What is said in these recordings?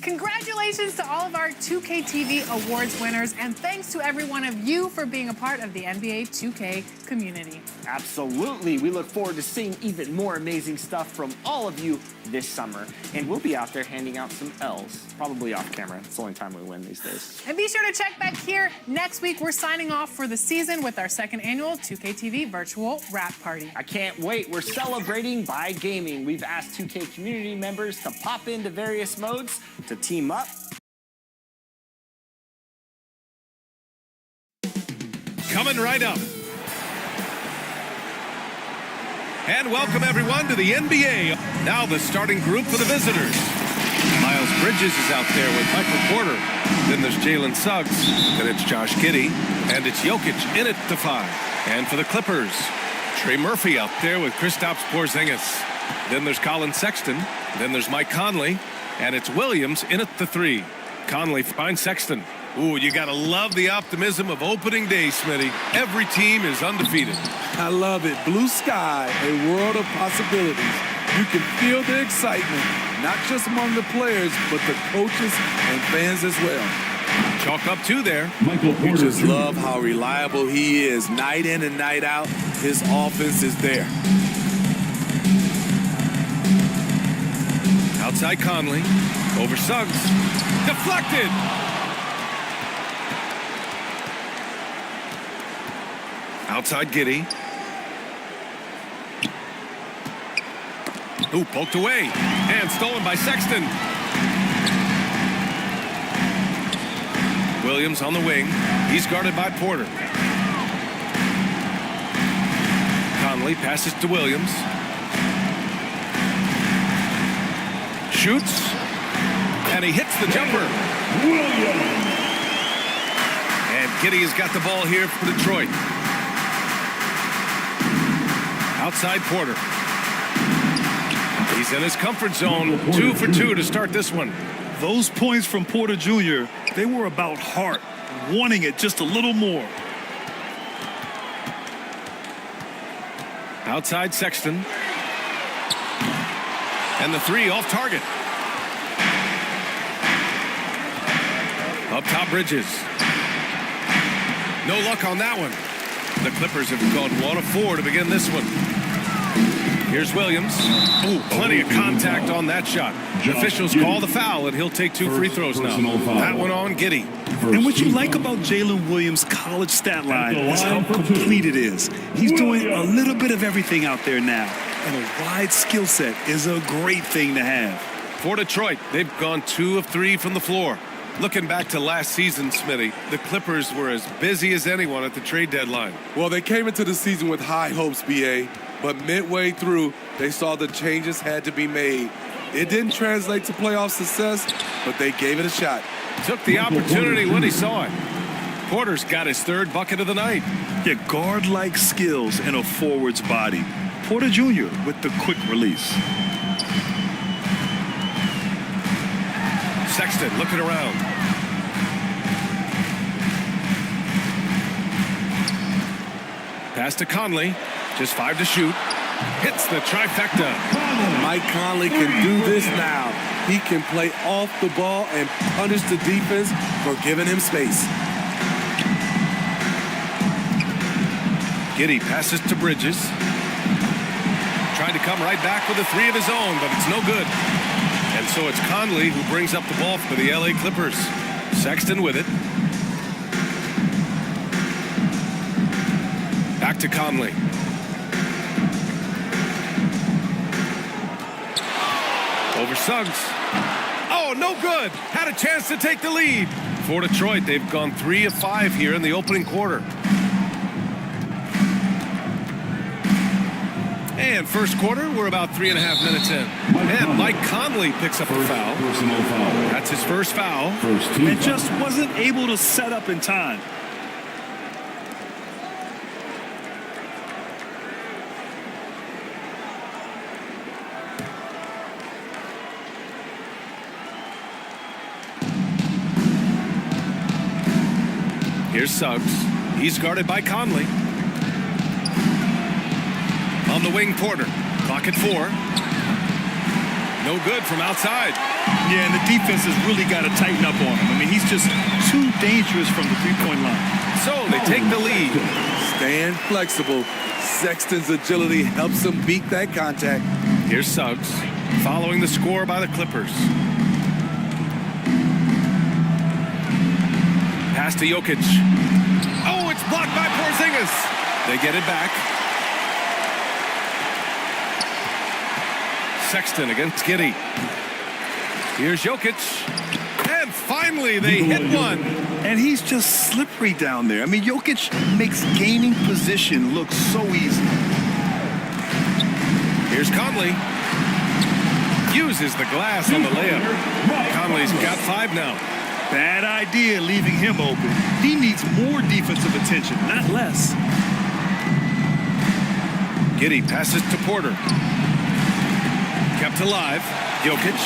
Congratulations to all of our 2K TV Awards winners, and thanks to every one of you for being a part of the NBA 2K community. Absolutely. We look forward to seeing even more amazing stuff from all of you this summer. And we'll be out there handing out some L's, probably off camera. It's the only time we win these days. And be sure to check back here. Next week, we're signing off for the season with our second annual 2K TV Virtual Wrap Party. I can't wait. We're celebrating by gaming. We've asked 2K community members to pop into various modes to team up. Coming right up. And welcome everyone to the NBA. Now the starting group for the visitors. Miles Bridges is out there with Michael Porter. Then there's Jalen Suggs. Then it's Josh Giddey. And it's Jokic in at the 5. And for the Clippers, Trey Murphy out there with Kristaps Porzingis. Then there's Colin Sexton. Then there's Mike Conley. And it's Williams in at the 3. Conley finds Sexton. Ooh, you gotta love the optimism of opening day, Smitty. Every team is undefeated. I love it. Blue sky, a world of possibilities. You can feel the excitement, not just among the players, but the coaches and fans as well. Chalk up 2 there. You just love how reliable he is. Night in and night out, his offense is there. Outside Conley. Over Suggs. Deflected! Outside Giddey. Ooh, poked away. And stolen by Sexton. Williams on the wing. He's guarded by Porter. Conley passes to Williams. Shoots. And he hits the jumper. Williams. And Giddey has got the ball here for Detroit. Outside Porter. He's in his comfort zone. 2 for 2 to start this one. Those points from Porter Jr., they were about heart, wanting it just a little more. Outside Sexton. And the 3 off target. Up top Bridges. No luck on that one. The Clippers have gone 1 of 4 to begin this one. Here's Williams. Ooh, plenty of contact on that shot. The officials call the foul, and he'll take 2 free throws now. That one on Giddey. And what you like about Jalen Williams' college stat line is how complete it is. He's doing a little bit of everything out there now. And a wide skill set is a great thing to have. For Detroit, they've gone 2 of 3 from the floor. Looking back to last season, Smitty, the Clippers were as busy as anyone at the trade deadline. Well, they came into the season with high hopes, B.A., but midway through, they saw the changes had to be made. It didn't translate to playoff success, but they gave it a shot. Took the opportunity when he saw it. Porter's got his 3rd bucket of the night. Yeah, guard-like skills in a forward's body. Porter Jr. with the quick release. Sexton looking around. Pass to Conley. Just 5 to shoot. Hits the trifecta. Mike Conley can do this now. He can play off the ball and punish the defense for giving him space. Giddey passes to Bridges. Trying to come right back with a 3 of his own, but it's no good. And so it's Conley who brings up the ball for the LA Clippers. Sexton with it. Back to Conley. Over Suggs. Oh, no good. Had a chance to take the lead. For Detroit, they've gone 3 of 5 here in the opening quarter. And first quarter, we're about 3.5 minutes in. And Mike Conley picks up a foul. That's his first foul. And just wasn't able to set up in time. Here's Suggs. He's guarded by Conley. On the wing, Porter. Clock at 4. No good from outside. Yeah, and the defense has really got to tighten up on him. I mean, he's just too dangerous from the three-point line. So they take the lead. Staying flexible. Sexton's agility helps him beat that contact. Here's Suggs, following the score by the Clippers. Pass to Jokic. Oh, it's blocked by Porzingis. They get it back. Sexton against Giddey. Here's Jokic. And finally, they hit one. And he's just slippery down there. I mean, Jokic makes gaining position look so easy. Here's Conley. Uses the glass on the layup. Conley's got 5 now. Bad idea leaving him open. He needs more defensive attention, not less. Giddey passes to Porter. Kept alive. Jokic.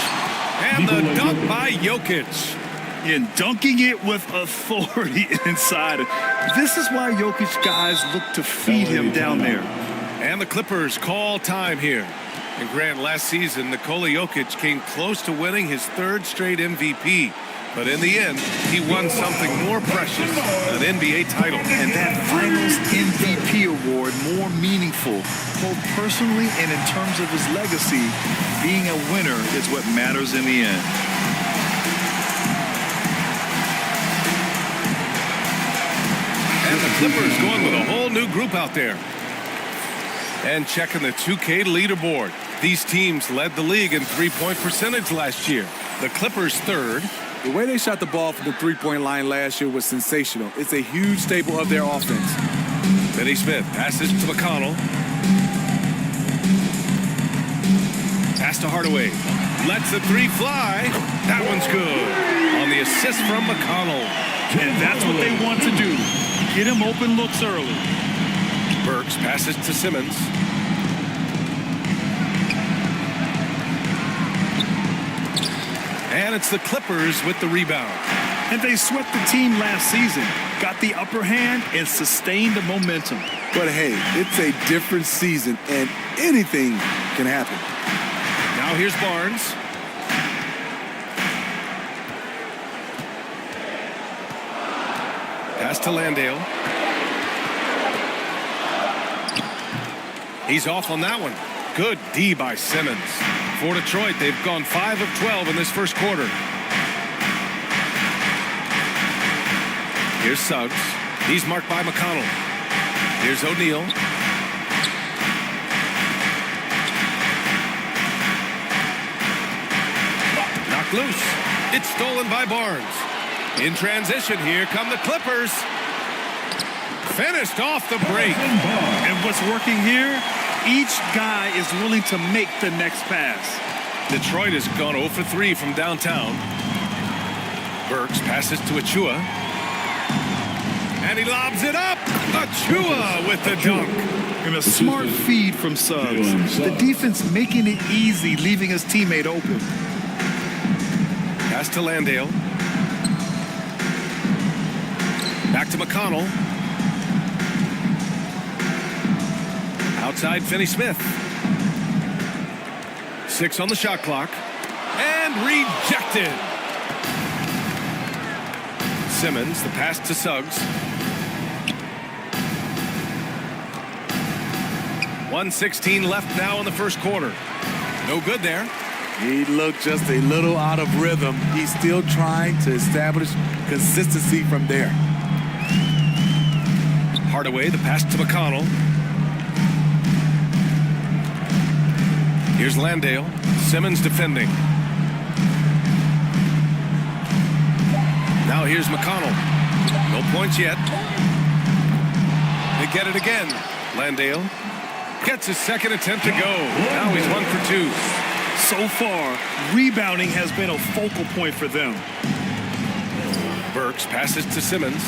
And the dunk by Jokic. And dunking it with authority inside. This is why Jokic guys look to feed him down there. And the Clippers call time here. And Grant, last season, Nikola Jokic came close to winning his 3rd straight MVP. But in the end, he won something more precious, an NBA title. And that Finals MVP award more meaningful, both personally and in terms of his legacy. Being a winner is what matters in the end. And the Clippers going with a whole new group out there. And checking the 2K leaderboard. These teams led the league in three-point percentage last year. The Clippers 3rd. The way they shot the ball from the three-point line last year was sensational. It's a huge staple of their offense. Finney Smith passes to McConnell. Pass to Hardaway. Lets the 3 fly. That one's good. On the assist from McConnell. And that's what they want to do. Get him open looks early. Burks passes to Simmons. And it's the Clippers with the rebound. And they swept the team last season, got the upper hand, and sustained the momentum. But hey, it's a different season, and anything can happen. Now here's Barnes. Pass to Landale. He's off on that one. Good D by Simmons. For Detroit, they've gone 5 of 12 in this first quarter. Here's Suggs. He's marked by McConnell. Here's O'Neal. Knocked loose. It's stolen by Barnes. In transition, here come the Clippers. Finished off the break. And what's working here? Each guy is willing to make the next pass. Detroit has gone 0 for 3 from downtown. Burks passes to Achua. And he lobs it up. Achua with the dunk. And a smart feed from Suggs. The defense making it easy, leaving his teammate open. Pass to Landale. Back to McConnell. Outside Finney-Smith. 6 on the shot clock. And rejected. Simmons, the pass to Suggs. 1:16 left now in the first quarter. No good there. He looked just a little out of rhythm. He's still trying to establish consistency from there. Hardaway, the pass to McConnell. Here's Landale. Simmons defending. Now here's McConnell. No points yet. They get it again. Landale gets his second attempt to go. Now he's 1 for 2. So far, rebounding has been a focal point for them. Burks passes to Simmons.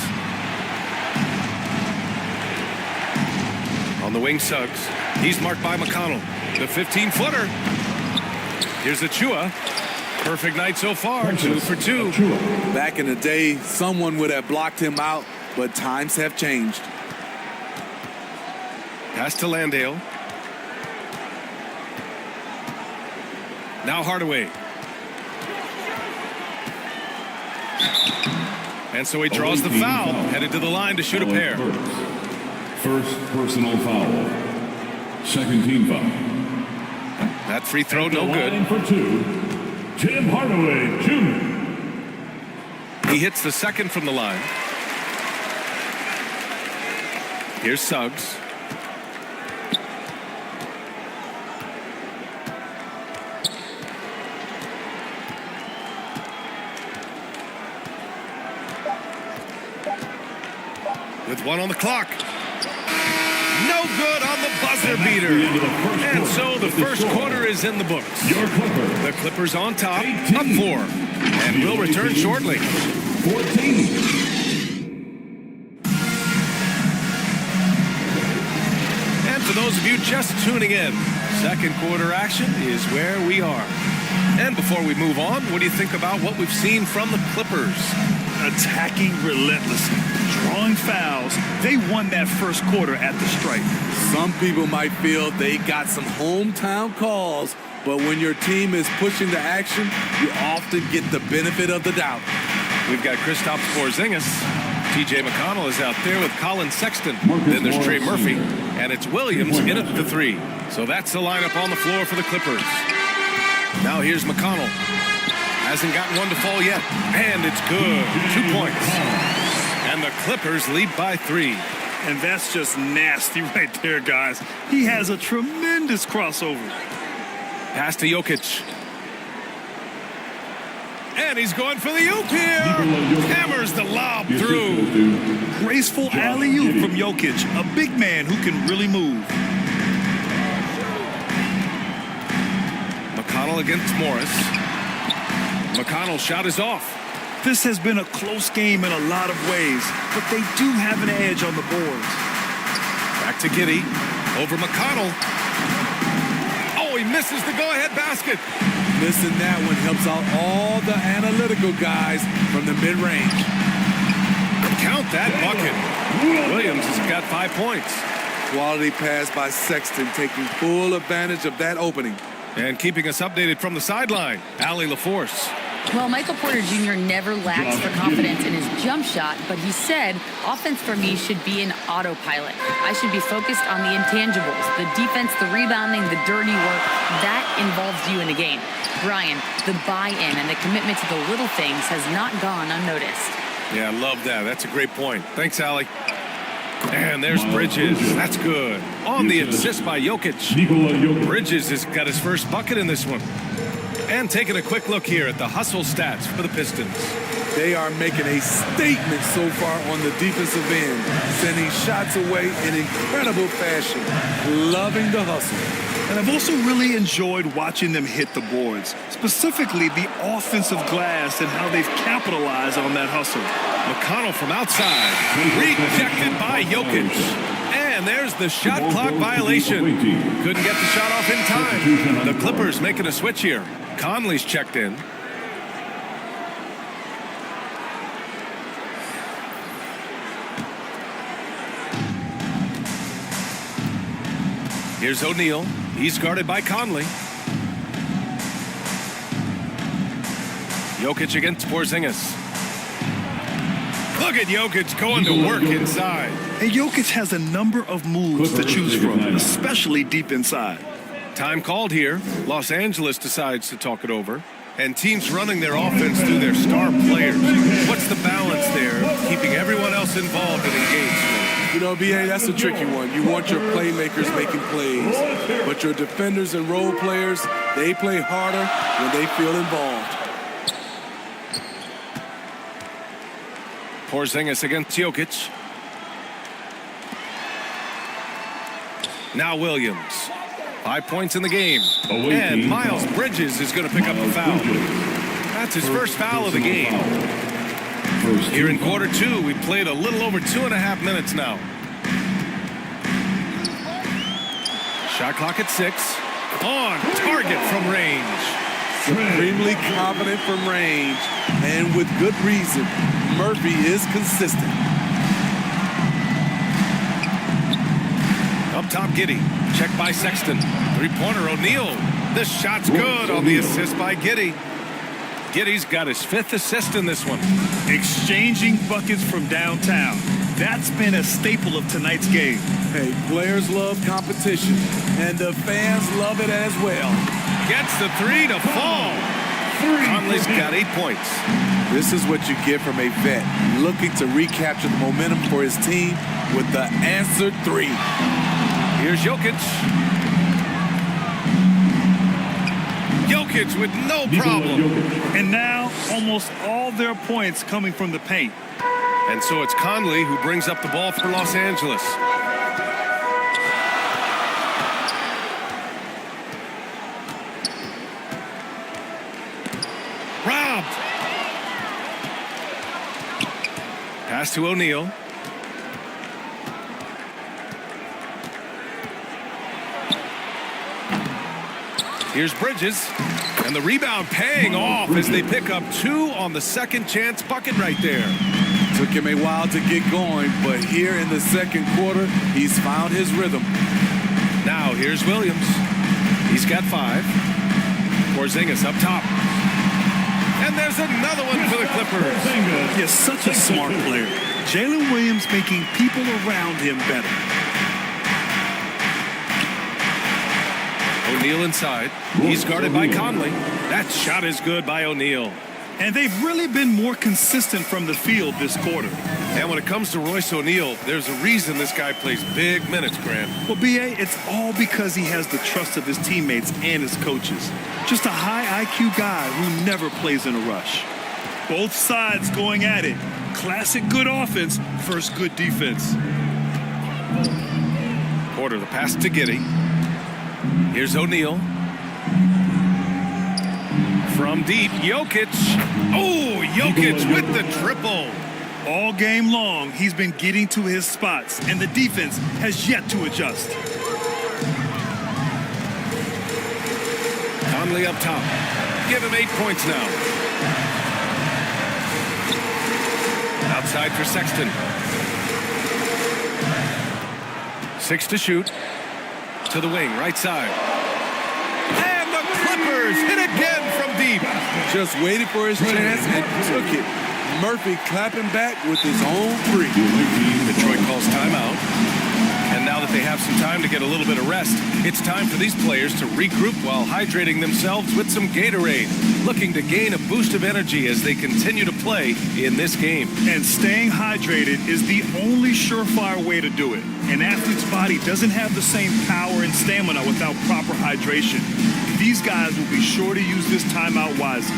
On the wing, Suggs. He's marked by McConnell. The 15-footer. Here's Achua. Perfect night so far. 2 for 2. Back in the day, someone would have blocked him out, but times have changed. Pass to Landale. Now Hardaway. And so he draws the foul. Headed to the line to shoot a pair. First personal foul. Second team foul. That free throw no good. For 2, Tim Hardaway Jr. He hits the second from the line. Here's Suggs. With 1 on the clock. No good on the buzzer beater. And so the first quarter is in the books. The Clippers on top, up 4. And will return shortly. 14. And for those of you just tuning in, second quarter action is where we are. And before we move on, what do you think about what we've seen from the Clippers? Attacking relentlessly, drawing fouls. They won that first quarter at the stripe. Some people might feel they got some hometown calls, but when your team is pushing the action, you often get the benefit of the doubt. We've got Kristaps Porzingis. TJ McConnell is out there with Colin Sexton. Then there's Trey Murphy, and it's Williams in at the 3. So that's the lineup on the floor for the Clippers. Now here's McConnell. Hasn't gotten one to fall yet, and it's good. 2 points. And the Clippers lead by 3. And that's just nasty right there, guys. He has a tremendous crossover. Pass to Jokic. And he's going for the oop here. Hammers the lob through. Graceful alley-oop from Jokic, a big man who can really move. McConnell against Morris. McConnell's shot is off. This has been a close game in a lot of ways, but they do have an edge on the boards. Back to Giddey. Over McConnell. Oh, he misses the go-ahead basket. Missing that one helps out all the analytical guys from the mid-range. Count that bucket. Williams has got 5 points. Quality pass by Sexton, taking full advantage of that opening. And keeping us updated from the sideline, Allie LaForce. Well, Michael Porter Jr. never lacks for confidence in his jump shot, but he said, offense for me should be an autopilot. I should be focused on the intangibles, the defense, the rebounding, the dirty work. That involves you in the game. Brian, the buy-in and the commitment to the little things has not gone unnoticed. Yeah, I love that. That's a great point. Thanks, Allie. And there's Bridges. That's good. On the assist by Jokic. Bridges has got his first bucket in this one. And taking a quick look here at the hustle stats for the Pistons. They are making a statement so far on the defensive end, sending shots away in incredible fashion, loving the hustle. And I've also really enjoyed watching them hit the boards, specifically the offensive glass and how they've capitalized on that hustle. McConnell from outside, rejected by Jokic. And there's the shot clock violation. Couldn't get the shot off in time. The Clippers making a switch here. Conley's checked in. Here's O'Neal. He's guarded by Conley. Jokic against Porzingis. Look at Jokic going to work inside. And Jokic has a number of moves to choose from, especially deep inside. Time called here. Los Angeles decides to talk it over. And teams running their offense through their star players. What's the balance there, keeping everyone else involved and engaged? You know, B.A., that's a tricky one. You want your playmakers making plays, but your defenders and role players, they play harder when they feel involved. Porzingis against Jokic. Now Williams. 5 points in the game. And Miles Bridges is going to pick up a foul. That's his first foul of the game. Here in quarter two, we played a little over 2.5 minutes now. Shot clock at 6. On target from range. Supremely confident from range, and with good reason. Murphy is consistent. Up top, Giddey. Check by Sexton. Three-pointer, O'Neal. This shot's good on the assist by Giddey. Giddey's got his 5th assist in this one. Exchanging buckets from downtown. That's been a staple of tonight's game. Hey, players love competition, and the fans love it as well. Gets the 3 to fall. Conley's got 8 points. This is what you get from a vet looking to recapture the momentum for his team with the answered 3. Here's Jokic. Jokic with no problem. And now almost all their points coming from the paint. And so it's Conley who brings up the ball for Los Angeles. Robbed. Pass to O'Neal. Here's Bridges. And the rebound paying off as they pick up 2 on the second chance bucket right there. Took him a while to get going, but here in the second quarter, he's found his rhythm. Now here's Williams. He's got 5. Porzingis up top. And there's another one for the Clippers. He's such a smart player. Jalen Williams making people around him better. O'Neal inside. He's guarded by Conley. That shot is good by O'Neal. And they've really been more consistent from the field this quarter. And when it comes to Royce O'Neal, there's a reason this guy plays big minutes, Grant. Well, B.A., it's all because he has the trust of his teammates and his coaches. Just a high IQ guy who never plays in a rush. Both sides going at it. Classic good offense versus good defense. Porter, the pass to Giddey. Here's O'Neal. From deep, Jokic. Oh, Jokic with the triple. All game long, he's been getting to his spots, and the defense has yet to adjust. Conley up top. give him 8 points now. Outside for Sexton. 6 to shoot. To the wing, right side. And the Clippers hit again from deep. Just waited for his chance and took it. Murphy clapping back with his own three. Detroit calls timeout. And now that they have some time to get a little bit of rest, it's time for these players to regroup while hydrating themselves with some Gatorade, looking to gain a boost of energy as they continue to play in this game. And staying hydrated is the only surefire way to do it. An athlete's body doesn't have the same power and stamina without proper hydration. These guys will be sure to use this timeout wisely.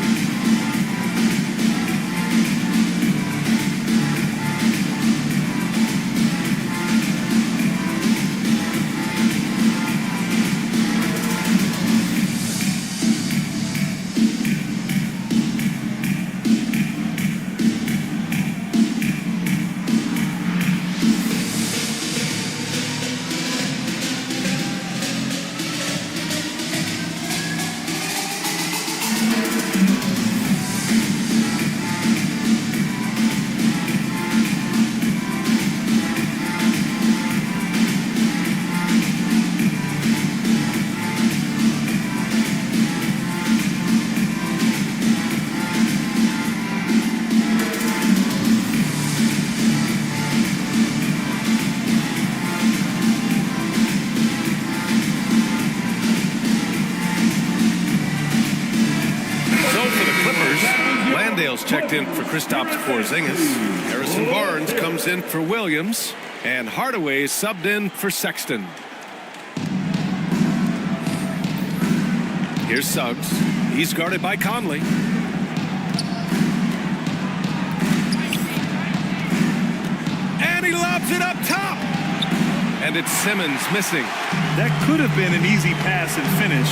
Checked in for Kristaps Porzingis. Harrison Barnes comes in for Williams. And Hardaway subbed in for Sexton. Here's Suggs. He's guarded by Conley. And he lobs it up top. And it's Simmons missing. That could have been an easy pass and finish.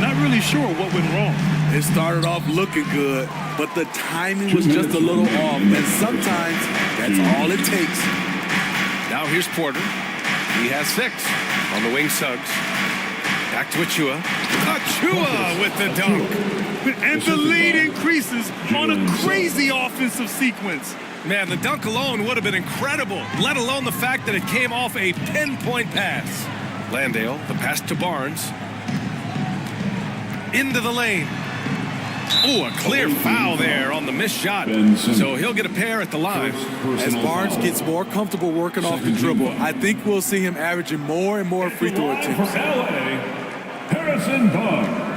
Not really sure what went wrong. It started off looking good, but the timing was just a little off, and sometimes that's all it takes. Now here's Porter. He has 6. On the wing, Suggs. Back to Achua. Achua with the dunk. And the lead increases on a crazy offensive sequence. Man, the dunk alone would have been incredible, let alone the fact that it came off a pinpoint pass. Landale, the pass to Barnes. Into the lane. Oh, a clear foul there on the missed shot. So he'll get a pair at the line. As Barnes gets more comfortable working off the dribble, I think we'll see him averaging more and more free throw attempts. Harrison Barnes.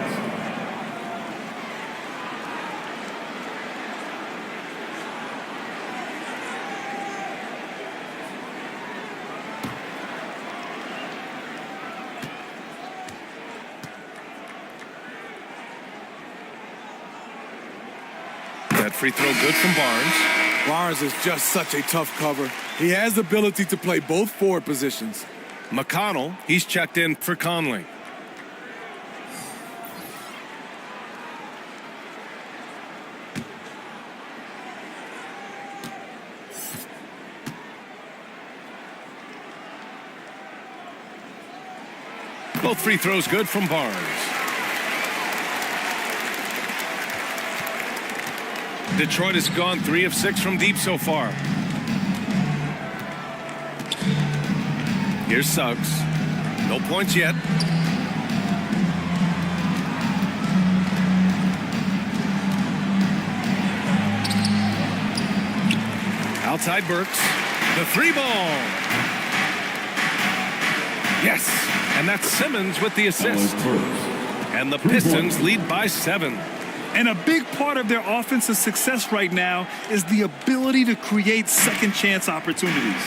That free throw good from Barnes. Barnes is just such a tough cover. He has the ability to play both forward positions. McConnell, he's checked in for Conley. Both free throws good from Barnes. Detroit has gone 3 of 6 from deep so far. Here's Suggs. No points yet. Outside Burks. The 3-ball. Yes. And that's Simmons with the assist. And the Pistons lead by 7. And a big part of their offensive success right now is the ability to create second chance opportunities.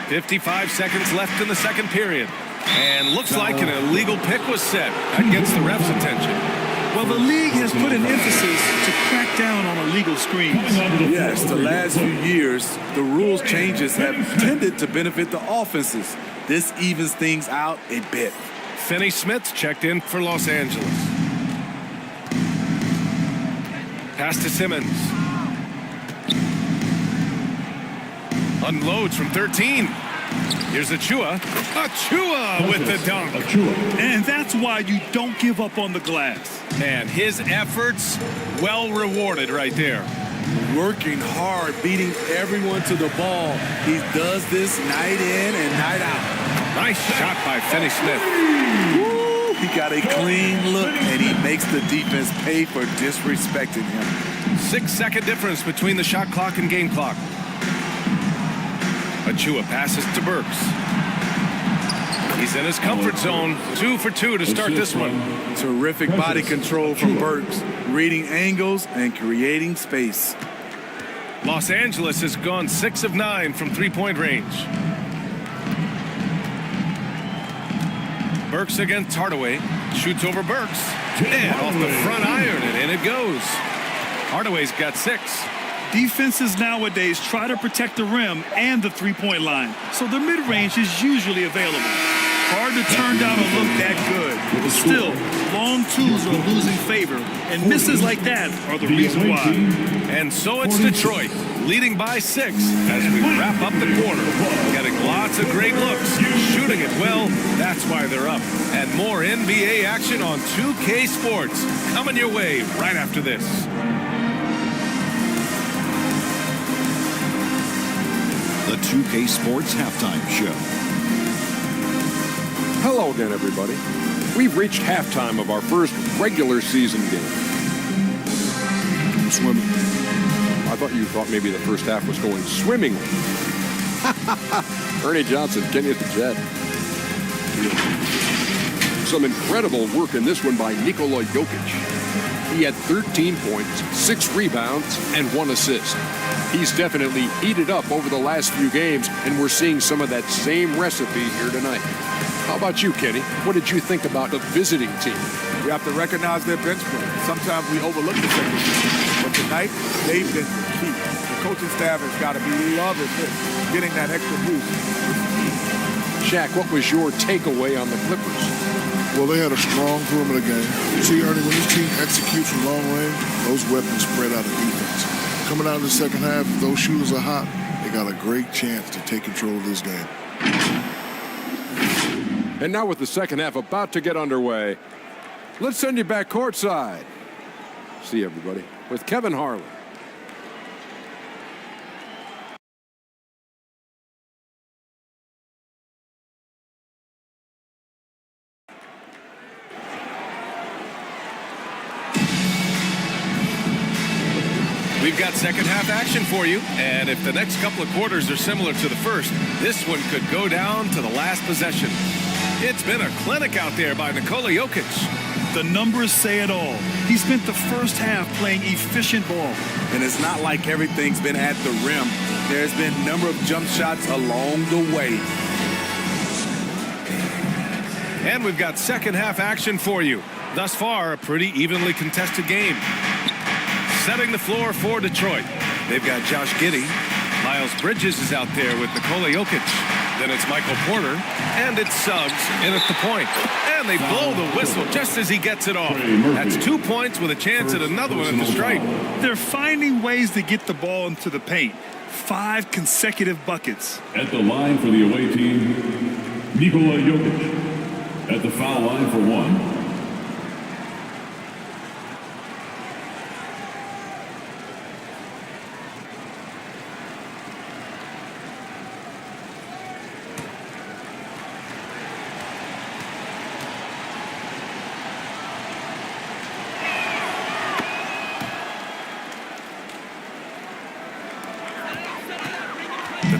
55 seconds left in the second period. And looks like an illegal pick was set. That gets the ref's attention. Well, the league has put an emphasis to crack down on illegal screens. Yes, the last few years, the rules changes have tended to benefit the offenses. This evens things out a bit. Finney-Smith checked in for Los Angeles. Pass to Simmons. Unloads from 13. Here's Achua. Achua with the dunk. And that's why you don't give up on the glass. And his efforts well rewarded right there. Working hard, beating everyone to the ball. He does this night in and night out. Nice shot by Finney-Smith. Woo, he got a clean look, and he makes the defense pay for disrespecting him. 6-second difference between the shot clock and game clock. Achua passes to Burks. He's in his comfort zone. 2 for 2 to start this one. Terrific body control from Burks, reading angles and creating space. Los Angeles has gone 6 of 9 from three-point range. Burks against Hardaway. Shoots over Burks. And off the front iron, and in it goes. Hardaway's got 6. Defenses nowadays try to protect the rim and the three-point line, so the mid-range is usually available. Hard to turn down a look that good. Still, long twos are losing favor, and misses like that are the reason why. And so it's Detroit, leading by 6 as we wrap up the quarter. Getting lots of great looks, shooting it well, that's why they're up. And more NBA action on 2K Sports coming your way right after this. The 2K Sports Halftime Show. Hello again, everybody. We've reached halftime of our first regular season game. Swimming. I thought you thought maybe the first half was going swimmingly. Ernie Johnson, Kenny at the Jet. Some incredible work in this one by Nikola Jokic. He had 13 points, 6 rebounds, and 1 assist. He's definitely heated up over the last few games, and we're seeing some of that same recipe here tonight. How about you, Kenny? What did you think about the visiting team? We have to recognize their bench play. Sometimes we overlook the second team, but tonight they've been key. The coaching staff has got to be loving this, getting that extra boost. Shaq, what was your takeaway on the Clippers? Well, they had a strong perimeter game. See, Ernie, when this team executes from long range, those weapons spread out of defense. Coming out in the second half, if those shooters are hot, they got a great chance to take control of this game. And now with the second half about to get underway, let's send you back courtside. See everybody with Kevin Harlan. We've got second half action for you, and if the next couple of quarters are similar to the first, this one could go down to the last possession. It's been a clinic out there by Nikola Jokic. The numbers say it all. He spent the first half playing efficient ball. And it's not like everything's been at the rim. There's been a number of jump shots along the way. And we've got second half action for you. Thus far, a pretty evenly contested game. Setting the floor for Detroit. They've got Josh Giddey. Miles Bridges is out there with Nikola Jokic. Then it's Michael Porter. And it's Suggs in at the point. And they blow the whistle just as he gets it off. That's 2 points with a chance at another one at the stripe. They're finding ways to get the ball into the paint. 5 consecutive buckets. At the line for the away team, Nikola Jokic. At the foul line for 1.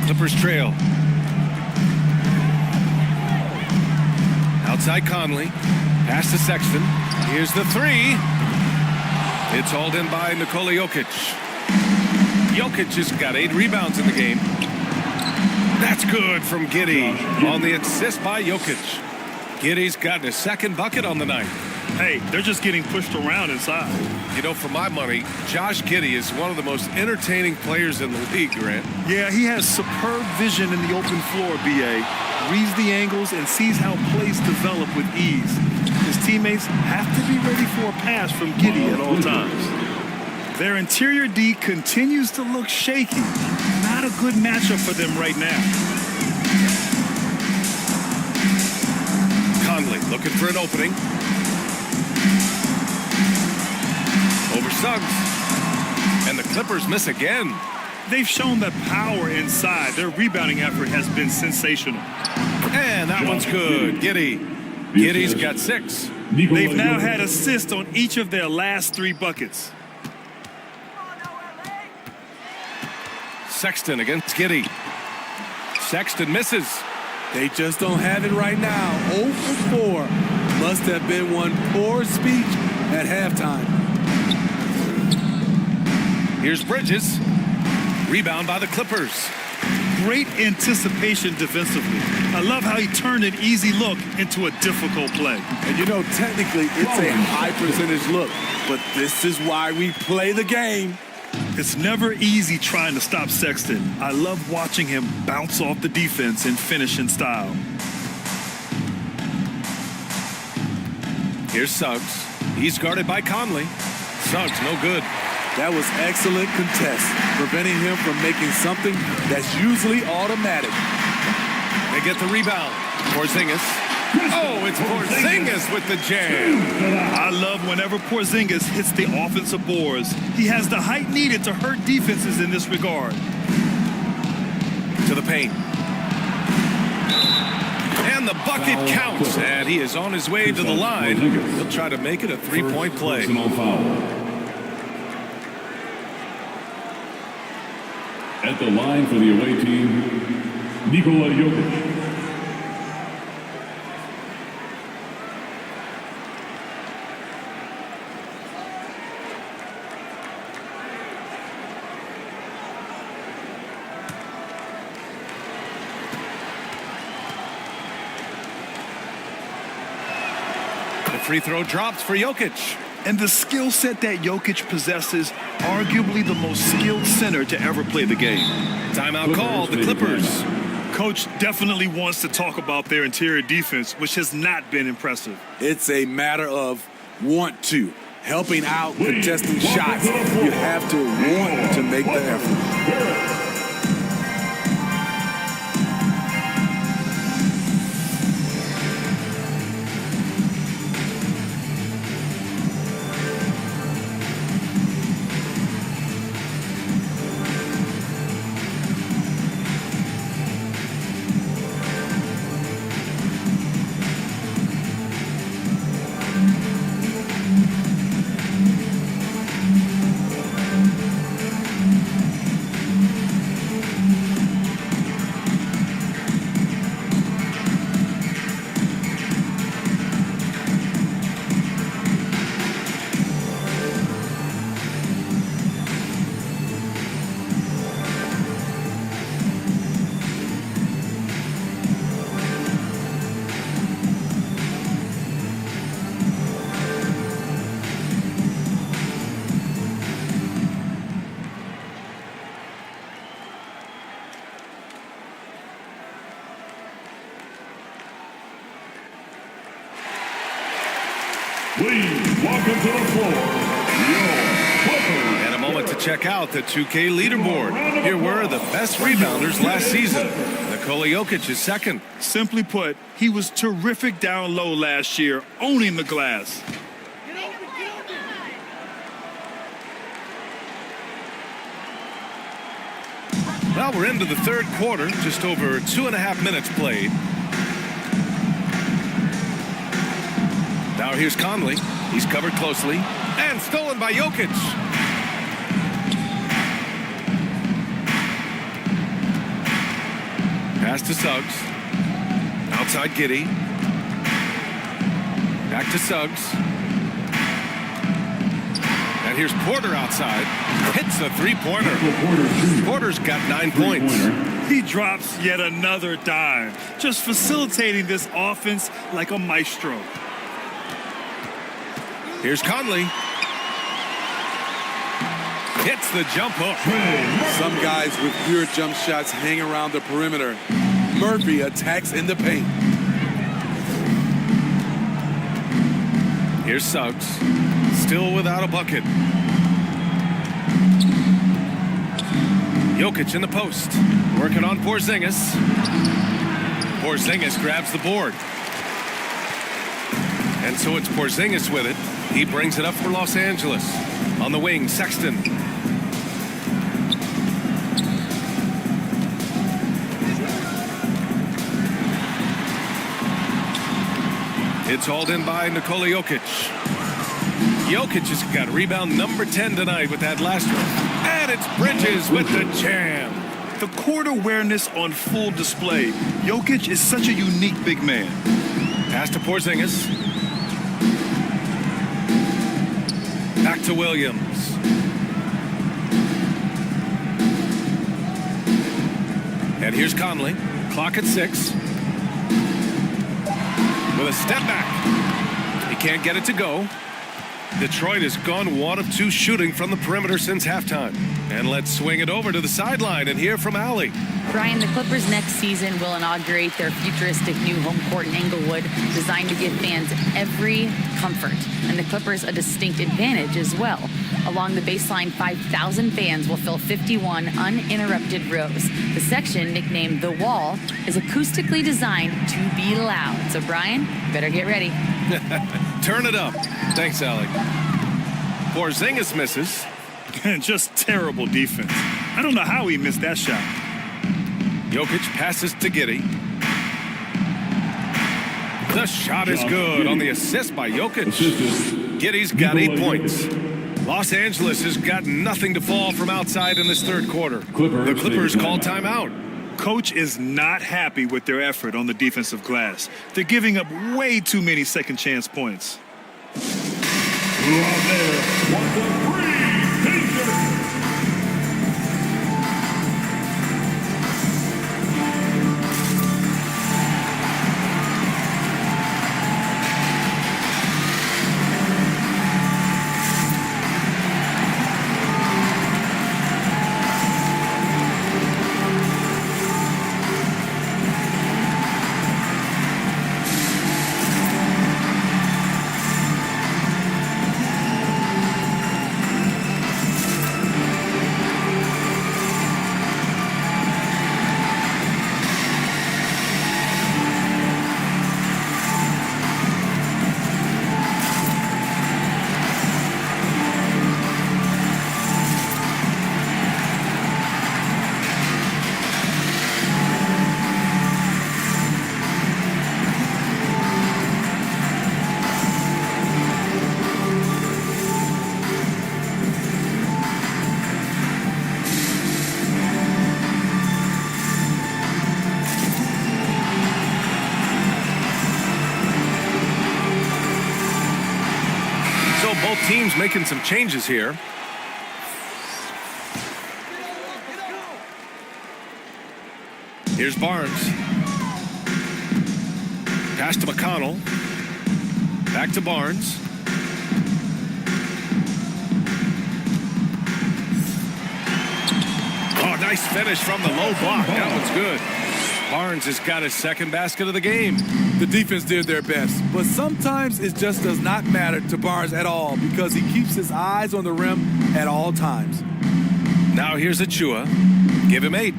Clippers trail. Outside Conley. Pass to Sexton. Here's the 3. It's hauled in by Nikola Jokic. Jokic has got 8 rebounds in the game. That's good from Giddey on the assist by Jokic. Giddey's gotten his second bucket on the night. Hey, they're just getting pushed around inside. You know, for my money, Josh Giddey is one of the most entertaining players in the league, Grant. Yeah, he has superb vision in the open floor, B.A. Reads the angles and sees how plays develop with ease. His teammates have to be ready for a pass from Giddey at all times. Their interior D continues to look shaky. Not a good matchup for them right now. Conley looking for an opening. Over Suggs. And the Clippers miss again. They've shown that power inside. Their rebounding effort has been sensational. And that one's good. Giddy's got 6. They've now had assists on each of their last 3 buckets. Sexton against Giddy. Sexton misses. They just don't have it right now. 0 for 4. Must have been one poor speech at halftime. Here's Bridges. Rebound by the Clippers. Great anticipation defensively. I love how he turned an easy look into a difficult play. And you know, technically, it's a high percentage look, but this is why we play the game. It's never easy trying to stop Sexton. I love watching him bounce off the defense and finish in style. Here's Suggs. He's guarded by Conley. Suggs, no good. That was excellent contest, preventing him from making something that's usually automatic. They get the rebound. Porzingis. Oh, it's Porzingis with the jam. I love whenever Porzingis hits the offensive boards. He has the height needed to hurt defenses in this regard. To the paint. And the bucket counts. And he is on his way to the line. He'll try to make it a 3-point play. At the line for the away team, Nikola Jokic. The free throw drops for Jokic. And the skill set that Jokic possesses, arguably the most skilled center to ever play the game. Timeout called, the Clippers. Coach definitely wants to talk about their interior defense, which has not been impressive. It's a matter of want to. Helping out, contesting shots. You have to want to make the effort. Please welcome to the floor, your Clippers. And a moment to check out the 2K leaderboard. Here were the best rebounders last season. Nikola Jokic is second. Simply put, he was terrific down low last year, owning the glass. Well, we're into the third quarter, just over 2.5 minutes played. Now here's Conley. He's covered closely. And stolen by Jokic. Pass to Suggs. Outside Giddy. Back to Suggs. And here's Porter outside. Hits a three-pointer. Porter's got 9 points. He drops yet another dime, just facilitating this offense like a maestro. Here's Conley. Hits the jump hook. Some guys with pure jump shots hang around the perimeter. Murphy attacks in the paint. Here's Suggs. Still without a bucket. Jokic in the post. Working on Porzingis. Porzingis grabs the board. And so it's Porzingis with it. He brings it up for Los Angeles. On the wing, Sexton. It's hauled in by Nikola Jokic. Jokic has got rebound number 10 tonight with that last one. And it's Bridges with the jam. The court awareness on full display. Jokic is such a unique big man. Pass to Porzingis. Back to Williams. And here's Conley. Clock at 6. With a step back. He can't get it to go. Detroit has gone 1 of 2 shooting from the perimeter since halftime. And let's swing it over to the sideline and hear from Allie. Brian, the Clippers next season will inaugurate their futuristic new home court in Inglewood, designed to give fans every comfort, and the Clippers a distinct advantage as well. Along the baseline, 5,000 fans will fill 51 uninterrupted rows. The section, nicknamed The Wall, is acoustically designed to be loud. So, Brian, you better get ready. Turn it up. Thanks, Allie. Porzingis misses. Just terrible defense. I don't know how he missed that shot. Jokic passes to Giddey. The shot is good on the assist by Jokic. Giddey's got 8 points. Los Angeles has got nothing to fall from outside in this third quarter. The Clippers call timeout. Coach is not happy with their effort on the defensive glass. They're giving up way too many second chance points. Both teams making some changes here. Here's Barnes. Pass to McConnell. Back to Barnes. Oh, nice finish from the low block. That one's good. Barnes has got his second basket of the game. The defense did their best, but sometimes it just does not matter to Barnes at all because he keeps his eyes on the rim at all times. Now here's Achua. Give him 8.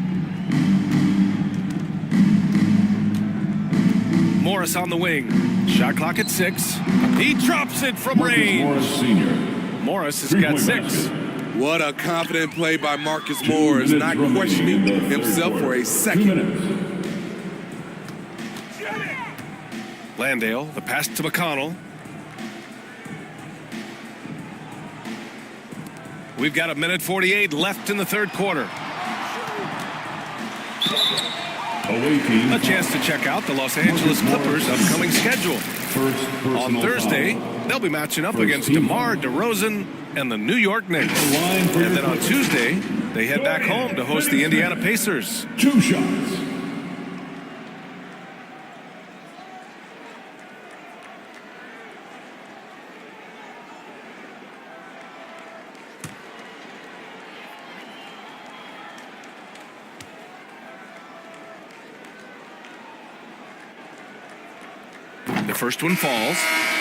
Morris on the wing. Shot clock at 6. He drops it from range. Morris Sr. Morris has got 6. What a confident play by Marcus Morris, not questioning himself for a second. Landale, the pass to McConnell. We've got 1:48 left in the third quarter. A chance to check out the Los Angeles Clippers' upcoming schedule. On Thursday, they'll be matching up against DeMar DeRozan and the New York Knicks. And then on Tuesday, they head back home to host the Indiana Pacers. 2 shots. The first one falls.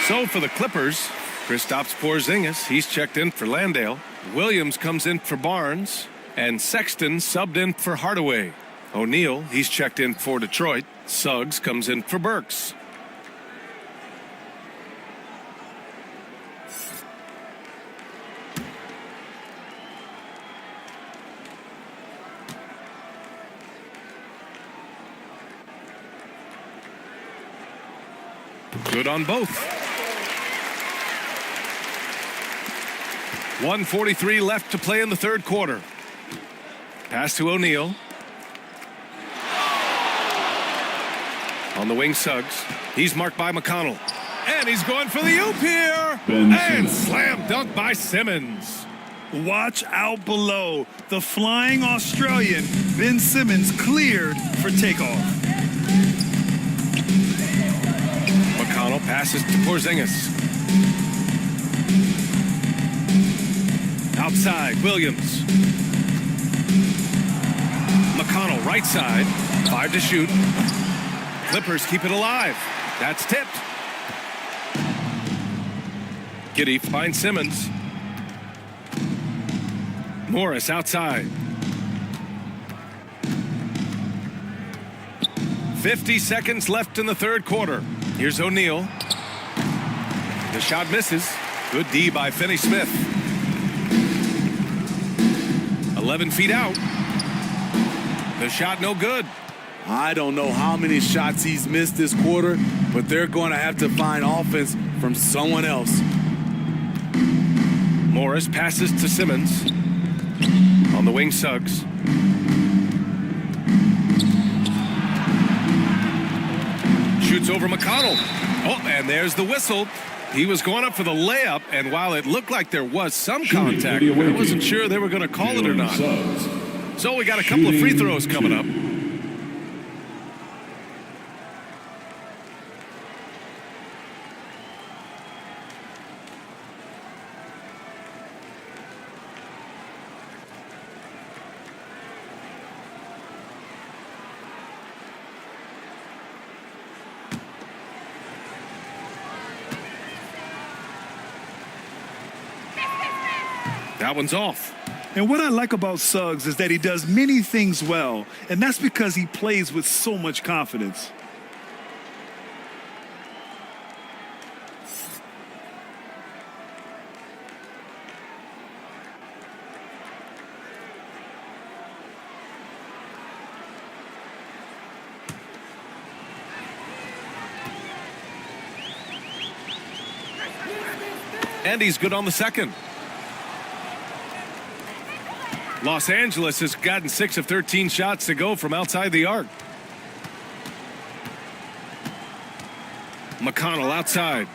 So for the Clippers, Kristaps Porzingis, he's checked in for Landale. Williams comes in for Barnes. And Sexton subbed in for Hardaway. O'Neal, he's checked in for Detroit. Suggs comes in for Burks. Good on both. 1:43 left to play in the third quarter. Pass to O'Neal. On the wing, Suggs. He's marked by McConnell. And he's going for the oop here. And slam dunk by Simmons. Watch out below. The flying Australian, Ben Simmons, cleared for takeoff. McConnell passes to Porzingis. Outside, Williams. McConnell, right side. 5 to shoot. Clippers keep it alive. That's tipped. Giddey finds Simmons. Morris outside. 50 seconds left in the third quarter. Here's O'Neal. The shot misses. Good D by Finney-Smith. 11 feet out. The shot no good. I don't know how many shots he's missed this quarter, but they're going to have to find offense from someone else. Morris passes to Simmons. On the wing, Suggs. Shoots over McConnell. Oh, and there's the whistle. He was going up for the layup, and while it looked like there was some contact, I wasn't sure they were going to call it or not. So we got a couple of free throws coming up. That one's off. And what I like about Suggs is that he does many things well, and that's because he plays with so much confidence. And he's good on the second. Los Angeles has gotten 6 of 13 shots to go from outside the arc. McConnell outside.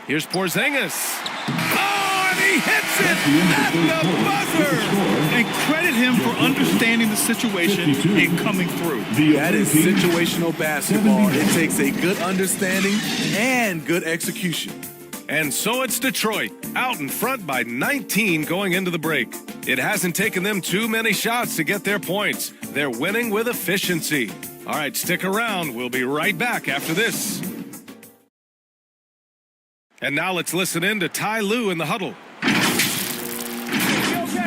Here's Porzingis. Oh, and he hits it at the buzzer. And credit him for understanding the situation and coming through. That is situational basketball. It takes a good understanding and good execution. And so it's Detroit, out in front by 19 going into the break. It hasn't taken them too many shots to get their points. They're winning with efficiency. All right, stick around. We'll be right back after this. And now let's listen in to Ty Lue in the huddle. Okay,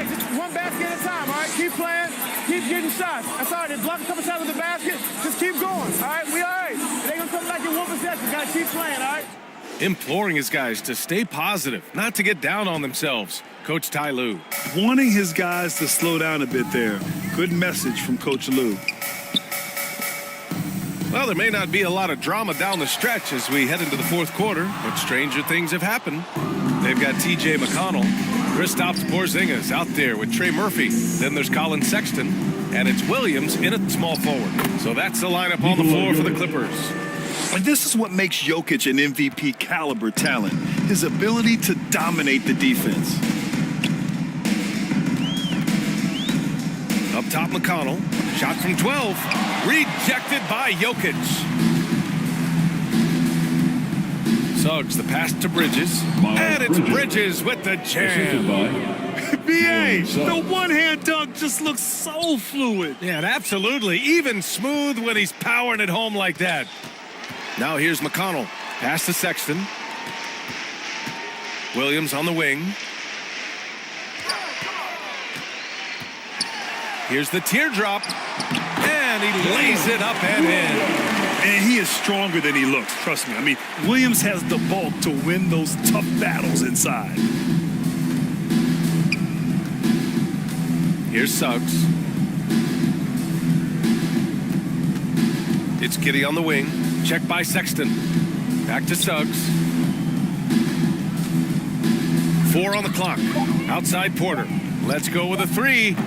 just one basket at a time, all right? Keep playing, keep getting shots. That's all right, they block a couple shots with the basket, just keep going, all right? We all right. They gonna come back in one possession, gotta keep playing, all right? Imploring his guys to stay positive, not to get down on themselves. Coach Ty Lue. Wanting his guys to slow down a bit there. Good message from Coach Lue. Well, there may not be a lot of drama down the stretch as we head into the fourth quarter, but stranger things have happened. They've got T.J. McConnell, Kristaps Porzingis out there with Trey Murphy. Then there's Colin Sexton, and it's Williams in at small forward. So that's the lineup on the floor for the Clippers. And this is what makes Jokic an MVP caliber talent, his ability to dominate the defense. Up top, McConnell. Shot from 12. Rejected by Jokic. Suggs, the pass to Bridges. And it's Bridges with the jam. B.A., the one-hand dunk just looks so fluid. Yeah, absolutely. Even smooth when he's powering it home like that. Now here's McConnell. Pass to Sexton. Williams on the wing. Here's the teardrop. And he lays it up and in. And he is stronger than he looks, trust me. I mean, Williams has the bulk to win those tough battles inside. Here's Suggs. It's Giddey on the wing. Checked by Sexton. Back to Suggs. 4 on the clock. Outside Porter. Let's go with a 3.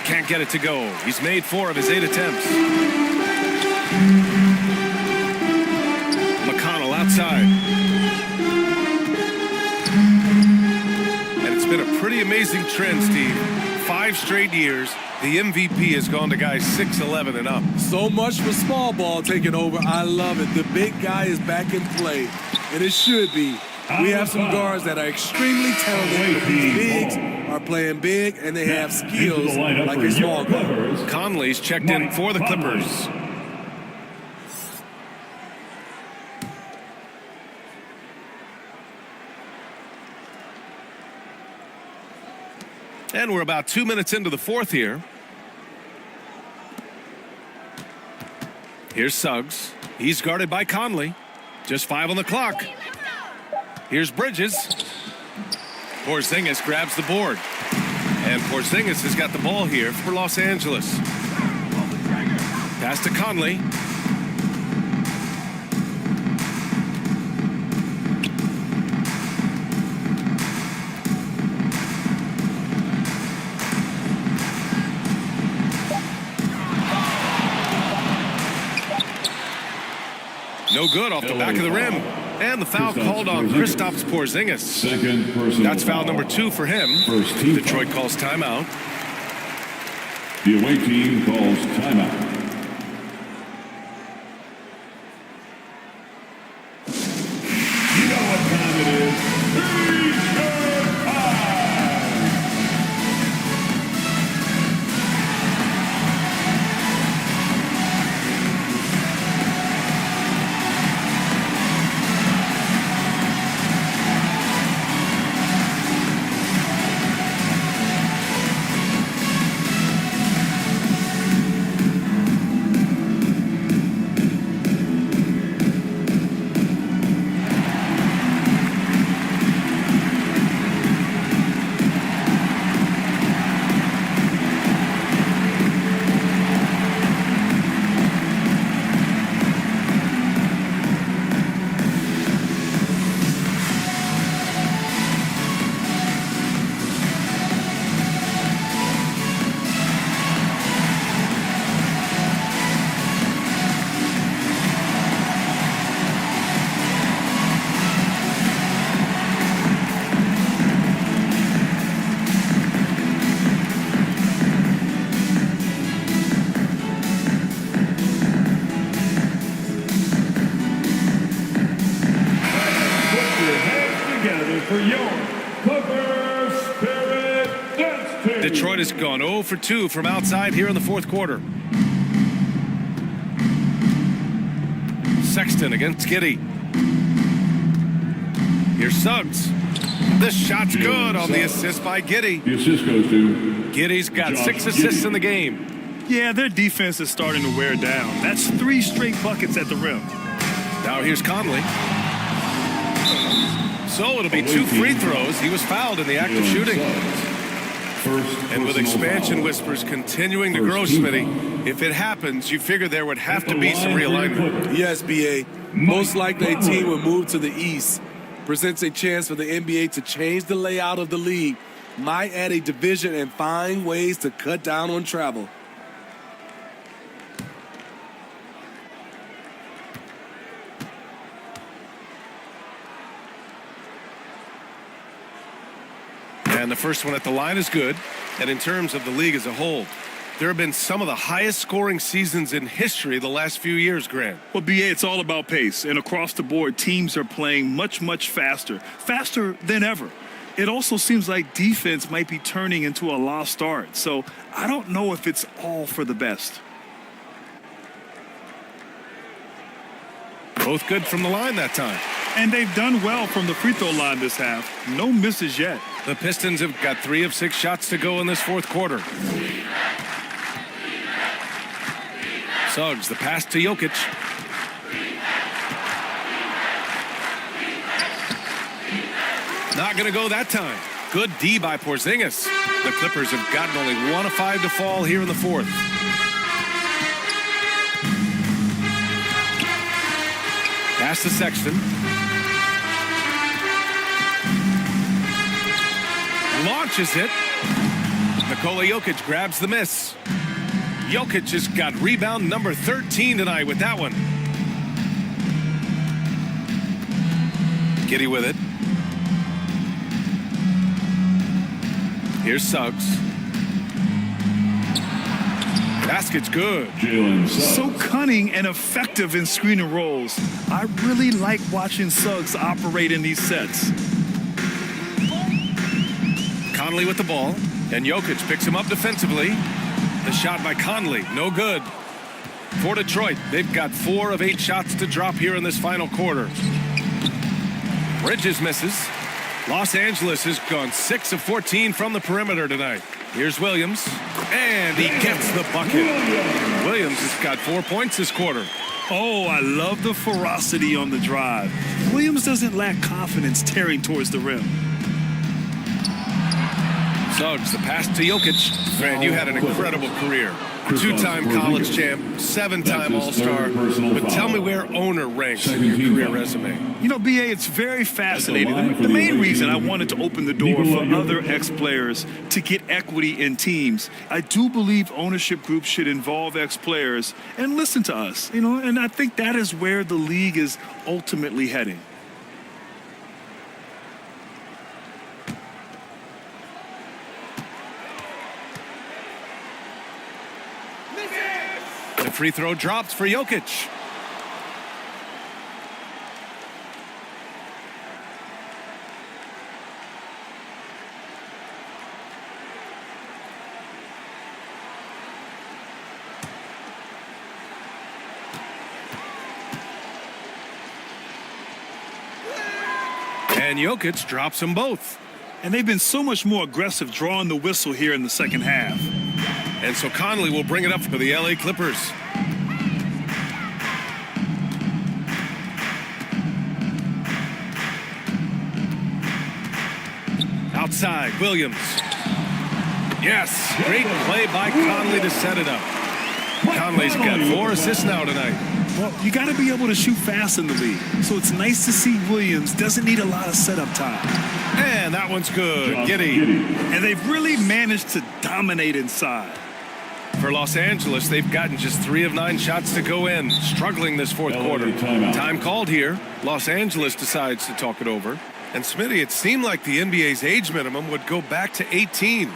Can't get it to go. He's made 4 of his 8 attempts. McConnell outside. And it's been a pretty amazing trend, Steve. 5 straight years, the MVP has gone to guys 6'11" and up. So much for small ball taking over. I love it. The big guy is back in play, and it should be. We have some guards that are extremely talented. These bigs are playing big, and they have skills like a small guard. Conley's checked in for the Clippers. And we're about 2 minutes into the fourth here. Here's Suggs. He's guarded by Conley. Just 5 on the clock. Here's Bridges. Porzingis grabs the board. And Porzingis has got the ball here for Los Angeles. Pass to Conley. No good off the back of the rim. And the foul called on Kristaps Porzingis. Second personal. That's foul number 2 for him. First team. Detroit calls timeout. The away team calls timeout. You know what time it is. Detroit has gone 0 for 2 from outside here in the fourth quarter. Sexton against Giddey. Here's Suggs. This shot's good on the assist by Giddey. The assist goes to Giddey's got 6 assists in the game. Yeah, their defense is starting to wear down. That's 3 straight buckets at the rim. Now here's Conley. So it'll be 2 free throws. He was fouled in the act of shooting. And with expansion whispers continuing to grow, Smitty, if it happens, you figure there would have to be some realignment. Yes, B.A. Most likely a team would move to the east. Presents a chance for the NBA to change the layout of the league. Might add a division and find ways to cut down on travel. And the first one at the line is good. And in terms of the league as a whole, there have been some of the highest scoring seasons in history the last few years, Grant. Well, B.A., it's all about pace. And across the board, teams are playing much, much faster. Faster than ever. It also seems like defense might be turning into a lost art. So I don't know if it's all for the best. Both good from the line that time. And they've done well from the free throw line this half. No misses yet. The Pistons have got 3 of 6 shots to go in this fourth quarter. Suggs, the pass to Jokic. Not going to go that time. Good D by Porzingis. The Clippers have gotten only 1 of 5 to fall here in the fourth. Pass to Sexton. Launches it. Nikola Jokic grabs the miss. Jokic has got rebound number 13 tonight with that one. Giddey with it. Here's Suggs. Basket's good. So cunning and effective in screen and rolls. I really like watching Suggs operate in these sets. Conley with the ball, and Jokic picks him up defensively. The shot by Conley, no good. For Detroit, they've got 4 of 8 shots to drop here in this final quarter. Bridges misses. Los Angeles has gone 6 of 14 from the perimeter tonight. Here's Williams, and he gets the bucket. Williams has got 4 points this quarter. Oh, I love the ferocity on the drive. Williams doesn't lack confidence tearing towards the rim. Suggs, the pass to Jokic. Grant, you had an incredible career. 2-time college champ, 7-time All-Star. But tell me where owner ranks in your career resume. You know, BA, it's very fascinating. The main reason I wanted to open the door for other ex-players to get equity in teams. I do believe ownership groups should involve ex-players and listen to us, you know, and I think that is where the league is ultimately heading. The free throw drops for Jokic. And Jokic drops them both. And they've been so much more aggressive drawing the whistle here in the second half. And so Conley will bring it up for the LA Clippers. Outside, Williams. Yes, great play by Conley to set it up. Conley's got 4 assists now tonight. Well, you got to be able to shoot fast in the league. So it's nice to see Williams doesn't need a lot of setup time. And that one's good. Giddey. And they've really managed to dominate inside. For Los Angeles, they've gotten just 3 of 9 shots to go in, struggling this fourth quarter. Time called here. Los Angeles decides to talk it over. And Smitty, it seemed like the NBA's age minimum would go back to 18.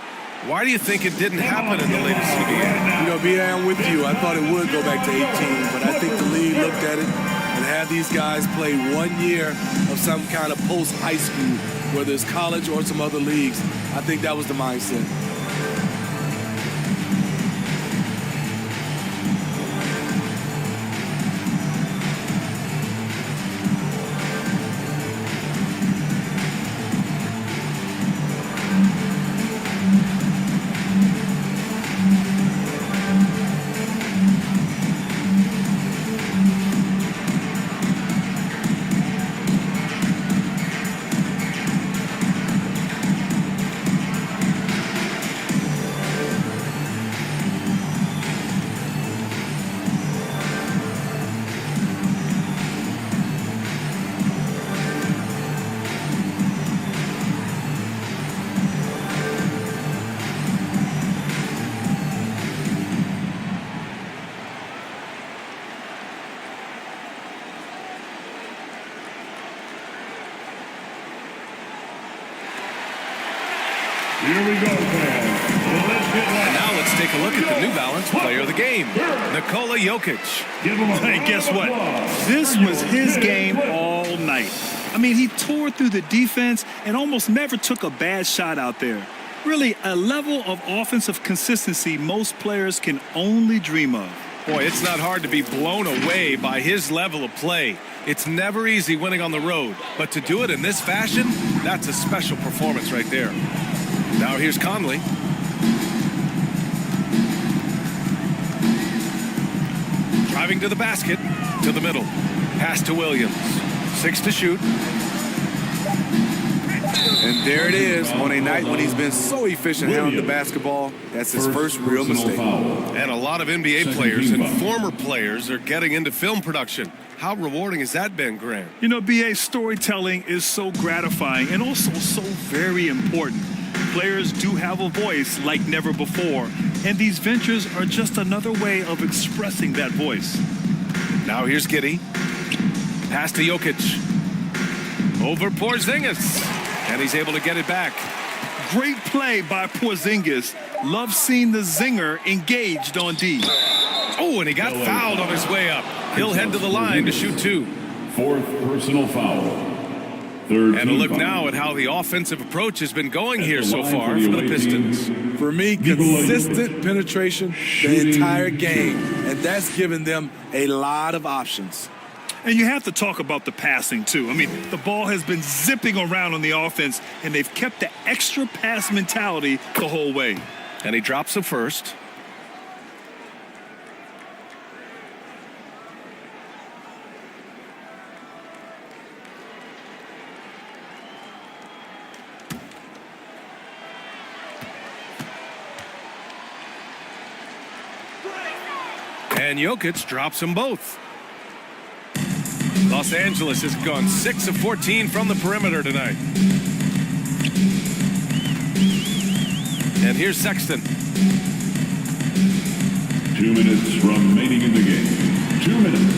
Why do you think it didn't happen in the latest CBA? You know, B.A., I'm with you. I thought it would go back to 18, but I think the league looked at it and had these guys play 1 year of some kind of post-high school, whether it's college or some other leagues. I think that was the mindset. Here we go, fans. And now let's take a look at the New Balance player of the game, Nikola Jokic. Hey, guess what? This was his game all night. I mean, he tore through the defense and almost never took a bad shot out there. Really, a level of offensive consistency most players can only dream of. Boy, it's not hard to be blown away by his level of play. It's never easy winning on the road, but to do it in this fashion, that's a special performance right there. Now here's Conley. Driving to the basket, to the middle. Pass to Williams. 6 to shoot. And there it is, on a night when he's been so efficient handling the basketball. That's his first real mistake. And a lot of NBA players and former players are getting into film production. How rewarding has that been, Grant? You know, BA, storytelling is so gratifying and also so very important. Players do have a voice like never before, and these ventures are just another way of expressing that voice. Now here's Giddey. Pass to Jokic. Over Porzingis. And he's able to get it back. Great play by Porzingis. Love seeing the zinger engaged on D. Oh, and he got fouled on his way up. He'll head to the line to shoot 2. 4th personal foul. 3rd And a look foul. now at how the offensive approach has been going here so far for the Pistons. For me, consistent penetration the entire game, and that's given them a lot of options. And you have to talk about the passing, too. I mean, the ball has been zipping around on the offense, and they've kept the extra pass mentality the whole way. And he drops the first. And Jokic drops them both. Los Angeles has gone 6 of 14 from the perimeter tonight. And here's Sexton. 2 minutes remaining in the game. 2 minutes.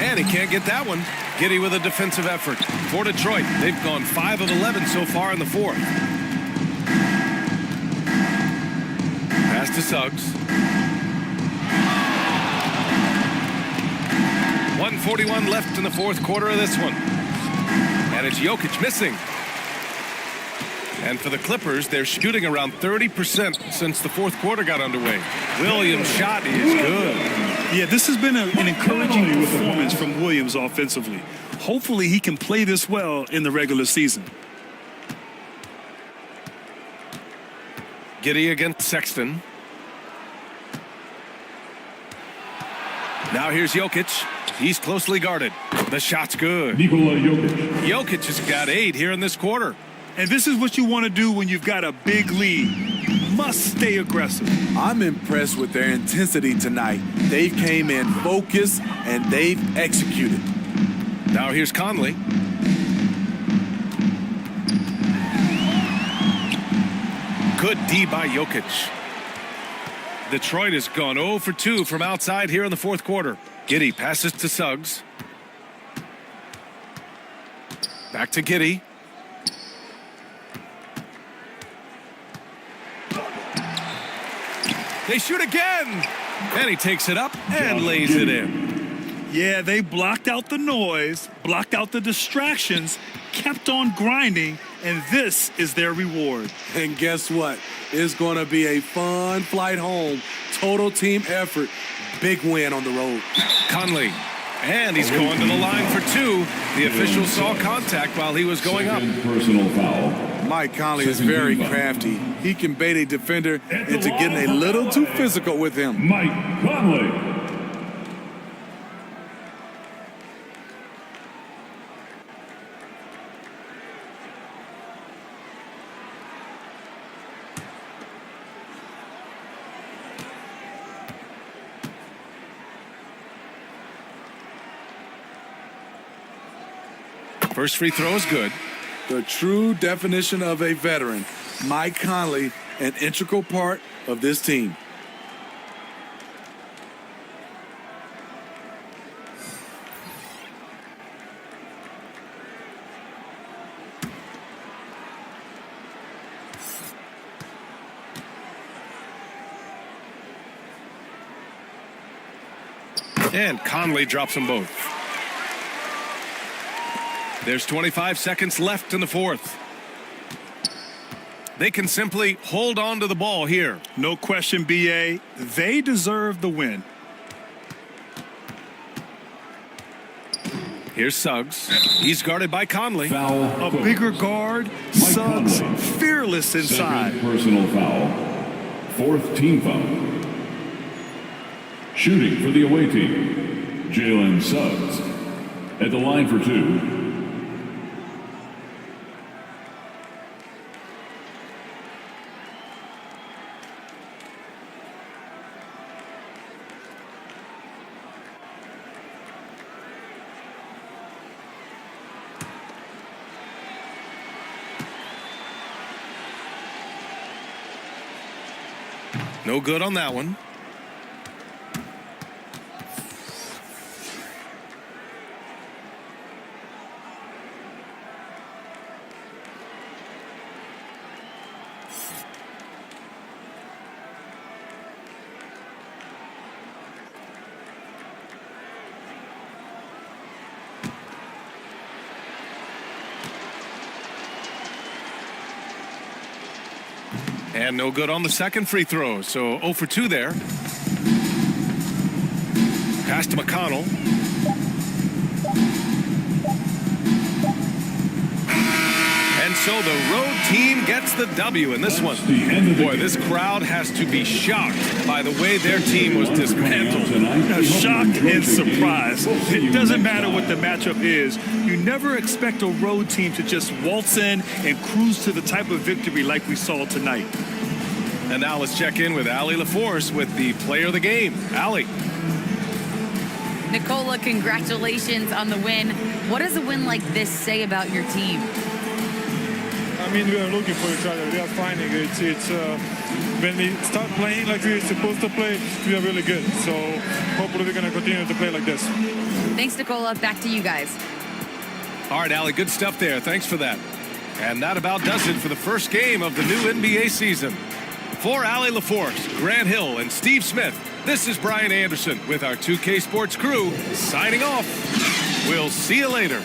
And he can't get that one. Giddey with a defensive effort for Detroit. They've gone 5 of 11 so far in the 4th. Pass to Suggs. 1:41 left in the 4th quarter of this one. And it's Jokic missing. And for the Clippers, they're shooting around 30% since the 4th quarter got underway. Williams' shot is good. Yeah, this has been an encouraging performance from Williams offensively. Hopefully he can play this well in the regular season. Giddey against Sexton. Now here's Jokic. He's closely guarded. The shot's good. Nikola Jokic. Jokic has got 8 here in this quarter. And this is what you want to do when you've got a big lead. Must stay aggressive. I'm impressed with their intensity tonight. They came in focused and they've executed. Now here's Conley. Good D by Jokic. Detroit has gone 0 for 2 from outside here in the 4th quarter. Giddey passes to Suggs. Back to Giddey. They shoot again. And he takes it up and lays it in. Yeah, they blocked out the noise, blocked out the distractions, kept on grinding, and this is their reward. And guess what? It's going to be a fun flight home. Total team effort. Big win on the road. Conley. And he's going to the line for 2. The official saw contact while he was going up. Personal foul. Mike Conley is very crafty. He can bait a defender into getting a little too physical with him. Mike Conley. First free throw is good. The true definition of a veteran. Mike Conley, an integral part of this team. And Conley drops them both. There's 25 seconds left in the 4th. They can simply hold on to the ball here. No question, BA. They deserve the win. Here's Suggs. He's guarded by Conley. A bigger guard. Suggs fearless inside. Second personal foul. 4th team foul. Shooting for the away team, Jalen Suggs. At the line for two, No good on that one. And no good on the second free throw, so 0 for 2 there. Pass to McConnell. And so the road team gets the W in this one. Boy, this crowd has to be shocked by the way their team was dismantled. Shocked and surprised. It doesn't matter what the matchup is. You never expect a road team to just waltz in and cruise to the type of victory like we saw tonight. And now let's check in with Allie LaForce with the player of the game. Allie. Nicola, congratulations on the win. What does a win like this say about your team? I mean, we are looking for each other. We are finding it. It's when we start playing like we're supposed to play, we are really good. So hopefully we're going to continue to play like this. Thanks, Nicola. Back to you guys. All right, Allie, good stuff there. Thanks for that. And that about does it for the first game of the new NBA season. For Allie LaForce, Grant Hill, and Steve Smith, this is Brian Anderson with our 2K Sports crew signing off. We'll see you later.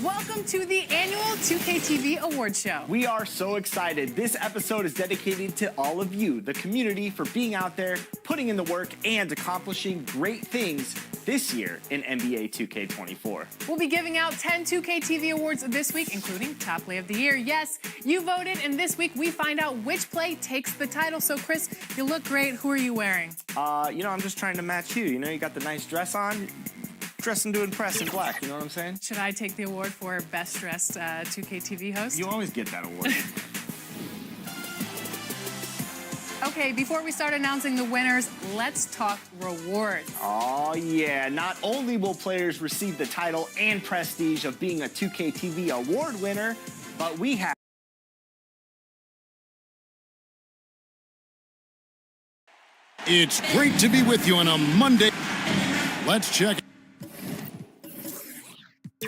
Welcome to the annual 2K TV Awards Show. We are so excited. This episode is dedicated to all of you, the community, for being out there, putting in the work, and accomplishing great things this year in NBA 2K24. We'll be giving out 10 2K TV awards this week, including Top Play of the Year. Yes, you voted, and this week we find out which play takes the title. So, Chris, you look great. Who are you wearing? I'm just trying to match you. You got the nice dress on. Dressing to impress in black, you know what I'm saying? Should I take the award for Best Dressed 2K TV Host? You always get that award. Okay, before we start announcing the winners, let's talk rewards. Oh, yeah. Not only will players receive the title and prestige of being a 2K TV award winner, but we have... It's great to be with you on a Monday. Let's check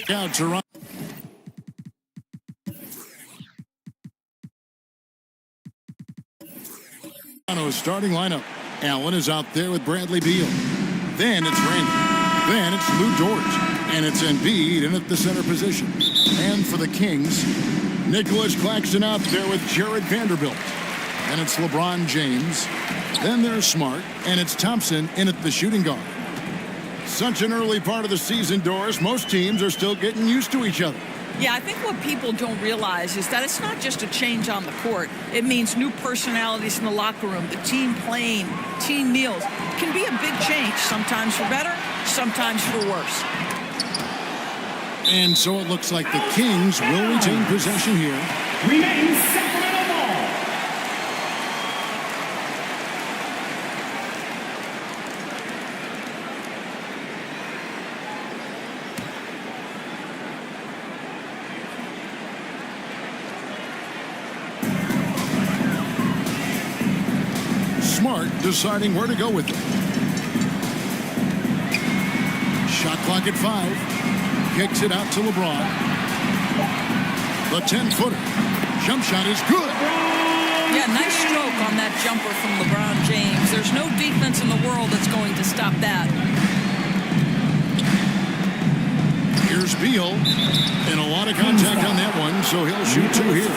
out Toronto. Toronto's starting lineup. Allen is out there with Bradley Beal. Then it's Randall. Then it's Lou Dort. And it's Embiid in at the center position. And for the Kings, Nicholas Claxton out there with Jared Vanderbilt. And it's LeBron James. Then there's Smart. And it's Thompson in at the shooting guard. Such an early part of the season, Doris. Most teams are still getting used to each other. Yeah, I think what people don't realize is that it's not just a change on the court. It means new personalities in the locker room, the team playing, team meals. It can be a big change, sometimes for better, sometimes for worse. And so it looks like the Kings will retain possession here. Remains Sacramento ball. Smart deciding where to go with it. Shot clock at 5. Kicks it out to LeBron. The 10-footer. Jump shot is good. Yeah, nice stroke on that jumper from LeBron James. There's no defense in the world that's going to stop that. Here's Beal. And a lot of contact on that one, so he'll shoot 2 here.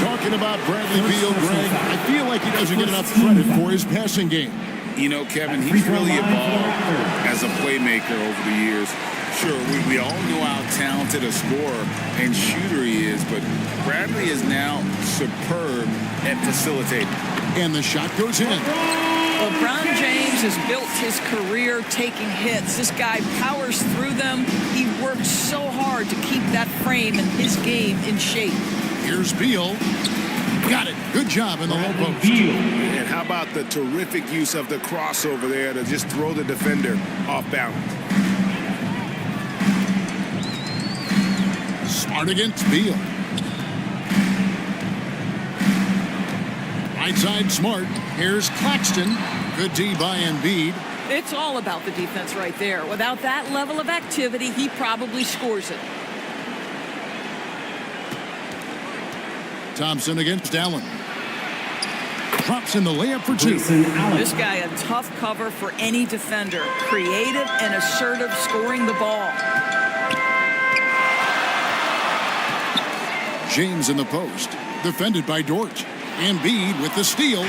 Talking about Bradley Beal, Greg, I feel like he doesn't get enough credit for his passing game. You know, Kevin, he's really evolved as a playmaker over the years. Sure, we all know how talented a scorer and shooter he is, but Bradley is now superb at facilitating. And the shot goes in. LeBron James has built his career taking hits. This guy powers through them. He works so hard to keep that frame and his game in shape. Here's Beal. Got it. Good job in the low post. And how about the terrific use of the crossover there to just throw the defender off balance? Smart against Beal. Right side Smart. Here's Claxton. Good D by Embiid. It's all about the defense right there. Without that level of activity, he probably scores it. Thompson against Allen. Drops in the layup for 2. This guy a tough cover for any defender. Creative and assertive scoring the ball. James in the post. Defended by Dort. Embiid with the steal.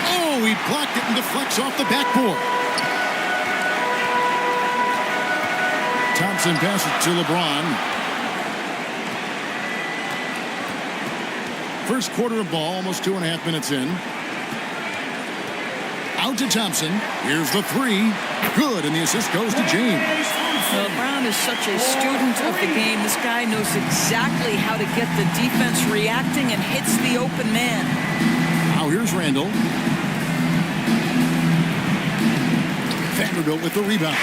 Oh, he blocked it and deflects off the backboard. Thompson passes to LeBron. First quarter of ball, almost 2.5 minutes in. Out to Thompson. Here's the three. Good, and the assist goes to James. LeBron is such a student of the game. This guy knows exactly how to get the defense reacting and hits the open man. Now here's Randall. Vanderbilt with the rebound.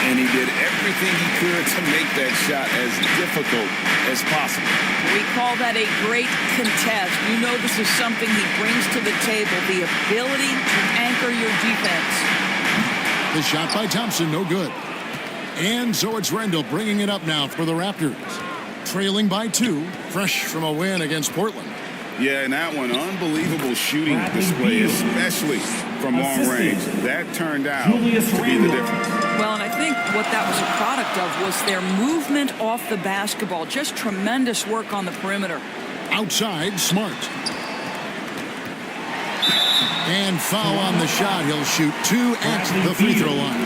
And he did everything he could to make that shot as difficult as possible. We call that a great contest. You know this is something he brings to the table, the ability to anchor your defense. The shot by Thompson, no good. And so it's Randall bringing it up now for the Raptors. Trailing by 2, fresh from a win against Portland. Yeah, and that one, unbelievable shooting display, especially from long range. That turned out to be the difference. Well, and I think what that was a product of was their movement off the basketball. Just tremendous work on the perimeter. Outside, Smart. And foul on the shot. He'll shoot 2 at the free throw line.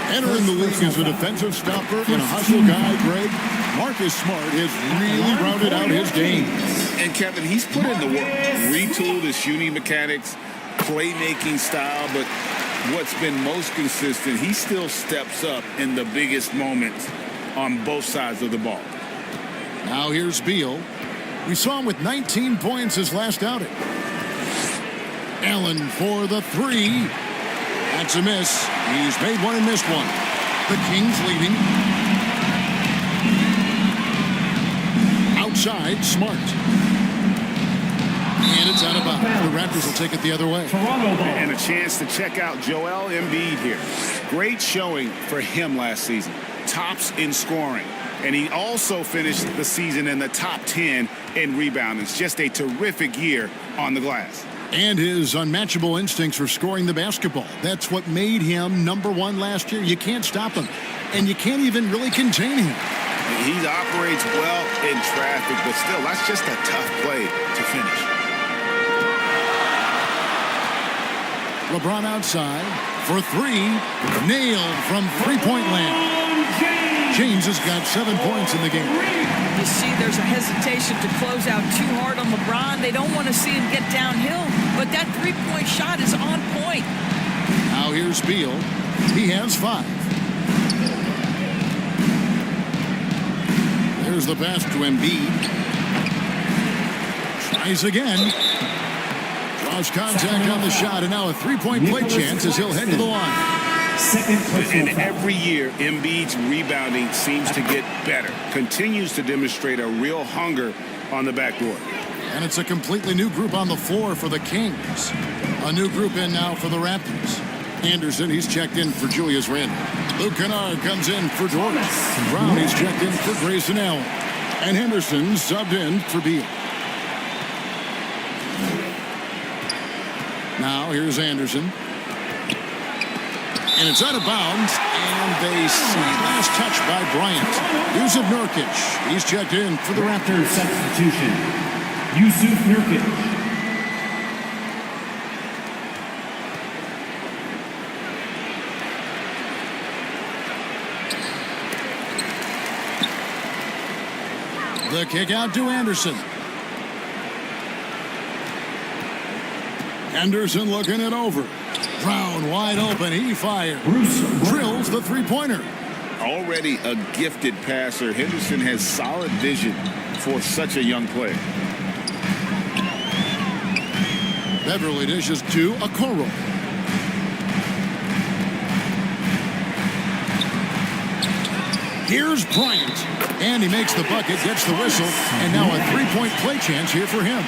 Entering the league as a defensive stopper and a hustle guy, Greg, Marcus Smart has really rounded out his game. And Kevin, he's put in the work, retooled his shooting mechanics, playmaking style, but what's been most consistent, he still steps up in the biggest moments on both sides of the ball. Now here's Beal. We saw him with 19 points his last outing. Allen for the three. That's a miss. He's made one and missed one. The Kings leading. Outside, Smart. And it's out of bounds. The Raptors will take it the other way. And a chance to check out Joel Embiid here. Great showing for him last season. Tops in scoring. And he also finished the season in the top 10 in rebounding. It's just a terrific year on the glass. And his unmatchable instincts for scoring the basketball. That's what made him #1 last year. You can't stop him. And you can't even really contain him. He operates well in traffic, but still, that's just a tough play to finish. LeBron outside for three. Nailed from three-point land. James has got 7 points in the game. You see there's a hesitation to close out too hard on LeBron. They don't want to see him get downhill, but that three-point shot is on point. Now here's Beal. He has 5. There's the pass to Embiid. Tries again. Draws contact on the shot, and now a three-point play chance as he'll head to the line. And every year, Embiid's rebounding seems to get better. Continues to demonstrate a real hunger on the backboard. And it's a completely new group on the floor for the Kings. A new group in now for the Raptors. Anderson, he's checked in for Julius Randle. Luke Kennard comes in for Dort. Brown, he's checked in for Grayson Allen. And Henderson subbed in for Beal. Now here's Anderson. And it's out of bounds, and they see last touch by Bryant. Here's Nurkic. He's checked in for the Raptors. Substitution, Yusuf Nurkic. The kick out to Anderson. Anderson looking it over. Brown wide open. He fires. Drills the three-pointer. Already a gifted passer, Henderson has solid vision for such a young player. Beverly dishes to Okoro. Here's Bryant. And he makes the bucket, gets the whistle, and now a three-point play chance here for him.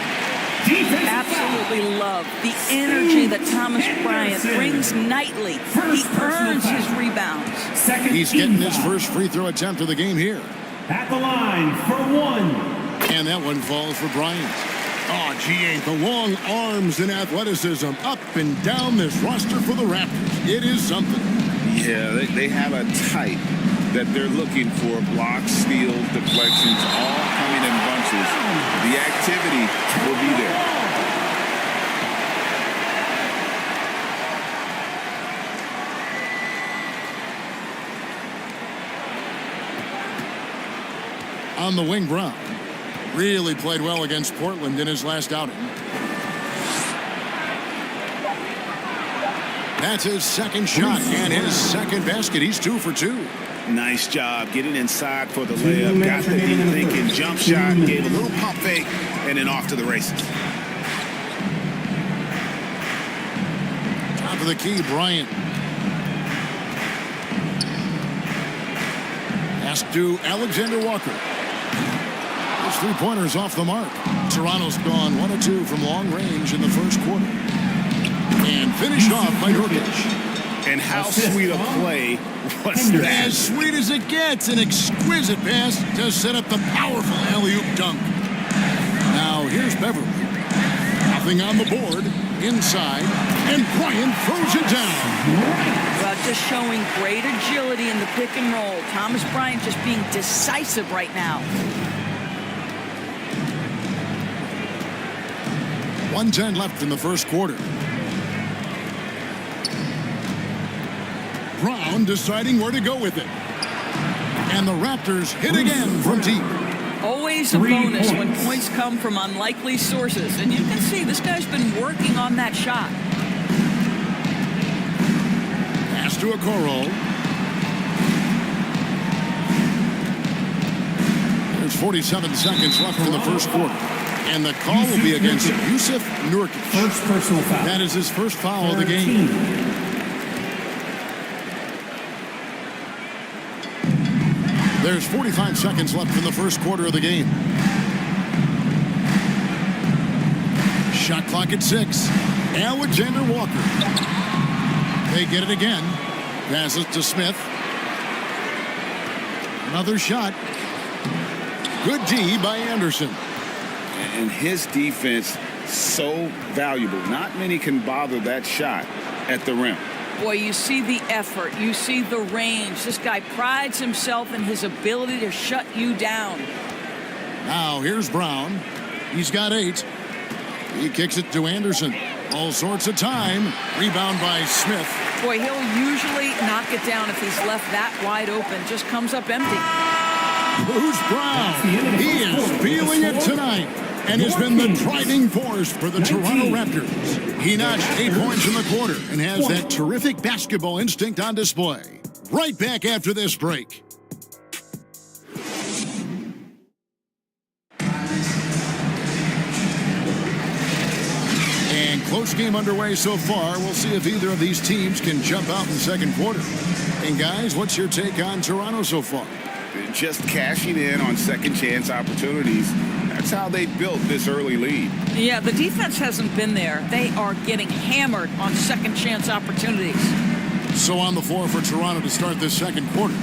Absolutely love the energy that Thomas Bryant brings nightly. He earns his rebounds. He's getting his first free throw attempt of the game here. At the line for one. And that one falls for Bryant. Oh, gee, the long arms and athleticism up and down this roster for the Raptors. It is something. Yeah, they have a type that they're looking for. Blocks, steals, deflections, all coming in bunches. The activity will be there. On the wing, Brown really played well against Portland in his last outing. That's his second shot and his second basket. He's 2 for 2. Nice job getting inside for the layup. Got the deep thinking jump shot, gave a little pump fake, and then off to the races. Top of the key, Bryant. Pass to Alexander Walker. His three-pointers off the mark. Toronto's gone 1 of 2 from long range in the first quarter. And finished off by Nurkic. And how sweet a play was that? As sweet as it gets. An exquisite pass to set up the powerful alley-oop dunk. Now here's Beverly. Nothing on the board. Inside. And Bryant throws it down. Well, just showing great agility in the pick and roll. Thomas Bryant just being decisive right now. 1:10 left in the first quarter. Brown deciding where to go with it. And the Raptors hit again from deep. Always a bonus when points come from unlikely sources. And you can see this guy's been working on that shot. Pass to Okoro. There's 47 seconds left in the first quarter. And the call will be against Yusuf Nurkic. First personal foul. That is his first foul of the game. There's 45 seconds left in the first quarter of the game. Shot clock at 6. Alexander Walker. They get it again. Passes to Smith. Another shot. Good D by Anderson. And his defense so valuable. Not many can bother that shot at the rim. Boy, you see the effort. You see the range. This guy prides himself in his ability to shut you down. Now here's Brown. He's got 8. He kicks it to Anderson. All sorts of time. Rebound by Smith. Boy, he'll usually knock it down if he's left that wide open. Just comes up empty. Bruce Brown. He is feeling it tonight and has been the driving force for the Toronto Raptors. He notched 8 points in the quarter and has that terrific basketball instinct on display. Right back after this break. And close game underway so far. We'll see if either of these teams can jump out in the second quarter. And guys, what's your take on Toronto so far? Just cashing in on second chance opportunities. That's how they built this early lead. Yeah, the defense hasn't been there. They are getting hammered on second chance opportunities. So on the floor for Toronto to start this second quarter,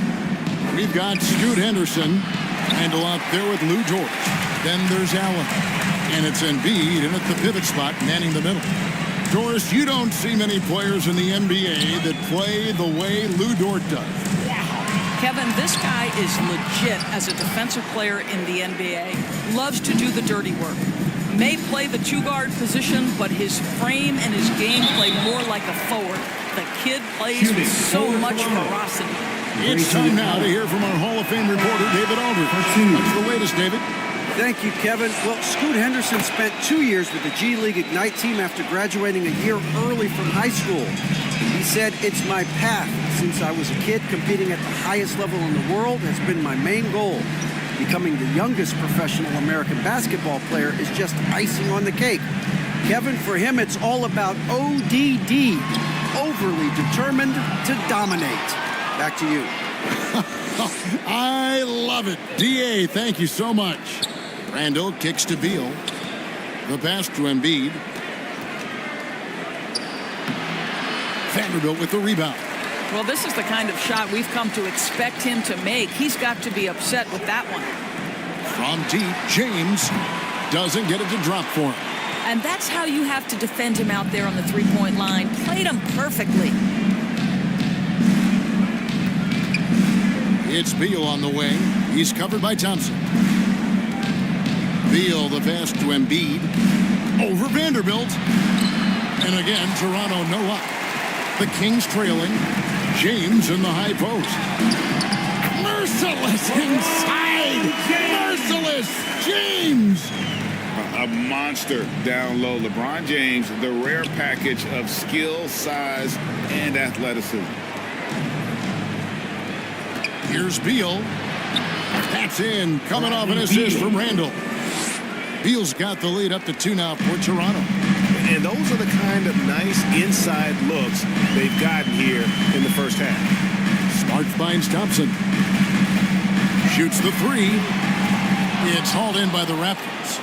we've got Scoot Henderson, handle out there with Lou George. Then there's Allen. And it's Embiid in at the pivot spot, manning the middle. Doris, you don't see many players in the NBA that play the way Lou Dort does. Kevin, this guy is legit as a defensive player in the NBA. Loves to do the dirty work. May play the two-guard position, but his frame and his game play more like a forward. The kid plays with so much ferocity. It's time now to hear from our Hall of Fame reporter, David Aldridge. What's the latest, David? Thank you, Kevin. Well, Scoot Henderson spent 2 years with the G League Ignite team after graduating a year early from high school. He said, "It's my path. Since I was a kid, competing at the highest level in the world has been my main goal. Becoming the youngest professional American basketball player is just icing on the cake." Kevin, for him, it's all about ODD, overly determined to dominate. Back to you. I love it. DA, thank you so much. Randall kicks to Beal. The pass to Embiid. Vanderbilt with the rebound. Well, this is the kind of shot we've come to expect him to make. He's got to be upset with that one. From deep, James doesn't get it to drop for him. And that's how you have to defend him out there on the three-point line. Played him perfectly. It's Beal on the wing. He's covered by Thompson. Beal the pass to Embiid. Over Vanderbilt. And again, Toronto no luck. The Kings trailing. James in the high post. Merciless inside. Merciless. James. A monster down low. LeBron James, the rare package of skill, size, and athleticism. Here's Beal. That's in. Coming off an assist from Randall. Beal's got the lead up to 2 now for Toronto. And those are the kind of nice inside looks they've gotten here in the first half. Smart finds Thompson. Shoots the 3. It's hauled in by the Raptors.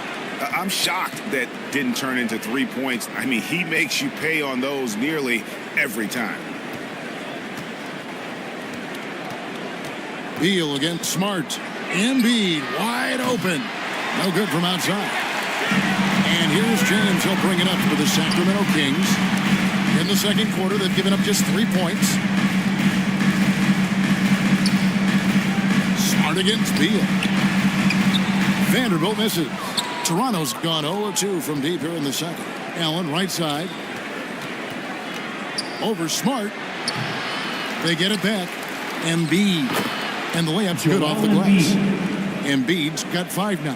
I'm shocked that didn't turn into 3 points. I mean, he makes you pay on those nearly every time. Beal against Smart. Embiid wide open. No good from outside. And here's James. He'll bring it up for the Sacramento Kings. In the second quarter, they've given up just 3 points. Smart against Beal. Vanderbilt misses. Toronto's gone 0-2 from deep here in the second. Allen right side. Over Smart. They get it back. Embiid. And the layup's good off the glass. Embiid's got 5 now.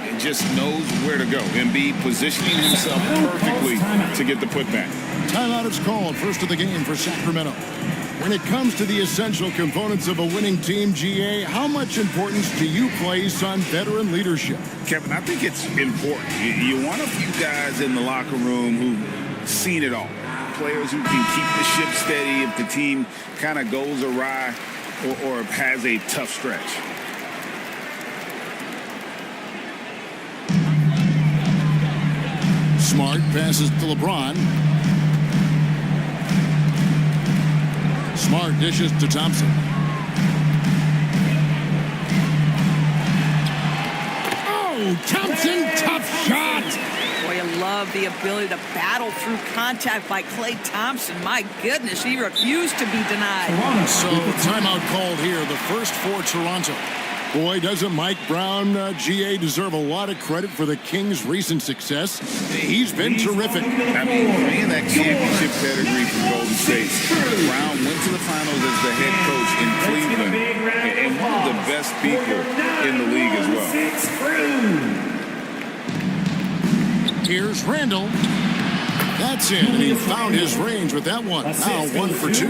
He just knows where to go. Embiid positioning himself perfectly to get the putback. Timeout is called. First of the game for Sacramento. When it comes to the essential components of a winning team, GA, how much importance do you place on veteran leadership? Kevin, I think it's important. You want a few guys in the locker room who've seen it all. Players who can keep the ship steady if the team kind of goes awry or has a tough stretch. Smart passes to LeBron. Smart dishes to Thompson. Oh, Thompson, tough shot. Boy, I love the ability to battle through contact by Klay Thompson. My goodness, he refused to be denied. So, timeout called here, the first for Toronto. Boy, doesn't Mike Brown, GA, deserve a lot of credit for the Kings' recent success? He's been terrific. I mean, bringing that championship pedigree from Golden State. Brown went to the finals as the head coach in Cleveland and one of the best people in the league as well. Here's Randall. That's it, and he found his range with that one. Now 1 for 2.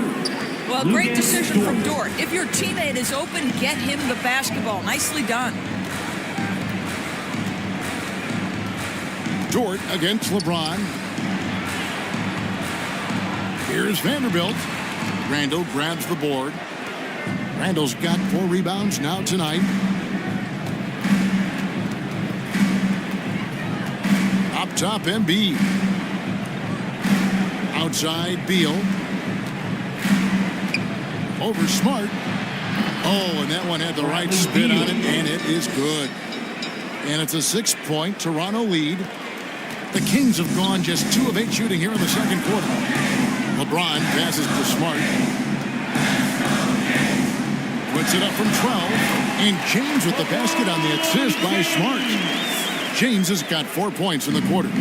Well, great decision from Dort. If your teammate is open, get him the basketball. Nicely done. Dort against LeBron. Here's Vanderbilt. Randall grabs the board. Randall's got 4 rebounds now tonight. Up top, Embiid. Outside, Beal. Over Smart. Oh, and that one had the right spin on it, and it is good. And it's a 6-point Toronto lead. The Kings have gone just 2 of 8 shooting here in the second quarter. LeBron passes to Smart. Puts it up from 12. And James with the basket on the assist by Smart. James has got 4 points in the quarter.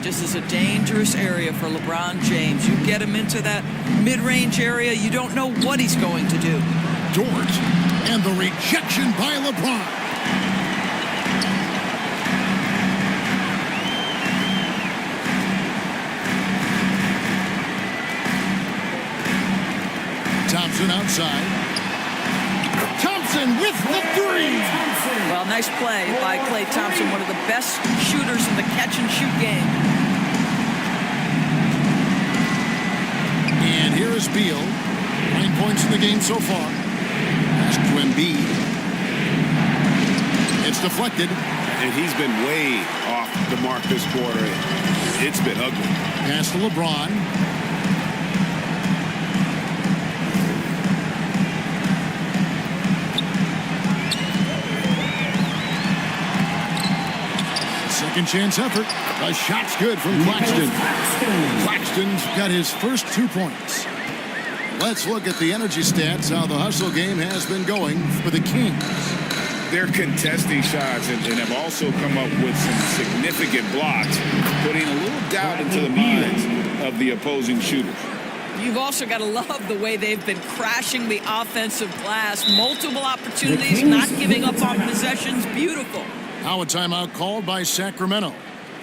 Just is a dangerous area for LeBron James. You get him into that mid-range area, you don't know what he's going to do. Dort, and the rejection by LeBron. Thompson outside. Thompson with the 3. Well, nice play by Klay Thompson, one of the best shooters in the catch-and-shoot game. And here is Beal. 9 points in the game so far. Pass to Embiid. It's deflected. And he's been way off the mark this quarter. It's been ugly. Pass to LeBron. Second chance effort. A shot's good from Claxton. Claxton's got his first 2 points. Let's look at the energy stats, how the hustle game has been going for the Kings. They're contesting shots and have also come up with some significant blocks, putting a little doubt into the minds of the opposing shooters. You've also got to love the way they've been crashing the offensive glass. Multiple opportunities, not giving up on possessions. Beautiful. Now a timeout called by Sacramento.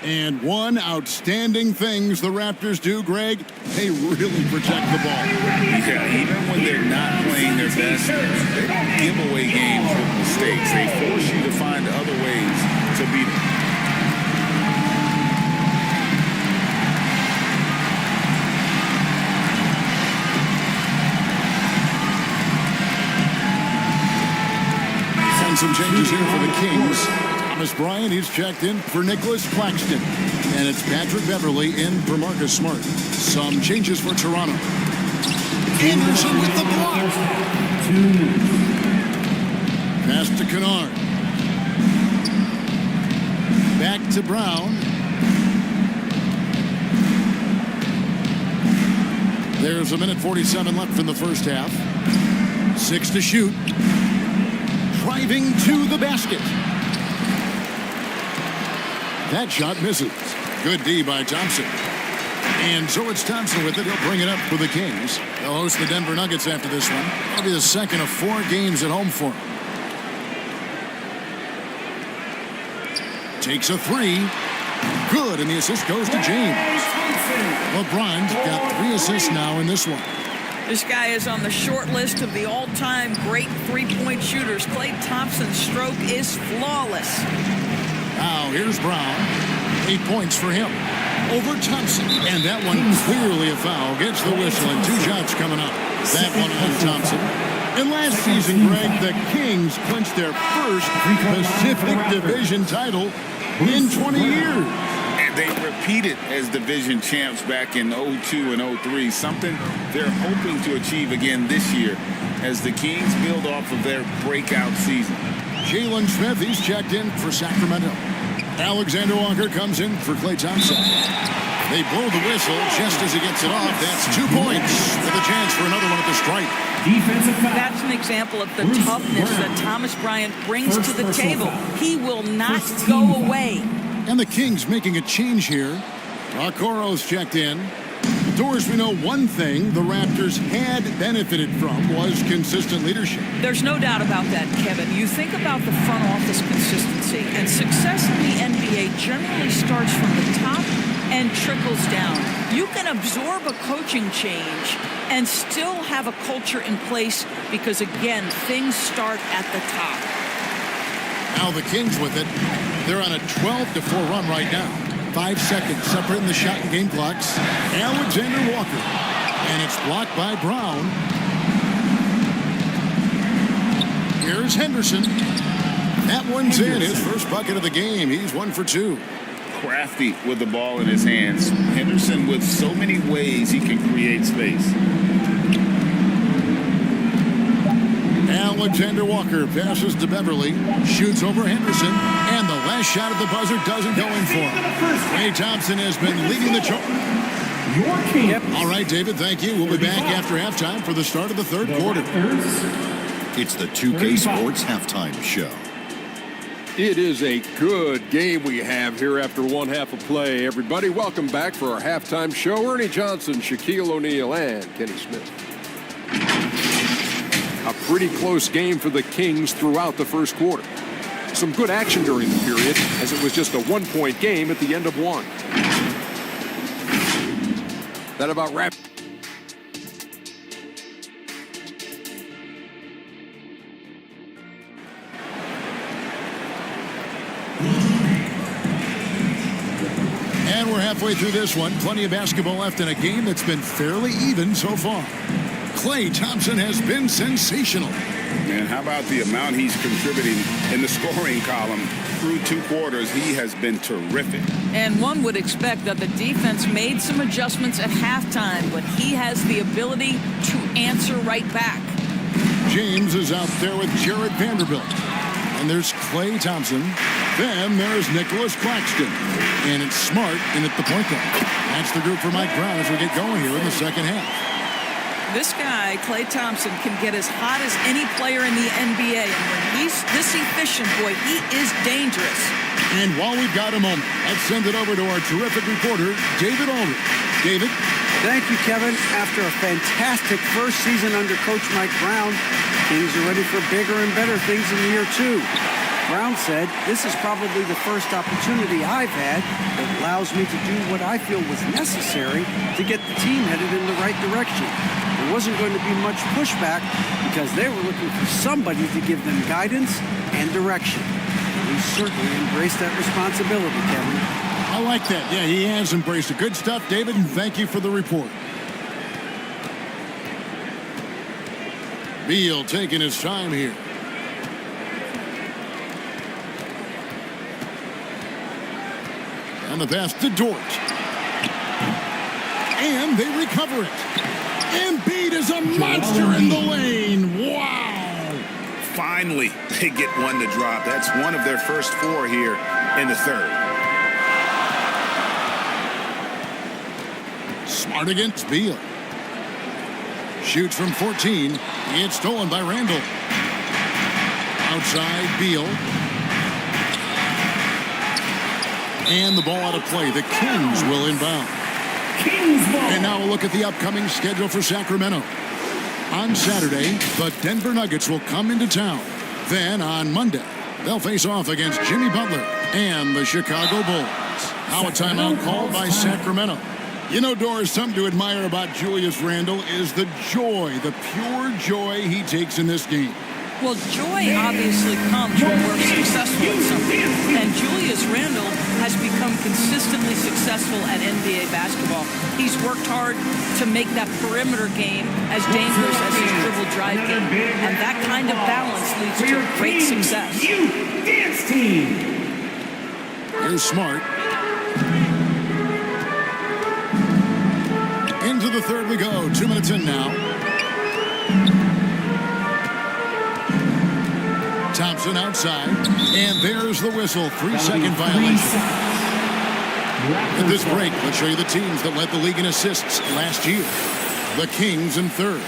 And one outstanding things the Raptors do, Greg, they really protect the ball. Yeah, even when they're not playing their best, they don't give away games with mistakes. They force you to find other ways to beat them. And some changes here for the Kings. Thomas Bryant, he's checked in for Nicholas Claxton. And it's Patrick Beverly in for Marcus Smart. Some changes for Toronto. Anderson with the block. Pass to Kennard. Back to Brown. There's a minute 47 left in the first half. 6 to shoot. Driving to the basket. That shot misses. Good D by Thompson. And so it's Thompson with it. He'll bring it up for the Kings. They'll host the Denver Nuggets after this one. That'll be the second of 4 games at home for him. Takes a 3. Good, and the assist goes to James. LeBron's got 3 assists now in this one. This guy is on the short list of the all-time great three-point shooters. Klay Thompson's stroke is flawless. Now here's Brown. 8 points for him. Over Thompson. And that one clearly a foul. Gets the whistle and 2 shots coming up. That one on Thompson. And last season, Greg, the Kings clinched their first Pacific Division title in 20 years. And they repeated as division champs back in 02 and 03, something they're hoping to achieve again this year as the Kings build off of their breakout season. Jalen Smith, he's checked in for Sacramento. Alexander Walker comes in for Klay Thompson. They blow the whistle just as he gets it off. That's 2 points with a chance for another one at the stripe. That's an example of the toughness that Thomas Bryant brings to the table. He will not go away. And the Kings making a change here. Okoro's checked in. Doors, we know one thing the Raptors had benefited from was consistent leadership. There's no doubt about that, Kevin. You think about the front office consistency, and success in the NBA generally starts from the top and trickles down. You can absorb a coaching change and still have a culture in place because, again, things start at the top. Now the Kings with it. They're on a 12-4 run right now. 5 seconds separating the shot and game clocks. Alexander Walker. And it's blocked by Brown. Here's Henderson. That one's in. His first bucket of the game. He's 1 for 2. Crafty with the ball in his hands. Henderson with so many ways he can create space. Alexander Walker passes to Beverly, shoots over Henderson, and the last shot of the buzzer doesn't go in for him. Klay Thompson has been leading the charge. All right, David, thank you. We'll be back after halftime for the start of the third quarter. It's the 2K Sports Halftime Show. It is a good game we have here after one half of play. Everybody, welcome back for our halftime show. Ernie Johnson, Shaquille O'Neal, and Kenny Smith. A pretty close game for the Kings throughout the first quarter. Some good action during the period, as it was just a 1-point game at the end of one. That about wraps. And we're halfway through this one. Plenty of basketball left in a game that's been fairly even so far. Klay Thompson has been sensational. Man, how about the amount he's contributing in the scoring column through 2 quarters? He has been terrific. And one would expect that the defense made some adjustments at halftime, but he has the ability to answer right back. James is out there with Jared Vanderbilt. And there's Klay Thompson. Then there's Nicholas Claxton. And it's Smart in at the point guard. That's the group for Mike Brown as we get going here in the second half. This guy, Klay Thompson, can get as hot as any player in the NBA. And when he's this efficient, boy, he is dangerous. And while we've got a moment, let's send it over to our terrific reporter, David Aldridge. David? Thank you, Kevin. After a fantastic first season under Coach Mike Brown, Kings are ready for bigger and better things in year 2. Brown said, "This is probably the first opportunity I've had that allows me to do what I feel was necessary to get the team headed in the right direction. There wasn't going to be much pushback because they were looking for somebody to give them guidance and direction." And he certainly embraced that responsibility, Kevin. I like that. Yeah, he has embraced it. Good stuff, David, and thank you for the report. Beal taking his time here. And the pass to Dort. And they recover it. Embiid is a monster in the lane. Wow. Finally, they get one to drop. That's one of their first 4 here in the third. Smart against Beal. Shoots from 14. It's stolen by Randall. Outside Beal. And the ball out of play. The Kings will inbound. And now we'll look at the upcoming schedule for Sacramento. On Saturday, the Denver Nuggets will come into town. Then on Monday, they'll face off against Jimmy Butler and the Chicago Bulls. Now a timeout called by Sacramento. You know, Doris, something to admire about Julius Randle is the joy, the pure joy he takes in this game. Well, joy obviously comes when we're successful at something. And Julius Randle has become consistently successful at NBA basketball. He's worked hard to make that perimeter game as dangerous as his dribble drive game. And that kind of balance leads to great success. Dance team. Here's Smart. Into the third we go. 2 minutes in now. Thompson outside, and there's the whistle. 3-second violation. At this break, let's show you the teams that led the league in assists last year. The Kings in third.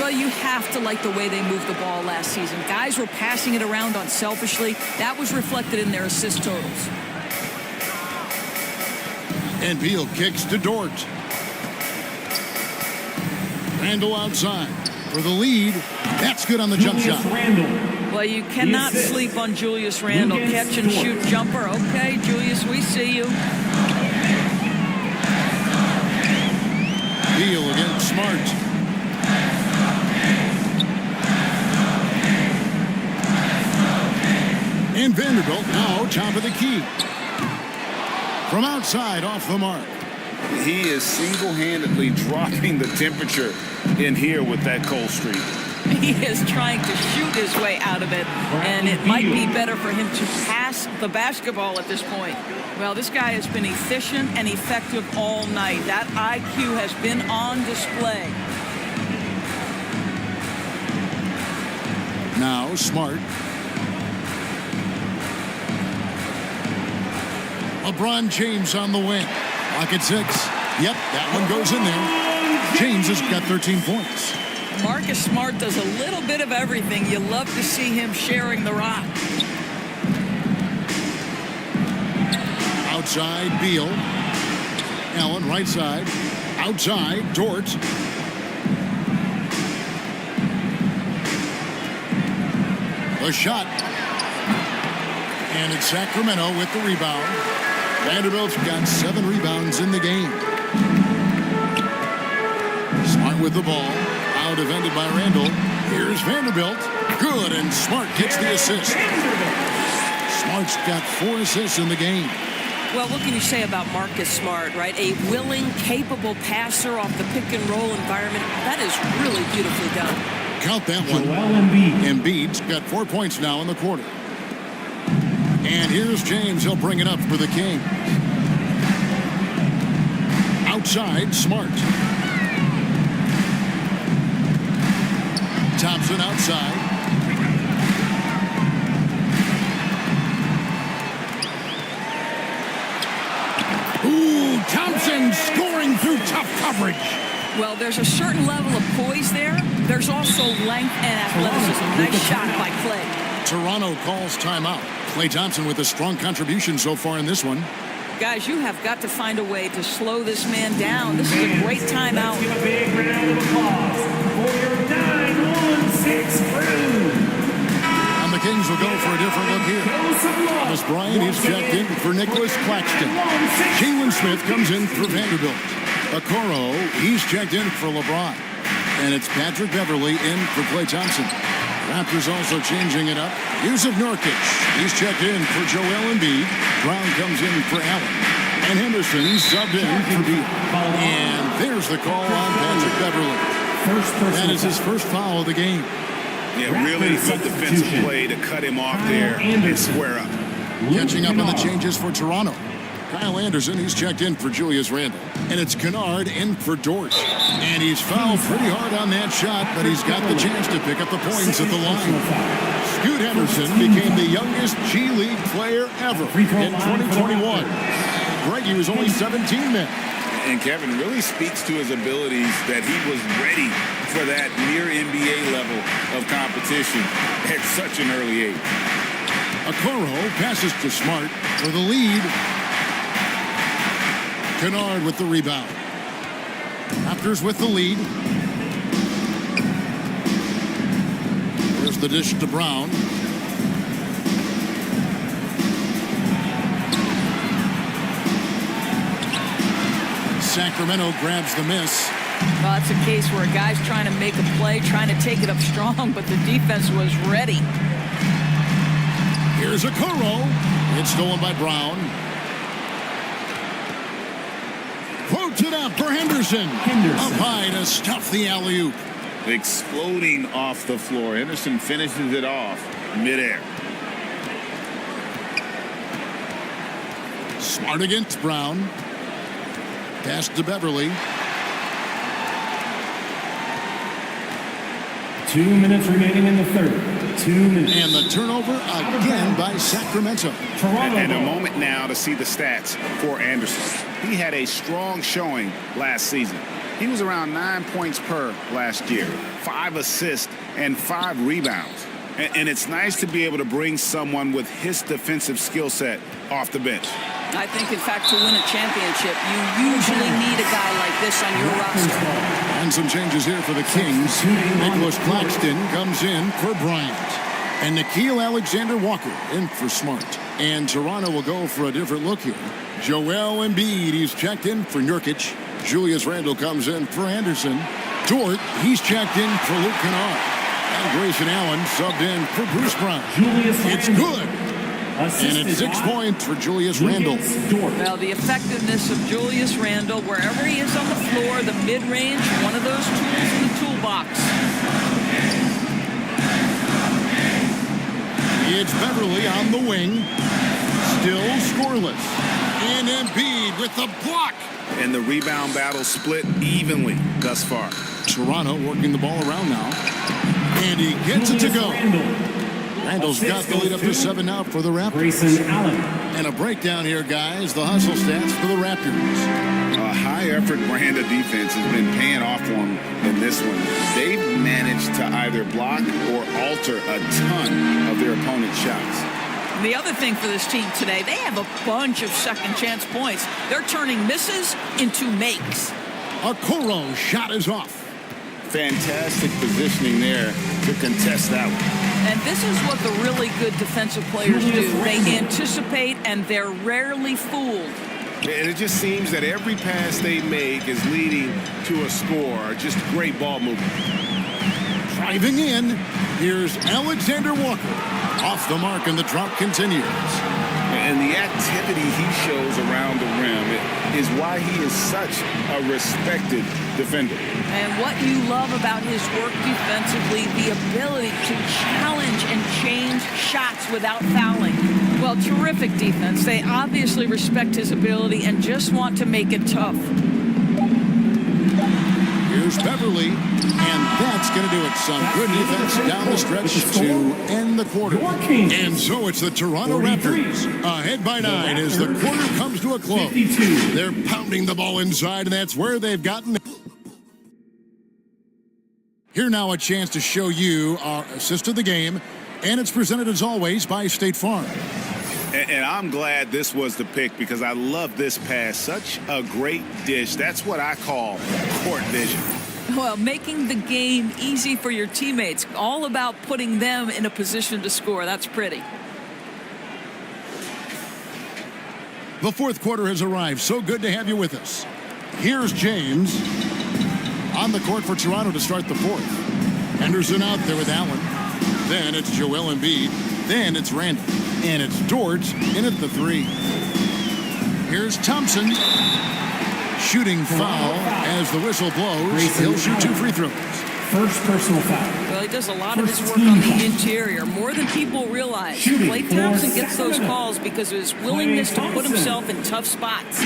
Well, you have to like the way they moved the ball last season. Guys were passing it around unselfishly. That was reflected in their assist totals. And Beal kicks to Dort. Randall outside for the lead. That's good on the jump shot. Well, you cannot sleep on Julius Randle. Catch and shoot jumper. Okay, Julius, we see you. Beal against Smart. And Vanderbilt now top of the key. From outside, off the mark. He is single-handedly dropping the temperature in here with that cold streak. He is trying to shoot his way out of it, and it might be better for him to pass the basketball at this point. Well, this guy has been efficient and effective all night. That IQ has been on display. Now Smart. LeBron James on the wing. Lock at 6. Yep, that one goes in there. James has got 13 points. Marcus Smart does a little bit of everything. You love to see him sharing the rock. Outside, Beal. Allen, right side. Outside, Dort. The shot. And it's Sacramento with the rebound. Vanderbilt's got 7 rebounds in the game. Smart with the ball. Out defended by Randall. Here's Vanderbilt. Good, and Smart gets the assist. Smart's got 4 assists in the game. Well, what can you say about Marcus Smart, right? A willing, capable passer off the pick-and-roll environment. That is really beautifully done. Count that one. Embiid's got 4 points now in the quarter. And here's James. He'll bring it up for the King. Outside, Smart. Thompson outside. Ooh, Thompson scoring through tough coverage. Well, there's a certain level of poise there. There's also length and athleticism. Nice shot by Clay. Toronto calls timeout. Klay Thompson with a strong contribution so far in this one. Guys, you have got to find a way to slow this man down. This is a great timeout. Let's give a big round of applause for your 9-1-6 crew. And the Kings will go for a different look here. Thomas Bryant is checked in for Nicholas Claxton. Jalen Smith comes in for Vanderbilt. Okoro, he's checked in for LeBron. And it's Patrick Beverley in for Klay Thompson. Raptors also changing it up. Yusuf Nurkic, he's checked in for Joel Embiid. Brown comes in for Allen. And Henderson subbed in for Beal. And there's the call on Patrick Beverley. That is his first foul of the game. Yeah, really good defensive play to cut him off there and square up. Catching up on the changes for Toronto. Kyle Anderson, he's checked in for Julius Randle. And it's Kennard in for Dort. And he's fouled pretty hard on that shot, but he's got the chance to pick up the points at the line. Scoot Henderson became the youngest G League player ever in 2021. Greg, he was only 17 then. And Kevin really speaks to his abilities that he was ready for that near NBA level of competition at such an early age. Okoro passes to Smart for the lead. Kennard with the rebound. Raptors with the lead. There's the dish to Brown. Sacramento grabs the miss. Well, it's a case where a guy's trying to make a play, trying to take it up strong, but the defense was ready. Here's Okoro. It's stolen by Brown. Quotes it up for Henderson. Up high to stuff the alley-oop. Exploding off the floor. Henderson finishes it off midair. Smart against Brown. Pass to Beverly. 2 minutes remaining in the third. 2 minutes. And the turnover again by Sacramento. And a moment now to see the stats for Anderson. He had a strong showing last season. He was around 9 points per last year, 5 assists and 5 rebounds. And it's nice to be able to bring someone with his defensive skill set off the bench. I think, in fact, to win a championship, you usually need a guy like this on your roster. And some changes here for the Kings. Nicholas Claxton comes in for Bryant. And Nickeil Alexander-Walker in for Smart. And Toronto will go for a different look here. Joel Embiid, he's checked in for Nurkic. Julius Randle comes in for Anderson. Dort, he's checked in for Luke Kennard. And Grayson Allen subbed in for Bruce Brown. It's good. And it's 6 points for Julius Randle. Well, the effectiveness of Julius Randle, wherever he is on the floor, the mid-range, one of those tools in the toolbox. It's Beverly on the wing. Still scoreless. And Embiid with the block. And the rebound battle split evenly thus far. Toronto working the ball around now. And he gets it to go. Randall's got the lead up to 7 now for the Raptors. Grayson Allen. And a breakdown here, guys. The hustle stats for the Raptors. A high-effort brand of defense has been paying off for them in this one. They've managed to either block or alter a ton of their opponent's shots. The other thing for this team today, they have a bunch of second-chance points. They're turning misses into makes. Okoro shot is off. Fantastic positioning there to contest that one. And this is what the really good defensive players do. They anticipate, and they're rarely fooled. And it just seems that every pass they make is leading to a score. Just great ball movement. Driving in, here's Alexander Walker. Off the mark, and the drop continues. And the activity he shows around the rim is why he is such a respected defender. And what you love about his work defensively, the ability to challenge and change shots without fouling. Well, terrific defense. They obviously respect his ability and just want to make it tough. Here's Beverly, and that's going to do it. Some good defense down the stretch to end the quarter. And so it's the Toronto Raptors ahead by 9 as the quarter comes to a close. They're pounding the ball inside, and that's where they've gotten Here now a chance to show you our assist of the game, and it's presented as always by State Farm. And I'm glad this was the pick because I love this pass. Such a great dish. That's what I call court vision. Well, making the game easy for your teammates. All about putting them in a position to score. That's pretty. The fourth quarter has arrived. So good to have you with us. Here's James on the court for Toronto to start the fourth. Henderson out there with Allen. Then it's Joel Embiid. Then it's Randall. And it's Dort in at the three. Here's Thompson. Shooting foul as the whistle blows. He'll shoot 2 free throws. First personal foul. Well, he does a lot of his work on the interior, more than people realize. Klay Thompson gets those calls because of his willingness to put himself in tough spots.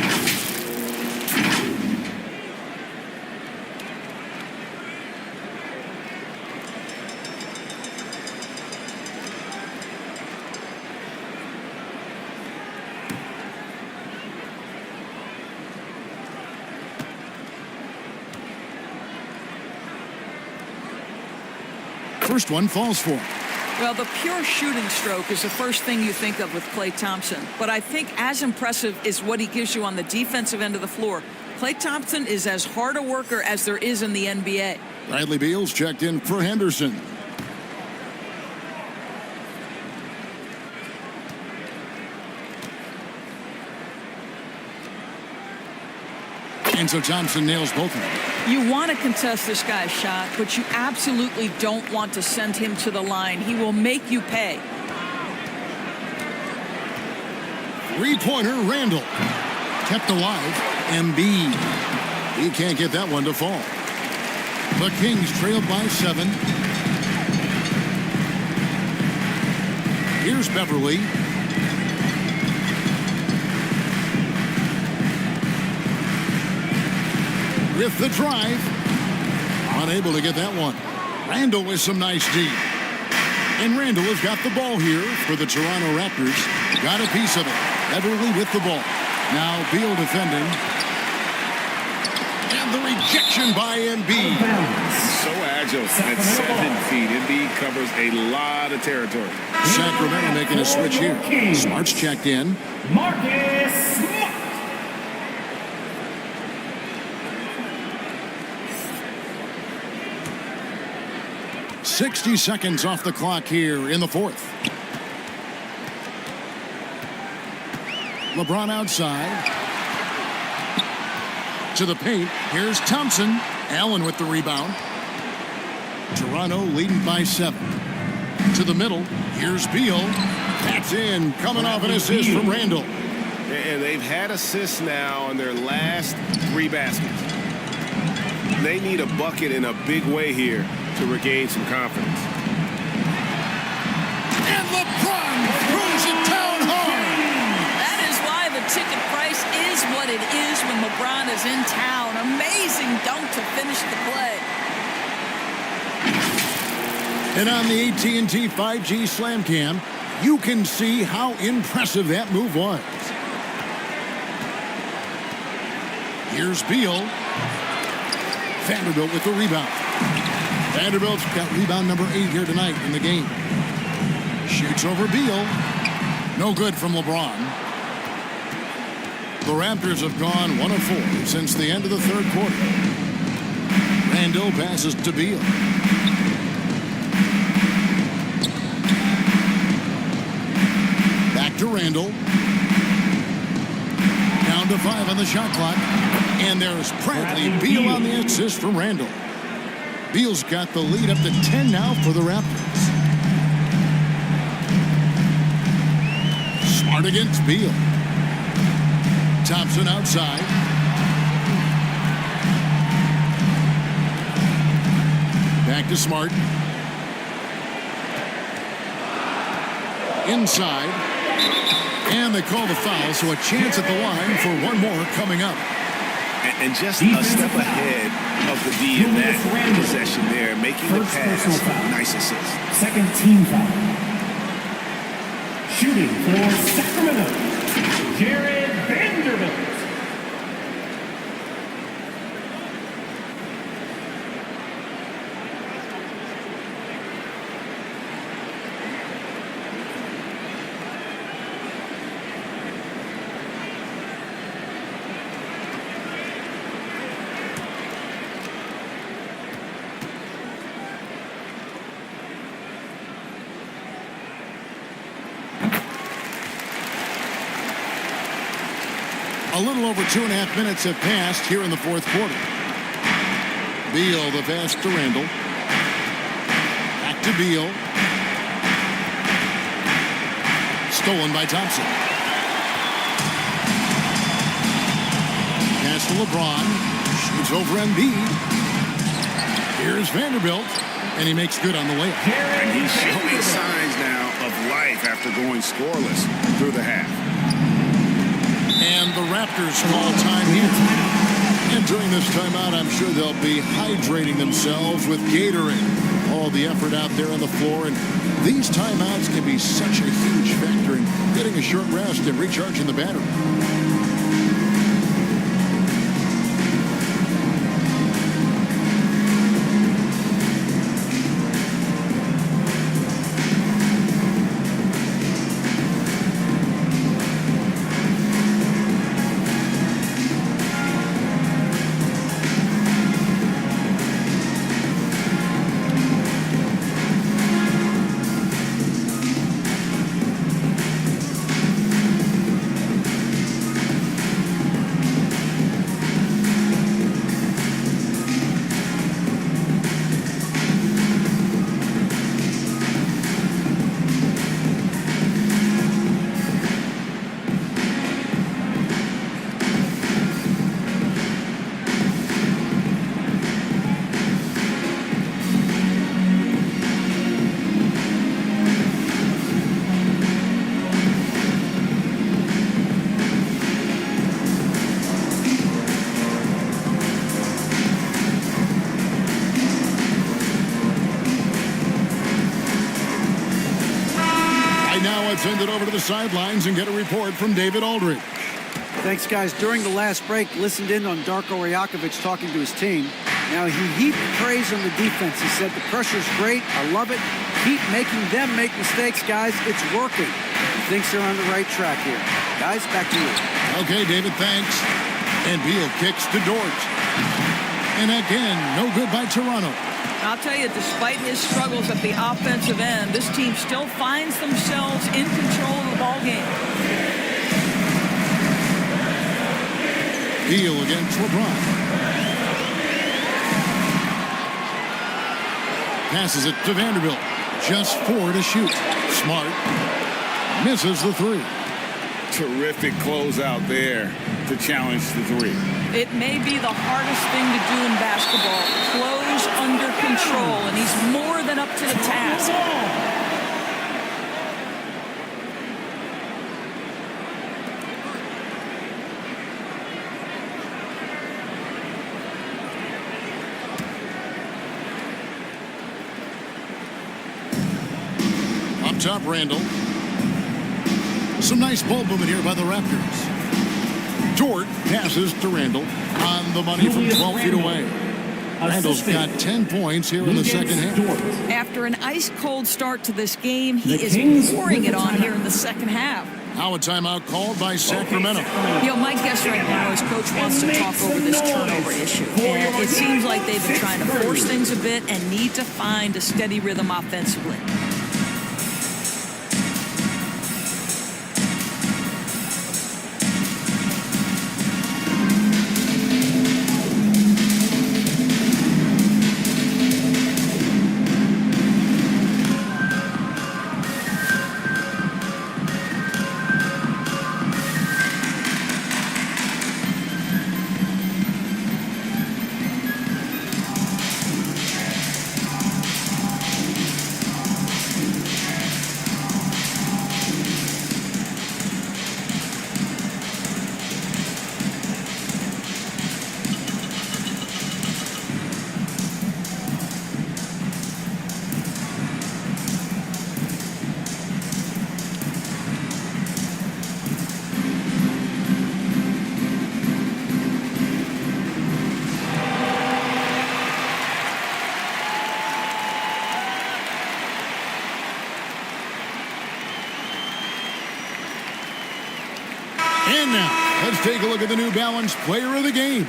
First one falls for him. Well, the pure shooting stroke is the first thing you think of with Klay Thompson. But I think as impressive is what he gives you on the defensive end of the floor. Klay Thompson is as hard a worker as there is in the NBA. Bradley Beal's checked in for Henderson. And so Thompson nails both of them. You want to contest this guy's shot, but you absolutely don't want to send him to the line. He will make you pay. Three-pointer, Randall. Kept alive, Embiid. He can't get that one to fall. The Kings trailed by 7. Here's Beverly. With the drive. Unable to get that one. Randall with some nice D. And Randall has got the ball here for the Toronto Raptors. Got a piece of it. Beverly with the ball. Now Beal defending. And the rejection by Embiid. So agile at 7 feet. Embiid covers a lot of territory. Sacramento making a switch here. Smart's checked in. Marcus Smart. 60 seconds off the clock here in the fourth. LeBron outside. To the paint. Here's Thompson. Allen with the rebound. Toronto leading by 7. To the middle. Here's Beal. That's in. Coming off an assist from Randall. And they've had assists now on their last 3 baskets. They need a bucket in a big way here to regain some confidence. And LeBron throws it down hard. That is why the ticket price is what it is when LeBron is in town. Amazing dunk to finish the play. And on the AT&T 5G Slam Cam, you can see how impressive that move was. Here's Beal. Vanderbilt with the rebound. Vanderbilt's got rebound number 8 here tonight in the game. Shoots over Beal. No good from LeBron. The Raptors have gone 1 of 4 since the end of the third quarter. Randall passes to Beal. Back to Randall. Down to 5 on the shot clock. And there's Bradley Beal on the assist from Randall. Beal's got the lead up to 10 now for the Raptors. Smart against Beal. Thompson outside. Back to Smart. Inside. And they call the foul, so a chance at the line for one more coming up. And just a step ahead of the D in that possession there, making the pass. Nice assist. Second team foul. Shooting for Sacramento, Jared Vanderbilt. A little over 2.5 minutes have passed here in the fourth quarter. Beal, the pass to Randall. Back to Beal. Stolen by Thompson. Pass to LeBron. Shoots over Embiid. Here's Vanderbilt. And he makes good on the layup. And he's showing signs now of life after going scoreless through the half. And the Raptors call time here. And during this timeout, I'm sure they'll be hydrating themselves with Gatorade. All the effort out there on the floor. And these timeouts can be such a huge factor in getting a short rest and recharging the battery. Send it over to the sidelines and get a report from David Aldridge. Thanks, guys. During the last break, listened in on Darko Rajakovic talking to his team. Now, he heaped praise on the defense. He said, the pressure's great. I love it. Keep making them make mistakes, guys. It's working. He thinks they're on the right track here. Guys, back to you. Okay, David, thanks. And Beal kicks to Dort. And again, no good by Toronto. I'll tell you, despite his struggles at the offensive end, this team still finds themselves in control of the ball game. Beal against LeBron. Passes it to Vanderbilt. Just 4 to shoot. Smart. Misses the 3. Terrific closeout there to challenge the 3. It may be the hardest thing to do in basketball. Close under control, and he's more than up to the task. Up top, Randall. Some nice ball movement here by the Raptors. Dort passes to Randall on the money from 12 feet away. Randall's got 10 points here in the second half. After an ice-cold start to this game, he is pouring it on here in the second half. Now a timeout called by Sacramento. You know, my guess right now is Coach wants to talk over this turnover issue. And it seems like they've been trying to force things a bit and need to find a steady rhythm offensively. And now, let's take a look at the New Balance Player of the Game,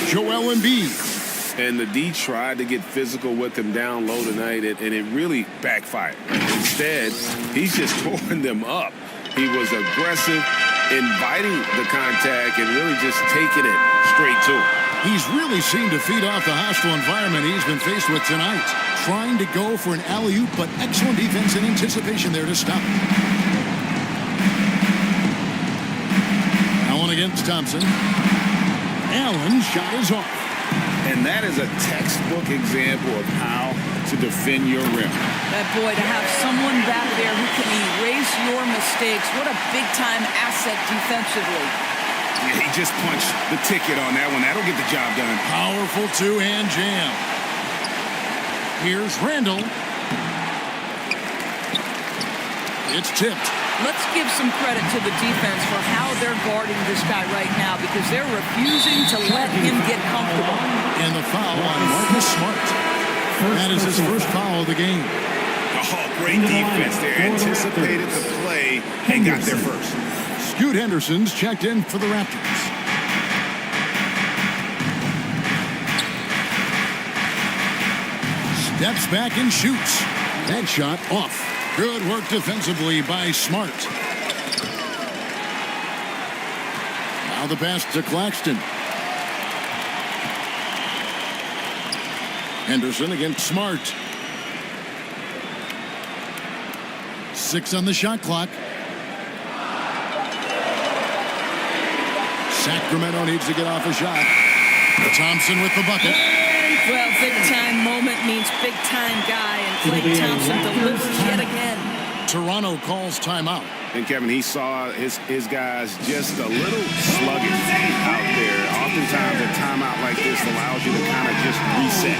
Joel Embiid. And the D tried to get physical with him down low tonight, and it really backfired. Instead, he's just tore them up. He was aggressive. inviting the contact and really just taking it straight to him. He's really seemed to feed off the hostile environment he's been faced with tonight. Trying to go for an alley-oop, but excellent defense and anticipation there to stop it. Allen against Thompson. Allen's shot is off. And that is a textbook example of how to defend your rim. That boy, to have someone back there who can erase your mistakes, what a big-time asset defensively. Yeah, he just punched the ticket on that one. That'll get the job done. Powerful two-hand jam. Here's Randall. It's tipped. Let's give some credit to the defense for how they're guarding this guy right now because they're refusing to let him get comfortable. And the foul on Marcus Smart. That is his first foul of the game. Oh, great defense. They anticipated the play and got there first. Scoot Henderson's checked in for the Raptors. Steps back and shoots. That shot off. Good work defensively by Smart. Now the pass to Claxton. Henderson against Smart. 6 on the shot clock. Sacramento needs to get off a shot. Thompson with the bucket. Well, big-time moment means big-time guy, and Klay Thompson delivers yet again. Toronto calls timeout. And, Kevin, he saw his guys just a little sluggish out there. Oftentimes, a timeout like this allows you to kind of just reset.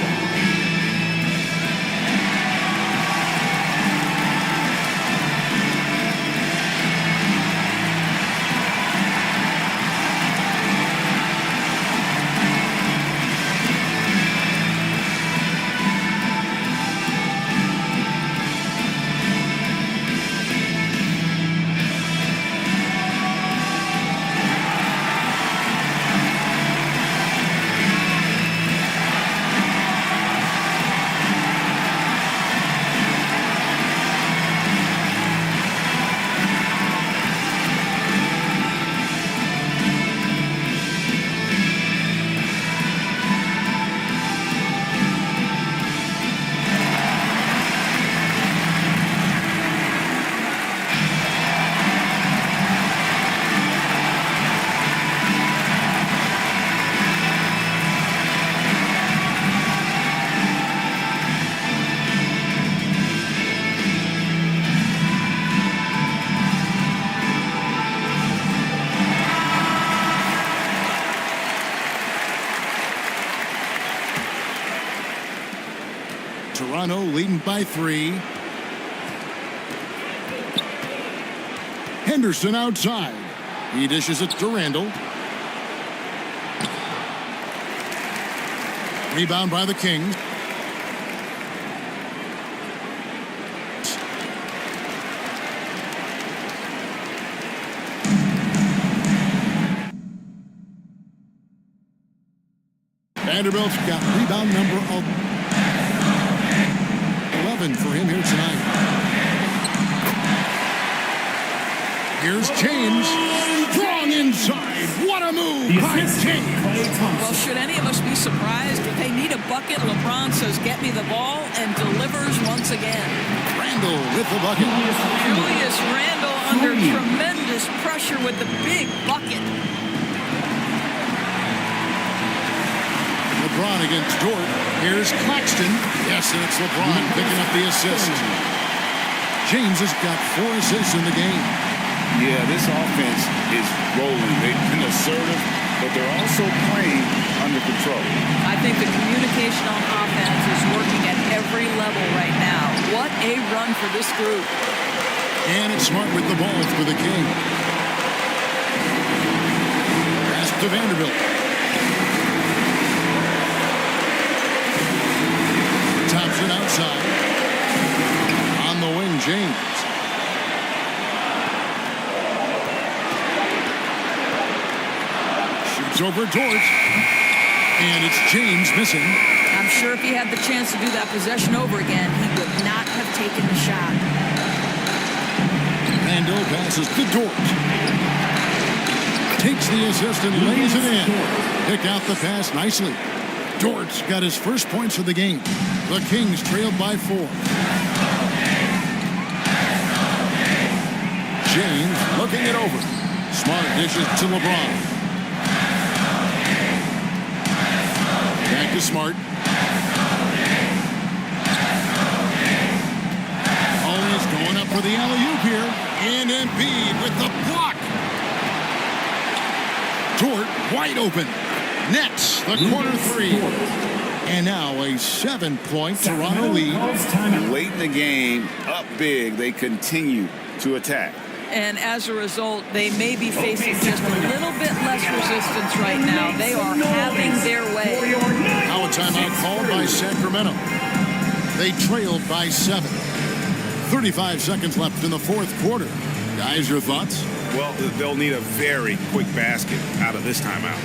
Toronto leading by 3. Henderson outside. He dishes it to Randall. Rebound by the Kings. Vanderbilt's got rebound number 11 for him here tonight. Here's James. Strong inside. What a move by James. Well, should any of us be surprised? If they need a bucket, LeBron says, get me the ball, and delivers once again. Randall with the bucket. Julius Randall under tremendous pressure with the big bucket. LeBron against Dort. Here's Claxton. Yes, and it's LeBron picking up the assist. James has got 4 assists in the game. Yeah, this offense is rolling. They've been assertive, but they're also playing under control. I think the communication on offense is working at every level right now. What a run for this group. And it's Smart with the ball for the King. Pass to Vanderbilt. Thompson outside. On the wing, James. Shoots over Dort. And it's James missing. I'm sure if he had the chance to do that possession over again, he would not have taken the shot. Randall passes to Dort. takes the assist and lays it in. Pick out the pass nicely. Dortch got his first points of the game. The Kings trailed by 4. James looking it over. Smart dishes to LeBron. Back to Smart. Always going up for the alley-oop here. And Embiid with the block. Dort wide open. Nets the corner 3. And now a 7-point Toronto lead. Late in the game, up big, they continue to attack. And as a result, they may be facing just a little bit less resistance right now. They are having their way. Now a timeout called by Sacramento. They trailed by 7. 35 seconds left in the fourth quarter. Guys, your thoughts? Well, they'll need a very quick basket out of this timeout.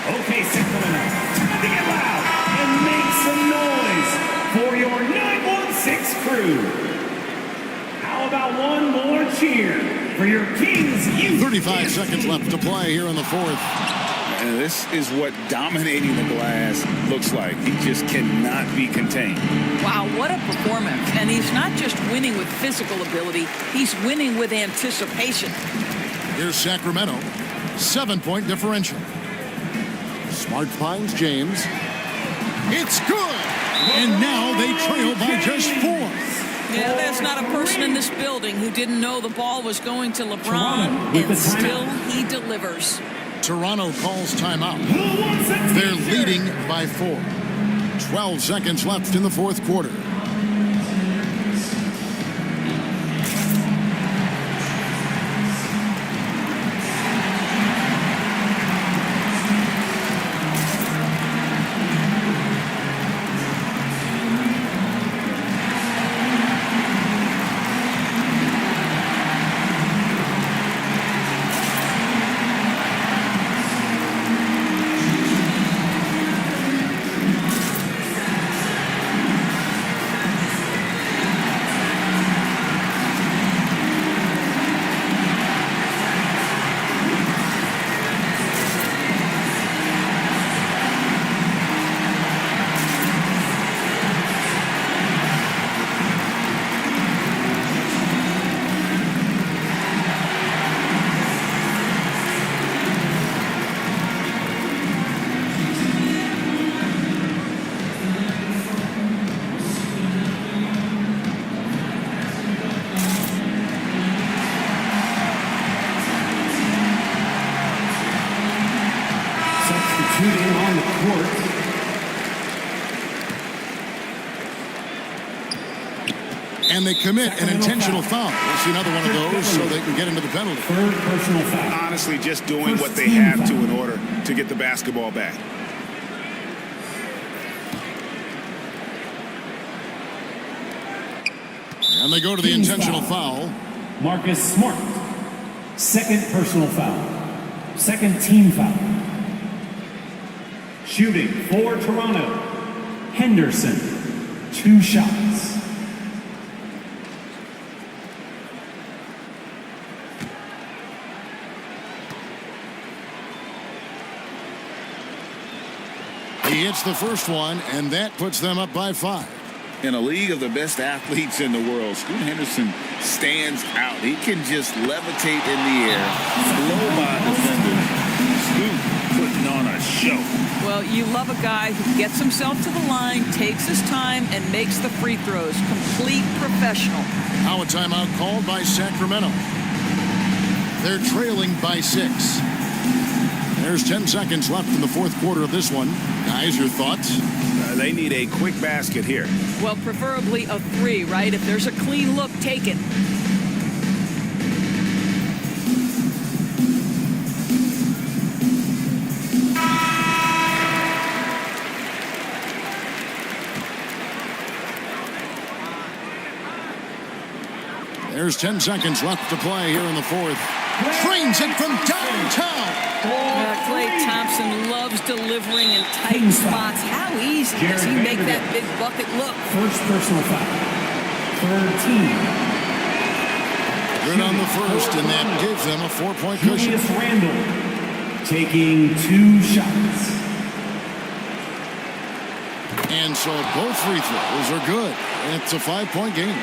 Okay, Sacramento, time to get loud and make some noise for your 916 crew. How about one more cheer for your Kings Youth? 35 seconds left to play here in the fourth. And this is what dominating the glass looks like. He just cannot be contained. Wow, what a performance. And he's not just winning with physical ability, he's winning with anticipation. Here's Sacramento. 7-point differential. Smart finds James. It's good. And now they trail by just 4. Yeah, there's not a person in this building who didn't know the ball was going to LeBron, and still he delivers. Toronto calls timeout. They're leading by 4. 12 seconds left in the fourth quarter. Substituting on the court. And they commit an intentional foul. We'll see another one of those so they can get into the penalty. Third personal foul. Honestly, just doing what they have to in order to get the basketball back. And they go to the intentional foul. Marcus Smart. Second personal foul. Second team foul. Shooting for Toronto. Henderson. 2 shots. He hits the first one, and that puts them up by 5. In a league of the best athletes in the world, Scoot Henderson stands out. He can just levitate in the air, blow by defenders. Scoot putting on a show. Well, Well, you love a guy who gets himself to the line, takes his time, and makes the free throws. Complete professional. Now a timeout called by Sacramento. They're trailing by 6. There's 10 seconds left in the fourth quarter of this one. Guys, your thoughts? They need a quick basket here. Well, preferably a 3, right? If there's a clean look, take it. There's 10 seconds left to play here in the fourth. Trains it from downtown. Klay Thompson loves delivering in tight spots. How easy does he make that big bucket look? First personal foul. Third team. Good on the first, and that gives them a 4-point cushion. Julius Randle taking 2 shots. And so both free throws are good. It's a 5-point game.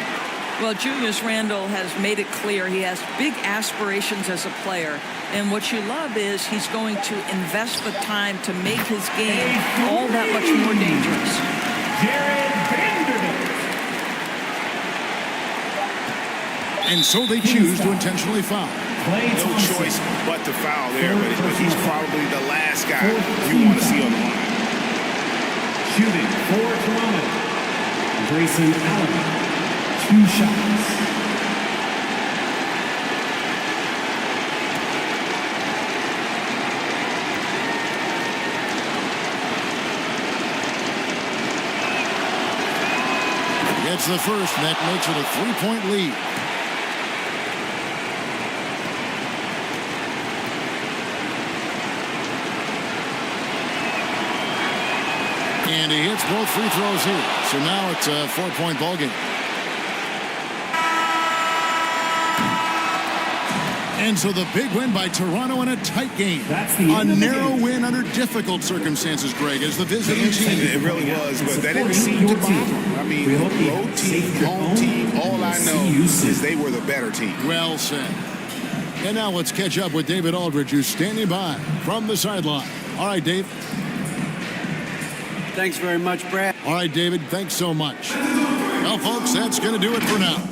Well, Julius Randle has made it clear he has big aspirations as a player. And what you love is he's going to invest the time to make his game all that much more dangerous. Jared Vanderbilt. And so they choose to intentionally foul. No choice but to foul there, but he's probably the last guy you want to see on the line. Shooting for Toronto, Grayson Allen. 2 shots. Gets the first, and that makes it a 3-point lead. And he hits both free throws here. So now it's a 4-point ball game. And so the big win by Toronto in a tight game. A narrow win under difficult circumstances, Greg, as the visiting team. It really was, but that didn't seem to bother them. I mean, road team, home team, all I know is they were the better team. Well said. And now let's catch up with David Aldridge, who's standing by from the sideline. All right, Dave. Thanks very much, Brad. All right, David, thanks so much. Well, folks, that's going to do it for now.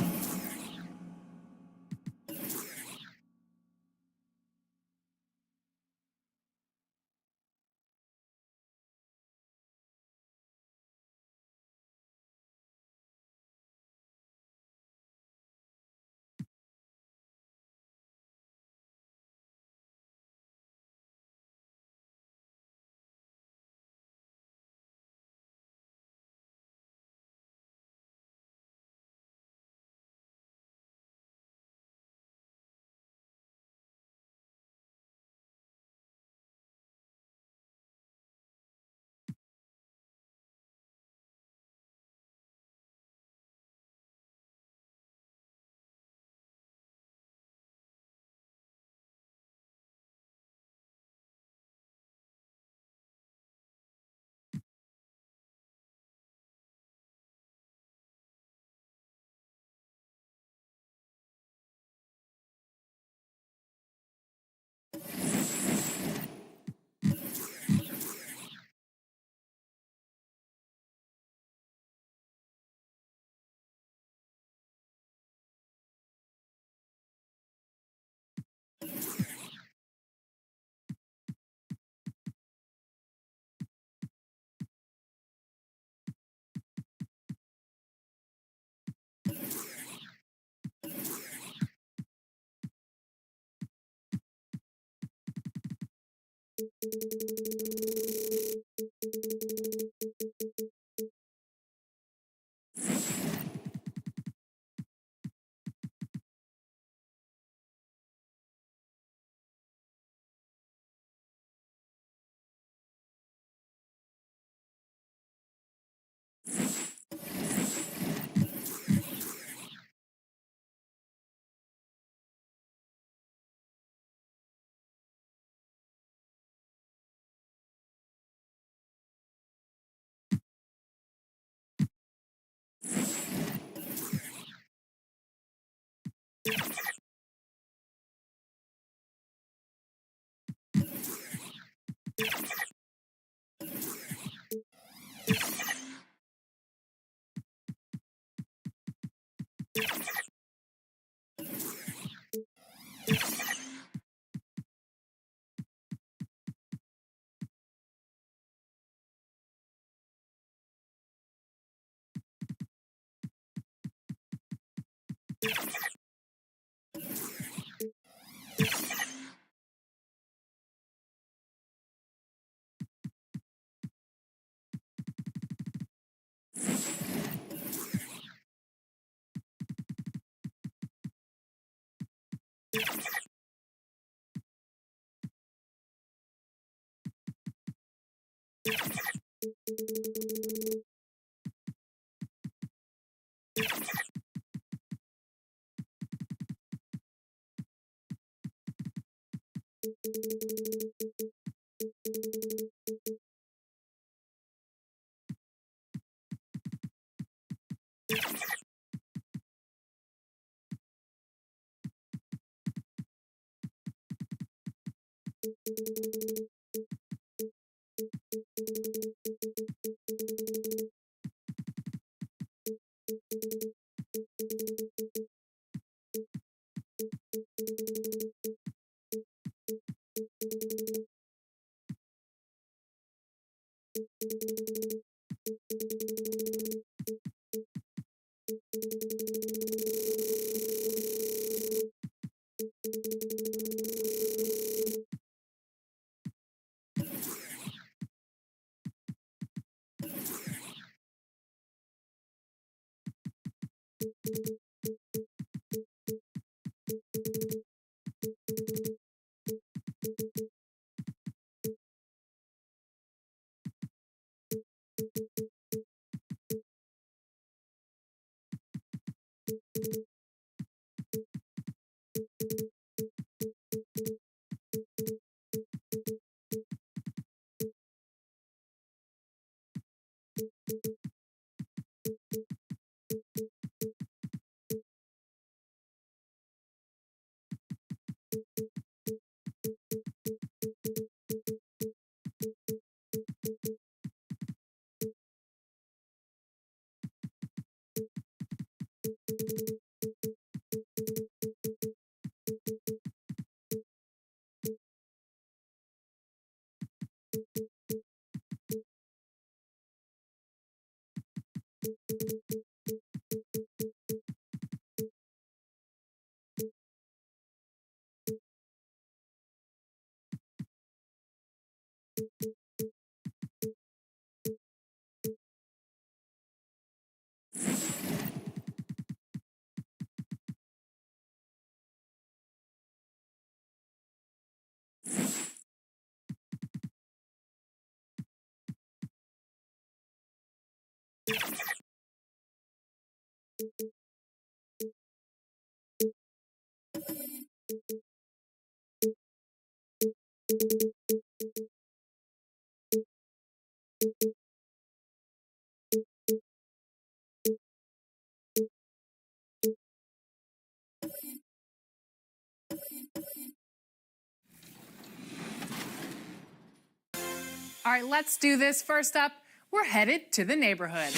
All right, let's do this. First up, we're headed to the neighborhood.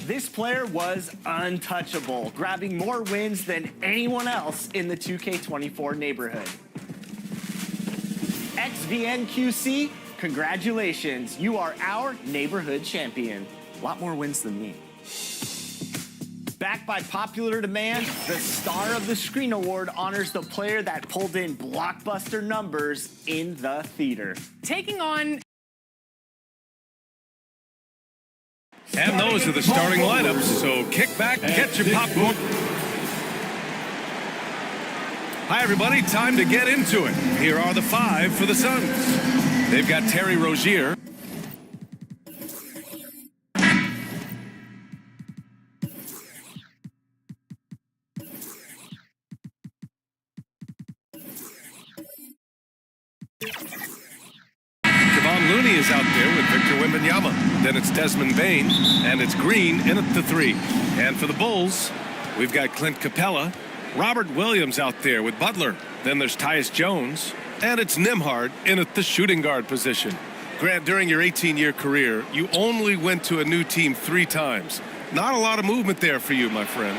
This player was untouchable, grabbing more wins than anyone else in the 2K24 neighborhood. XVNQC, congratulations. You are our neighborhood champion. A lot more wins than me. Backed by popular demand, the Star of the Screen Award honors the player that pulled in blockbuster numbers in the theater. Taking on... And those are the starting lineups, so kick back and get your popcorn. Hi, everybody. Time to get into it. Here are the 5 for the Suns. They've got Terry Rozier. Kevon Looney is out there with Victor Wembanyama. Then it's Desmond Bane, and it's Green in at the 3. And for the Bulls, we've got Clint Capella. Robert Williams out there with Butler. Then there's Tyus Jones, and it's Nembhard in at the shooting guard position. Grant, during your 18-year career, you only went to a new team 3 times. Not a lot of movement there for you, my friend.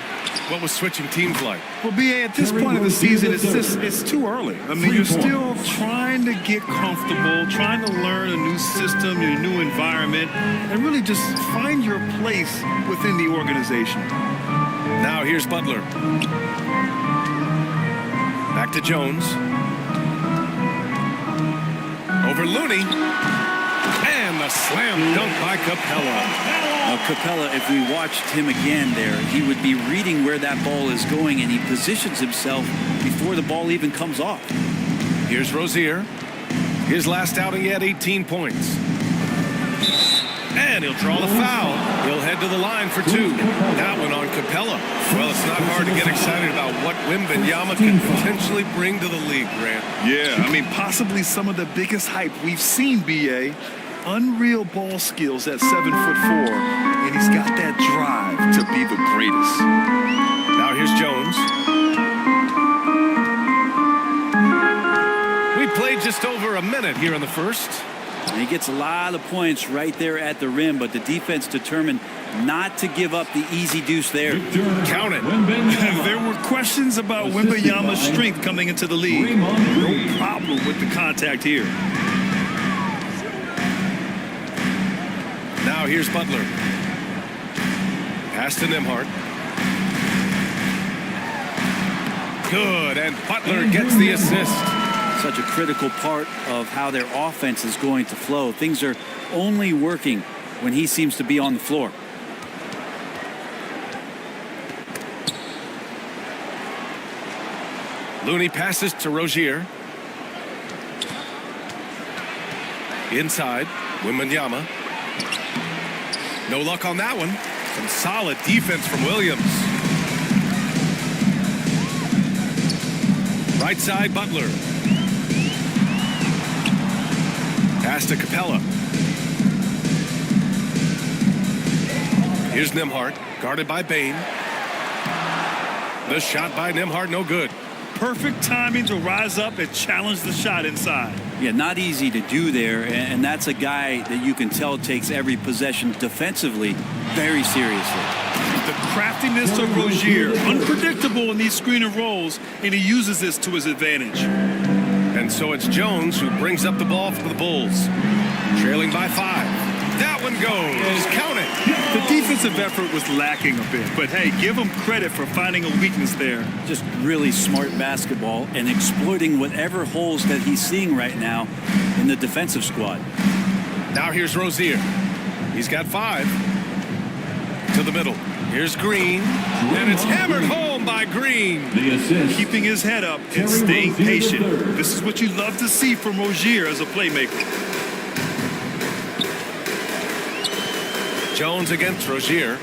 What was switching teams like? Well, B.A., at this point of the season, it's too early. I mean, you're still trying to get comfortable, trying to learn a new system, a new environment, and really just find your place within the organization. Now here's Butler. Back to Jones. Over Looney. And the slam dunk by Capella. Capella, if we watched him again there, he would be reading where that ball is going, and he positions himself before the ball even comes off. Here's Rozier. His last outing, he had 18 points. And he'll draw the foul. He'll head to the line for 2. That one on Capella. Well, it's not hard to get excited about what Wembanyama can potentially bring to the league, Grant. Yeah, I mean, possibly some of the biggest hype we've seen, B.A. Unreal ball skills at 7'4", and he's got that drive to be the greatest. Now here's Jones. We played just over a minute here in the first. And he gets a lot of points right there at the rim, but the defense determined not to give up the easy deuce there. Count it. There were questions about Wembanyama's strength coming into the league. No problem with the contact here. Now here's Butler. Pass to Nembhard. Good, and Butler gets the assist. Such a critical part of how their offense is going to flow. Things are only working when he seems to be on the floor. Looney passes to Rozier. Inside, Wembanyama. No luck on that one. Some solid defense from Williams. Right side, Butler. Pass to Capella. Here's Nembhard, guarded by Bane. The shot by Nembhard, no good. Perfect timing to rise up and challenge the shot inside. Yeah, not easy to do there, and that's a guy that you can tell takes every possession defensively very seriously. The craftiness of Rozier, unpredictable in these screen and rolls, and he uses this to his advantage. And so it's Jones who brings up the ball for the Bulls. Trailing by 5. That one goes. Count it. The defensive effort was lacking a bit, but hey, give him credit for finding a weakness there. Just really smart basketball and exploiting whatever holes that he's seeing right now in the defensive squad. Now here's Rozier. He's got 5. To the middle. Here's Green. And it's hammered home by Green. Keeping his head up and staying patient. This is what you love to see from Rozier as a playmaker. Jones against Rozier.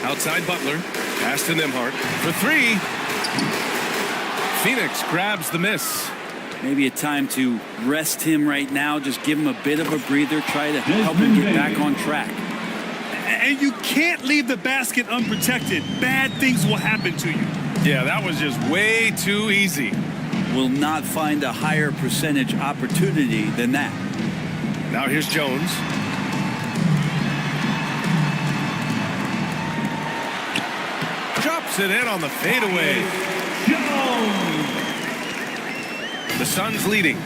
Outside Butler. Pass to Nembhard. For 3. Phoenix grabs the miss. Maybe a time to rest him right now. Just give him a bit of a breather. Try to help him get back on track. And you can't leave the basket unprotected. Bad things will happen to you. Yeah, that was just way too easy. Will not find a higher percentage opportunity than that. Now here's Jones. Drops it in on the fadeaway. Jones! The Suns leading.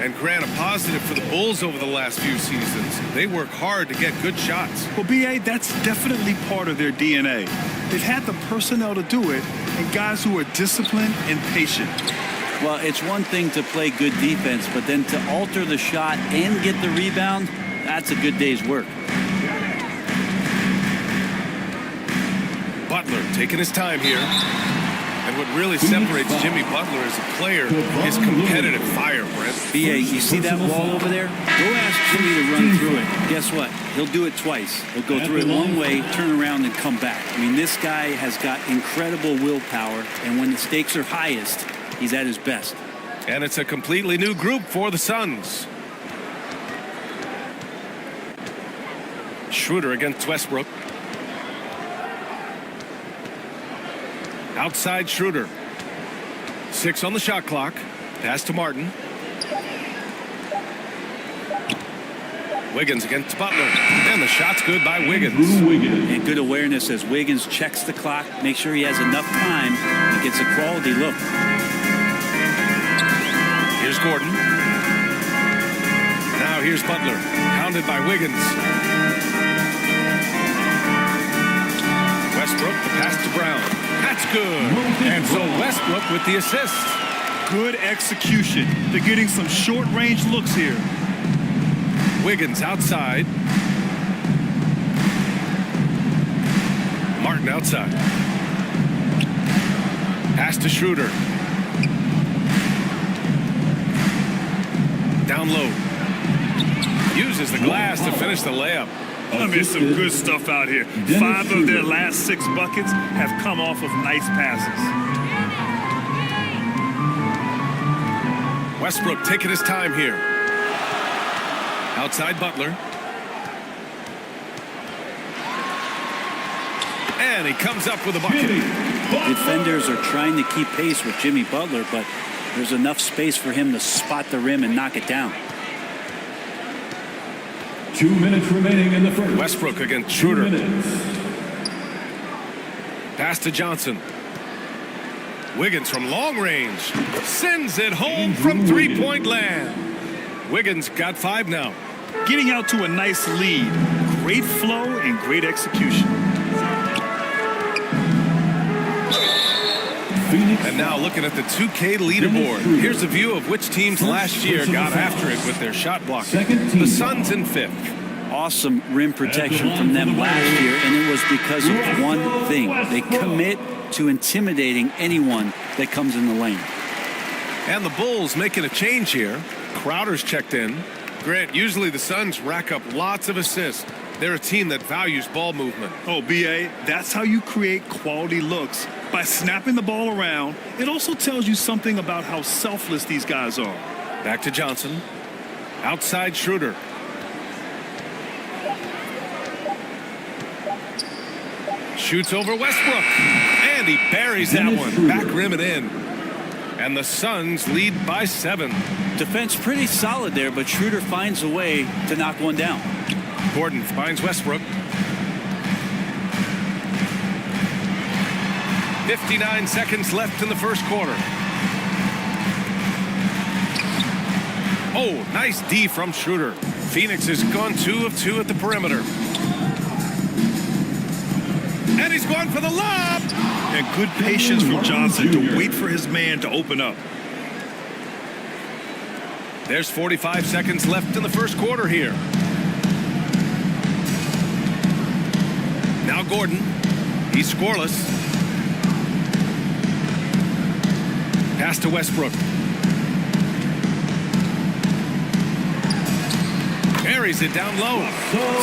And Grant, a positive for the Bulls over the last few seasons. They work hard to get good shots. Well, B.A., that's definitely part of their DNA. They've had the personnel to do it, and guys who are disciplined and patient. Well, it's one thing to play good defense, but then to alter the shot and get the rebound, that's a good day's work. Butler taking his time here. And what really separates Jimmy Butler as a player is competitive fire, Brent. B.A., you see that wall over there? Go ask Jimmy to run through it. Guess what? He'll do it twice. He'll go through it one way, turn around, and come back. I mean, this guy has got incredible willpower, and when the stakes are highest, he's at his best. And it's a completely new group for the Suns. Schroeder against Westbrook. Outside Schroeder. 6 on the shot clock. Pass to Martin. Wiggins against Butler. And the shot's good by Wiggins. And good awareness as Wiggins checks the clock, make sure he has enough time and gets a quality look. Here's Gordon. Now here's Butler. Pounded by Wiggins. Westbrook, the pass to Brown. That's good. And so Westbrook with the assist. Good execution. They're getting some short-range looks here. Wiggins outside. Martin outside. Pass to Schroeder. Down down low. Uses the glass to finish the layup. I mean, some good stuff out here. 5 of their last 6 buckets have come off of nice passes. Westbrook taking his time here. Outside Butler. And he comes up with a bucket. Defenders are trying to keep pace with Jimmy Butler, but there's enough space for him to spot the rim and knock it down. 2 minutes remaining in the first. Westbrook against Schroeder. Pass to Johnson. Wiggins from long range sends it home from three-point land. Wiggins got 5 now. Getting out to a nice lead. Great flow and great execution. And now looking at the 2K leaderboard. Here's a view of which teams last year got after it with their shot blocking. The Suns in 5th. Awesome rim protection from them last year, and it was because of one thing. They commit to intimidating anyone that comes in the lane. And the Bulls making a change here. Crowder's checked in. Grant, usually the Suns rack up lots of assists. They're a team that values ball movement. Oh, B.A., that's how you create quality looks. By snapping the ball around, it also tells you something about how selfless these guys are. Back to Johnson. Outside Schroeder. Shoots over Westbrook. And he buries that one. Back rim and in. And the Suns lead by 7. Defense pretty solid there, but Schroeder finds a way to knock one down. Gordon finds Westbrook. 59 seconds left in the first quarter. Oh, nice D from Schroeder. Phoenix has gone 2 of 2 at the perimeter. And he's gone for the lob. And good patience from Johnson to wait for his man to open up. There's 45 seconds left in the first quarter here. Now Gordon. He's scoreless. Pass to Westbrook. Carries it down low.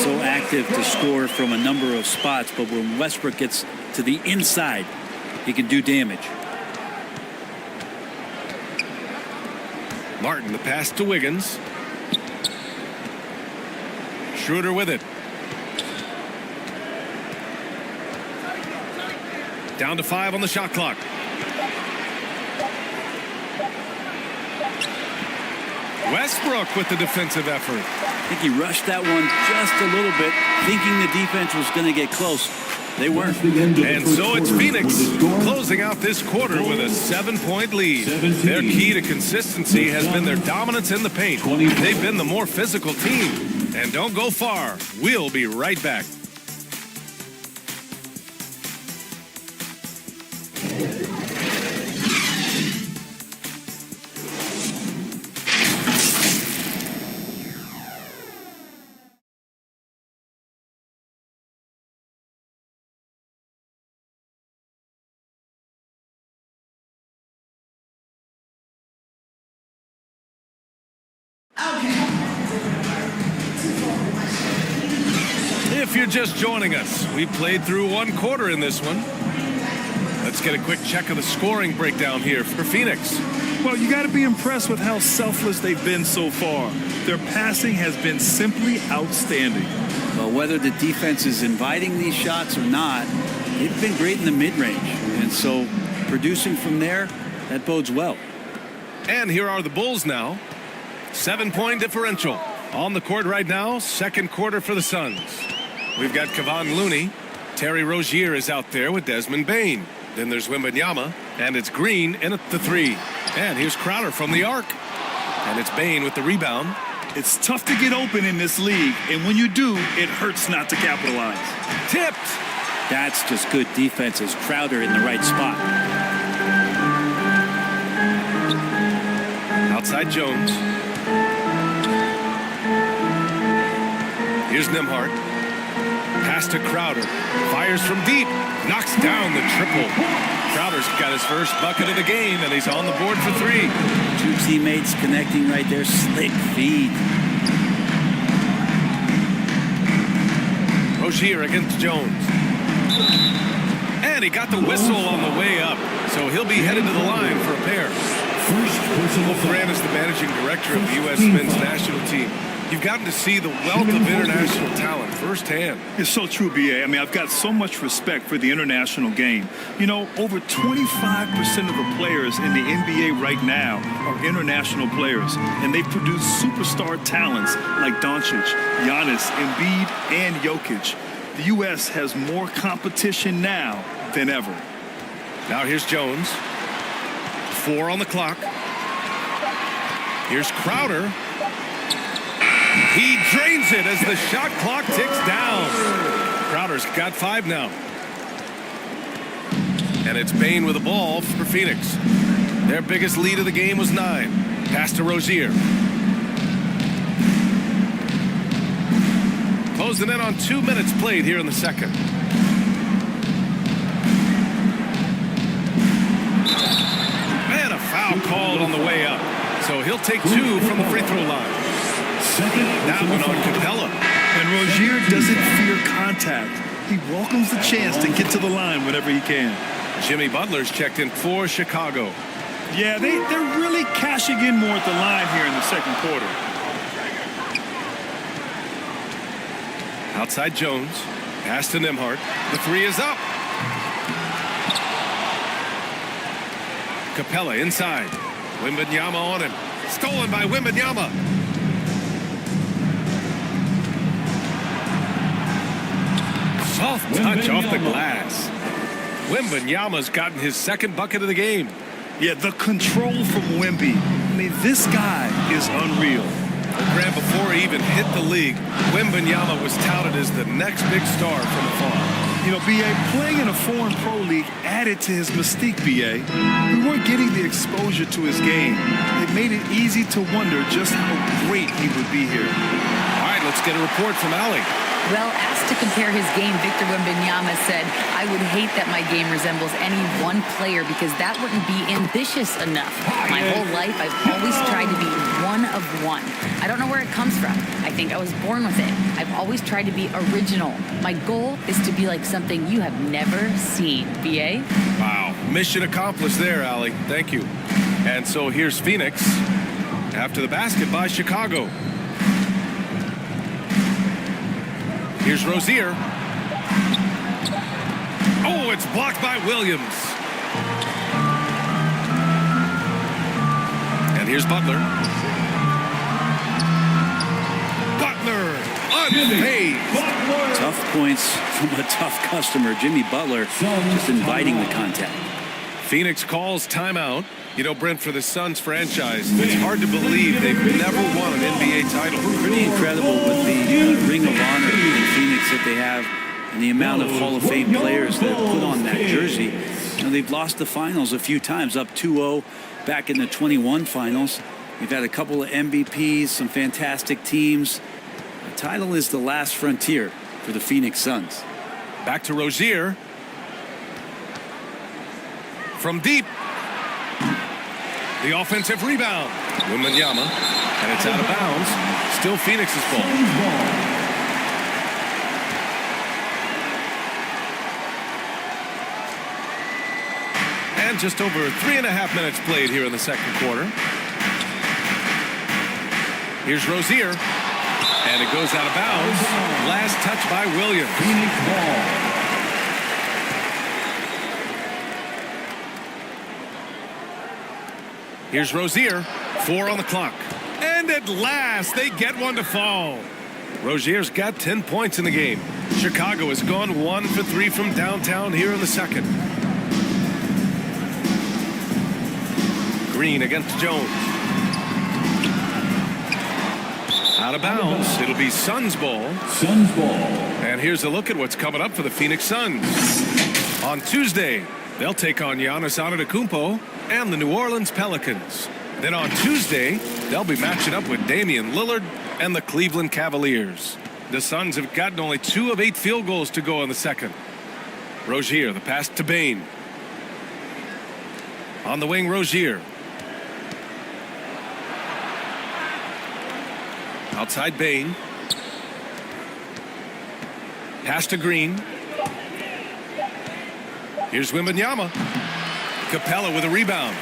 So active to score from a number of spots, but when Westbrook gets to the inside, he can do damage. Martin, the pass to Wiggins. Schroeder with it. Down to 5 on the shot clock. Westbrook with the defensive effort. I think he rushed that one just a little bit, thinking the defense was going to get close. They weren't. And so it's Phoenix closing out this quarter with a 7-point lead. Their key to consistency has been their dominance in the paint. They've been the more physical team. And don't go far. We'll be right back. If you're just joining us, we played through 1 quarter in this one. Let's get a quick check of the scoring breakdown here for Phoenix. Well, you got to be impressed with how selfless they've been so far. Their passing has been simply outstanding. Well, whether the defense is inviting these shots or not, they've been great in the mid-range. And so producing from there, that bodes well. And here are the Bulls now. 7-point differential. On the court right now, second quarter for the Suns. We've got Kevon Looney. Terry Rozier is out there with Desmond Bane. Then there's Wembanyama, and it's Green in at the 3. And here's Crowder from the arc. And it's Bane with the rebound. It's tough to get open in this league, and when you do, it hurts not to capitalize. Tipped. That's just good defense as Crowder in the right spot. Outside Jones. Here's Nembhard. Pass to Crowder. Fires from deep. Knocks down the triple. Crowder's got his first bucket of the game, and he's on the board for 3. 2 teammates connecting right there. Slick feed. Rozier against Jones. And he got the whistle on the way up, so he'll be headed to the line for a pair. Wolf Grant is the managing director of the U.S. men's national team. You've gotten to see the wealth of international talent firsthand. It's so true, B.A. I mean, I've got so much respect for the international game. You know, over 25% of the players in the NBA right now are international players, and they've produced superstar talents like Doncic, Giannis, Embiid, and Jokic. The U.S. has more competition now than ever. Now here's Jones. 4 on the clock. Here's Crowder. He drains it as the shot clock ticks down. Crowder's got 5 now. And it's Bane with the ball for Phoenix. Their biggest lead of the game was 9. Pass to Rozier. Closing in on 2 minutes played here in the second. And a foul called on the way up. So he'll take 2 from the free throw line. That one on Capella. And Rozier doesn't fear contact. He welcomes the chance to get to the line whenever he can. Jimmy Butler's checked in for Chicago. Yeah, they're really cashing in more at the line here in the second quarter. Outside Jones. Pass to Nembhard. The 3 is up. Capella inside. Wembanyama on him. Stolen by Wembanyama. Soft touch off the glass. Wembanyama's gotten his second bucket of the game. Yeah, the control from Wemby. I mean, this guy is unreal. Grant, before he even hit the league, Wembanyama was touted as the next big star from afar. You know, B.A., playing in a foreign pro league added to his mystique, B.A. We weren't getting the exposure to his game. It made it easy to wonder just how great he would be here. All right, let's get a report from Allie. Well, asked to compare his game, Victor Wembanyama said, "I would hate that my game resembles any one player because that wouldn't be ambitious enough. My whole life, I've always tried to be one of one. I don't know where it comes from. I think I was born with it. I've always tried to be original. My goal is to be like something you have never seen." B.A.? Wow. Mission accomplished there, Allie. Thank you. And so here's Phoenix after the basket by Chicago. Here's Rozier. Oh, it's blocked by Williams. And here's Butler. Butler, unfazed. Tough points from a tough customer. Jimmy Butler just inviting the contact. Phoenix calls timeout. You know, Brent, for the Suns franchise, it's hard to believe they've never won an NBA title. Pretty incredible with the Ring of Honor in Phoenix that they have and the amount of Hall of Fame players that have put on that jersey. You know, they've lost the finals a few times, up 2-0 back in the 21 finals. They've had a couple of MVPs, some fantastic teams. The title is the last frontier for the Phoenix Suns. Back to Rozier. From deep. The offensive rebound. Wembanyama. And it's out of bounds. Still Phoenix's ball. And just over 3.5 minutes played here in the second quarter. Here's Rozier. And it goes out of bounds. Last touch by Williams. Phoenix ball. Here's Rozier, 4 on the clock. And at last, they get one to fall. Rozier's got 10 points in the game. Chicago has gone 1 for 3 from downtown here in the second. Green against Jones. Out of bounds. It'll be Suns ball. Suns ball. And here's a look at what's coming up for the Phoenix Suns. On Tuesday, they'll take on Giannis Antetokounmpo and the New Orleans Pelicans. Then on Tuesday, they'll be matching up with Damian Lillard and the Cleveland Cavaliers. The Suns have gotten only 2 of 8 field goals to go in the second. Rozier, the pass to Bane. On the wing, Rozier. Outside Bain. Pass to Green. Here's Wembanyama. Capella with a rebound.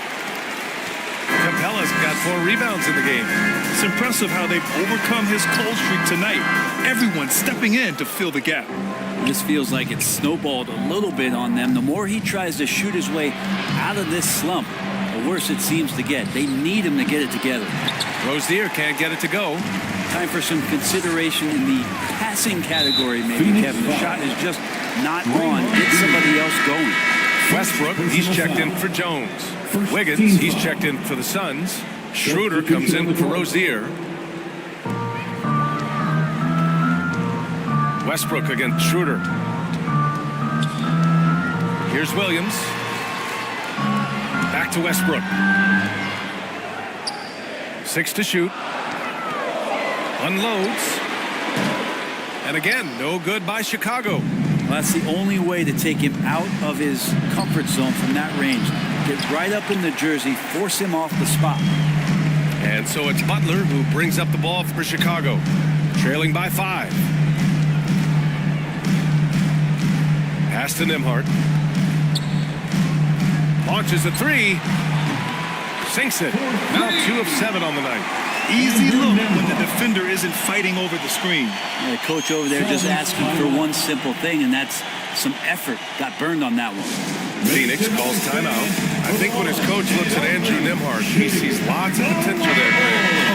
Capella's got 4 rebounds in the game. It's impressive how they've overcome his cold streak tonight. Everyone stepping in to fill the gap. This feels like it's snowballed a little bit on them. The more he tries to shoot his way out of this slump, the worse it seems to get. They need him to get it together. Rozier can't get it to go. Time for some consideration in the passing category, maybe, Kevin. The shot is just not on. Get somebody else going. Westbrook, he's checked in for Jones. Wiggins, he's checked in for the Suns. Schroeder comes in for Rozier. Westbrook against Schroeder. Here's Williams. Back to Westbrook. 6 to shoot. Unloads. And again, no good by Chicago. Well, that's the only way to take him out of his comfort zone from that range. Get right up in the jersey, force him off the spot. And so it's Butler who brings up the ball for Chicago, trailing by 5. Pass to Nembhard. Launches a 3. Sinks it. Now 2 of 7 on the night. Easy look when the defender isn't fighting over the screen. Yeah, the coach over there just asking for one simple thing, and that's some effort. Got burned on that one. Phoenix calls timeout. I think when his coach looks at Andrew Nembhard, he sees lots of potential there.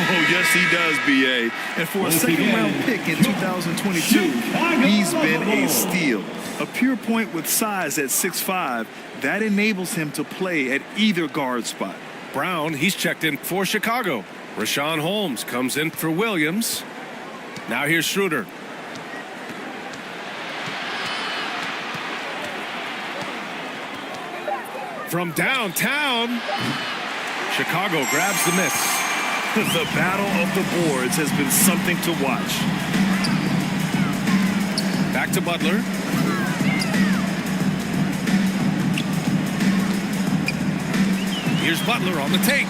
Oh, yes, he does, B.A. And for a second-round pick in 2022, he's been a steal. A pure point with size at 6'5", that enables him to play at either guard spot. Brown, he's checked in for Chicago. Rashawn Holmes comes in for Williams. Now here's Schroeder. From downtown, Chicago grabs the miss. The battle of the boards has been something to watch. Back to Butler. Here's Butler on the take.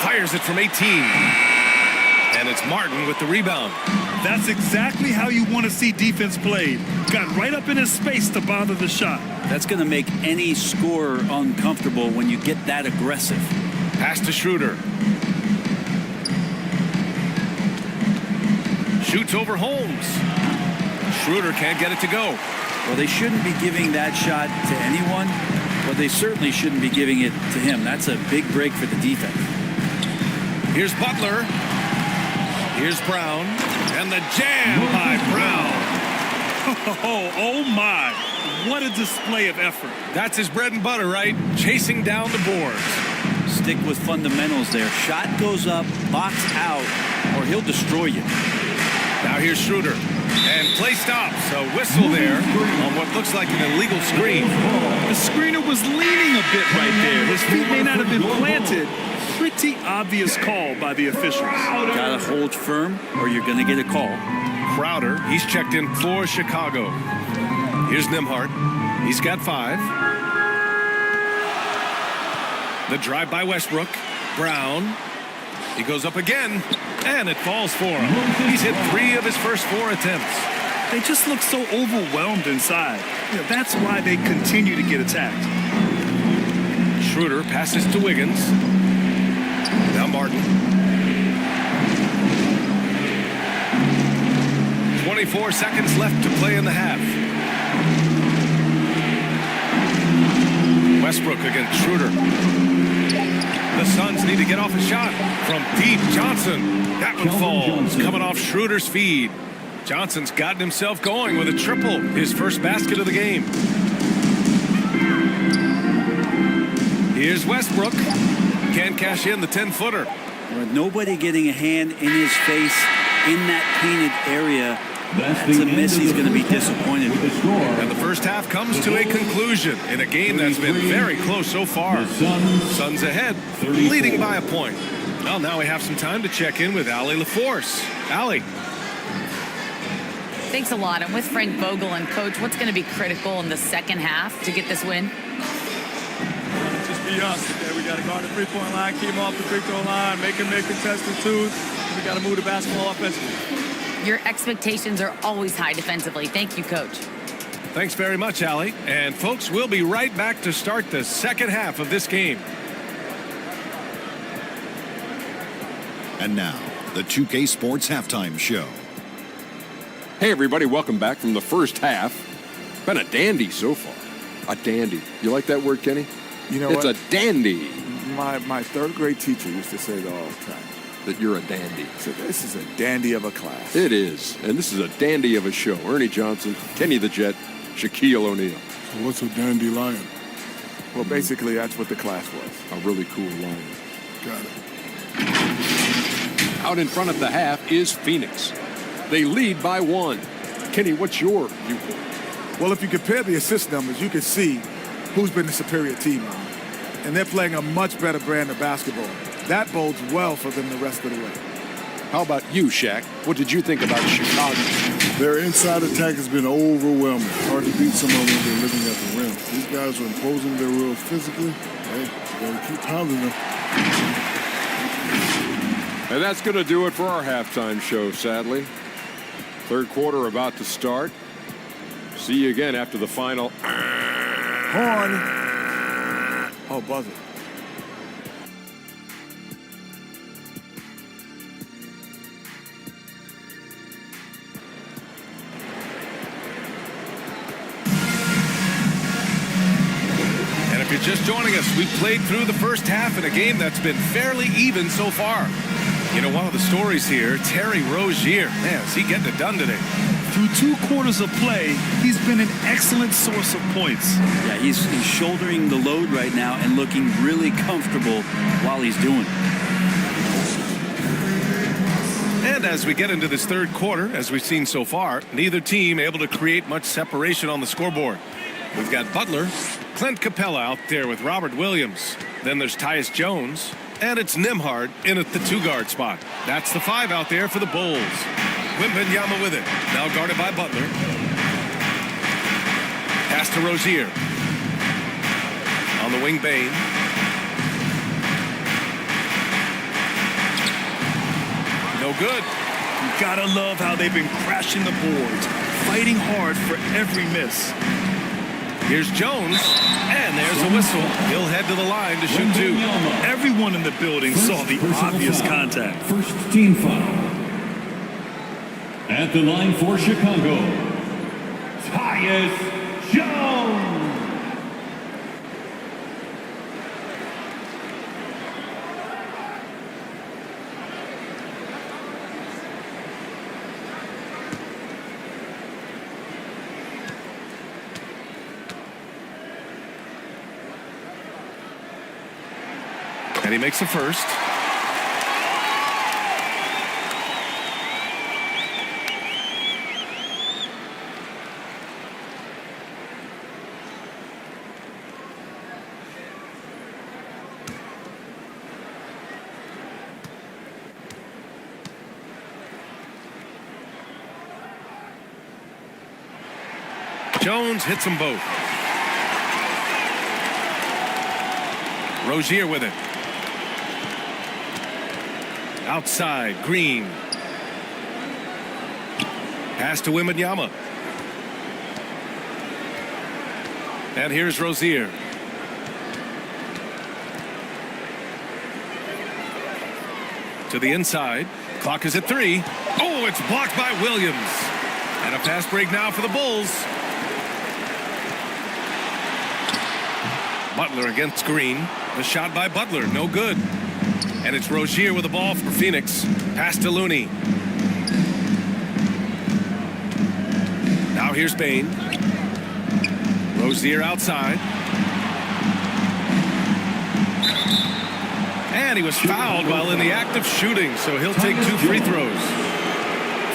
Fires it from 18. And it's Martin with the rebound. That's exactly how you want to see defense played. Got right up in his space to bother the shot. That's going to make any scorer uncomfortable when you get that aggressive. Pass to Schroeder. Shoots over Holmes. Schroeder can't get it to go. Well, they shouldn't be giving that shot to anyone, but they certainly shouldn't be giving it to him. That's a big break for the defense. Here's Butler. Here's Brown. And the jam by Brown. Oh my. What a display of effort. That's his bread and butter, right? Chasing down the boards. Stick with fundamentals there. Shot goes up, box out, or he'll destroy you. Now here's Schroeder. And play stops. A whistle there on what looks like an illegal screen. The screener was leaning a bit right there. His feet may not have been planted. Pretty obvious call by the officials. Gotta hold firm or you're gonna get a call. Crowder, he's checked in for Chicago. Here's Nembhard. He's got 5. The drive by Westbrook. Brown. He goes up again, and it falls for him. He's hit 3 of his first 4 attempts. They just look so overwhelmed inside. That's why they continue to get attacked. Schroeder passes to Wiggins. Now Martin. 24 seconds left to play in the half. Westbrook against Schroeder. The Suns need to get off a shot from deep. Johnson. That one falls. Coming off Schroeder's feed. Johnson's gotten himself going with a triple. His first basket of the game. Here's Westbrook. Can't cash in the 10-footer. With nobody getting a hand in his face in that painted area, that's a miss. He's going to be disappointed. And the first half comes to a conclusion in a game that's been very close so far. Suns ahead, leading by a point. Well, now we have some time to check in with Allie LaForce. Allie. Thanks a lot. I'm with Frank Vogel. And, Coach, what's going to be critical in the second half to get this win? be us. Okay? We got to guard the three-point line, keep them off the free throw line, make them make contested twos. We got to move the basketball offensively. Your expectations are always high defensively. Thank you, Coach. Thanks very much, Allie. And folks, we'll be right back to start the second half of this game. And now, the 2K Sports Halftime Show. Hey, everybody, welcome back from the first half. Been a dandy so far. A dandy. You like that word, Kenny? You know it's what? a dandy. My third grade teacher used to say that all the time. That you're a dandy. So this is a dandy of a class. It is. And this is a dandy of a show. Ernie Johnson, Kenny the Jet, Shaquille O'Neal. So what's a dandelion? Well, basically, that's what the class was. A really cool lion. Got it. Out in front of the half is Phoenix. They lead by 1. Kenny, what's your viewpoint? Well, if you compare the assist numbers, you can see who's been the superior team. And they're playing a much better brand of basketball. That bodes well for them the rest of the way. How about you, Shaq? What did you think about Chicago? Their inside attack has been overwhelming. Hard to beat some of them when they're living at the rim. These guys are imposing their will physically. Hey, you gotta keep pounding them. And that's going to do it for our halftime show, sadly. Third quarter about to start. See you again after the final. Horn. Oh, buzzer. And if you're just joining us, we've played through the first half in a game that's been fairly even so far. You know, one of the stories here, Terry Rozier. Man, is he getting it done today? Through 2 quarters of play, he's been an excellent source of points. Yeah, he's shouldering the load right now and looking really comfortable while he's doing it. And as we get into this third quarter, as we've seen so far, neither team able to create much separation on the scoreboard. We've got Butler, Clint Capella out there with Robert Williams. Then there's Tyus Jones. And it's Nembhard in at the 2-guard spot. That's the 5 out there for the Bulls. Wembanyama with it. Now guarded by Butler. Pass to Rozier. On the wing, Bane. No good. You gotta love how they've been crashing the boards, fighting hard for every miss. Here's Jones, and there's a whistle. He'll head to the line to shoot 2. Everyone in the building saw the obvious contact. First team foul. At the line for Chicago, Tyus Jones. And he makes the first. Jones hits them both. Rozier with it. Outside, Green. Pass to Wembanyama. And here's Rozier. To the inside. Clock is at 3. Oh, it's blocked by Williams. And a fast break now for the Bulls. Butler against Green. The shot by Butler, no good. And it's Rozier with the ball for Phoenix. Pass to Looney. Now here's Bane. Rozier outside. And he was fouled while in the act of shooting, so he'll take 2 free throws.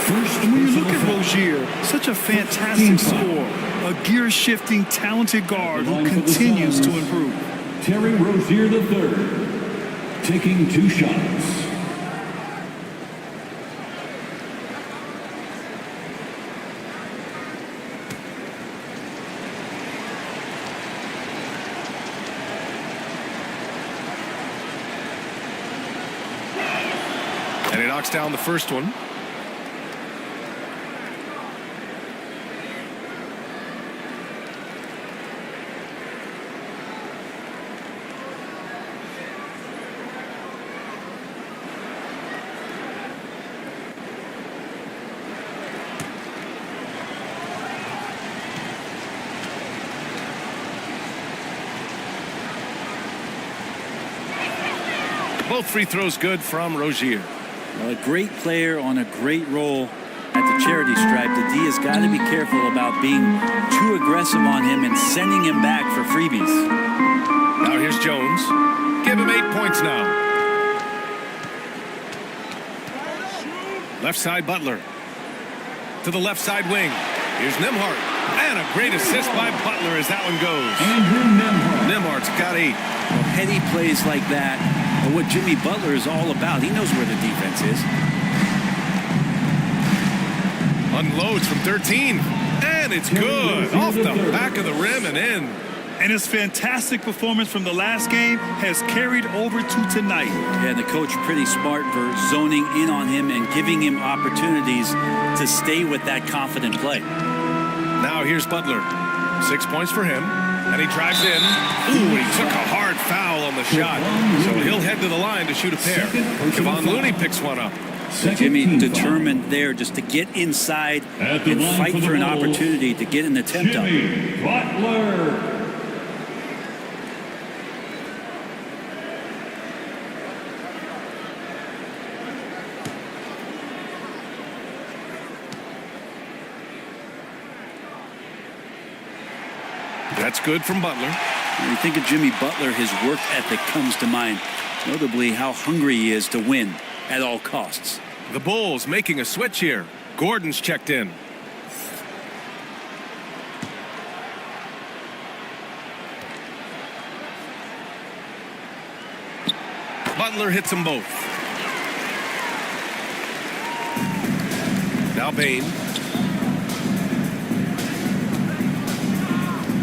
And when you look at Rozier, such a fantastic scorer, a gear-shifting, talented guard who continues to improve. Terry Rozier III, taking 2 shots. knocks down the first one. Both free throws good from Rozier. Well, a great player on a great role at the charity stripe. The D has got to be careful about being too aggressive on him and sending him back for freebies. Now here's Jones. Give him 8 points now. Left side Butler. To the left side wing. Here's Nembhard. And a great assist by Butler as that one goes. Andrew Nembhard. Nembhard's got 8. Well, heady plays like that are what Jimmy Butler is all about. He knows where the defense is. Unloads from 13. And it's good. Off the back of the rim and in. And his fantastic performance from the last game has carried over to tonight. Yeah, and the coach pretty smart for zoning in on him and giving him opportunities to stay with that confident play. Now here's Butler. 6 points for him. And he drives in. Ooh, he took a hard foul on the shot. So he'll head to the line to shoot a pair. Kevon Looney picks one up. Jimmy determined there just to get inside and fight for an opportunity to get an attempt up. Butler. That's good from Butler. When you think of Jimmy Butler, his work ethic comes to mind. Notably, how hungry he is to win at all costs. The Bulls making a switch here. Gordon's checked in. Butler hits them both. Now Bain.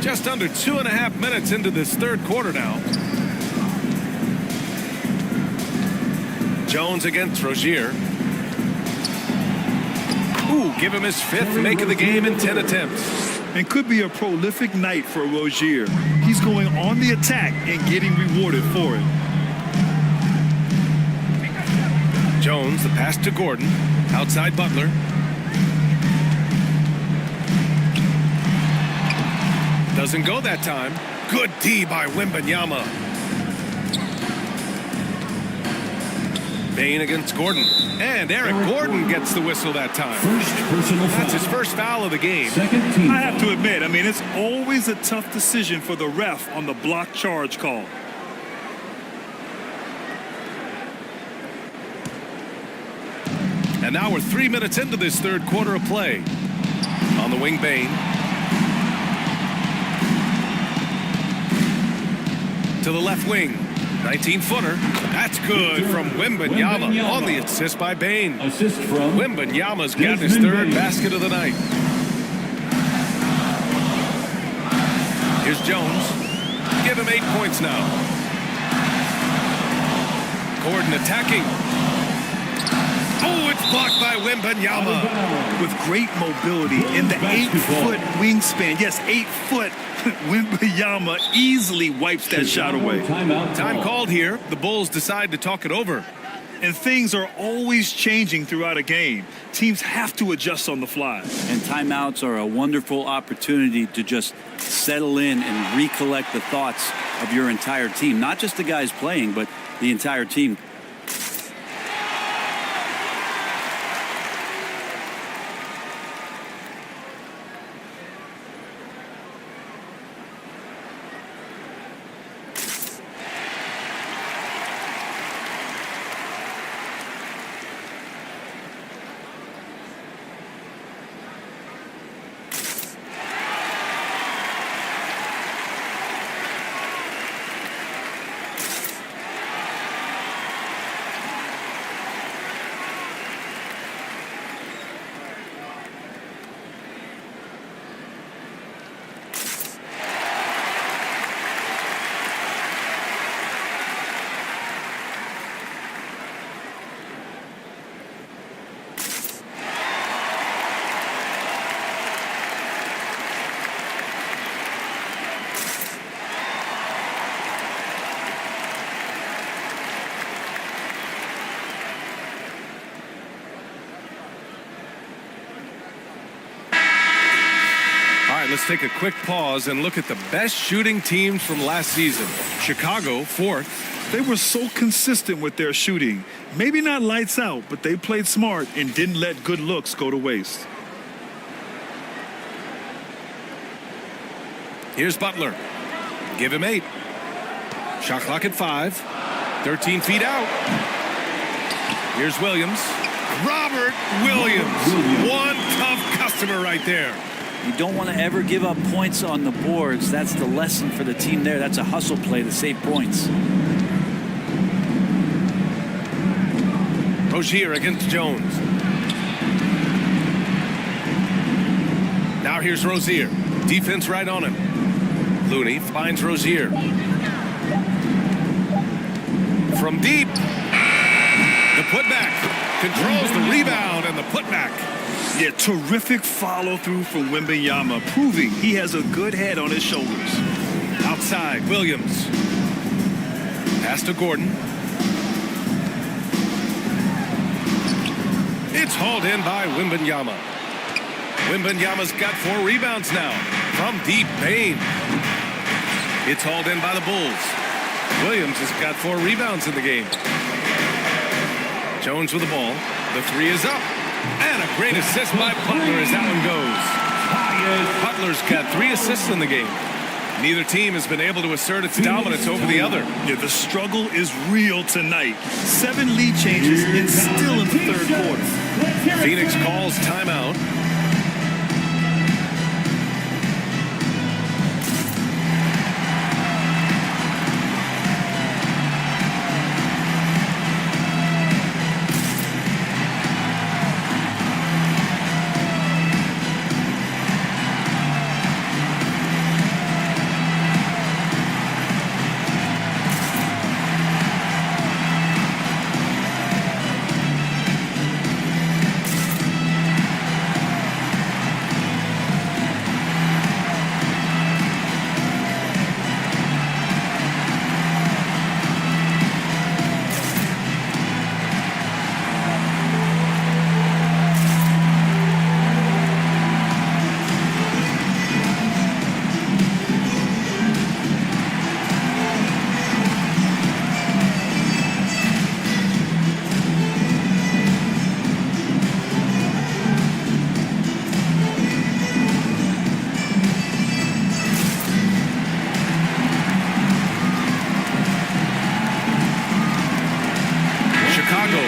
Just under 2.5 minutes into this third quarter now. Jones against Rozier. Ooh, give him his 5th make of the game in 10 attempts. And could be a prolific night for Rozier. He's going on the attack and getting rewarded for it. Jones, the pass to Gordon. Outside Butler. Doesn't go that time. Good D by Wembanyama. Bain against Gordon. And Eric Gordon gets the whistle that time. That's his first foul of the game. I have to admit, it's always a tough decision for the ref on the block charge call. And now we're 3 minutes into this third quarter of play. On the wing, Bain. To the left wing. 19-footer. That's good from Wembanyama on the assist by Bain. Assist from Wembanyama's got his third basket of the night. Here's Jones. Give him 8 points now. Gordon attacking. Oh, it's blocked by Wembanyama. With great mobility in the 8-foot wingspan. Yes, 8 foot. Wembanyama easily wipes that shot away. Time called here. The Bulls decide to talk it over. And things are always changing throughout a game. Teams have to adjust on the fly. And timeouts are a wonderful opportunity to just settle in and recollect the thoughts of your entire team. Not just the guys playing, but the entire team. let's take a quick pause and look at the best shooting teams from last season. Chicago, 4th. They were so consistent with their shooting. Maybe not lights out, but they played smart and didn't let good looks go to waste. Here's Butler. Give him 8. Shot clock at 5. 13 feet out. Here's Williams. Robert Williams. One tough customer right there. You don't want to ever give up points on the boards. That's the lesson for the team there. That's a hustle play to save points. Rozier against Jones. Now here's Rozier. Defense right on him. Looney finds Rozier. From deep. The putback. Controls the rebound and the putback. Yeah, terrific follow-through from Wembanyama, proving he has a good head on his shoulders. Outside, Williams. Pass to Gordon. It's hauled in by Wembanyama. Wembanyama's got 4 rebounds now. From deep, Bane. It's hauled in by the Bulls. Williams has got 4 rebounds in the game. Jones with the ball. The 3 is up. And a great assist by Butler as that one goes. Butler's got 3 assists in the game. Neither team has been able to assert its dominance over the other. Yeah, the struggle is real tonight. 7 lead changes and still in the 3rd quarter. Phoenix calls timeout.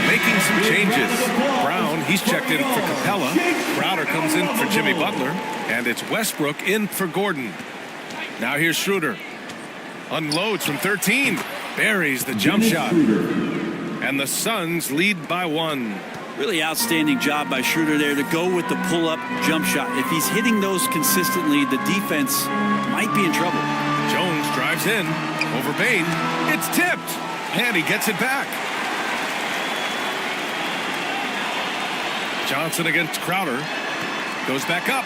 Making some changes. Brown, he's checked in for Capella. Crowder comes in for Jimmy Butler. And it's Westbrook in for Gordon. Now here's Schroeder. Unloads from 13. Buries the jump shot. And the Suns lead by 1. Really outstanding job by Schroeder there to go with the pull-up jump shot. If he's hitting those consistently, the defense might be in trouble. Jones drives in. Over Bane. It's tipped. And he gets it back. Johnson against Crowder. Goes back up.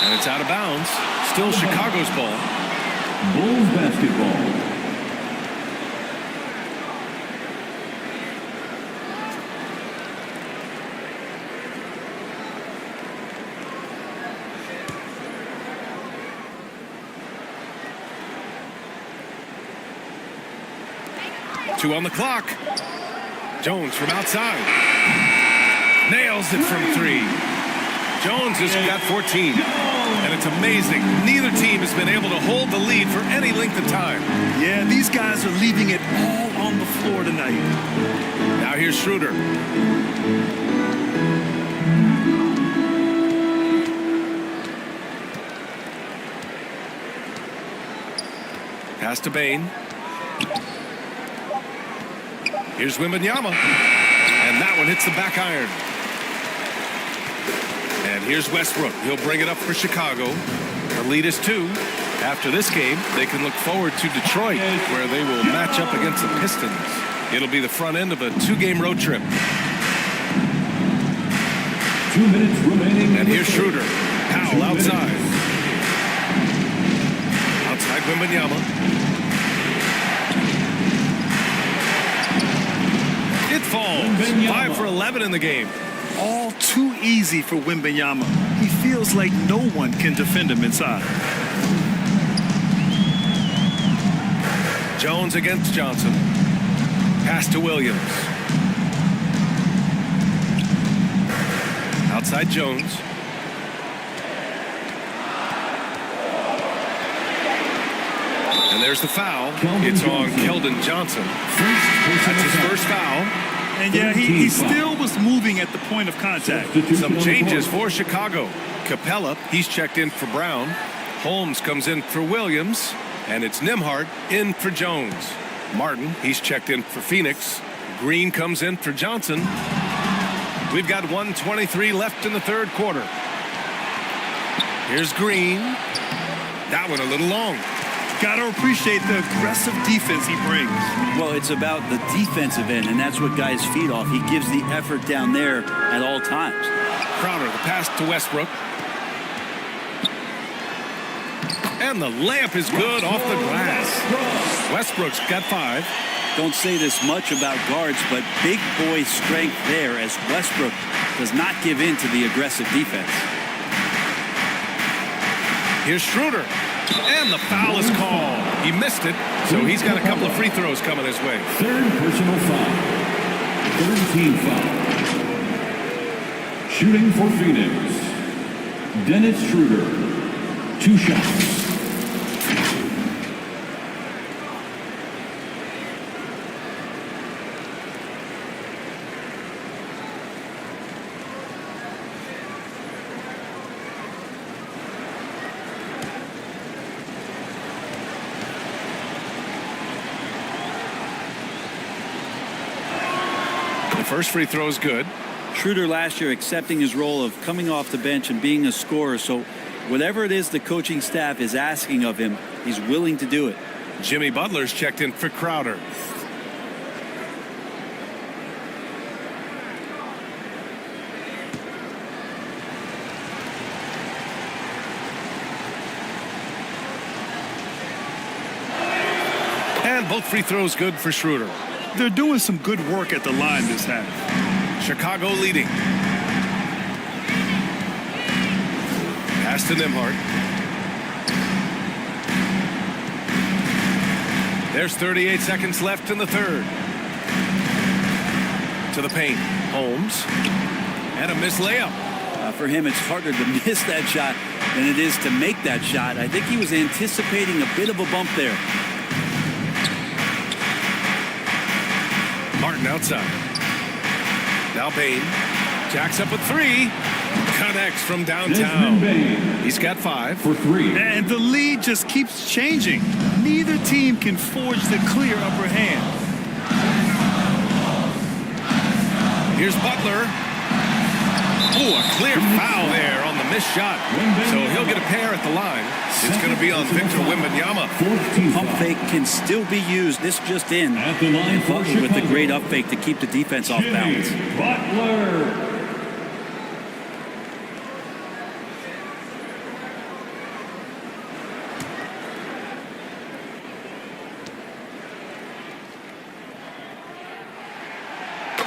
And it's out of bounds. Still Chicago's ball. Bulls basketball. Two on the clock. Jones from outside. Nails it from 3. Jones has got 14. And it's amazing. Neither team has been able to hold the lead for any length of time. Yeah, these guys are leaving it all on the floor tonight. Now here's Schroeder. Pass to Bane. Here's Wembanyama. And that one hits the back iron. And here's Westbrook. He'll bring it up for Chicago. The lead is 2. After this game, they can look forward to Detroit, where they will match up against the Pistons. It'll be the front end of a 2-game road trip. 2 minutes remaining. And here's Schroeder. Powell outside. Outside Wembanyama. It falls. 5 for 11 in the game. All too easy for Wembanyama. He feels like no one can defend him inside. Jones against Johnson. Pass to Williams. Outside Jones. And there's the foul. It's on Keldon Johnson. That's his first foul. And yeah, he still was moving at the point of contact. Some changes for Chicago. Capella, he's checked in for Brown. Holmes comes in for Williams. And it's Nembhard in for Jones. Martin, he's checked in for Phoenix. Green comes in for Johnson. We've got 1:23 left in the third quarter. Here's Green. That one a little long. Got to appreciate the aggressive defense he brings. Well, it's about the defensive end, and that's what guys feed off. He gives the effort down there at all times. Crowder, the pass to Westbrook. And the layup is good off the glass. Westbrook's got 5. Don't say this much about guards, but big boy strength there as Westbrook does not give in to the aggressive defense. Here's Schroeder. And the foul is called. He missed it, so he's got a couple of free throws coming his way. Third personal foul. Third team foul. Shooting for Phoenix. Dennis Schroeder. 2 shots. First free throw is good. Schroeder last year accepting his role of coming off the bench and being a scorer. So whatever it is the coaching staff is asking of him, he's willing to do it. Jimmy Butler's checked in for Crowder. And both free throws good for Schroeder. They're doing some good work at the line this half. Chicago leading. Pass to Nembhard. There's 38 seconds left in the third. To the paint. Holmes. And a missed layup. For him, it's harder to miss that shot than it is to make that shot. I think he was anticipating a bit of a bump there. Martin outside. Now Bain. Jacks up a 3. Connects from downtown. He's got 5 for 3. And the lead just keeps changing. Neither team can forge the clear upper hand. Here's Butler. Oh, a clear foul there on the missed shot. So he'll get a pair at the line. It's going to be on Victor Wembanyama. Pump fake can still be used. This just in. At the line for Butler with the great up fake to keep the defense off balance. Butler.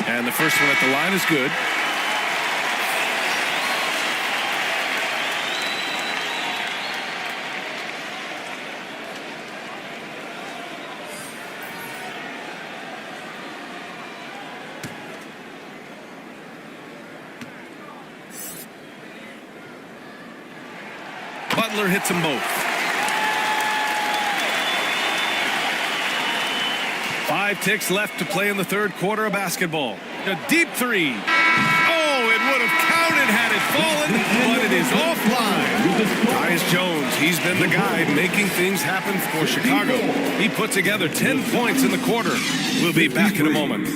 And the first one at the line is good. Butler hits them both. 5 ticks left to play in the third quarter of basketball. A deep 3. Oh, it would have counted had it fallen, but it is offline. Tyus Jones, he's been the guy making things happen for Chicago. He put together 10 points in the quarter. We'll be back in a moment.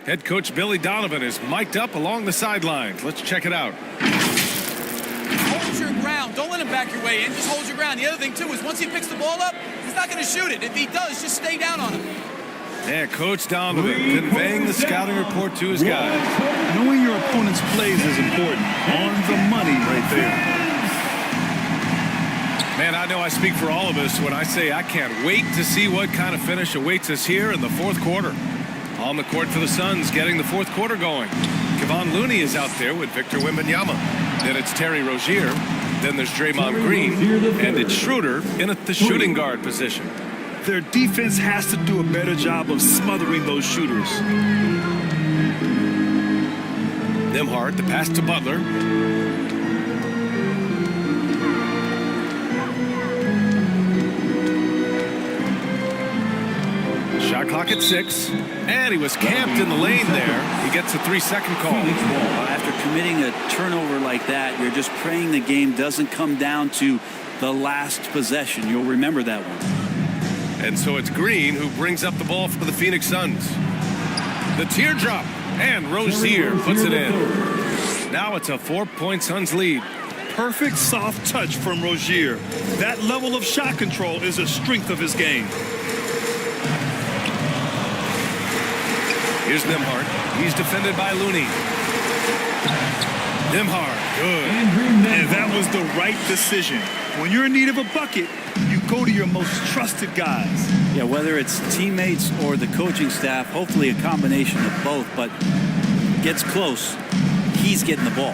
Head coach Billy Donovan is mic'd up along the sidelines. Let's check it out. Hold your ground. Don't let him back your way in. Just hold your ground. The other thing, too, is once he picks the ball up, he's not going to shoot it. If he does, just stay down on him. Yeah, Coach Donovan conveying the scouting report to his guys. Knowing your opponent's plays is important. On the money right there. Man, I know I speak for all of us when I say I can't wait to see what kind of finish awaits us here in the fourth quarter. On the court for the Suns, getting the fourth quarter going. Kevon Looney is out there with Victor Wembanyama. Then it's Terry Rozier. Then there's Draymond Green. And it's Schroeder in at the shooting guard position. Their defense has to do a better job of smothering those shooters. Nembhard, the pass to Butler. Shot clock at 6, and he was camped in the lane there. He gets a 3-second call. After committing a turnover like that, you're just praying the game doesn't come down to the last possession. You'll remember that one. And so it's Green who brings up the ball for the Phoenix Suns. The teardrop, and Rozier puts it in. Now it's a 4-point Suns lead. Perfect soft touch from Rozier. That level of shot control is a strength of his game. Here's Nembhard. He's defended by Looney. Nembhard, good. And that was the right decision. When you're in need of a bucket, you go to your most trusted guys. Yeah, whether it's teammates or the coaching staff, hopefully a combination of both, but gets close, he's getting the ball.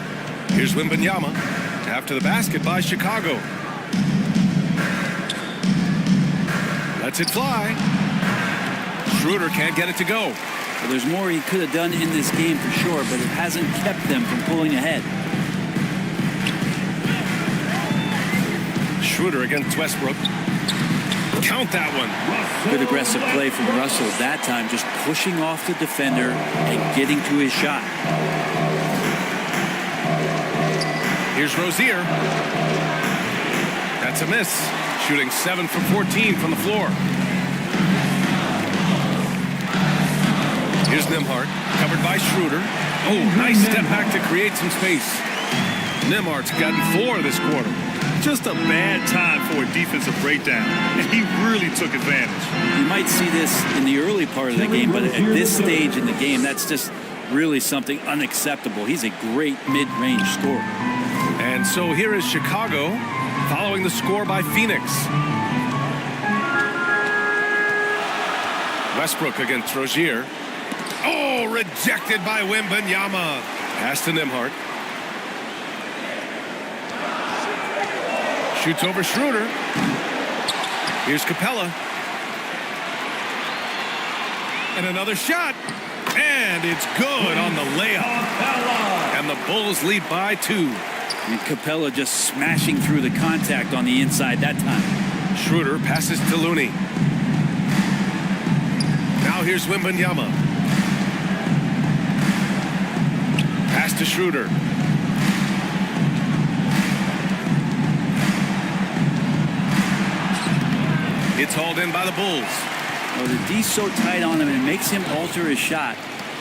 Here's Wembanyama after the basket by Chicago. Lets it fly. Schroeder can't get it to go. Well, there's more he could have done in this game for sure, but it hasn't kept them from pulling ahead. Schroeder against Westbrook. Count that one. Good aggressive play from Russell that time, just pushing off the defender and getting to his shot. Here's Rozier. That's a miss. Shooting 7 from 14 from the floor. Here's Nembhard, covered by Schroeder. Oh, nice step back to create some space. Nembhard's gotten 4 this quarter. Just a bad time for a defensive breakdown, and he really took advantage. You might see this in the early part of the game, but at this stage in the game, that's just really something unacceptable. He's a great mid-range scorer. And so here is Chicago following the score by Phoenix. Westbrook against Rozier. Oh, rejected by Wembanyama. Pass to Nembhard. Shoots over Schroeder. Here's Capella. And another shot. And it's good on the layup. And the Bulls lead by 2. And Capella just smashing through the contact on the inside that time. Schroeder passes to Looney. Now here's Wembanyama. Pass to Schroeder. It's hauled in by the Bulls. Well, the D's so tight on him, and it makes him alter his shot.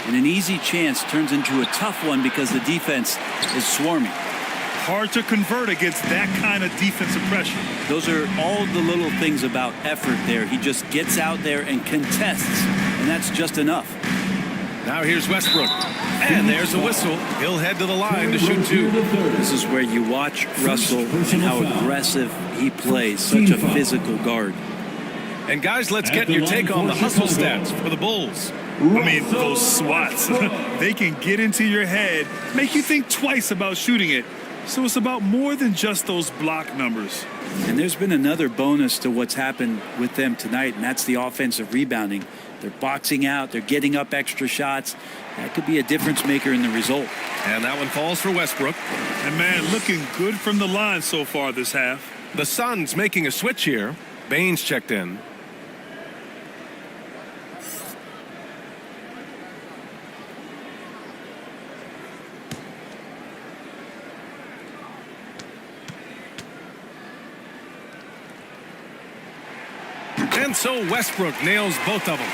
And an easy chance turns into a tough one because the defense is swarming. Hard to convert against that kind of defensive pressure. Those are all the little things about effort there. He just gets out there and contests, and that's just enough. Now here's Westbrook. And there's a whistle. He'll head to the line to shoot 2. This is where you watch Russell and how aggressive he plays. Such a physical guard. And guys, let's get your take on the hustle stats for the Bulls. I mean, those swats, they can get into your head, make you think twice about shooting it. So it's about more than just those block numbers. And there's been another bonus to what's happened with them tonight, and that's the offensive rebounding. They're boxing out. They're getting up extra shots. That could be a difference maker in the result. And that one falls for Westbrook. And, man, looking good from the line so far this half. The Suns making a switch here. Baines checked in. And so Westbrook nails both of them.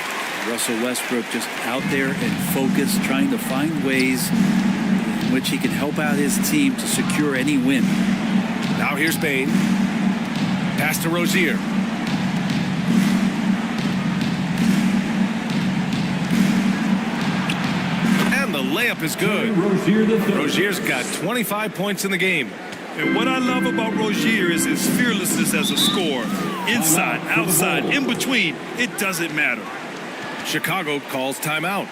Russell Westbrook just out there and focused, trying to find ways in which he can help out his team to secure any win. Now here's Bain. Pass to Rozier. And the layup is good. Rozier's got 25 points in the game. And what I love about Rozier is his fearlessness as a scorer. Inside, outside, in between, it doesn't matter. Chicago calls timeout.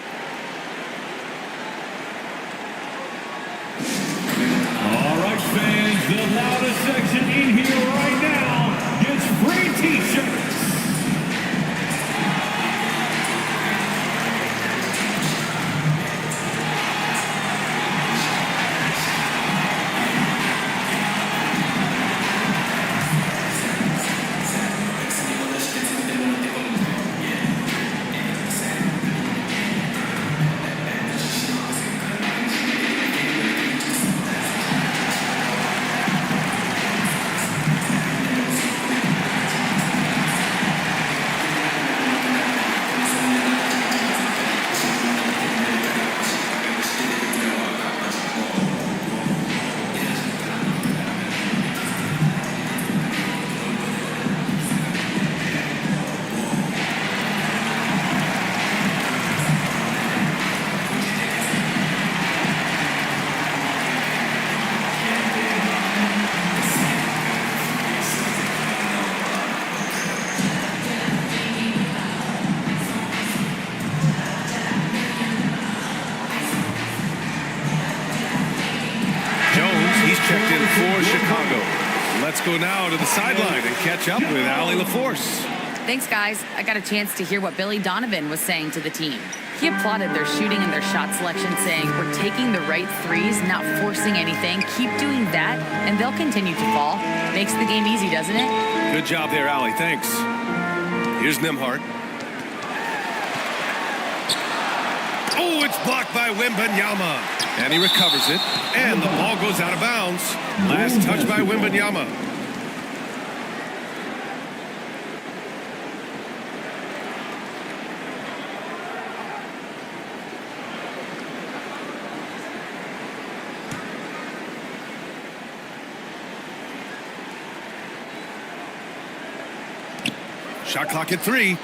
Let's go now to the sideline and catch up with Allie LaForce. Thanks, guys. I got a chance to hear what Billy Donovan was saying to the team. He applauded their shooting and their shot selection, saying, "We're taking the right threes, not forcing anything. Keep doing that, and they'll continue to fall." Makes the game easy, doesn't it? Good job there, Allie. Thanks. Here's Nembhard. Oh, it's blocked by Wembanyama. And he recovers it. And the ball goes out of bounds. Last touch by Wembanyama. Shot clock at 3.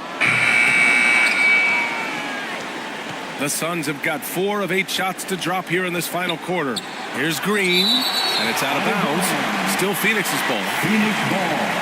The Suns have got 4 of 8 shots to drop here in this final quarter. Here's Green, and it's out of bounds. Still Phoenix's ball. Phoenix ball.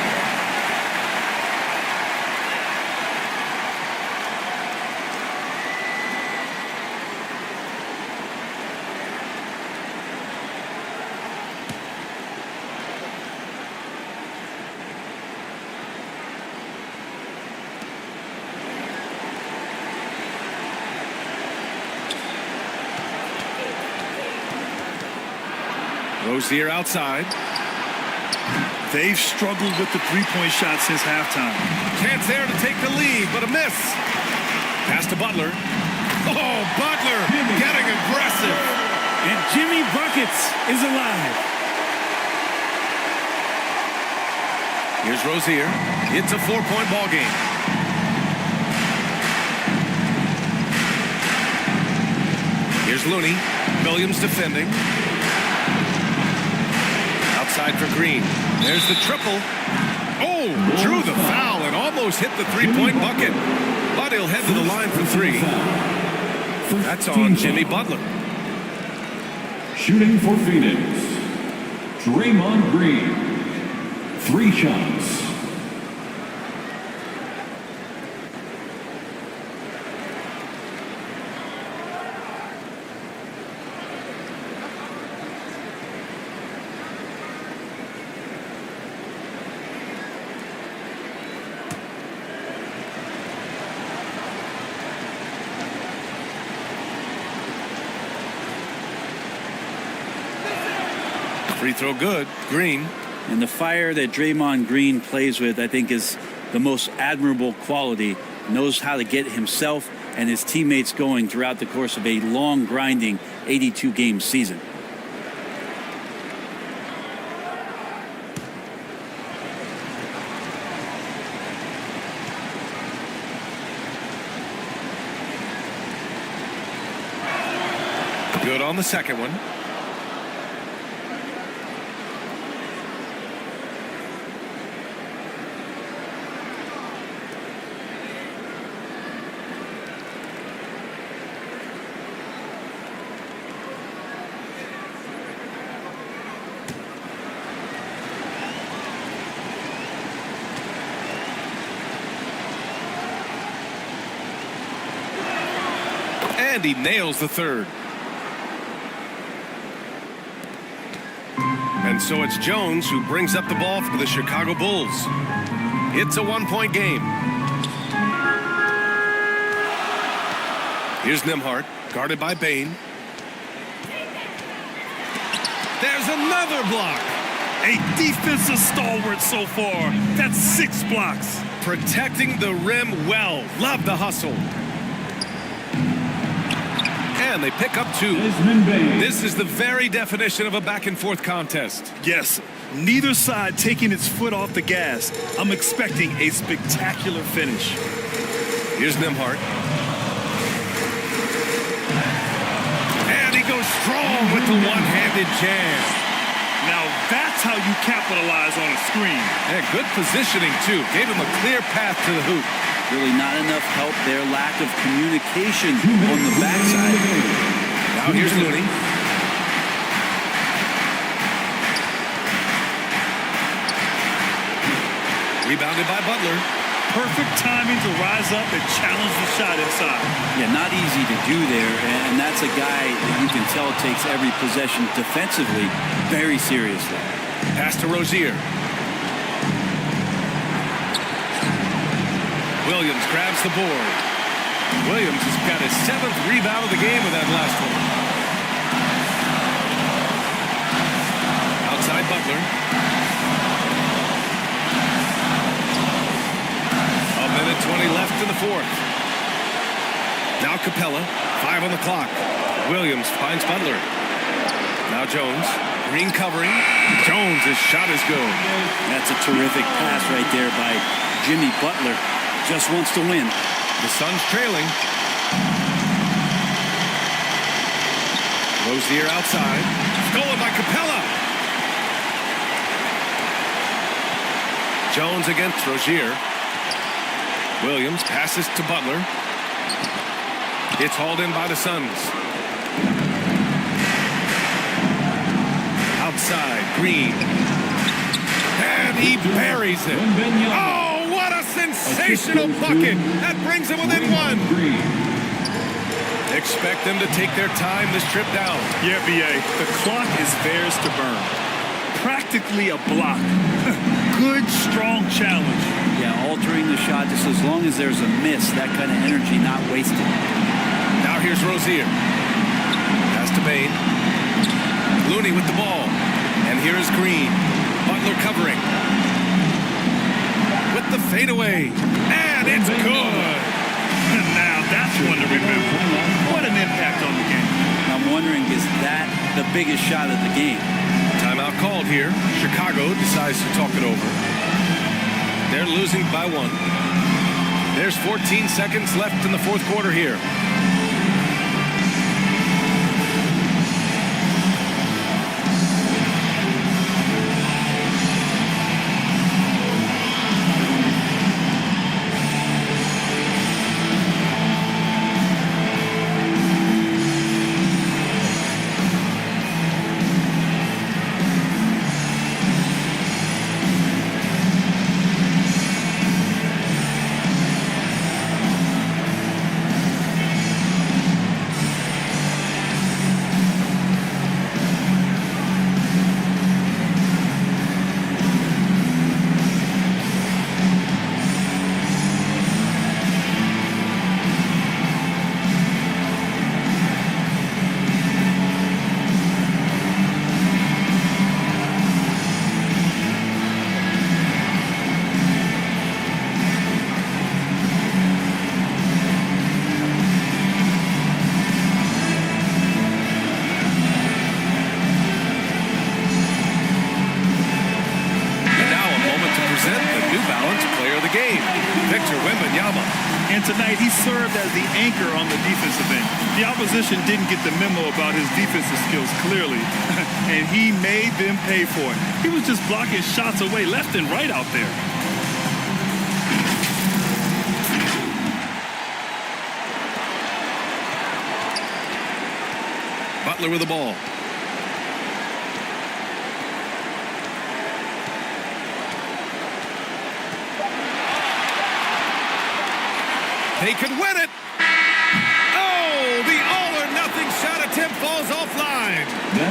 Rozier outside. They've struggled with the three-point shot since halftime. Chance there to take the lead, but a miss. Pass to Butler. Oh, Butler getting aggressive. And Jimmy Buckets is alive. Here's Rozier. It's a 4-point ball game. Here's Looney. Williams defending. Outside for Green. There's the triple. Oh, drew the foul and almost hit the 3-point bucket. But he'll head to the line for 3. That's on Jimmy Butler. Shooting for Phoenix, Draymond Green. 3 shots. Free throw good. Green. And the fire that Draymond Green plays with, I think, is the most admirable quality. Knows how to get himself and his teammates going throughout the course of a long, grinding 82-game season. Good on the second one. And he nails the third. And so it's Jones who brings up the ball for the Chicago Bulls. It's a 1-point game. Here's Nembhard, guarded by Bane. There's another block. A defensive stalwart so far. That's 6 blocks. Protecting the rim well. Love the hustle. And they pick up 2. This is the very definition of a back-and-forth contest. Yes, neither side taking its foot off the gas. I'm expecting a spectacular finish. Here's Nembhard. And he goes strong with the one-handed jam. Now that's how you capitalize on a screen. And good positioning, too. Gave him a clear path to the hoop. Really not enough help there. Lack of communication on the backside. Now here's Looney. Rebounded by Butler. Perfect timing to rise up and challenge the shot inside. Yeah, not easy to do there. And that's a guy that you can tell takes every possession defensively very seriously. Pass to Rozier. Williams grabs the board. Williams has got his 7th rebound of the game with that last one. Outside Butler. A minute 20 left in the 4th. Now Capella, 5 on the clock. Williams finds Butler. Now Jones, Green covering. Jones, his shot is good. That's a terrific pass right there by Jimmy Butler. Just wants to win. The Suns trailing. Rozier outside. Stolen by Capella. Jones against Rozier. Williams passes to Butler. It's hauled in by the Suns. Outside, Green. And he buries it. Oh, what a sensational bucket. That brings him within 1. Expect them to take their time this trip down. Yeah, B.A., the clock is theirs to burn. Practically a block. Good, strong challenge. Yeah, altering the shot just as long as there's a miss, that kind of energy not wasted. Now here's Rozier. Pass to Bain. Looney with the ball. And here is Green. Butler covering. With the fadeaway. And it's good. Now that's one to remember. What an impact on the game. I'm wondering, is that the biggest shot of the game? Timeout called here. Chicago decides to talk it over. They're losing by 1. There's 14 seconds left in the 4th quarter here. And tonight he served as the anchor on the defensive end. The opposition didn't get the memo about his defensive skills clearly, and he made them pay for it. He was just blocking shots away left and right out there. Butler with the ball. They could win it. Oh, the all-or-nothing shot attempt falls offline.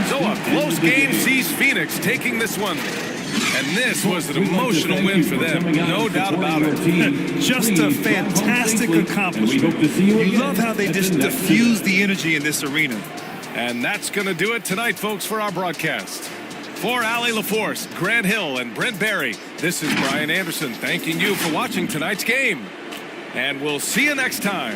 So a close game sees Phoenix taking this one. And this was an emotional win for them, no doubt about it. Just a fantastic accomplishment. You love how they just diffuse the energy in this arena. And that's going to do it tonight, folks, for our broadcast. For Allie LaForce, Grant Hill, and Brent Barry, this is Brian Anderson thanking you for watching tonight's game. And we'll see you next time.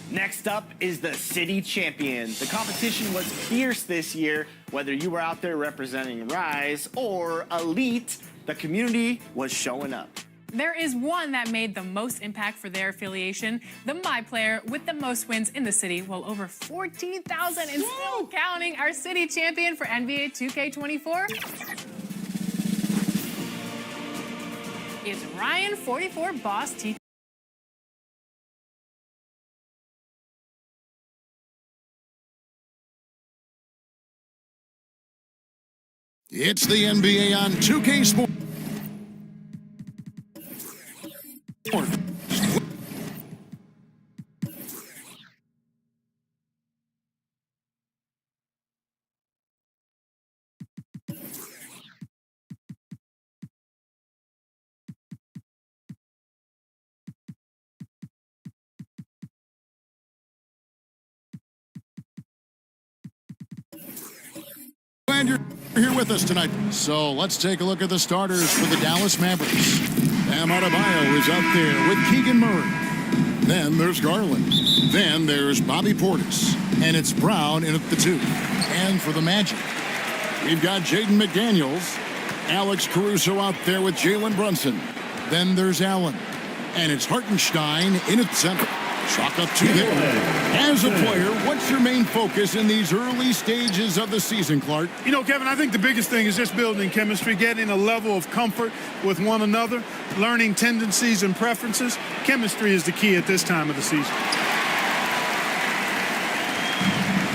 Next up is the city champion. The competition was fierce this year. Whether you were out there representing Rise or Elite, the community was showing up. There is one that made the most impact for their affiliation, the My Player with the most wins in the city, well over 14,000 and still counting. Our city champion for NBA 2K24 is Ryan 44 Boss T. It's the NBA on 2K Sports. Glad you're here with us tonight. So let's take a look at the starters for the Dallas Mavericks. Bam Adebayo is out there with Keegan Murray. Then there's Garland. Then there's Bobby Portis. And it's Brown in at the 2. And for the Magic, we've got Jaden McDaniels. Alex Caruso out there with Jalen Brunson. Then there's Allen. And it's Hartenstein in at center. Chalk up 2 there. As a player, what's your main focus in these early stages of the season, Clark? You know, Kevin, I think the biggest thing is just building chemistry, getting a level of comfort with one another, learning tendencies and preferences. Chemistry is the key at this time of the season.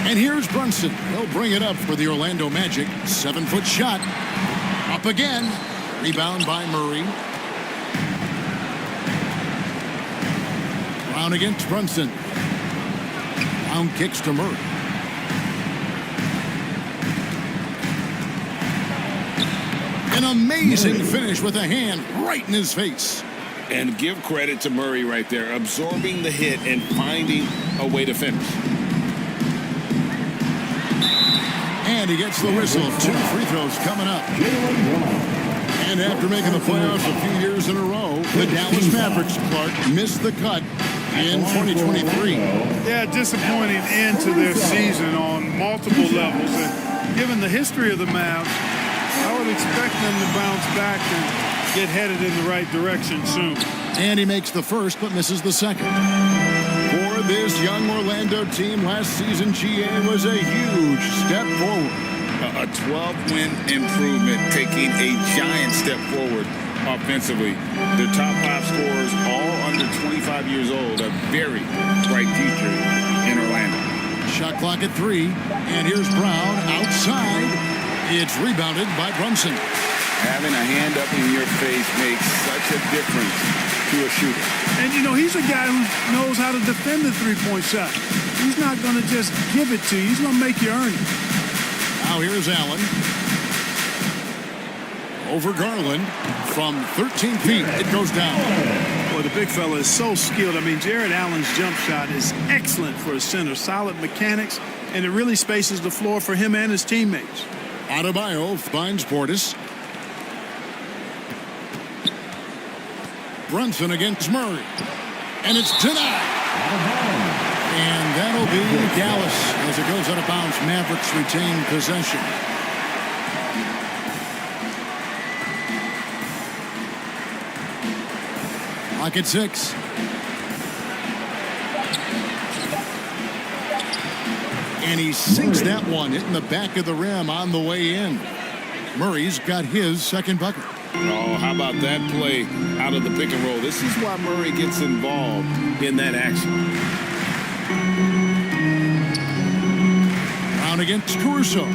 And here's Brunson. He'll bring it up for the Orlando Magic. 7-foot shot. Up again. Rebound by Murray. Brown against Brunson. Brown kicks to Murray. An amazing finish with a hand right in his face. And give credit to Murray right there, absorbing the hit and finding a way to finish. And he gets the whistle. 2 free throws coming up. And after making the playoffs a few years in a row, the Dallas Mavericks, Clark, missed the cut in 2023. Yeah, disappointing end to their season on multiple levels. And given the history of the Mavs, I would expect them to bounce back and get headed in the right direction soon. And he makes the first but misses the second. For this young Orlando team, last season GA was a huge step forward. A 12-win improvement, taking a giant step forward offensively. Their top 5 scorers, all under 25 years old, a very bright future in Orlando. Shot clock at 3, and here's Brown outside. It's rebounded by Brunson. Having a hand up in your face makes such a difference to a shooter. And, you know, he's a guy who knows how to defend the three-point shot. He's not going to just give it to you. He's going to make you earn it. Now here's Allen. Over Garland from 13 feet. It goes down. Well, the big fella is so skilled. I mean, Jared Allen's jump shot is excellent for a center. Solid mechanics, and it really spaces the floor for him and his teammates. Adebayo finds Portis. Brunson against Murray. And it's denied. And that'll be Dallas as it goes out of bounds. Mavericks retain possession. Lock at 6. And he sinks that one, hitting the back of the rim on the way in. Murray's got his second bucket. Oh, how about that play out of the pick and roll? This is why Murray gets involved in that action. Brown against Caruso.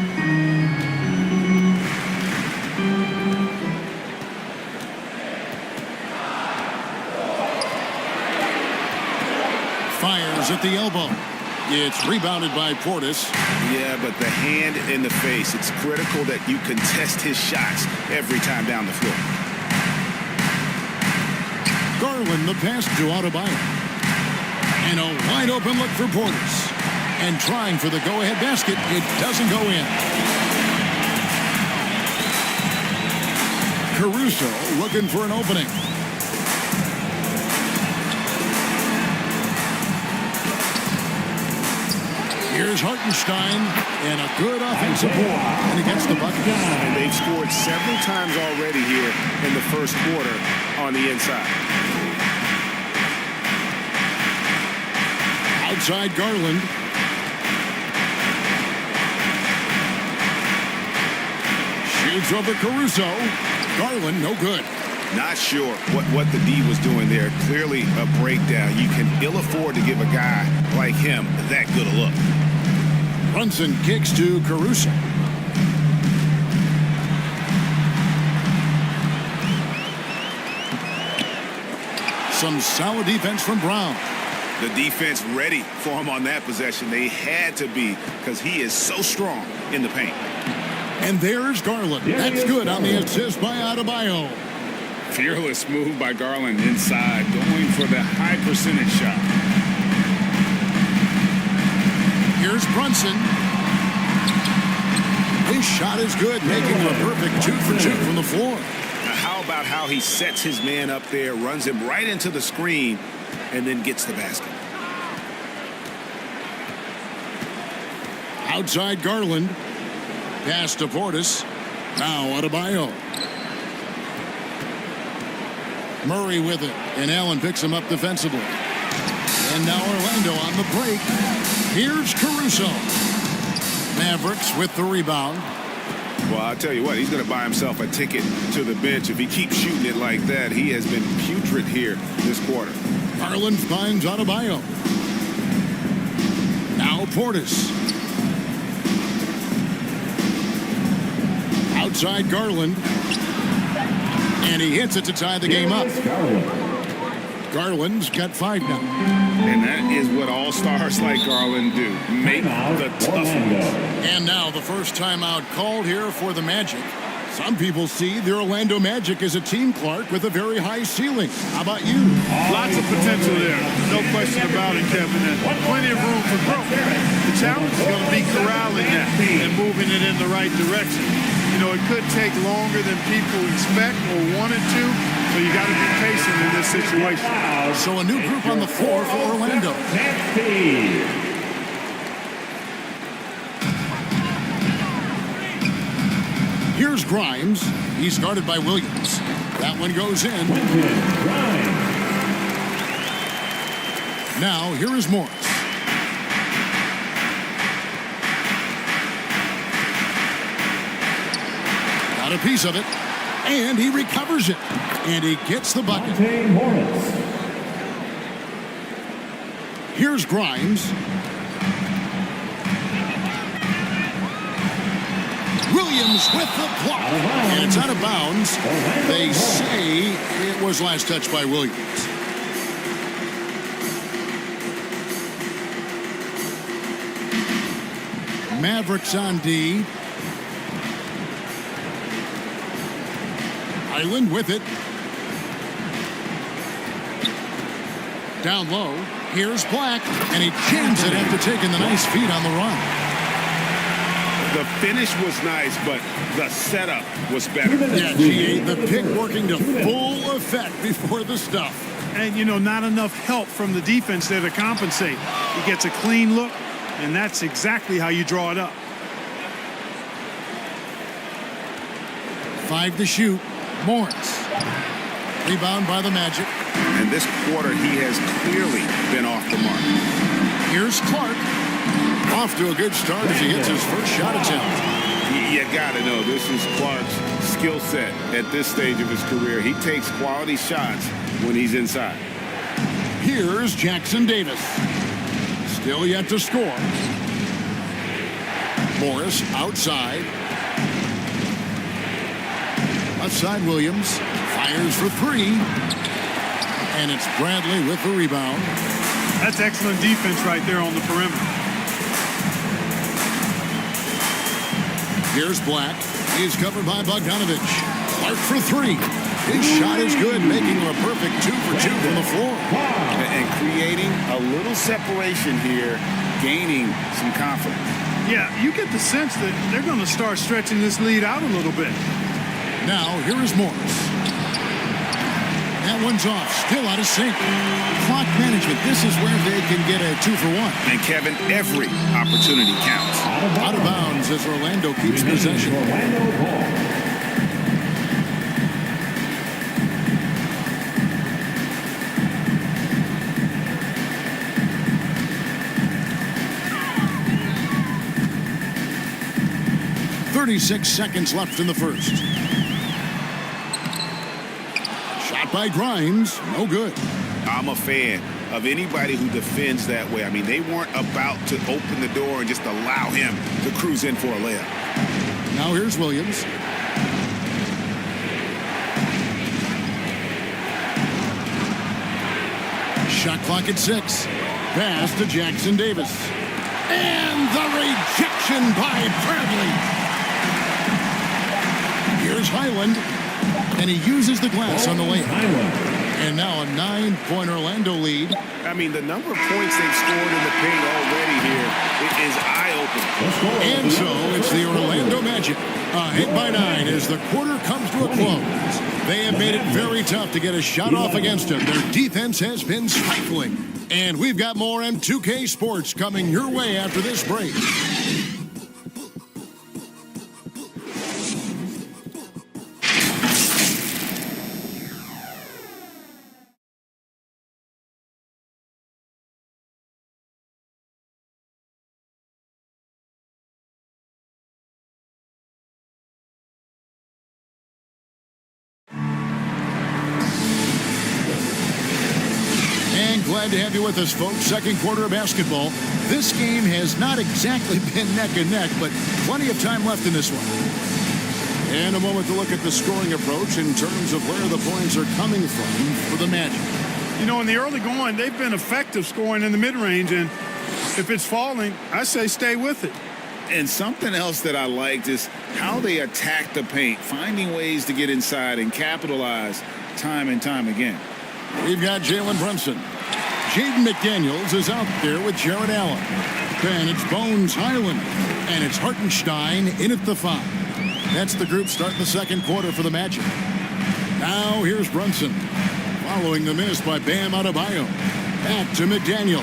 Fires at the elbow. It's rebounded by Portis. Yeah, but the hand in the face, it's critical that you contest his shots every time down the floor. Garland the pass to Adebayo. And a wide open look for Portis. And trying for the go-ahead basket. It doesn't go in. Caruso looking for an opening. Here's Hartenstein, and a good offensive ball, and he gets the bucket. And they've scored several times already here in the first quarter on the inside. Outside Garland. Shoots over Caruso. Garland, no good. Not sure what the D was doing there. Clearly a breakdown. You can ill afford to give a guy like him that good a look. Brunson kicks to Caruso. Some solid defense from Brown. The defense ready for him on that possession. They had to be because he is so strong in the paint. And there's Garland. That's good on the assist by Adebayo. Fearless move by Garland inside, going for the high percentage shot. Here's Brunson. His shot is good, making a perfect 2 for 2 from the floor. Now how about how he sets his man up there, runs him right into the screen, and then gets the basket. Outside Garland. Pass to Portis. Now Adebayo. Murray with it, and Allen picks him up defensively. And now Orlando on the break. Here's Caruso. Mavericks with the rebound. Well, I'll tell you what, he's going to buy himself a ticket to the bench. If he keeps shooting it like that, he has been putrid here this quarter. Garland finds Adebayo. Now Portis. Outside Garland. And he hits it to tie the game up. Garland's got 5 now. And that is what all-stars like Garland do. Make the tough ones. And now the first timeout called here for the Magic. Some people see the Orlando Magic as a team, Clark, with a very high ceiling. How about you? Lots of potential there. No question about it, Kevin. And plenty of room for growth. The challenge is going to be corralling that and moving it in the right direction. You know, it could take longer than people expect or wanted to, so you got to be patient in this situation. So a new group on the floor for Orlando. Here's Grimes. He's guarded by Williams. That one goes in. Now here is Morris. Got a piece of it, and he recovers it, and he gets the bucket. Here's Grimes. Williams Williams with the block. And it's out of bounds. They say it was last touched by Williams. Mavericks on D. Island with it. Down low. Here's Black, and he jams it after taking the nice feed on the run. The finish was nice, but the setup was better. Yeah, GA, the pick working to full effect before the stuff. And, you know, not enough help from the defense there to compensate. He gets a clean look, and that's exactly how you draw it up. 5 to shoot. Morris. Rebound by the Magic. And this quarter, he has clearly been off the mark. Here's Clark. Off to a good start as he hits his first shot attempt. You got to know, this is Clark's skill set at this stage of his career. He takes quality shots when he's inside. Here's Jackson Davis. Still yet to score. Morris outside. Left side Williams. Fires for 3. And it's Bradley with the rebound. That's excellent defense right there on the perimeter. Here's Black. He's covered by Bogdanovich. Clark for 3. His shot is good, making him a perfect 2 for 2 from the floor. And creating a little separation here, gaining some confidence. Yeah, you get the sense that they're going to start stretching this lead out a little bit. Now, here is Morris. That one's off, still out of sync. Clock management, this is where they can get a 2 for 1. And Kevin, every opportunity counts. Out of bounds as Orlando keeps possession. .36 seconds left in the first. By Grimes, no good. I'm a fan of anybody who defends that way. I mean, they weren't about to open the door and just allow him to cruise in for a layup. Now here's Williams. Shot clock at 6. Pass to Jackson Davis. And the rejection by Bradley. Here's Highland. And he uses the glass on the layup. And now a 9-point Orlando lead. I mean, the number of points they've scored in the paint already here is eye-opening. And so it's the Orlando Magic. Hit by 9 as the quarter comes to a close. They have made it very tough to get a shot off against him. Their defense has been stifling. And we've got more M2K Sports coming your way after this break. Glad to have you with us, folks. Second quarter of basketball. This game has not exactly been neck and neck, but plenty of time left in this one. And a moment to look at the scoring approach in terms of where the points are coming from for the Magic. You know, in the early going, they've been effective scoring in the mid-range, and if it's falling, I say stay with it. And something else that I liked is how they attack the paint, finding ways to get inside and capitalize time and time again. We've got Jalen Brunson. Jaden McDaniels is out there with Jared Allen. Then it's Bones Highland. And it's Hartenstein in at the 5. That's the group starting the second quarter for the Magic. Now here's Brunson. Following the miss by Bam Adebayo. Back to McDaniel.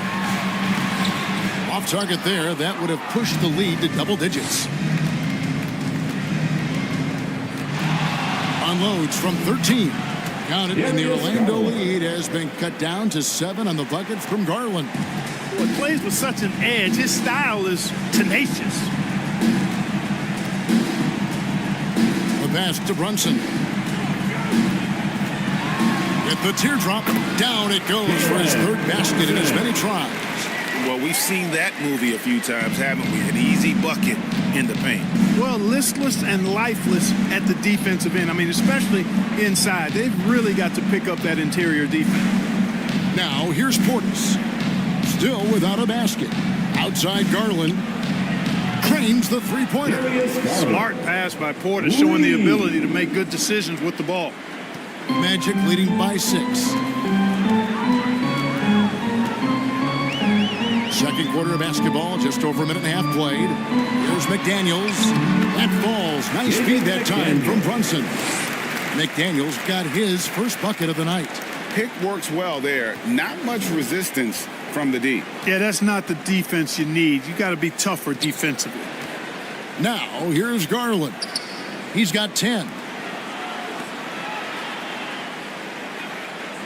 Off target there. That would have pushed the lead to double digits. Unloads from 13. Counted, and the Orlando lead has been cut down to 7 on the bucket from Garland. Well, he plays with such an edge. His style is tenacious. The pass to Brunson. With the teardrop, down it goes for his third basket in as many tries. Well, we've seen that movie a few times, haven't we? An easy bucket in the paint. Well, listless and lifeless at the defensive end. I mean, especially inside. They've really got to pick up that interior defense. Now, here's Portis. Still without a basket. Outside Garland. Cranes the three-pointer. Smart pass by Portis, showing the ability to make good decisions with the ball. Magic leading by 6. Second quarter of basketball, just over a minute and a half played. Here's McDaniels. That falls. Nice feed that time from Brunson. McDaniels got his first bucket of the night. Pick works well there. Not much resistance from the D. Yeah, that's not the defense you need. You got to be tougher defensively. Now, here's Garland. He's got 10.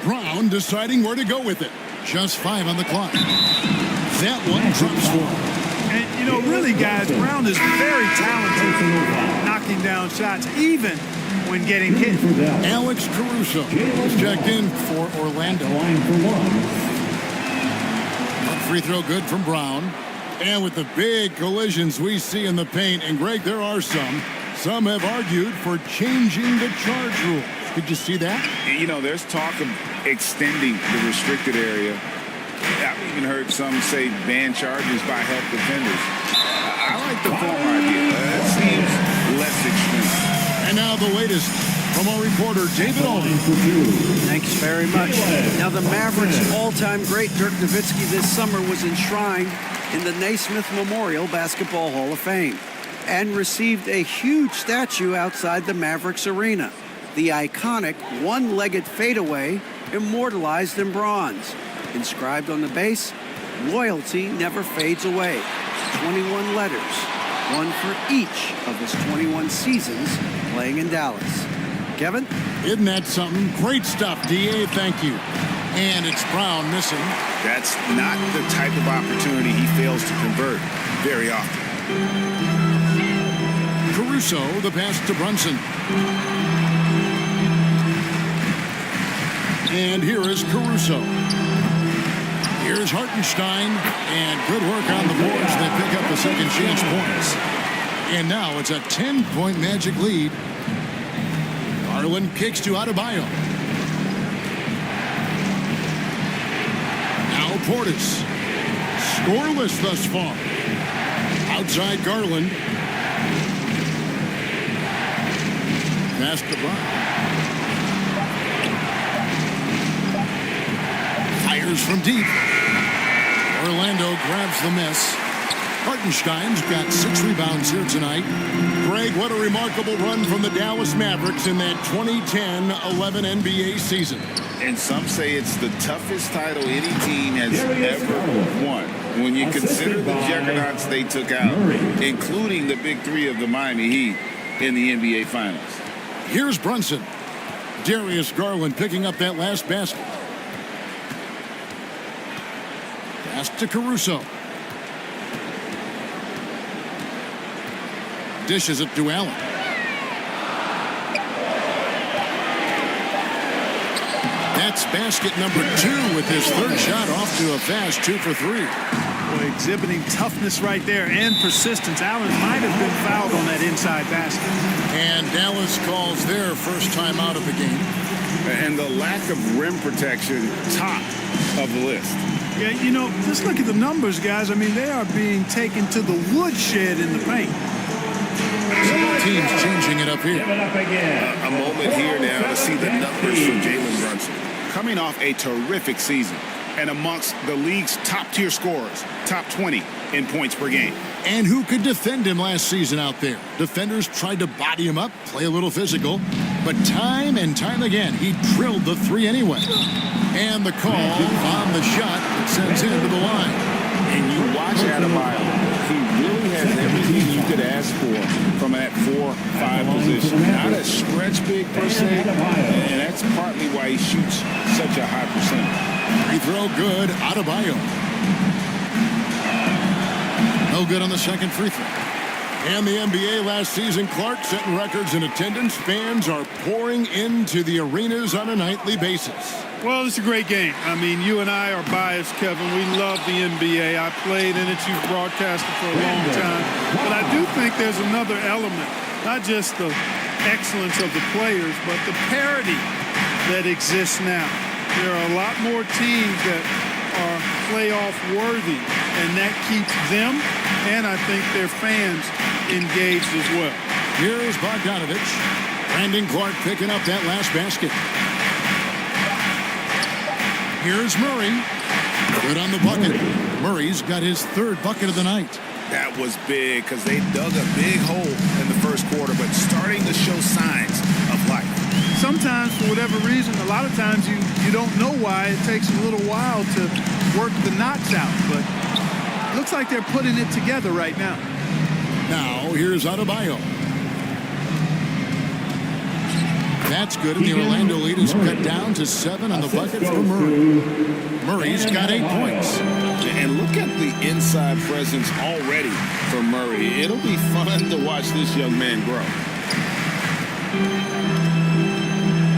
Brown deciding where to go with it. Just 5 on the clock. That one drops for him. And, you know, really, guys, Brown is very talented knocking down shots, even when getting hit. Alex Caruso is checked in for Orlando. One free throw good from Brown. And with the big collisions we see in the paint, and Greg, there are some have argued for changing the charge rule. Did you see that? You know, there's talk of extending the restricted area. I've even heard some say ban charges by help defenders. I like the former idea. That seems less extreme. And now the latest from our reporter, David Alden. Thanks very much. Now the Mavericks' all-time great Dirk Nowitzki this summer was enshrined in the Naismith Memorial Basketball Hall of Fame and received a huge statue outside the Mavericks arena. The iconic one-legged fadeaway immortalized in bronze. Inscribed on the base, loyalty never fades away. 21 letters, one for each of his 21 seasons playing in Dallas. Kevin? Isn't that something? Great stuff, D.A. Thank you. And it's Brown missing. That's not the type of opportunity he fails to convert very often. Caruso, the pass to Brunson. And here is Caruso. Here's Hartenstein, and good work on the boards. They pick up the second chance points. And now it's a 10-point Magic lead. Garland kicks to Adebayo. Now Portis. Scoreless thus far. Outside Garland. Pass to Brown. Fires from deep. Orlando grabs the miss. Hartenstein's got 6 rebounds here tonight. Greg, what a remarkable run from the Dallas Mavericks in that 2010-11 NBA season. And some say it's the toughest title any team has ever won. When you consider the juggernauts they took out, including the big 3 of the Miami Heat in the NBA Finals. Here's Brunson. Darius Garland picking up that last basket. Pass to Caruso. Dishes it to Allen. That's basket number 2 with his third shot off to a fast 2 for 3. Boy, exhibiting toughness right there and persistence. Allen might have been fouled on that inside basket. And Dallas calls their first time out of the game. And the lack of rim protection, top of the list. Yeah, you know, just look at the numbers, guys. I mean, they are being taken to the woodshed in the paint. Teams changing it up here. A moment here now to see the numbers from Jalen Brunson. Coming off a terrific season and amongst the league's top-tier scorers, top 20 in points per game. And who could defend him last season out there? Defenders tried to body him up, play a little physical, but time and time again, he drilled the 3 anyway. And the call on the shot that sends him to the line. And you watch Adebayo. He really has everything you could ask for from that 4-5 position. Not a stretch big per se, and that's partly why he shoots such a high percentage. Free throw good, Adebayo. No good on the second free throw. And the NBA last season, Clark, setting records in attendance. Fans are pouring into the arenas on a nightly basis. Well, it's a great game. I mean, you and I are biased, Kevin. We love the NBA. I played in it. You've broadcasted for a long time. But I do think there's another element, not just the excellence of the players, but the parity that exists now. There are a lot more teams that are playoff worthy, and that keeps them and I think their fans engaged as well. Here's Bogdanovich. Brandon Clark picking up that last basket. Here's Murray. Good on the bucket. Murray's got his third bucket of the night. That was big because they dug a big hole in the first quarter, but starting to show signs of life. Sometimes, for whatever reason, a lot of times you don't know why. It takes a little while to work the knots out, but it looks like they're putting it together right now. Now, here's Adebayo. That's good, and the Orlando lead is cut down to 7 on the bucket for Murray. Murray's got 8 points. And look at the inside presence already for Murray. It'll be fun to watch this young man grow.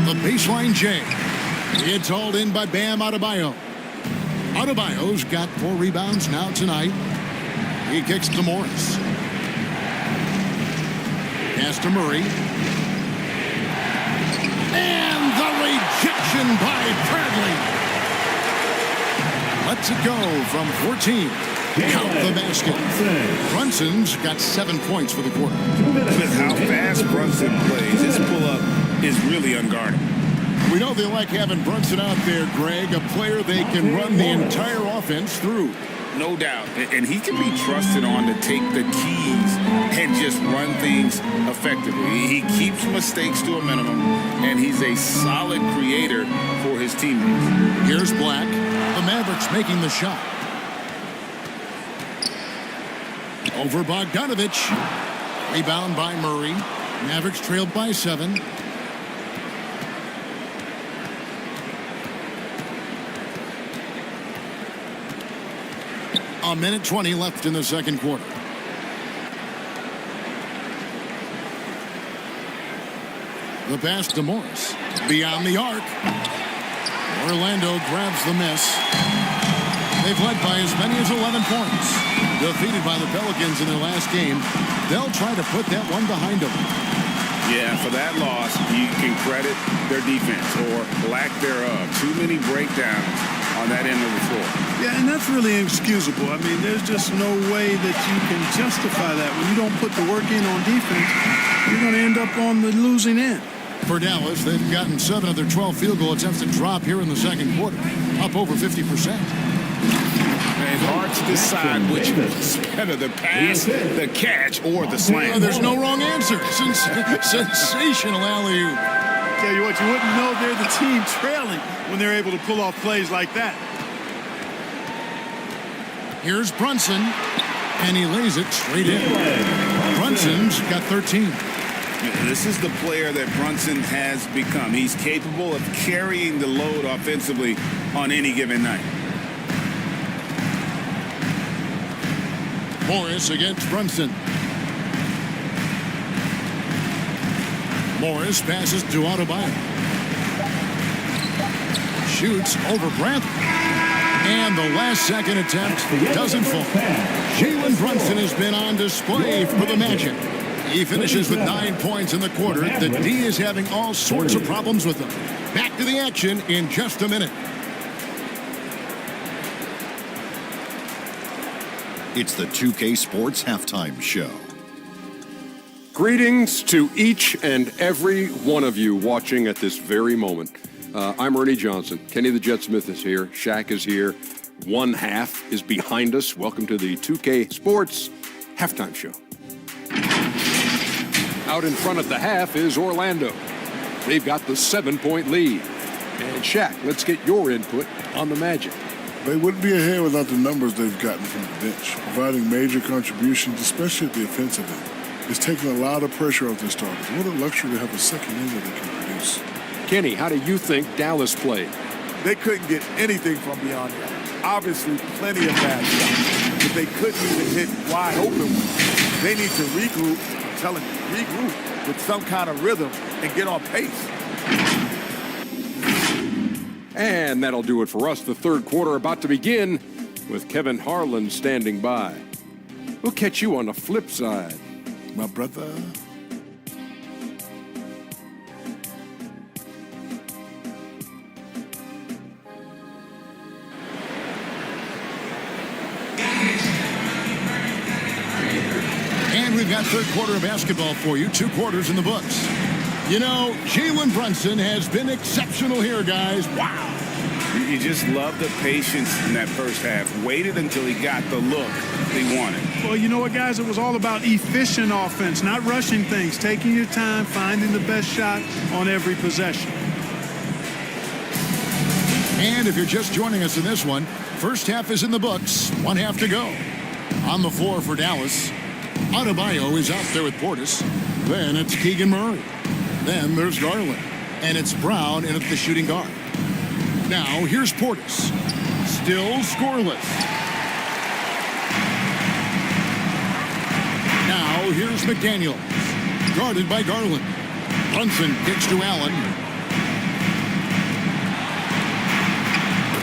The baseline J. It's hauled in by Bam Adebayo. Adebayo's got 4 rebounds now tonight. He kicks to Morris. Pass to Murray. And the rejection by Bradley. Lets it go from 14. Count the basket. Brunson's got 7 points for the quarter. With how fast Brunson plays, his pull-up is really unguarded. We know they like having Brunson out there, Greg, a player they can run the entire offense through. No doubt. And he can be trusted on to take the keys and just run things effectively. He keeps mistakes to a minimum, and he's a solid creator for his teammates. Here's Black. The Mavericks making the shot. Over Bogdanovich. Rebound by Murray. Mavericks trailed by 7. A minute 20 left in the second quarter. The pass to Morris. Beyond the arc. Orlando grabs the miss. They've led by as many as 11 points. Defeated by the Pelicans in their last game, they'll try to put that one behind them. Yeah, for that loss, you can credit their defense or lack thereof. Too many breakdowns on that end of the floor. Yeah, and that's really inexcusable. I mean, there's just no way that you can justify that. When you don't put the work in on defense, you're going to end up on the losing end. For Dallas, they've gotten 7 of their 12 field goal attempts to drop here in the second quarter, up over 50%. It's hard to decide which was better, the pass, the catch, or the slam. There's no wrong answer. Sensational alley-oop. Tell you what, you wouldn't know they're the team trailing when they're able to pull off plays like that. Here's Brunson, and he lays it straight in. Brunson's got 13. This is the player that Brunson has become. He's capable of carrying the load offensively on any given night. Morris against Brunson. Morris passes to Adebayo. Shoots over Bradley. And the last second attempt doesn't fall. Jalen Brunson has been on display for the Magic. He finishes with 9 points in the quarter. The D is having all sorts of problems with him. Back to the action in just a minute. It's the 2K Sports Halftime Show. Greetings to each and every one of you watching at this very moment. I'm Ernie Johnson. Kenny the Jet Smith is here. Shaq is here. One half is behind us. Welcome to the 2K Sports Halftime Show. Out in front at the half is Orlando. They've got the 7-point lead. And Shaq, let's get your input on the Magic. They wouldn't be ahead without the numbers they've gotten from the bench, providing major contributions, especially at the offensive end. It's taking a lot of pressure off their starters. What a luxury to have a second end that they can produce. Kenny, how do you think Dallas played? They couldn't get anything from beyond that. Obviously, plenty of bad shots, but they couldn't even hit wide open ones. They need to regroup, I'm telling you, regroup with some kind of rhythm and get on pace. And that'll do it for us. The third quarter about to begin with Kevin Harlan standing by. We'll catch you on the flip side. My brother. And we've got third quarter of basketball for you. 2 quarters in the books. You know, Jalen Brunson has been exceptional here, guys. Wow. You just love the patience in that first half. Waited until he got the look he wanted. Well, you know what, guys? It was all about efficient offense, not rushing things, taking your time, finding the best shot on every possession. And if you're just joining us in this one, first half is in the books. 1 half to go. On the floor for Dallas, Adebayo is out there with Portis. Then it's Keegan Murray. Then there's Garland. And it's Brown in at the shooting guard. Now here's Portis. Still scoreless. Now here's McDaniels. Guarded by Garland. Brunson kicks to Allen.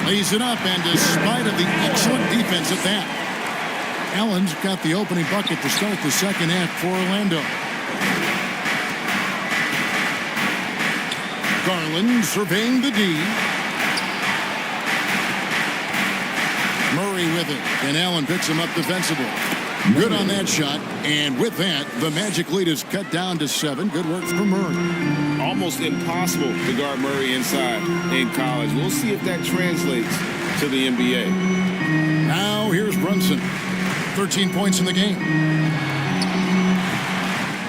Lays it up, and despite of the excellent defense at that, Allen's got the opening bucket to start the second half for Orlando. Garland surveying the D. Murray with it, and Allen picks him up defensively. Good on that shot, and with that, the Magic lead is cut down to 7. Good work from Murray. Almost impossible to guard Murray inside in college. We'll see if that translates to the NBA. Now here's Brunson. 13 points in the game.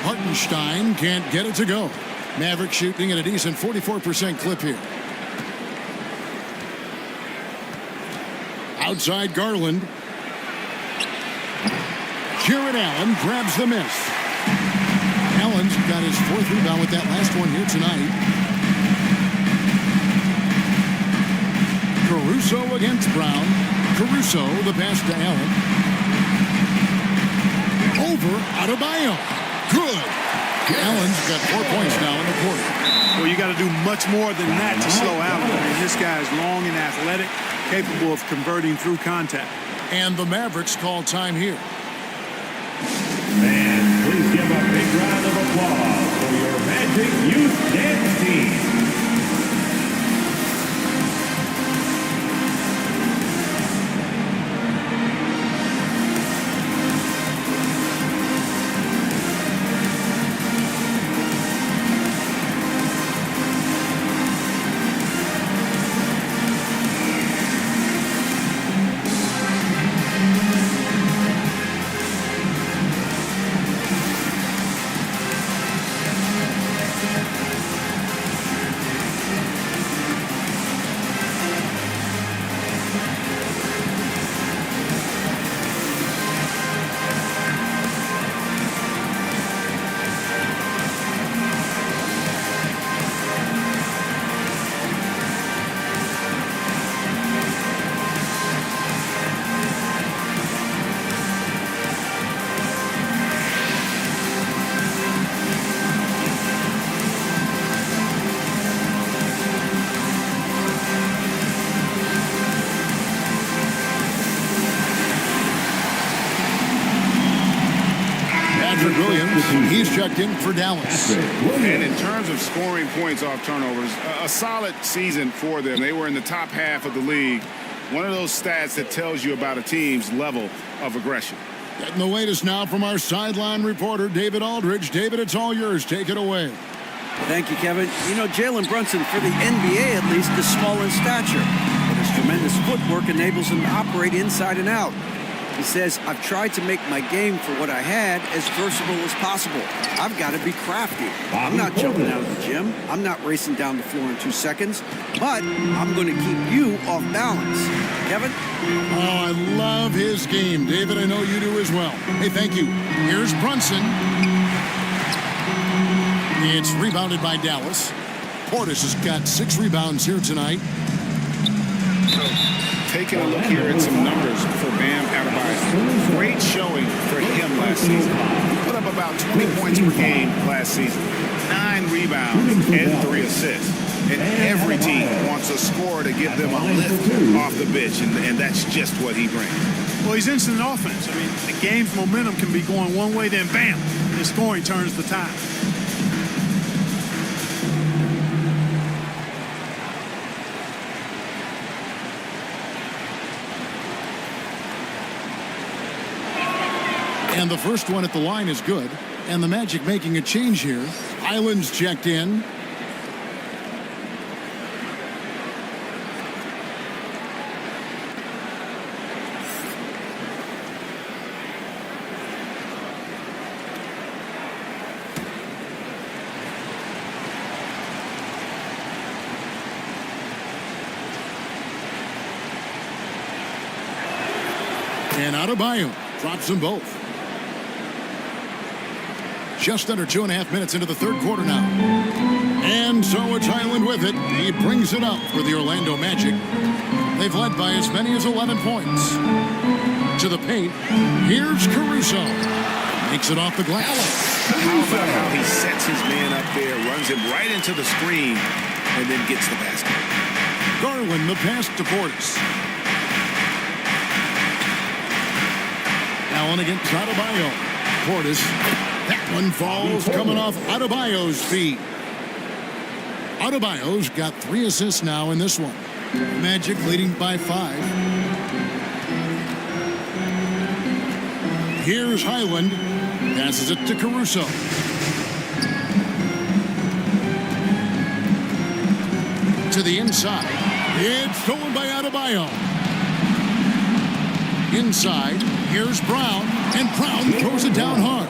Hartenstein can't get it to go. Maverick shooting at a decent 44% clip here. Outside Garland. Jared Allen grabs the miss. Allen's got his 4th rebound with that last one here tonight. Caruso against Brown. Caruso, the pass to Allen. Over Adebayo. Good. Allen's got 4 points now in the quarter. Well, you got to do much more than that to slow Allen. I mean, this guy is long and athletic, capable of converting through contact. And the Mavericks call time here. And please give a big round of applause for your Magic Youth Dance Team. He's checked in for Dallas. And in terms of scoring points off turnovers, a solid season for them. They were in the top half of the league. One of those stats that tells you about a team's level of aggression. Getting the latest now from our sideline reporter, David Aldridge. David, it's all yours. Take it away. Thank you, Kevin. You know, Jalen Brunson, for the NBA at least, is small in stature, but his tremendous footwork enables him to operate inside and out. He says, I've tried to make my game for what I had as versatile as possible. I've got to be crafty. I'm not jumping out of the gym. I'm not racing down the floor in 2 seconds, but I'm going to keep you off balance. Kevin? Oh, I love his game. David, I know you do as well. Hey, thank you. Here's Brunson. It's rebounded by Dallas. Portis has got 6 rebounds here tonight. So, taking a look here at some numbers for Bam Adebayo. Great showing for him last season. He put up about 20 points per game last season, 9 rebounds, and 3 assists. And every team wants a scorer to give them a lift off the bench, and that's just what he brings. Well, he's instant offense. I mean, the game's momentum can be going one way, then bam, his scoring turns the tide. And the first one at the line is good. And the Magic making a change here. Island's checked in. And Adebayo drops them both. Just under 2.5 minutes into the third quarter now. And so it's Island with it. He brings it up for the Orlando Magic. They've led by as many as 11 points. To the paint. Here's Caruso. Makes it off the glass. How about how he sets his man up there, runs him right into the screen, and then gets the basket. Garland the pass to Portis. Allen against Adebayo. Portis. That one falls coming off Adebayo's feet. Adebayo's got 3 assists now in this one. Magic leading by 5. Here's Highland. Passes it to Caruso. To the inside. It's stolen by Adebayo. Inside. Here's Brown. And Brown throws it down hard.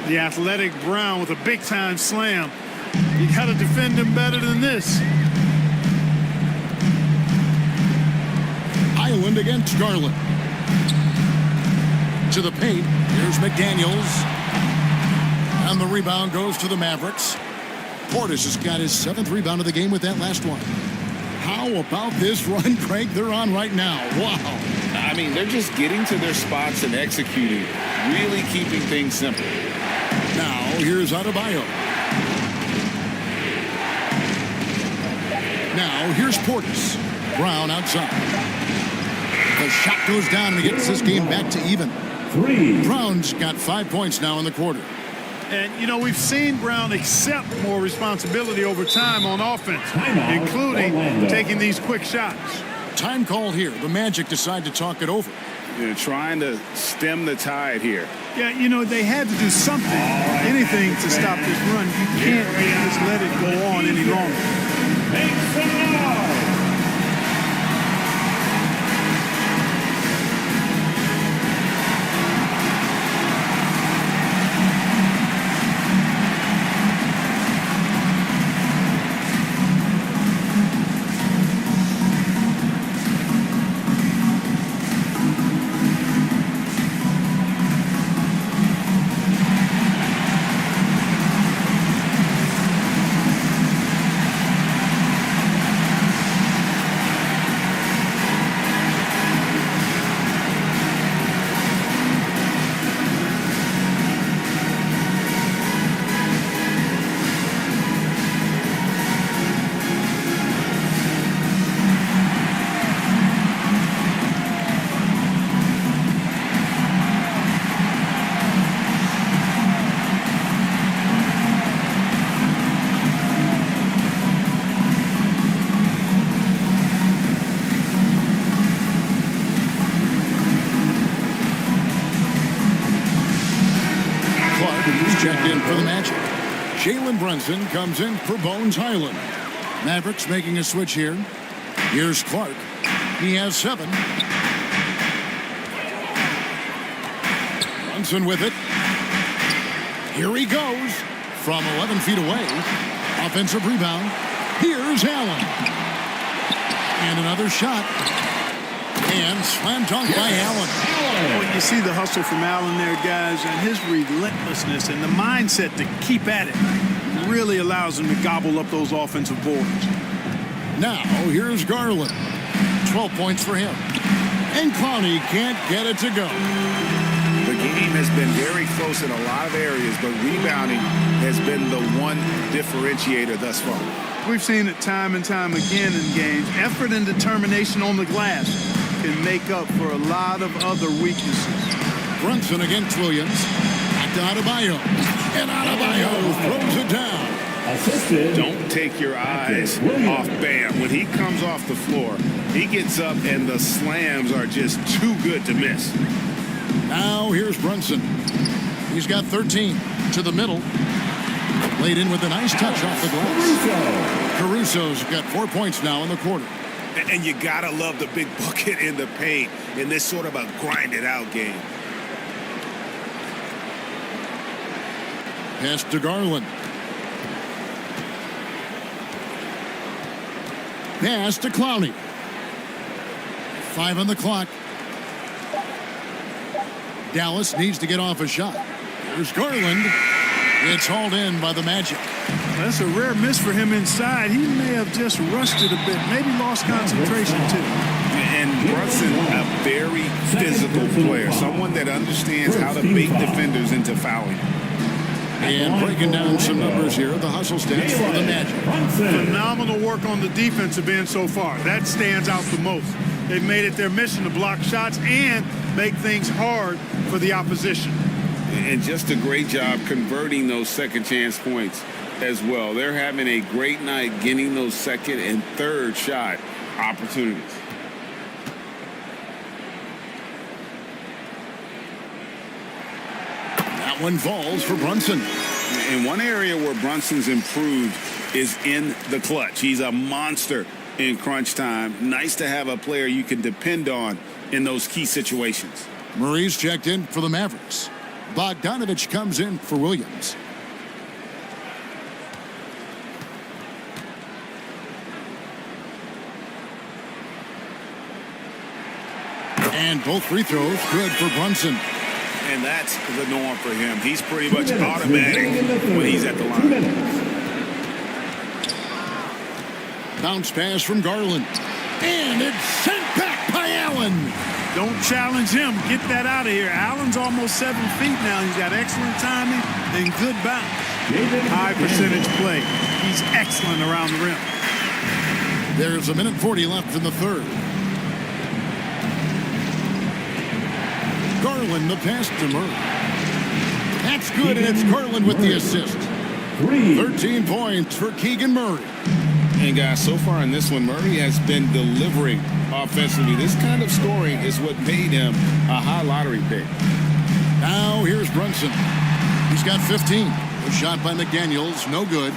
The athletic Brown with a big-time slam. You got to defend him better than this. Island against Garland. To the paint. Here's McDaniels. And the rebound goes to the Mavericks. Portis has got his 7th rebound of the game with that last one. How about this run, Craig, they're on right now? Wow. I mean, they're just getting to their spots and executing, really keeping things simple. Now, here's Adebayo. Now, here's Portis. Brown outside. The shot goes down and he gets this game back to even. 3. Brown's got 5 points now in the quarter. And, you know, we've seen Brown accept more responsibility over time on offense, including taking these quick shots. Time call here. The Magic decide to talk it over. They're trying to stem the tide here. Yeah, you know, they had to do something, anything to stop this run. You can't just let it go on any longer. Make some noise. Checked in for the Magic. Jalen Brunson comes in for Bones Highland. Mavericks making a switch here. Here's Clark. He has 7. Brunson with it. Here he goes from 11 feet away. Offensive rebound. Here's Allen. And another shot. And slam dunk by Allen. Well, you see the hustle from Allen there, guys, and his relentlessness and the mindset to keep at it really allows him to gobble up those offensive boards. Now, here's Garland. 12 points for him. And Clowney can't get it to go. The game has been very close in a lot of areas, but rebounding has been the one differentiator thus far. We've seen it time and time again in games. Effort and determination on the glass can make up for a lot of other weaknesses. Brunson against Williams. Back to Adebayo. And Adebayo throws it down. Don't take your eyes off Bam. When he comes off the floor, he gets up and the slams are just too good to miss. Now here's Brunson. He's got 13 to the middle. Laid in with a nice touch off the glass. Caruso's got 4 points now in the quarter. And you gotta love the big bucket in the paint in this sort of a grinded out game. Pass to Garland. Pass to Clowney. 5 on the clock. Dallas needs to get off a shot. Here's Garland. It's hauled in by the Magic. That's a rare miss for him inside. He may have just rushed it a bit, maybe lost concentration too. And Brunson, a very physical player, someone that understands how to bait defenders into fouling. And breaking down some numbers here, the hustle stats for the Magic. Phenomenal work on the defensive end so far. That stands out the most. They've made it their mission to block shots and make things hard for the opposition. And just a great job converting those second chance points as well. They're having a great night getting those second and third shot opportunities. That one falls for Brunson. And one area where Brunson's improved is in the clutch. He's a monster in crunch time. Nice to have a player you can depend on in those key situations. Murray's checked in for the Mavericks. Bogdanovich comes in for Williams. And both free throws good for Brunson. And that's the norm for him. He's pretty much automatic when he's at the line. Bounce pass from Garland. And it's sent back by Allen. Don't challenge him. Get that out of here. Allen's almost 7 feet now. He's got excellent timing and good bounce. High percentage play. He's excellent around the rim. There's 1:40 left in the third. Garland the pass to Murray. That's good, and it's Garland with the assist. 13 points for Keegan Murray. And guys, so far in this one, Murray has been delivering offensively. This kind of scoring is what made him a high lottery pick. Now here's Brunson. He's got 15. A shot by McDaniels, no good.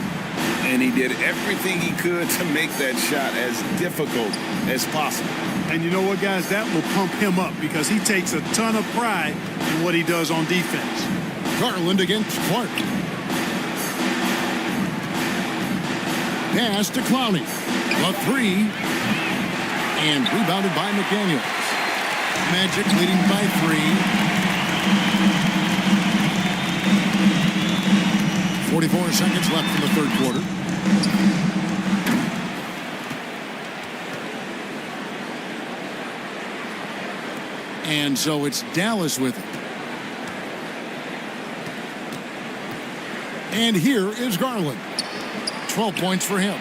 And he did everything he could to make that shot as difficult as possible. And you know what, guys? That will pump him up because he takes a ton of pride in what he does on defense. Garland against Clark. Pass to Clowney. A three. And rebounded by McDaniels. Magic leading by 3. 44 seconds left in the third quarter. And so it's Dallas with it. And here is Garland. 12 points for him.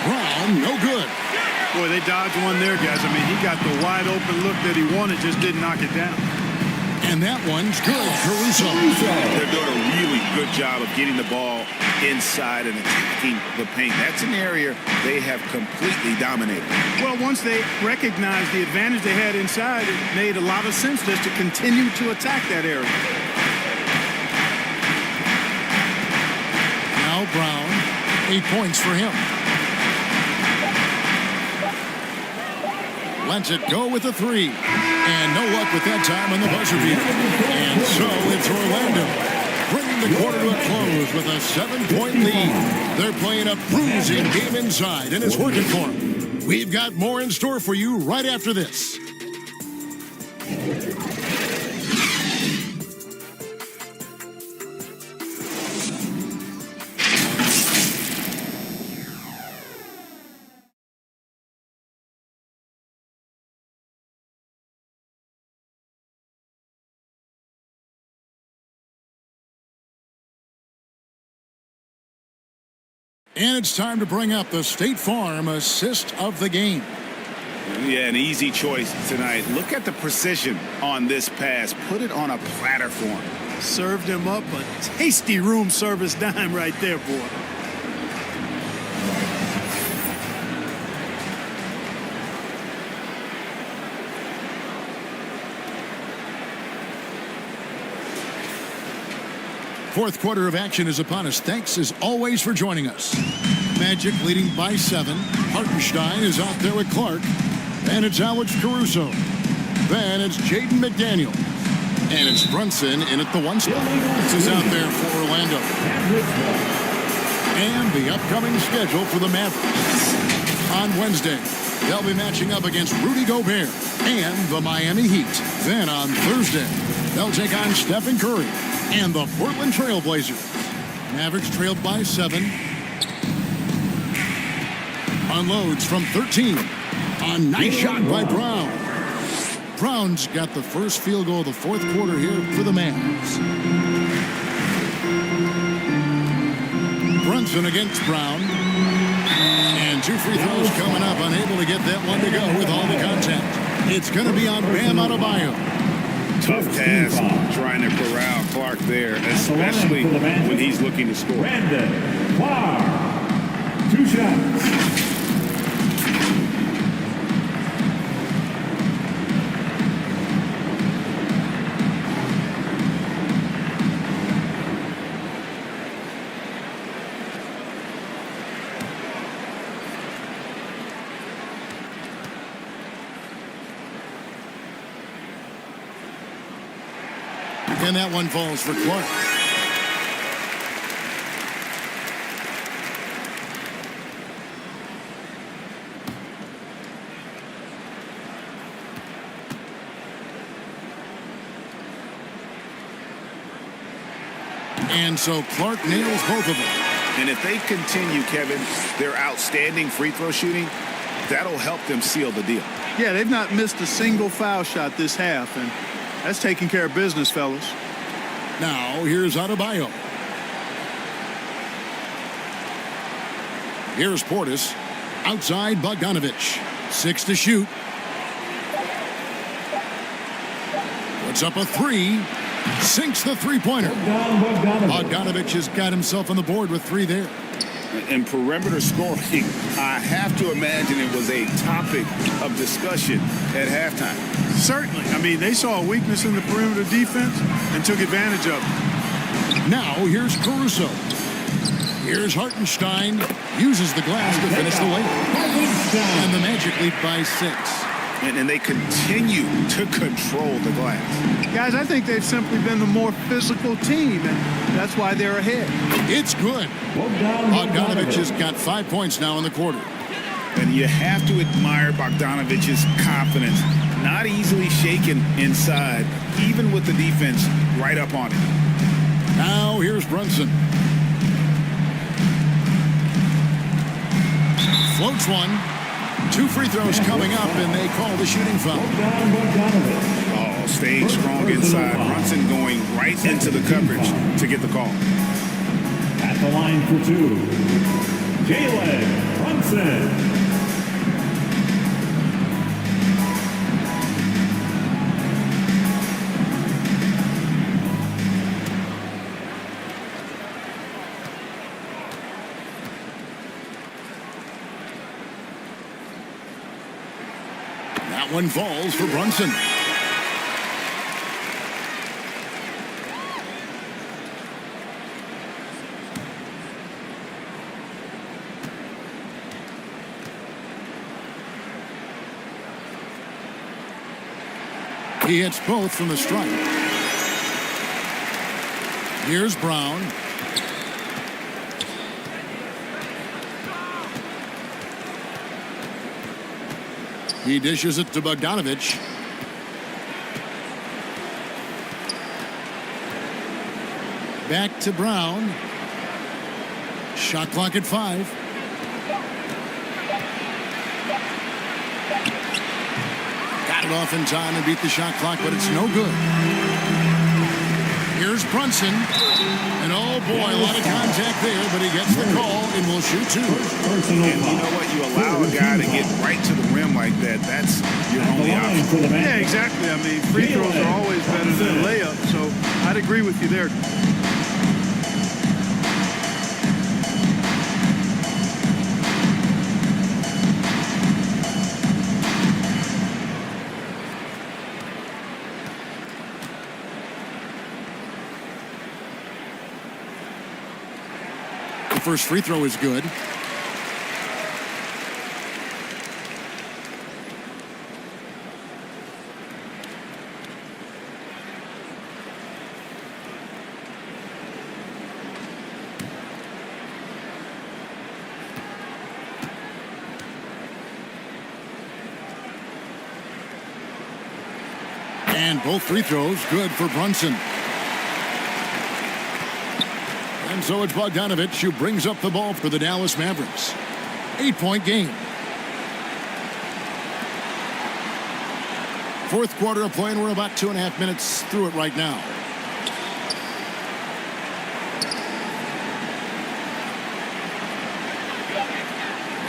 Brown, no good. Boy, they dodged one there, guys. I mean, he got the wide open look that he wanted, just didn't knock it down. And that one's good. Caruso. They're doing a really good job of getting the ball inside and attacking the paint. That's an area they have completely dominated. Well, once they recognized the advantage they had inside, it made a lot of sense just to continue to attack that area. Now Brown, 8 points for him. Lets it go with a three. And no luck with that time on the buzzer beater. And so it's Orlando bringing the quarter to a close with a 7-point lead. They're playing a bruising game inside, and it's working for them. We've got more in store for you right after this. And it's time to bring up the State Farm assist of the game. Yeah, an easy choice tonight. Look at the precision on this pass. Put it on a platter for him. Served him up a tasty room service dime right there, boy. Fourth quarter of action is upon us. Thanks as always for joining us. Magic leading by 7. Hartenstein is out there with Clark. And it's Alex Caruso. Then it's Jaden McDaniel. And it's Brunson in at the 1 spot. This is out there for Orlando. And the upcoming schedule for the Mavericks. On Wednesday, they'll be matching up against Rudy Gobert and the Miami Heat. Then on Thursday, they'll take on Stephen Curry and the Portland Trail Blazers. Mavericks trailed by 7. Unloads from 13. A nice shot by Brown. Brown's got the first field goal of the fourth quarter here for the Mavs. Brunson against Brown. And 2 free throws coming up. Unable to get that one to go with all the contact. It's going to be on Bam Adebayo. Tough task trying to corral Clark there, especially when he's looking to score. Brandon Clark. 2 shots. And that one falls for Clark. And so Clark nails both of them. And if they continue, Kevin, their outstanding free throw shooting, that'll help them seal the deal. Yeah, they've not missed a single foul shot this half, and that's taking care of business, fellas. Now, here's Adebayo. Here's Portis. Outside Bogdanovich. 6 to shoot. Puts up a 3. Sinks the three-pointer. Bogdanovich has got himself on the board with 3 there. And perimeter scoring, I have to imagine it was a topic of discussion at halftime. Certainly. I mean, they saw a weakness in the perimeter defense and took advantage of it. Now, here's Caruso. Here's Hartenstein. Uses the glass to finish the layup. And the Magic lead by 6. And they continue to control the glass. Guys, I think they've simply been the more physical team, and that's why they're ahead. It's good. Bogdanovich has got 5 points now in the quarter. And you have to admire Bogdanovich's confidence. Not easily shaken inside, even with the defense right up on him. Now here's Brunson. Floats one. 2 free throws coming up, and they call the shooting foul. Oh, staying strong inside. Brunson going right into the coverage to get the call. At the line for 2, Jalen Brunson. That one falls for Brunson. He hits both from the stripe. Here's Brown. He dishes it to Bogdanovich. Back to Brown. Shot clock at 5. Got it off in time and beat the shot clock, but it's no good. Here's Here's Brunson. And oh boy, a lot of contact there, but he gets the call and will shoot two. And you know what? You allow a guy to get right to the rim like that. That's your only option. Yeah, exactly. I mean, free throws are always better than layups, so I'd agree with you there. First free throw is good. And both free throws good for Brunson. And so it's Bogdanovich who brings up the ball for the Dallas Mavericks. 8-point game. Fourth quarter of play, and we're about 2.5 minutes through it right now.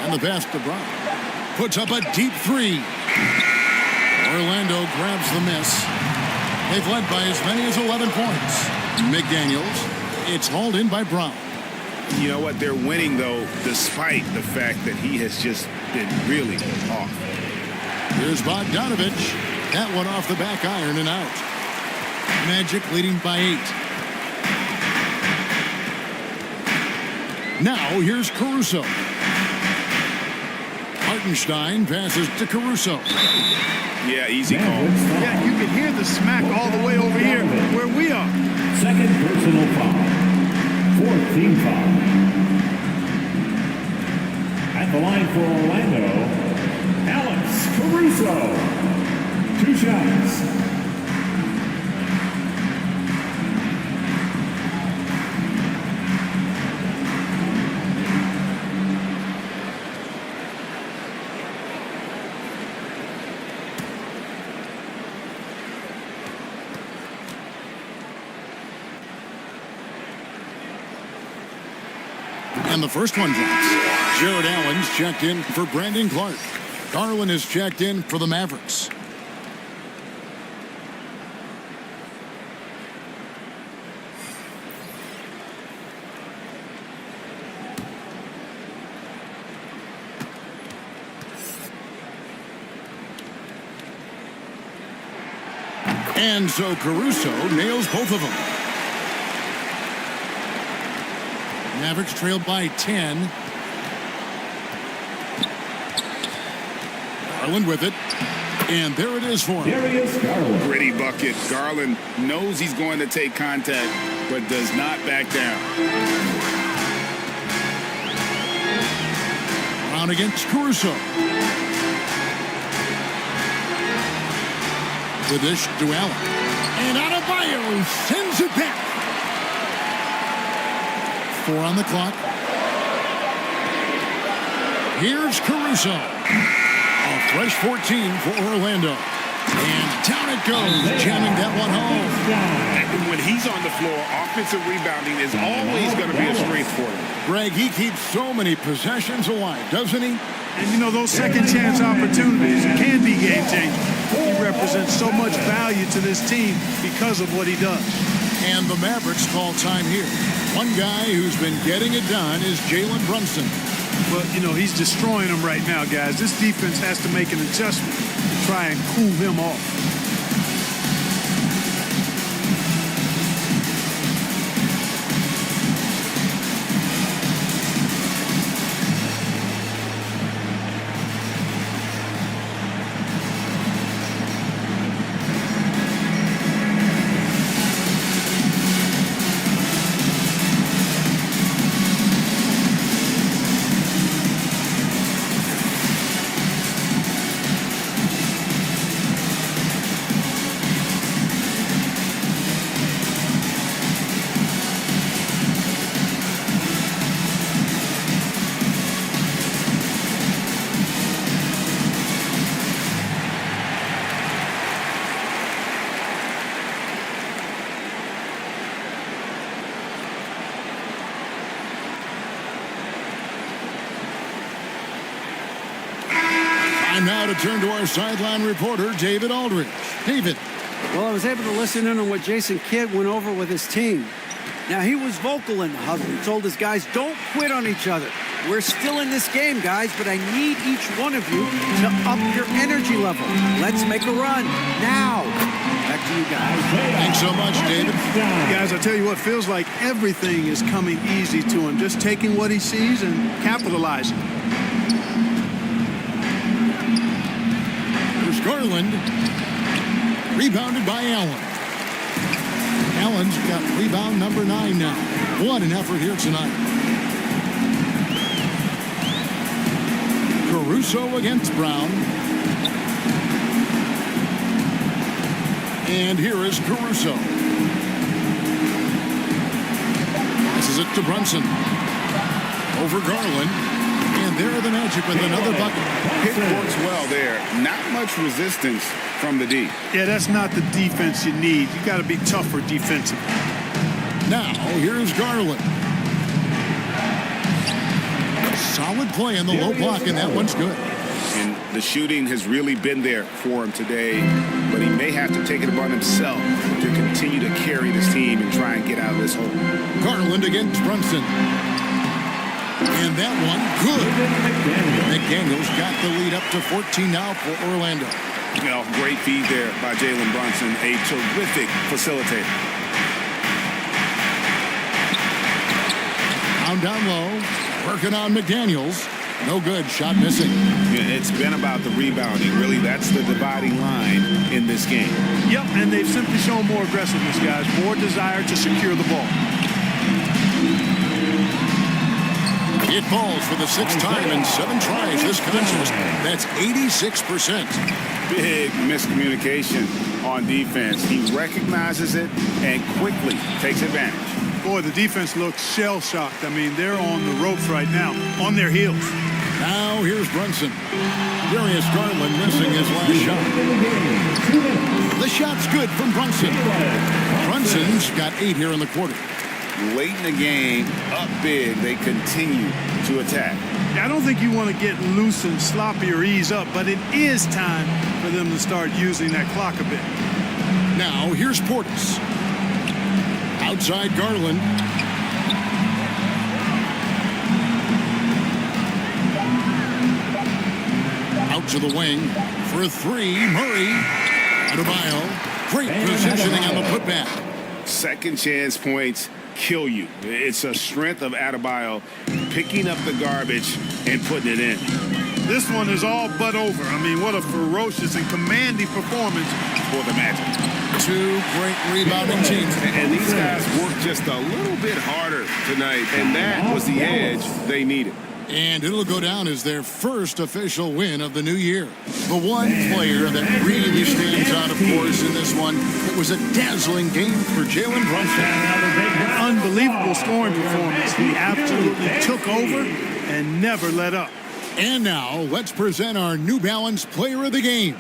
And the pass to Brown. Puts up a deep three. Orlando grabs the miss. They've led by as many as 11 points. McDaniels. It's hauled in by Brown. You know what? They're winning, though, despite the fact that he has just been really off. Here's Bogdanovich. That one off the back iron and out. Magic leading by 8. Now here's Caruso. Hartenstein passes to Caruso. Yeah, easy call. Yeah, you can hear the smack all the way over here where we are. Second personal foul. Fourth team foul. At the line for Orlando, Alex Caruso. 2 shots. And the first one drops. Jared Allen's checked in for Brandon Clark. Garland is checked in for the Mavericks. And so Caruso nails both of them. Mavericks trailed by 10. Garland with it. And there it is for him. Gritty bucket. Garland knows he's going to take contact, but does not back down. Brown against Caruso. The dish to Allen. And Adebayo sends it back. 4 on the clock. Here's Caruso. A fresh 14 for Orlando. And down it goes, jamming that one home. And when he's on the floor, offensive rebounding is always going to be a strength for him. Greg, he keeps so many possessions alive, doesn't he? And you know, those second chance opportunities can be game changing. He represents so much value to this team because of what he does. And the Mavericks call time here. One guy who's been getting it done is Jalen Brunson. Well, you know, he's destroying them right now, guys. This defense has to make an adjustment to try and cool him off. And now to turn to our sideline reporter, David Aldridge. David. Well, I was able to listen in on what Jason Kidd went over with his team. Now, he was vocal in the huddle. He told his guys, don't quit on each other. We're still in this game, guys, but I need each one of you to up your energy level. Let's make a run now. Back to you guys. Thanks so much, David. Guys, I tell you what, feels like everything is coming easy to him. Just taking what he sees and capitalizing. There's Garland. Rebounded by Allen. Allen's got rebound number 9 now. What an effort here tonight. Caruso against Brown. And here is Caruso. Passes it to Brunson. Over Garland. And there the Magic with another bucket. It works well there. Not much resistance from the D. Yeah, that's not the defense you need. You got to be tougher defensively. Now, here's Garland. Solid play in the low block, and that one's good. And the shooting has really been there for him today, but he may have to take it upon himself to continue to carry this team and try and get out of this hole. Garland against Brunson. And that one, good. McDaniels got the lead up to 14 now for Orlando. You know, great feed there by Jalen Brunson, a terrific facilitator. Down low, working on McDaniels. No good, shot missing. It's been about the rebounding. Really, that's the dividing line in this game. Yep, and they've simply shown more aggressiveness, guys. More desire to secure the ball. It falls for the 6th time in 7 tries this contest. That's 86%. Big miscommunication on defense. He recognizes it and quickly takes advantage. Boy, the defense looks shell-shocked. I mean, they're on the ropes right now, on their heels. Now here's Brunson. Darius Garland missing his last shot. The shot's good from Brunson. Brunson's got 8 here in the quarter. Late in the game, up big, they continue to attack. I don't think you want to get loose and sloppy or ease up, but it is time for them to start using that clock a bit. Now here's Portis. Outside Garland. Out to the wing for 3. Murray. Adebayo. Great positioning on the putback. Second chance points kill you. It's a strength of Adebayo picking up the garbage and putting it in. This one is all but over. I mean, what a ferocious and commanding performance for the Magic. 2 great rebounding teams. And these guys worked just a little bit harder tonight, and that was the edge they needed. And it'll go down as their first official win of the new year. The one player that really stands out, of course, in this one, it was a dazzling game for Jalen Brunson. Unbelievable scoring performance. He absolutely took over and never let up. And now, let's present our New Balance Player of the Game,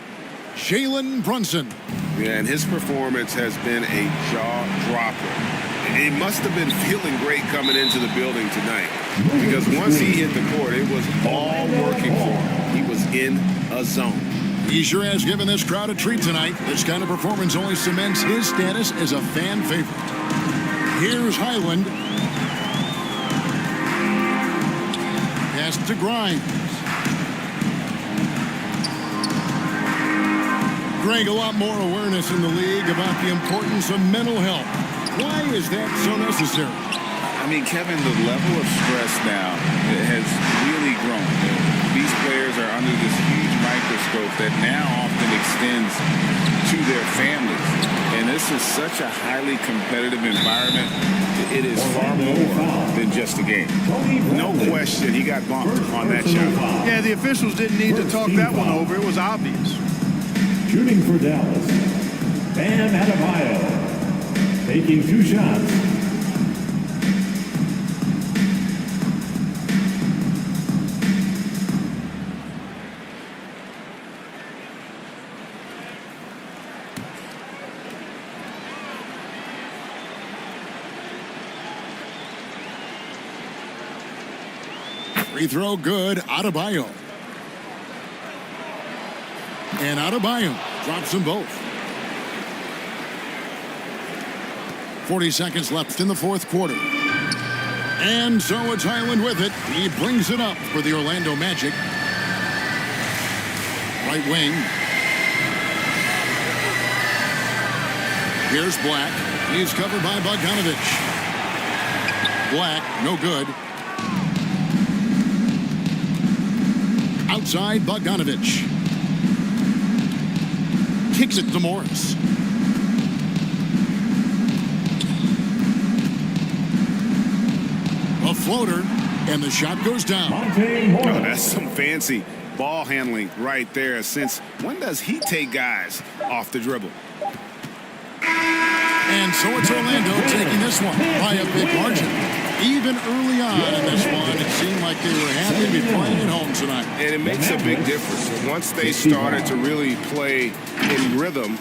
Jalen Brunson. Yeah, and his performance has been a jaw-dropper. He must have been feeling great coming into the building tonight, because once he hit the court, it was all working for him. He was in a zone. He sure has given this crowd a treat tonight. This kind of performance only cements his status as a fan favorite. Here's Highland. Pass to Grimes. Greg, a lot more awareness in the league about the importance of mental health. Why is that so necessary? I mean, Kevin, the level of stress now has really grown. These players are under this huge microscope that now often extends to their families. And this is such a highly competitive environment. It is far more than just a game. No question, he got bumped on that shot. Yeah, the officials didn't need to talk that one over. It was obvious. Shooting for Dallas, Bam Adebayo, taking 2 shots. Free throw good, Adebayo. And Adebayo drops them both. 40 seconds left in the fourth quarter. And so it's Highland with it. He brings it up for the Orlando Magic. Right wing. Here's Black. He's covered by Bogdanovich. Black, no good. Outside, Bogdanovich. Kicks it to Morris. A floater, and the shot goes down. Oh, that's some fancy ball handling right there. Since when does he take guys off the dribble? And so it's Orlando taking this one by a big margin. Even early on in this one, it seemed like they were happy to be playing at home tonight. And it makes a big difference. Once they started to really play in rhythm,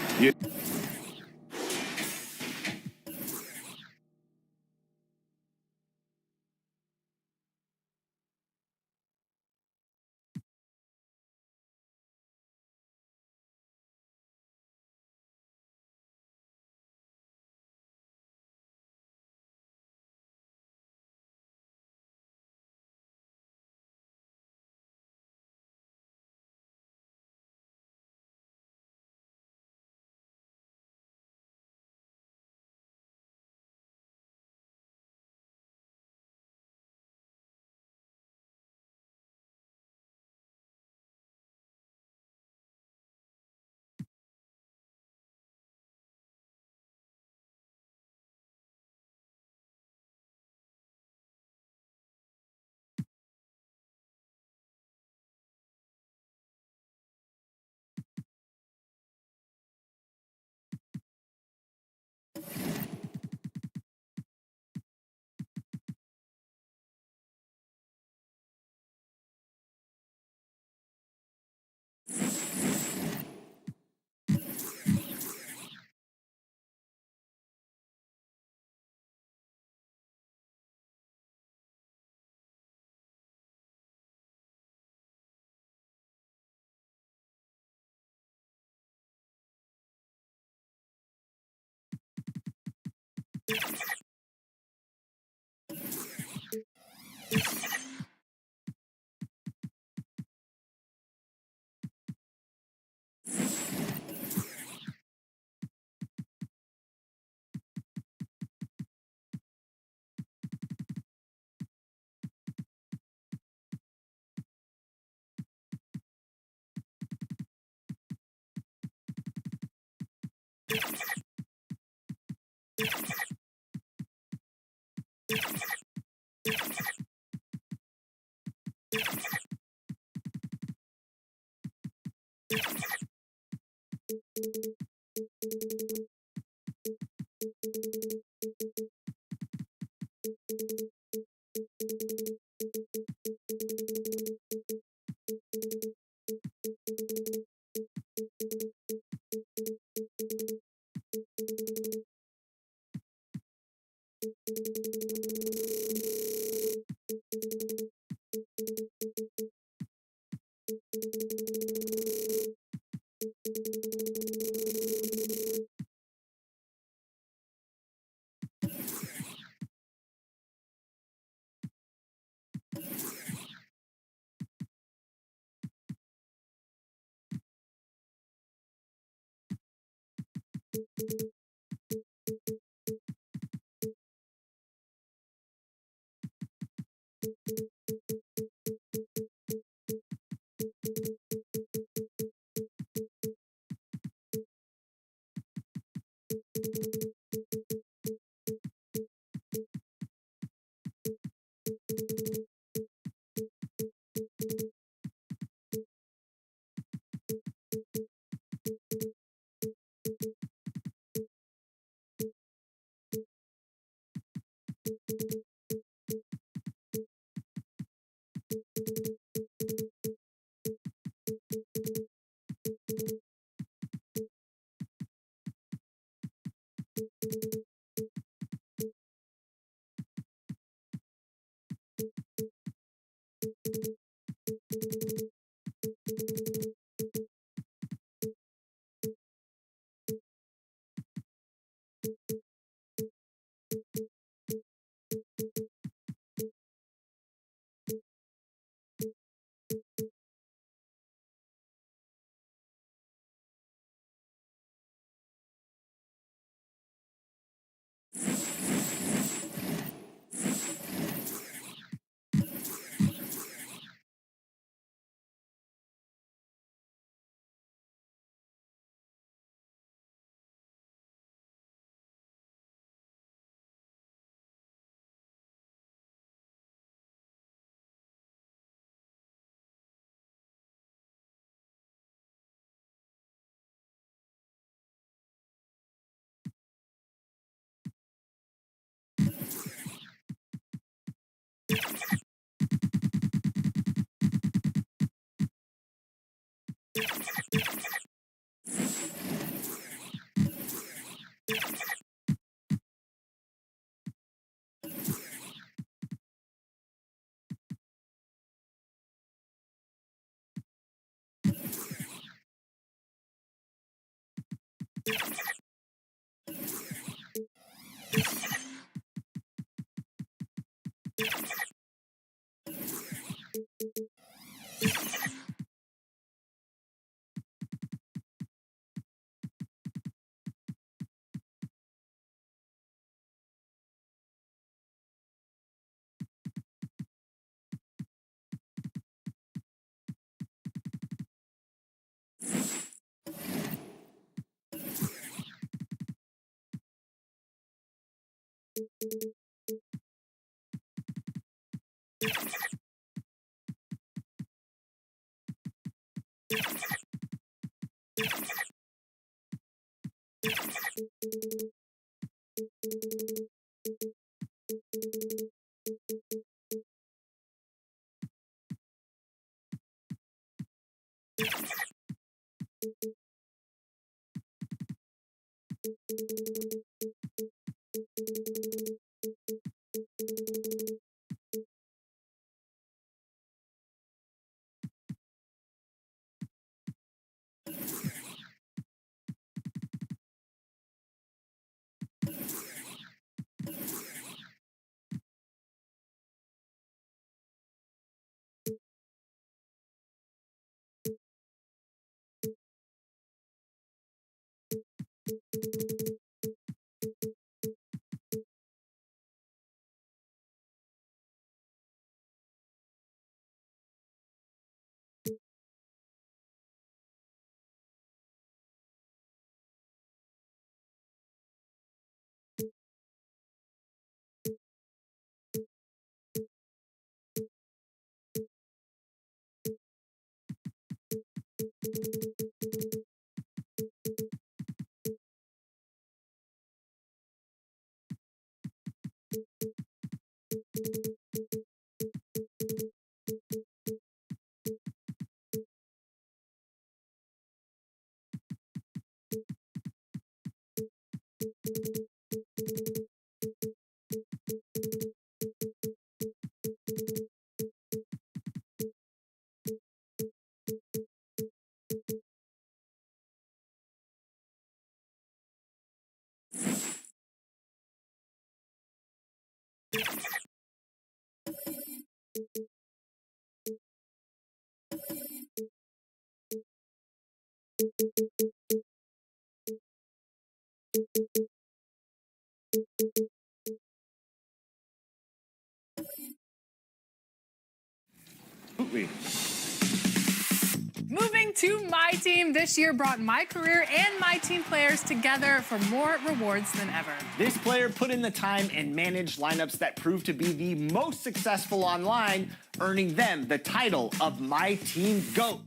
Moving to my team this year brought my career and my team players together for more rewards than ever. This player put in the time and managed lineups that proved to be the most successful online, earning them the title of My Team GOAT.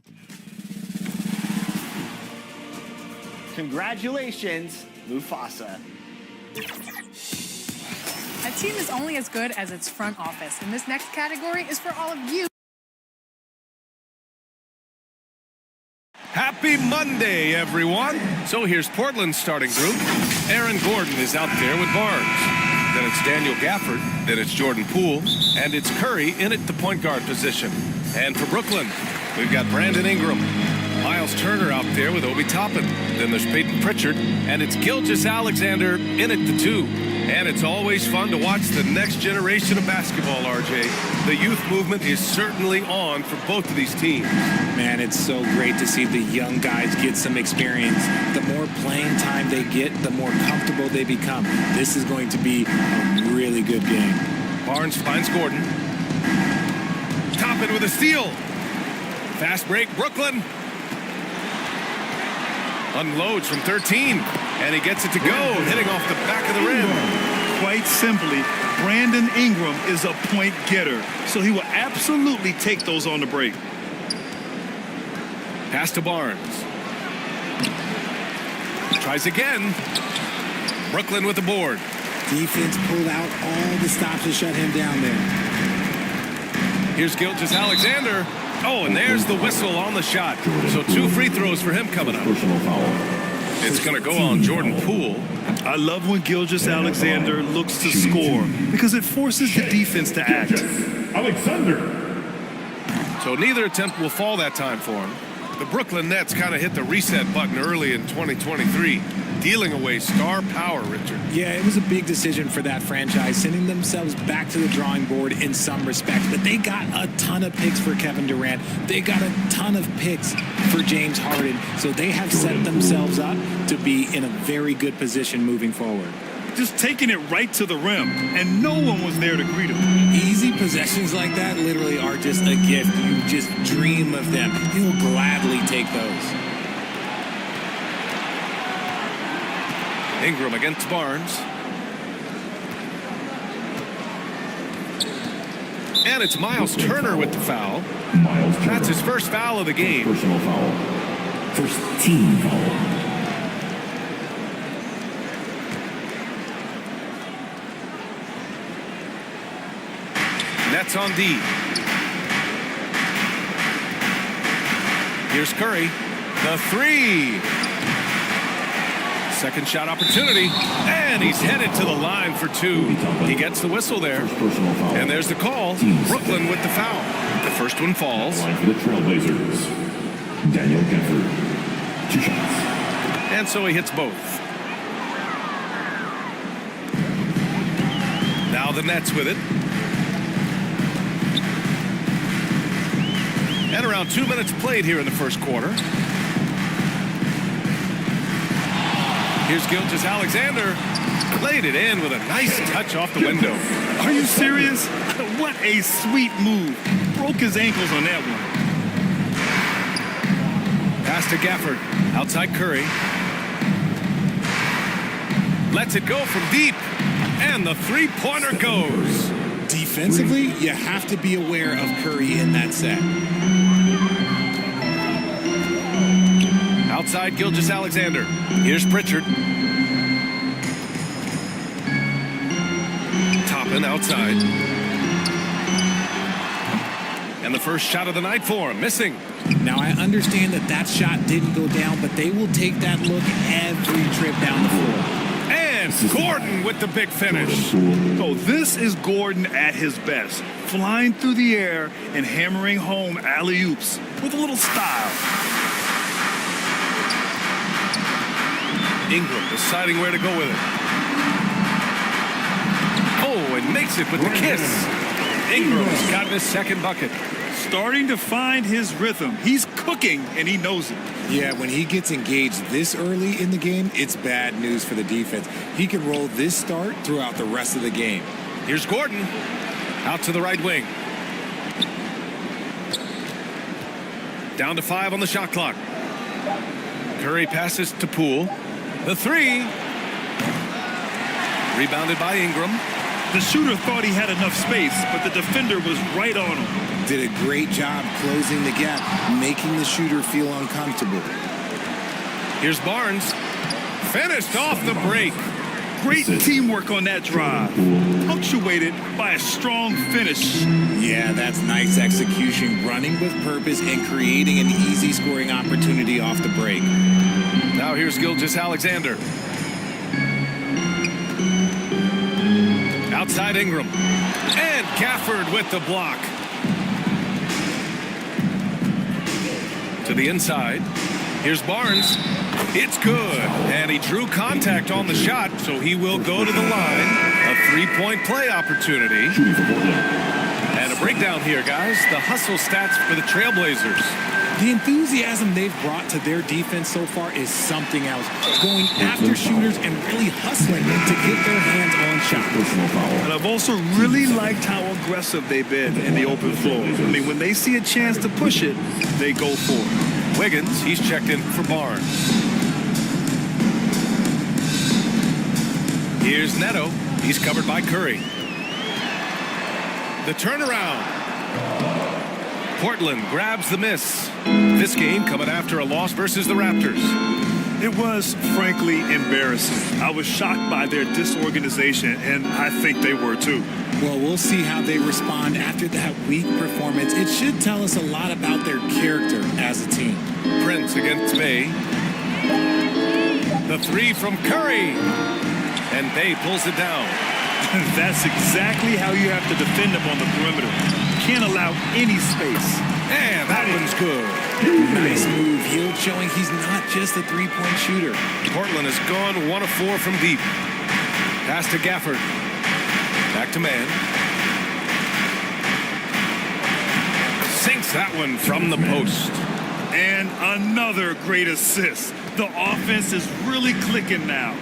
Congratulations, Mufasa. A team is only as good as its front office, and this next category is for all of you. Happy Monday, everyone. So here's Portland's starting group. Aaron Gordon is out there with Barnes. Then it's Daniel Gafford. Then it's Jordan Poole. And it's Curry in at the point guard position. And for Brooklyn, we've got Brandon Ingram. Miles Turner out there with Obi Toppin. Then there's Peyton Pritchard. And it's Gilgeous-Alexander in at the 2. And it's always fun to watch the next generation of basketball, RJ. The youth movement is certainly on for both of these teams. Man, it's so great to see the young guys get some experience. The more playing time they get, the more comfortable they become. This is going to be a really good game. Barnes finds Gordon. Toppin with a steal. Fast break, Brooklyn. Unloads from 13, and he gets it to go, hitting off the back of the rim. Quite simply, Brandon Ingram is a point getter, so he will absolutely take those on the break. Pass to Barnes. Tries again. Brooklyn with the board. Defense pulled out all the stops to shut him down there. Here's Gilgeous-Alexander. Oh, and there's the whistle on the shot. So 2 free throws for him coming up. It's going to go on Jordan Poole. I love when Gilgeous-Alexander looks to score because it forces the defense to act. Alexander. So neither attempt will fall that time for him. The Brooklyn Nets kind of hit the reset button early in 2023. stealing away star power, Richard. Yeah, it was a big decision for that franchise, sending themselves back to the drawing board in some respects. But they got a ton of picks for Kevin Durant. They got a ton of picks for James Harden. So they have set themselves up to be in a very good position moving forward. Just taking it right to the rim, and no one was there to greet him. Easy possessions like that literally are just a gift. You just dream of them. He'll gladly take those. Ingram against Barnes. And it's Miles Turner with the foul. That's his first foul of the game. Personal foul. First team foul. Nets on D. Here's Curry. The three. Second shot opportunity. And he's headed to the line for two. He gets the whistle there. And there's the call. Brooklyn with the foul. The first one falls. Line for the Trailblazers. Daniel Gafford. 2 shots. And so he hits both. Now the Nets with it. And around 2 minutes played here in the first quarter. Here's Gilgeous-Alexander. Laid it in with a nice touch off the window. Are you serious? What a sweet move. Broke his ankles on that one. Pass to Gafford. Outside Curry. Lets it go from deep. And the three-pointer goes. Defensively, you have to be aware of Curry in that set. Outside Gilgeous-Alexander. Here's Pritchard. Toppin outside. And the first shot of the night for him. Missing. Now, I understand that that shot didn't go down, but they will take that look every trip down the floor. And Gordon with the big finish. So this is Gordon at his best. Flying through the air and hammering home alley-oops with a little style. Ingram deciding where to go with it. Oh, and makes it with the kiss. Ingram's got his second bucket. Starting to find his rhythm. He's cooking, and he knows it. Yeah, when he gets engaged this early in the game, it's bad news for the defense. He can roll this start throughout the rest of the game. Here's Gordon. Out to the right wing. Down to 5 on the shot clock. Curry passes to Poole. The three. Rebounded by Ingram. The shooter thought he had enough space, but the defender was right on him. Did a great job closing the gap, making the shooter feel uncomfortable. Here's Barnes. Finished off the break. Great teamwork on that drive. Punctuated by a strong finish. Yeah, that's nice execution. Running with purpose and creating an easy scoring opportunity off the break. Now here's Gilgeous-Alexander. Outside Ingram. And Gafford with the block. To the inside. Here's Barnes. It's good. And he drew contact on the shot, so he will go to the line. A three-point play opportunity. And a breakdown here, guys. The hustle stats for the Trailblazers. The enthusiasm they've brought to their defense so far is something else. Going after shooters and really hustling them to get their hands on shots. And I've also really liked how aggressive they've been in the open floor. I mean, when they see a chance to push it, they go for it. Wiggins, he's checked in for Barnes. Here's Neto. He's covered by Curry. The turnaround. Portland grabs the miss. This game coming after a loss versus the Raptors. It was, frankly, embarrassing. I was shocked by their disorganization, and I think they were too. Well, we'll see how they respond after that weak performance. It should tell us a lot about their character as a team. Prince against Bay. The three from Curry. And Bay pulls it down. That's exactly how you have to defend them on the perimeter. Can't allow any space. And that one's good. Nice move. Hield showing he's not just a three-point shooter. Portland has gone 1 of 4 from deep. Pass to Gafford. Back to man. Sinks that one from the post. And another great assist. The offense is really clicking now.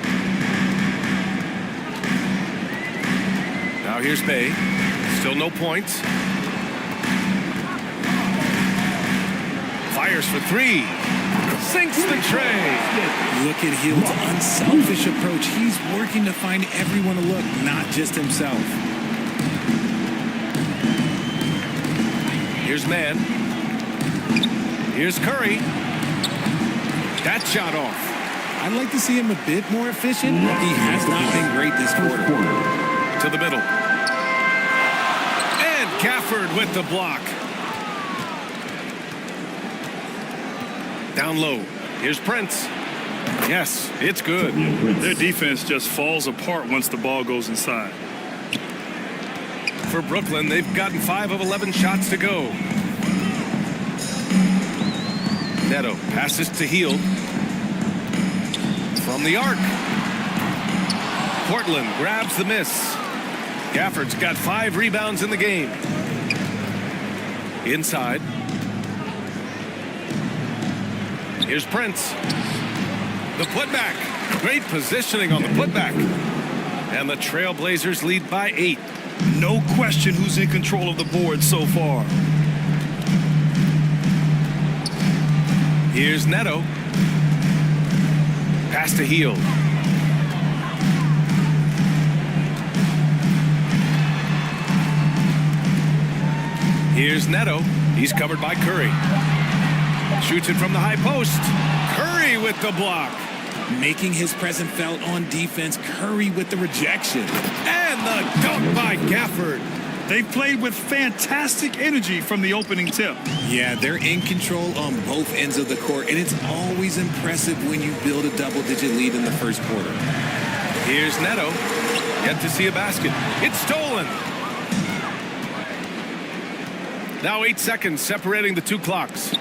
Now here's Bay. Still no points. Fires for 3. Sinks the tray. Look at Hield's unselfish approach. He's working to find everyone a look, not just himself. Here's man. Here's Curry. That shot off. I'd like to see him a bit more efficient. He has not been great this quarter. To the middle. And Gafford with the block. Down low. Here's Prince. Yes, it's good. Their defense just falls apart once the ball goes inside. For Brooklyn, they've gotten 5 of 11 shots to go. Neto passes to Hield. From the arc. Portland grabs the miss. Gafford's got 5 rebounds in the game. Inside. Here's Prince. The putback. Great positioning on the putback. And the Trailblazers lead by 8. No question who's in control of the board so far. Here's Neto. Pass to Hield. Here's Neto. He's covered by Curry. Shoots it from the high post. Curry with the block. Making his presence felt on defense. Curry with the rejection. And the dunk by Gafford. They've played with fantastic energy from the opening tip. Yeah, they're in control on both ends of the court, and it's always impressive when you build a double-digit lead in the first quarter. Here's Neto. Yet to see a basket. It's stolen. Now 8 seconds separating the 2 clocks.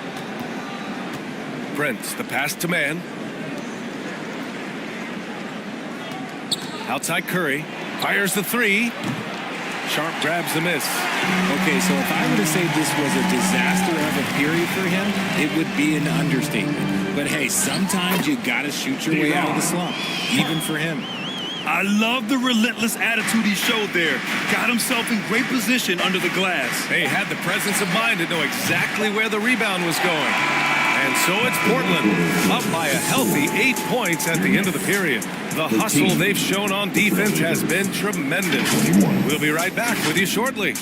Prince, the pass to man. Outside Curry. Fires the 3. Sharp grabs the miss. Okay, so if I were to say this was a disaster of a period for him, it would be an understatement. But hey, sometimes you gotta shoot your way out of the slump, even for him. I love the relentless attitude he showed there. Got himself in great position under the glass. He had the presence of mind to know exactly where the rebound was going. And so it's Portland, up by a healthy 8 points at the end of the period. The hustle they've shown on defense has been tremendous. We'll be right back with you shortly.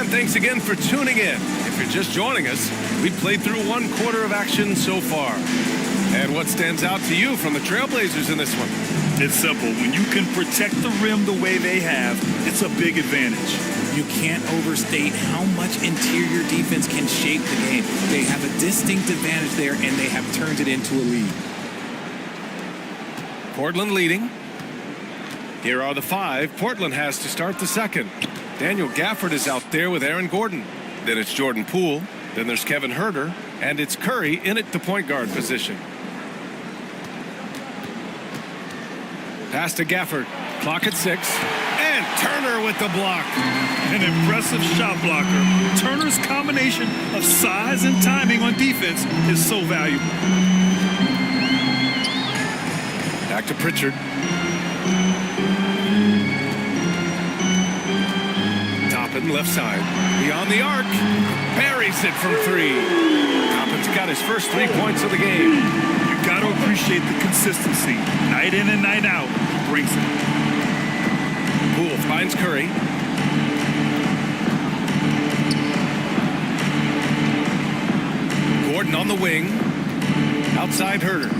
Thanks again for tuning in. If you're just joining us, we played through 1 quarter of action so far. And what stands out to you from the Trailblazers in this one? It's simple. When you can protect the rim the way they have, it's a big advantage. You can't overstate how much interior defense can shape the game. They have a distinct advantage there, and they have turned it into a lead. Portland leading. Here are the 5 Portland has to start the second. Daniel Gafford is out there with Aaron Gordon. Then it's Jordan Poole. Then there's Kevin Huerter. And it's Curry in at the point guard position. Pass to Gafford. Clock at 6. And Turner with the block. An impressive shot blocker. Turner's combination of size and timing on defense is so valuable. Back to Pritchard. Toppin left side. Beyond the arc. Buries it from 3. Toppin's got his first 3 points of the game. You got to appreciate the consistency. Night in and night out, he brings it. Poole finds Curry. Gordon on the wing. Outside Huerter.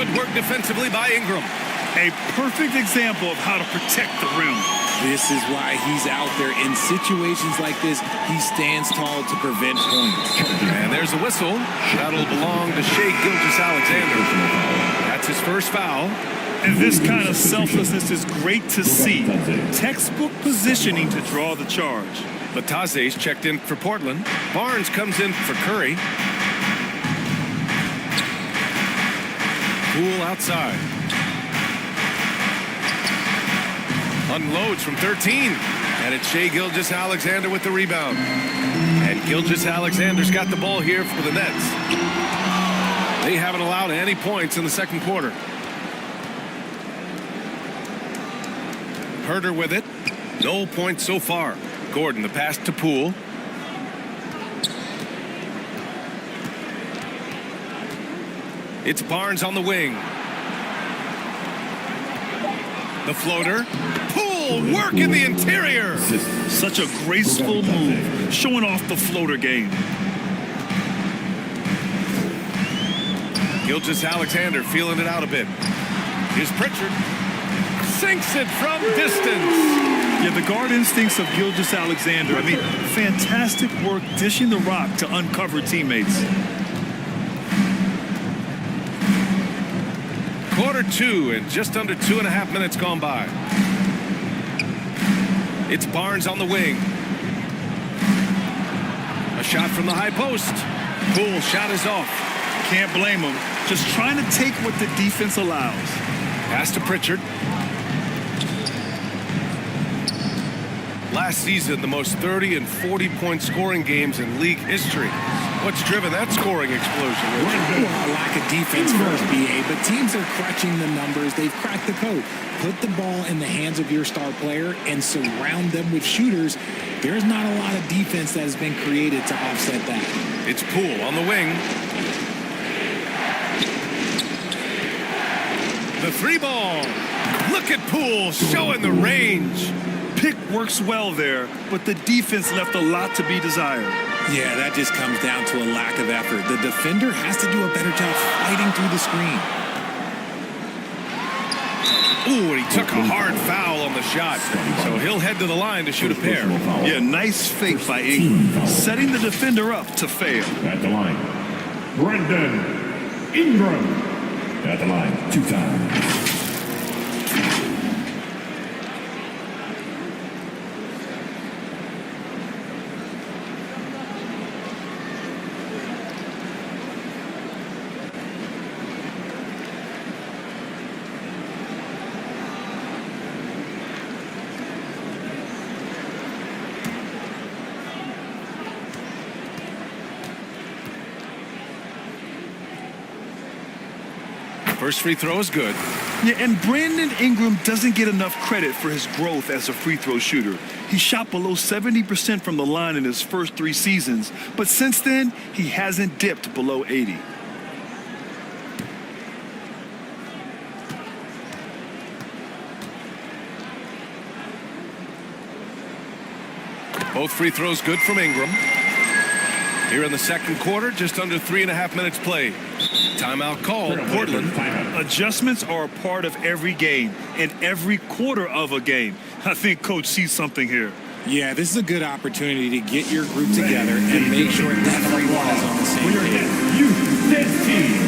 Good work defensively by Ingram. A perfect example of how to protect the rim. This is why he's out there. In situations like this, he stands tall to prevent points. And there's a whistle. That'll belong to Shai Gilgeous-Alexander. That's his first foul. And this kind of selflessness is great to see. Textbook positioning to draw the charge. Lataze's checked in for Portland. Barnes comes in for Curry. Poole outside. Unloads from 13. And it's Shai Gilgeous-Alexander with the rebound. And Gilgeous-Alexander's got the ball here for the Nets. They haven't allowed any points in the second quarter. Herter with it. No points so far. Gordon, the pass to Poole. It's Barnes on the wing. The floater. Poole, work in the interior. Such a graceful move, showing off the floater game. Gilgeous-Alexander feeling it out a bit. Here's Pritchard. Sinks it from distance. Yeah, the guard instincts of Gilgeous-Alexander. I mean, fantastic work dishing the rock to uncover teammates. Quarter two and just under 2.5 minutes gone by. It's Barnes on the wing. A shot from the high post. Poole shot is off. Can't blame him. Just trying to take what the defense allows. Pass to Pritchard. Last season, the most 30 and 40-point scoring games in league history. What's driven that scoring explosion? Well, a lack of defense first, BA, but teams are crutching the numbers. They've cracked the code. Put the ball in the hands of your star player and surround them with shooters. There's not a lot of defense that has been created to offset that. It's Poole on the wing. The three ball. Look at Poole showing the range. Pick works well there, but the defense left a lot to be desired. Yeah, that just comes down to a lack of effort. The defender has to do a better job fighting through the screen. Ooh, and he took a hard foul on the shot. So he'll head to the line to shoot a pair. Yeah, nice fake by Ingram, setting the defender up to fail. At the line, Brandon Ingram. At the line, 2 times. First free throw is good. Yeah, and Brandon Ingram doesn't get enough credit for his growth as a free throw shooter. He shot below 70% from the line in his first 3 seasons, but since then, he hasn't dipped below 80. Both free throws good from Ingram. Here in the second quarter, just under 3.5 minutes played. Timeout called, Portland. Adjustments are a part of every game and every quarter of a game. I think Coach sees something here. Yeah, this is a good opportunity to get your group together and make sure everyone is on the same page. Youth team.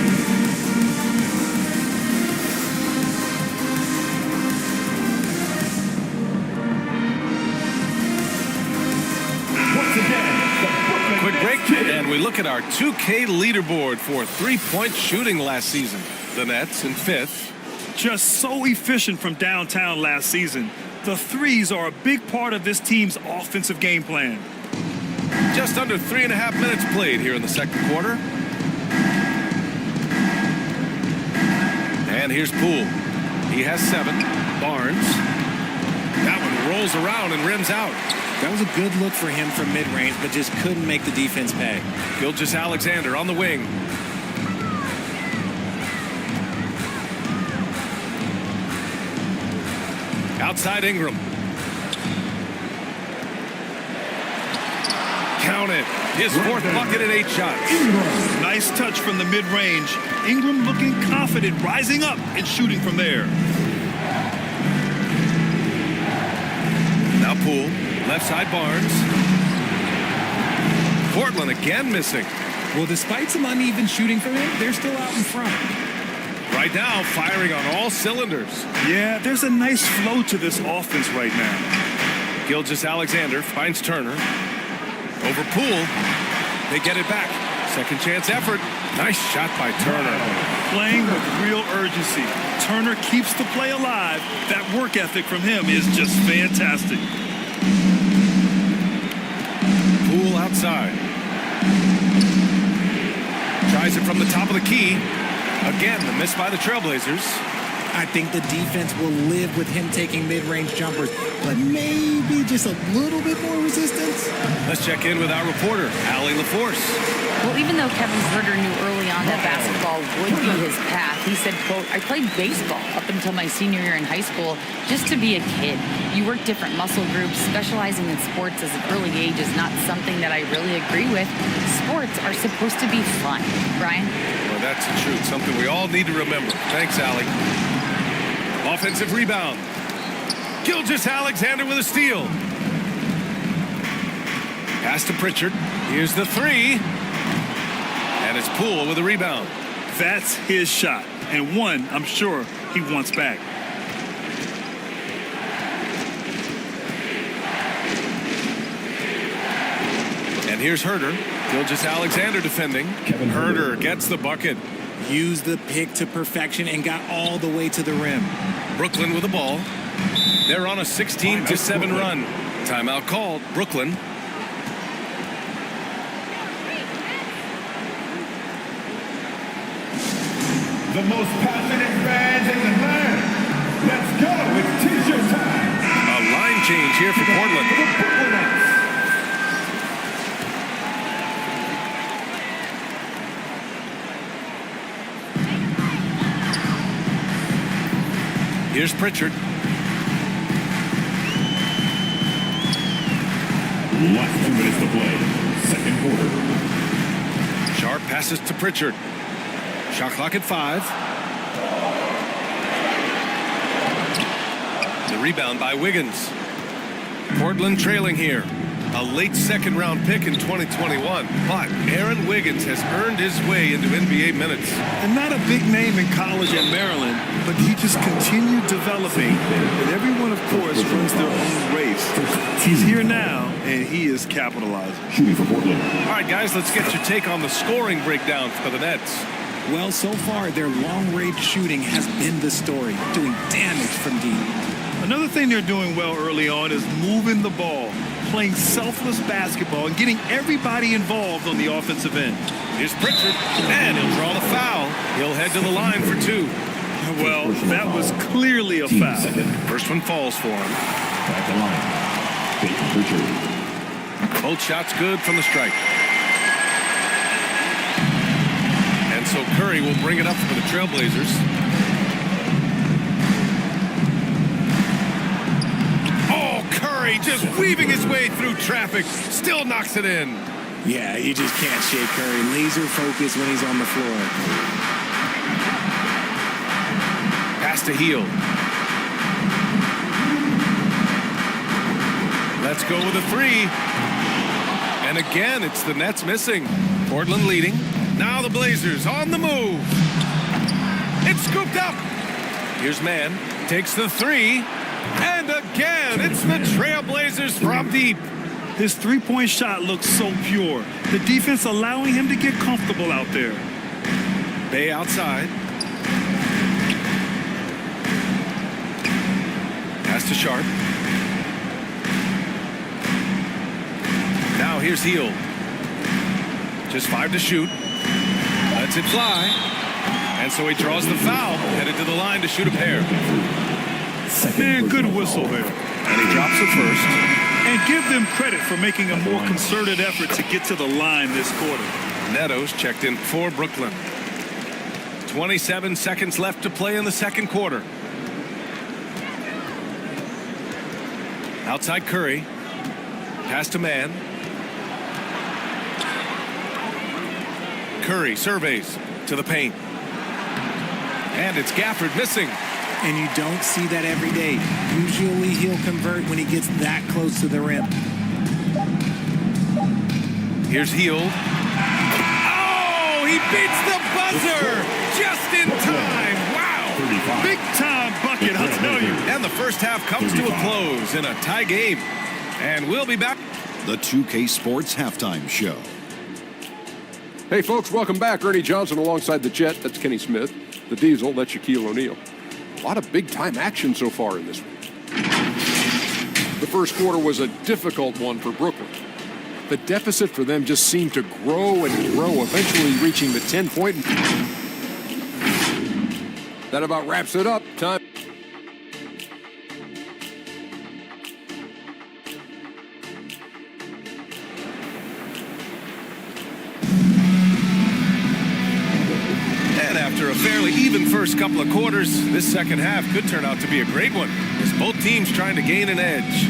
Quick break, and we look at our 2K leaderboard for three-point shooting last season. The Nets in 5th. Just so efficient from downtown last season. The threes are a big part of this team's offensive game plan. Just under 3.5 minutes played here in the second quarter. And here's Poole. He has 7. Barnes. That one rolls around and rims out. That was a good look for him from mid-range, but just couldn't make the defense pay. Gilgeous-Alexander on the wing. Outside Ingram. count it. His fourth bucket in 8 shots. Nice touch from the mid-range. Ingram looking confident, rising up and shooting from there. Now Poole, left side Barnes. Portland again missing. Well, despite some uneven shooting from him, they're still out in front. Right now, firing on all cylinders. Yeah, there's a nice flow to this offense right now. Gilgeous-Alexander finds Turner. Over Poole. They get it back. Second chance effort. Nice shot by Turner. Playing with real urgency. Turner keeps the play alive. That work ethic from him is just fantastic. Poole outside. Tries it from the top of the key. Again, the miss by the Trailblazers. I think the defense will live with him taking mid-range jumpers, but maybe just a little bit more resistance. Let's check in with our reporter, Allie LaForce. Well, even though Kevin Huerter knew early on that basketball would be his path, he said, quote, I played baseball up until my senior year in high school just to be a kid. You work different muscle groups. Specializing in sports as an early age is not something that I really agree with. Sports are supposed to be fun. Brian? Well, that's the truth. Something we all need to remember. Thanks, Allie. Offensive rebound. Gilgeous-Alexander with a steal. Pass to Pritchard. Here's the three. And it's Poole with a rebound. That's his shot. And one, I'm sure, he wants back. And here's Huerter. Gilgeous-Alexander defending. Huerter gets the bucket. Used the pick to perfection and got all the way to the rim. Brooklyn with the ball. They're on a 16-7 run. Timeout called. Brooklyn. The most passionate fans in the land. Let's go. It's t-shirt time. A line change here for Portland. Here's Pritchard. Last 2 minutes to play. Second quarter. Sharp passes to Pritchard. Shot clock at 5. The rebound by Wiggins. Portland trailing here. A late second-round pick in 2021. But Aaron Wiggins has earned his way into NBA minutes. And not a big name in college at Maryland, but he just continued developing. And everyone, of course, runs their own race. He's here now, and he is capitalizing. Shooting for Portland. All right, guys, let's get your take on the scoring breakdown for the Nets. Well, so far, their long-range shooting has been the story, doing damage from deep. Another thing they're doing well early on is moving the ball, playing selfless basketball, and getting everybody involved on the offensive end. Here's Pritchard, and he'll draw the foul. He'll head to the line for 2. Well, that was clearly a foul. First one falls for him. Back to line. Pritchard. Both shots good from the strike. And so Curry will bring it up for the Trailblazers. Curry just weaving his way through traffic, still knocks it in. Yeah, you just can't shake Curry. Laser focus when he's on the floor. Pass to Hield. Let's go with a 3. And again, it's the Nets missing. Portland leading. Now the Blazers on the move. It's scooped up. Here's Mann. Takes the 3. And again, it's the Trailblazers from deep. His three-point shot looks so pure. The defense allowing him to get comfortable out there. Bay outside. Pass to Sharp. Now here's Hield. Just 5 to shoot. Lets it fly. And so he draws the foul. Headed to the line to shoot a pair. Man, good whistle there. And he drops it first. And give them credit for making a more concerted effort to get to the line this quarter. Netos checked in for Brooklyn. 27 seconds left to play in the second quarter. Outside Curry. Pass to Mann. Curry surveys to the paint. And it's Gafford missing. And you don't see that every day. Usually he'll convert when he gets that close to the rim. Here's Hield. Oh, he beats the buzzer just in time. Wow. Big time bucket, I'll tell you. And the first half comes to a close in a tie game. And we'll be back. The 2K Sports Halftime Show. Hey, folks, welcome back. Ernie Johnson alongside the Jet. That's Kenny Smith. The Diesel, that's Shaquille O'Neal. A lot of big-time action so far in this one. The first quarter was a difficult one for Brooklyn. The deficit for them just seemed to grow and grow, eventually reaching the 10-point. That about wraps it up. Time. And after a fairly even first couple of quarters, this second half could turn out to be a great one, as both teams trying to gain an edge.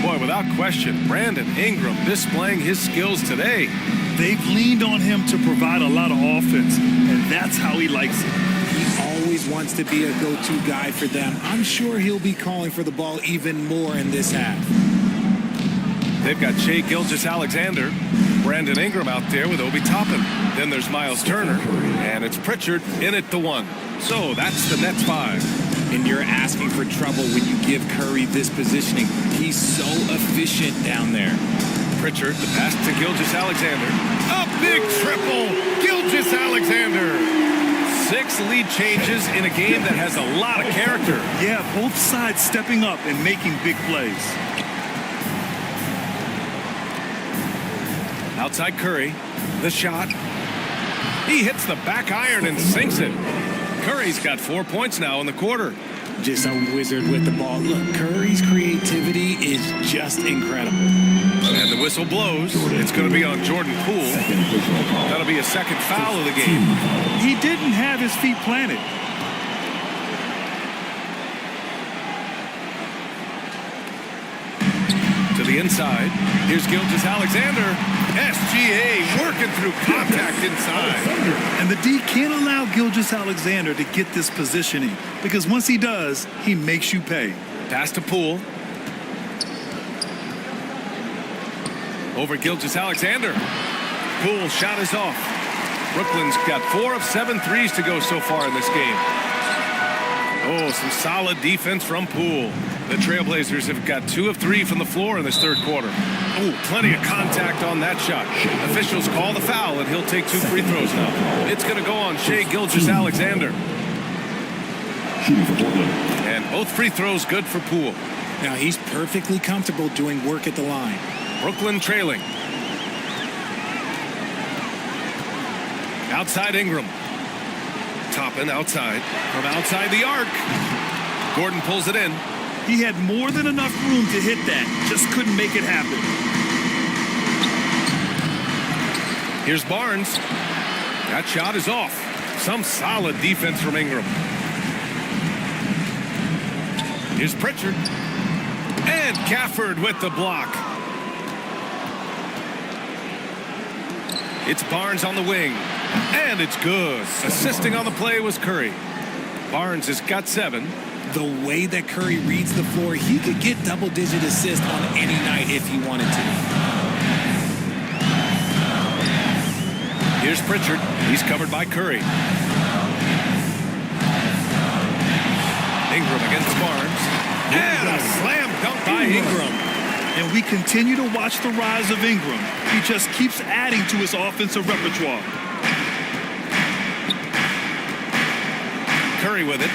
Boy, without question, Brandon Ingram displaying his skills today. They've leaned on him to provide a lot of offense, and that's how he likes it. He always wants to be a go-to guy for them. I'm sure he'll be calling for the ball even more in this half. They've got Shai Gilgeous-Alexander, Brandon Ingram out there with Obi Toppin. Then there's Miles Turner, and it's Pritchard in at the 1. So that's the Nets 5. And you're asking for trouble when you give Curry this positioning. He's so efficient down there. Pritchard, the pass to Gilgeous-Alexander. A big triple, Gilgeous-Alexander. 6 lead changes in a game that has a lot of character. Yeah, both sides stepping up and making big plays. Outside Curry, the shot. He hits the back iron and sinks it. Curry's got 4 points now in the quarter. Just a wizard with the ball. Look, Curry's creativity is just incredible. And the whistle blows. It's going to be on Jordan Poole. That'll be a second foul of the game. He didn't have his feet planted. To the inside. Here's Gilgeous-Alexander. SGA working through contact inside. And the D can't allow Gilgeous-Alexander to get this positioning, because once he does, he makes you pay. Pass to Poole. Over Gilgeous-Alexander. Poole shot is off. Brooklyn's got 4 of 7 threes to go so far in this game. Oh, some solid defense from Poole. The Trailblazers have got 2 of 3 from the floor in this third quarter. Oh, plenty of contact on that shot. Officials call the foul, and he'll take 2 free throws now. It's going to go on Shai Gilgeous-Alexander. And both free throws good for Poole. Now he's perfectly comfortable doing work at the line. Brooklyn trailing. Outside Ingram. Toppin outside. From outside the arc. Gordon pulls it in. He had more than enough room to hit that. Just couldn't make it happen. Here's Barnes. That shot is off. Some solid defense from Ingram. Here's Pritchard. And Gafford with the block. It's Barnes on the wing. And it's good. Assisting on the play was Curry. Barnes has got 7. The way that Curry reads the floor, he could get double-digit assists on any night if he wanted to. Here's Pritchard. He's covered by Curry. Ingram against Barnes. And a slam dunk by Ingram. And we continue to watch the rise of Ingram. He just keeps adding to his offensive repertoire. Curry with it.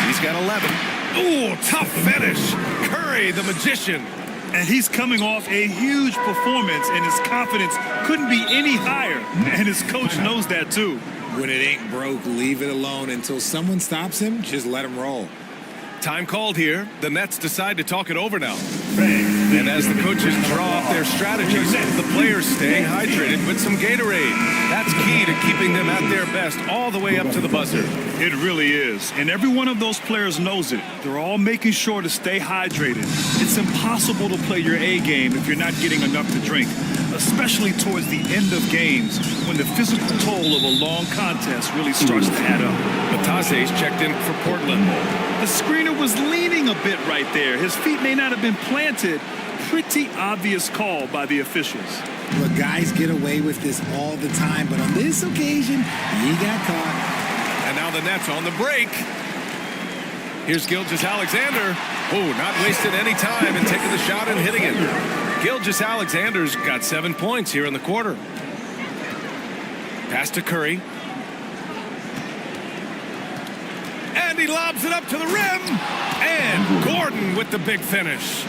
He's got 11. Ooh, tough finish. Curry, the magician. And he's coming off a huge performance, and his confidence couldn't be any higher. And his coach knows that, too. When it ain't broke, leave it alone. Until someone stops him, just let him roll. Time called here. The Nets decide to talk it over now. And as the coaches draw up their strategies, the players staying hydrated with some Gatorade. That's key to keeping them at their best all the way up to the buzzer. It really is. And every one of those players knows it. They're all making sure to stay hydrated. It's impossible to play your A game if you're not getting enough to drink. especially towards the end of games when the physical toll of a long contest really starts to add up. Batase's checked in for Portland. The screener was leaning a bit right there. His feet may not have been planted. Pretty obvious call by the officials. Look, guys get away with this all the time, but on this occasion, he got caught. And now the Nets on the break. Here's Gilgeous-Alexander. Oh, not wasting any time and taking the shot and hitting it. Gilgeous-Alexander's got 7 points here in the quarter. Pass to Curry. And he lobs it up to the rim. And Gordon with the big finish.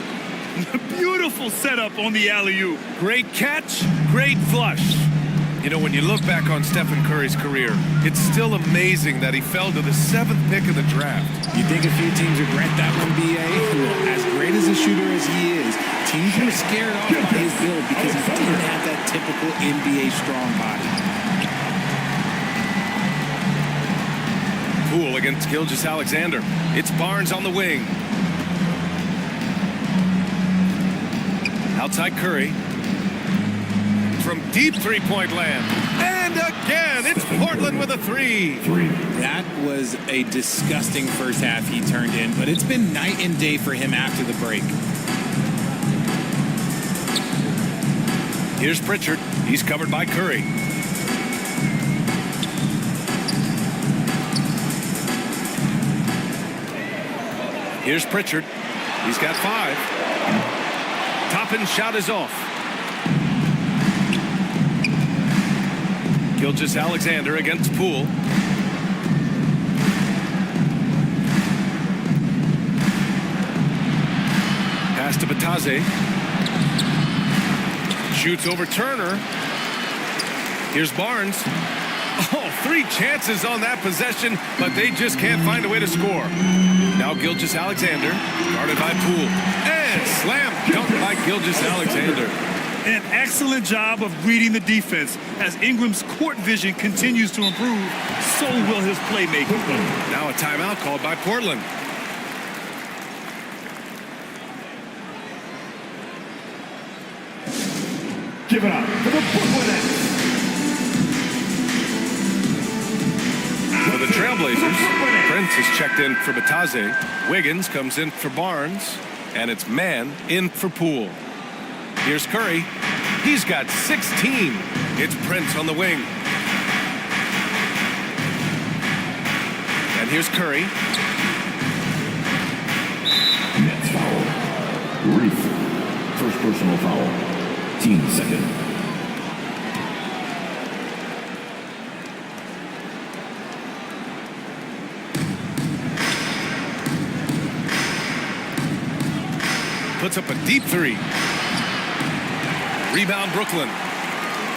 Beautiful setup on the alley-oop. Great catch, great flush. You know, when you look back on Stephen Curry's career, it's still amazing that he fell to the 7th pick of the draft. You think a few teams regret that one, B.A.? As great as a shooter as he is, teams were scared off by his build because he didn't have that typical NBA strong body. Poole against Gilgeous-Alexander. It's Barnes on the wing. Outside Curry. From deep three-point land. And again, it's Portland with a three. That was a disgusting first half he turned in, but it's been night and day for him after the break. Here's Pritchard. He's covered by Curry. Here's Pritchard. He's got 5. Top-end shot is off. Gilgeous-Alexander against Poole. Pass to Batase. Shoots over Turner. Here's Barnes. Oh, 3 chances on that possession, but they just can't find a way to score. Now Gilgeous-Alexander, guarded by Poole. And slam dunk by Gilgeous-Alexander. An excellent job of reading the defense. As Ingram's court vision continues to improve, so will his playmaking. Now a timeout called by Portland. Give it up for the Brooklyn Nets. For the Trailblazers, Prince is checked in for Batase. Wiggins comes in for Barnes. And it's Mann in for Poole. Here's Curry. He's got 16. It's Prince on the wing. And here's Curry. Nets foul. Reef. First personal foul. Team second. Puts up a deep 3. Rebound Brooklyn.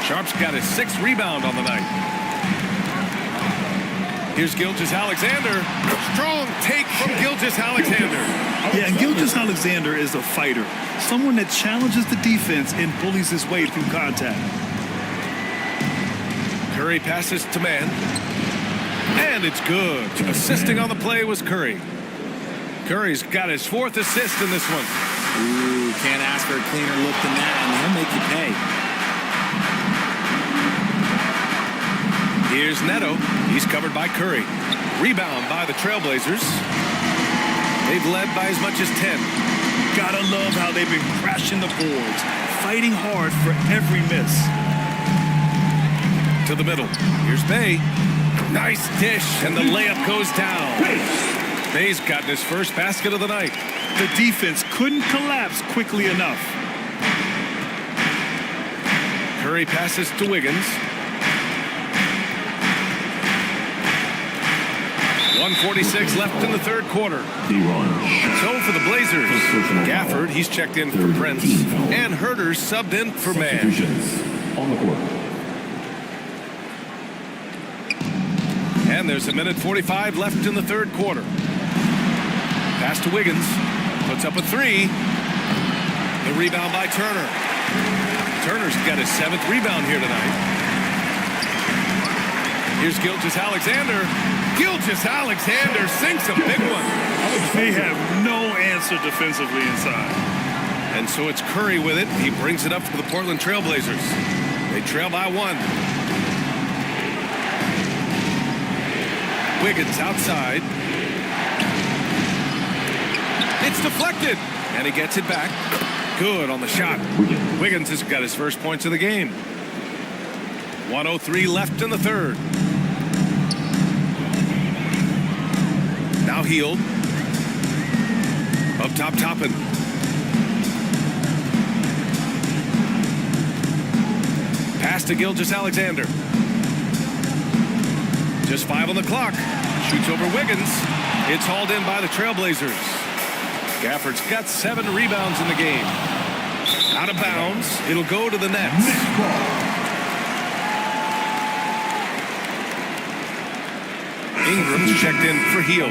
Sharp's got his 6th rebound on the night. Here's Gilgeous-Alexander. Strong take from Gilgeous-Alexander. Yeah, and Gilgeous-Alexander is a fighter. Someone that challenges the defense and bullies his way through contact. Curry passes to Mann. And it's good. Assisting on the play was Curry. Curry's got his 4th assist in this one. Ooh, can't ask for a cleaner look than that, and he'll make you pay. Here's Neto. He's covered by Curry. Rebound by the Trailblazers. They've led by as much as 10. Gotta love how they've been crashing the boards, fighting hard for every miss. To the middle. Here's Bay. Nice dish, and the layup goes down. Bay's gotten his first basket of the night. The defense couldn't collapse quickly enough. Curry passes to Wiggins. 1:46 left in the 3rd quarter. So for the Blazers, Gafford, he's checked in for Prince, and Herter's subbed in for Mann. On the court. And there's 1:45 left in the 3rd quarter. Pass to Wiggins. Puts up a 3. The rebound by Turner. Turner's got his 7th rebound here tonight. Here's Gilgeous-Alexander. Gilgeous-Alexander sinks a big one. They have no answer defensively inside. And so it's Curry with it. He brings it up for the Portland Trailblazers. They trail by 1. Wiggins outside. It's deflected, and he gets it back. Good on the shot. Wiggins has got his first points of the game. 1:03 left in the third. Now Hield. Up top, Toppin. Pass to Gilgeous-Alexander. Just 5 on the clock. Shoots over Wiggins. It's hauled in by the Trailblazers. Gafford's got 7 rebounds in the game. Out of bounds. It'll go to the Nets. Ingram's checked in for Hield.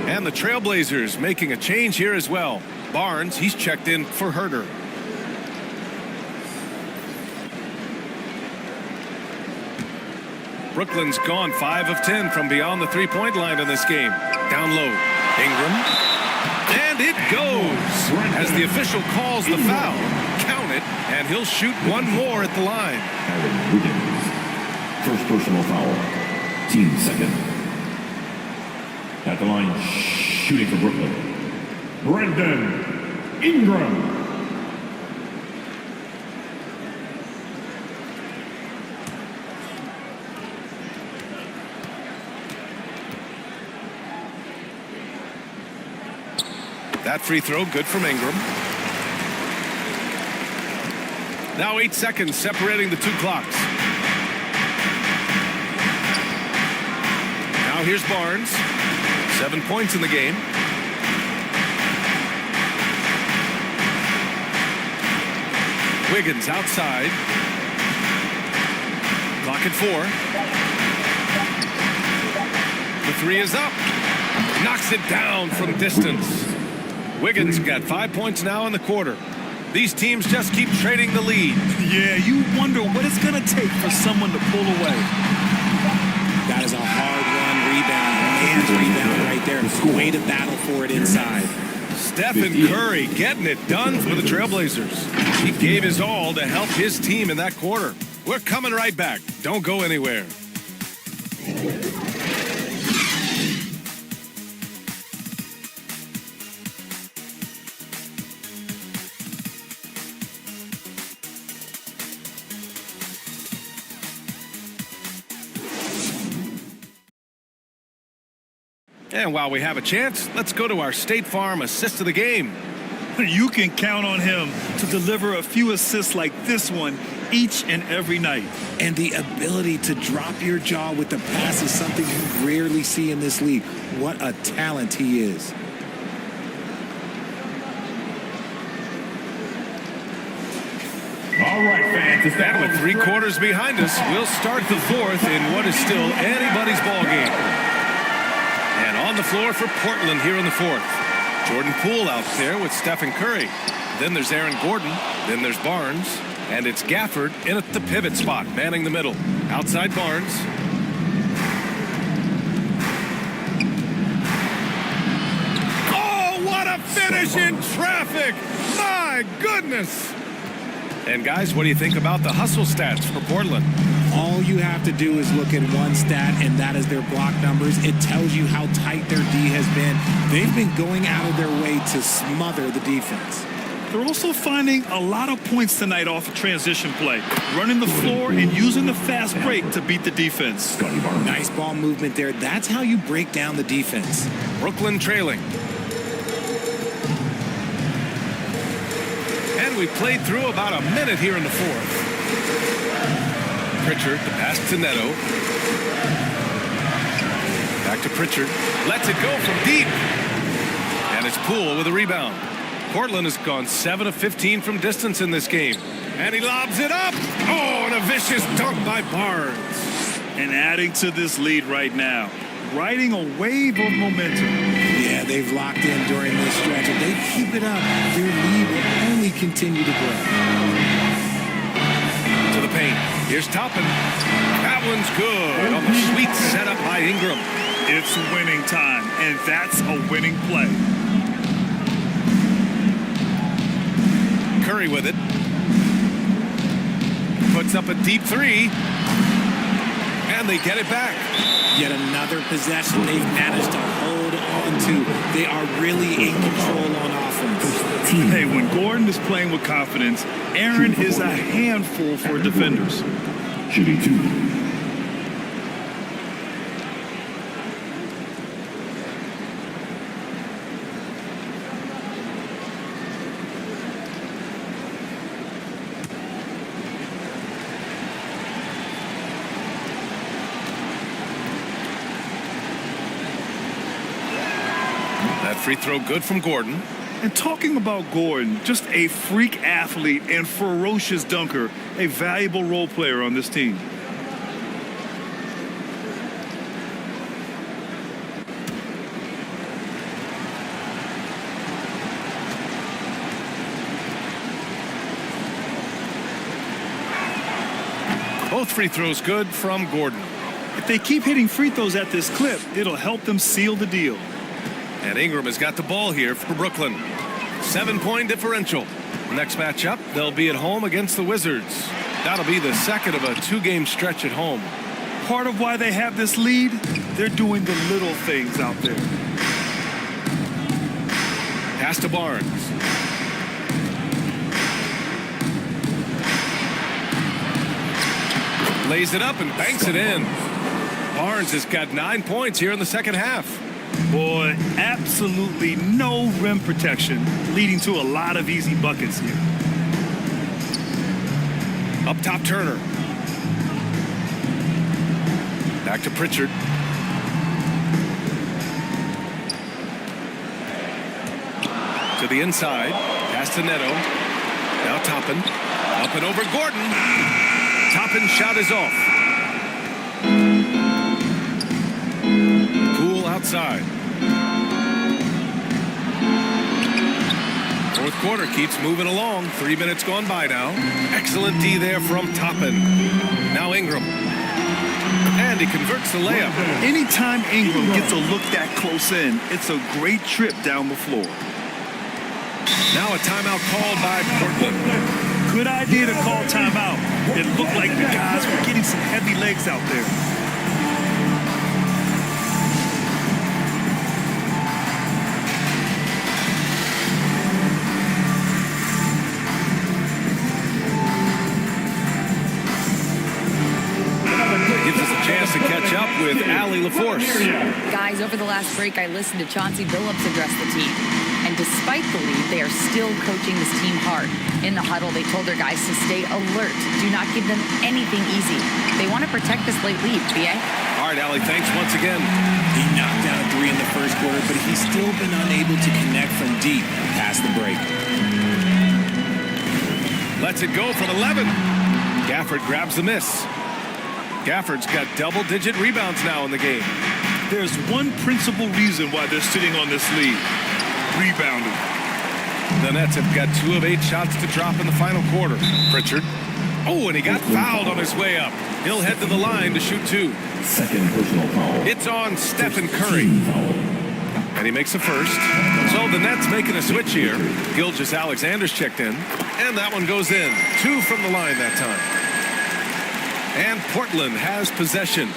And the Trailblazers making a change here as well. Barnes, he's checked in for Herter. Brooklyn's gone 5 of 10 from beyond the three-point line in this game. Down low. Ingram. And it goes. As the official calls the foul, count it, and he'll shoot one more at the line. First personal foul. Team second. At the line, shooting for Brooklyn, Brandon Ingram. That free throw, good from Ingram. Now 8 seconds separating the 2 clocks. Now here's Barnes. 7 points in the game. Wiggins outside. Clock at 4. The 3 is up. Knocks it down from distance. Wiggins got 5 points now in the quarter. These teams just keep trading the lead. Yeah, you wonder what it's going to take for someone to pull away. That is a hard-run rebound. Man's rebound right there. Way to battle for it inside. Stephen Curry getting it done for the Trailblazers. He gave his all to help his team in that quarter. We're coming right back. Don't go anywhere. And while we have a chance, let's go to our State Farm assist of the game. You can count on him to deliver a few assists like this one each and every night. And the ability to drop your jaw with the pass is something you rarely see in this league. What a talent he is. All right, fans. And with 3 quarters behind us, we'll start the 4th in what is still anybody's ball game. And on the floor for Portland here in the 4th. Jordan Poole out there with Stephen Curry. Then there's Aaron Gordon. Then there's Barnes. And it's Gafford in at the pivot spot, manning the middle. Outside Barnes. Oh, what a finish in traffic! My goodness! And guys, what do you think about the hustle stats for Portland? All you have to do is look at one stat, and that is their block numbers. It tells you how tight their D has been. They've been going out of their way to smother the defense. They're also finding a lot of points tonight off of transition play, running the floor and using the fast break to beat the defense. Nice ball movement there. That's how you break down the defense. Brooklyn trailing. And we played through about a minute here in the 4th. Pritchard, the pass to Neto. Back to Pritchard. Lets it go from deep. And it's Poole with a rebound. Portland has gone 7 of 15 from distance in this game. And he lobs it up. Oh, and a vicious dunk by Barnes. And adding to this lead right now. Riding a wave of momentum. Yeah, they've locked in during this stretch. If they keep it up, their lead will only continue to grow. To the paint. Here's Toppin. That one's good on the sweet setup by Ingram. It's winning time, and that's a winning play. Curry with it. Puts up a deep three. And they get it back. Yet another possession they've managed to hold on to. They are really in control on offense. Hey, when Gordon is playing with confidence, Aaron is a handful for defenders. Shooting 2. That free throw good from Gordon. And talking about Gordon, just a freak athlete and ferocious dunker, a valuable role player on this team. Both free throws good from Gordon. If they keep hitting free throws at this clip, it'll help them seal the deal. And Ingram has got the ball here for Brooklyn. 7-point differential. Next matchup, they'll be at home against the Wizards. That'll be the second of a 2-game stretch at home. Part of why they have this lead, they're doing the little things out there. Pass to Barnes. Lays it up and banks it in. Barnes has got 9 points here in the second half. Boy, absolutely no rim protection, leading to a lot of easy buckets here. Up top, Turner. Back to Pritchard. To the inside. Pass to Neto. Now Toppin. Up and over Gordon. Toppin's shot is off. Poole outside. Fourth quarter keeps moving along. 3 minutes gone by now. Excellent D there from Toppin. Now Ingram. And he converts the layup. Anytime Ingram gets a look that close in, it's a great trip down the floor. Now a timeout called by Portland. Good idea to call timeout. It looked like the guys were getting some heavy legs out there. Gives us a chance to catch up with Allie LaForce. Guys, over the last break, I listened to Chauncey Billups address the team. And despite the lead, they are still coaching this team hard. In the huddle, they told their guys to stay alert. Do not give them anything easy. They want to protect this late lead, BA. All right, Allie, thanks once again. He knocked down 3 in the first quarter, but he's still been unable to connect from deep past the break. Lets it go from 11. Gafford grabs the miss. Gafford's got double-digit rebounds now in the game. There's one principal reason why they're sitting on this lead. Rebounding. The Nets have got 2 of 8 shots to drop in the final quarter. Pritchard. Oh, and he got fouled on his way up. He'll head to the line to shoot 2. Second personal foul. It's on Stephen Curry. And he makes the first. So the Nets making a switch here. Gilgeous-Alexander's checked in. And that one goes in. 2 from the line that time. And Portland has possession.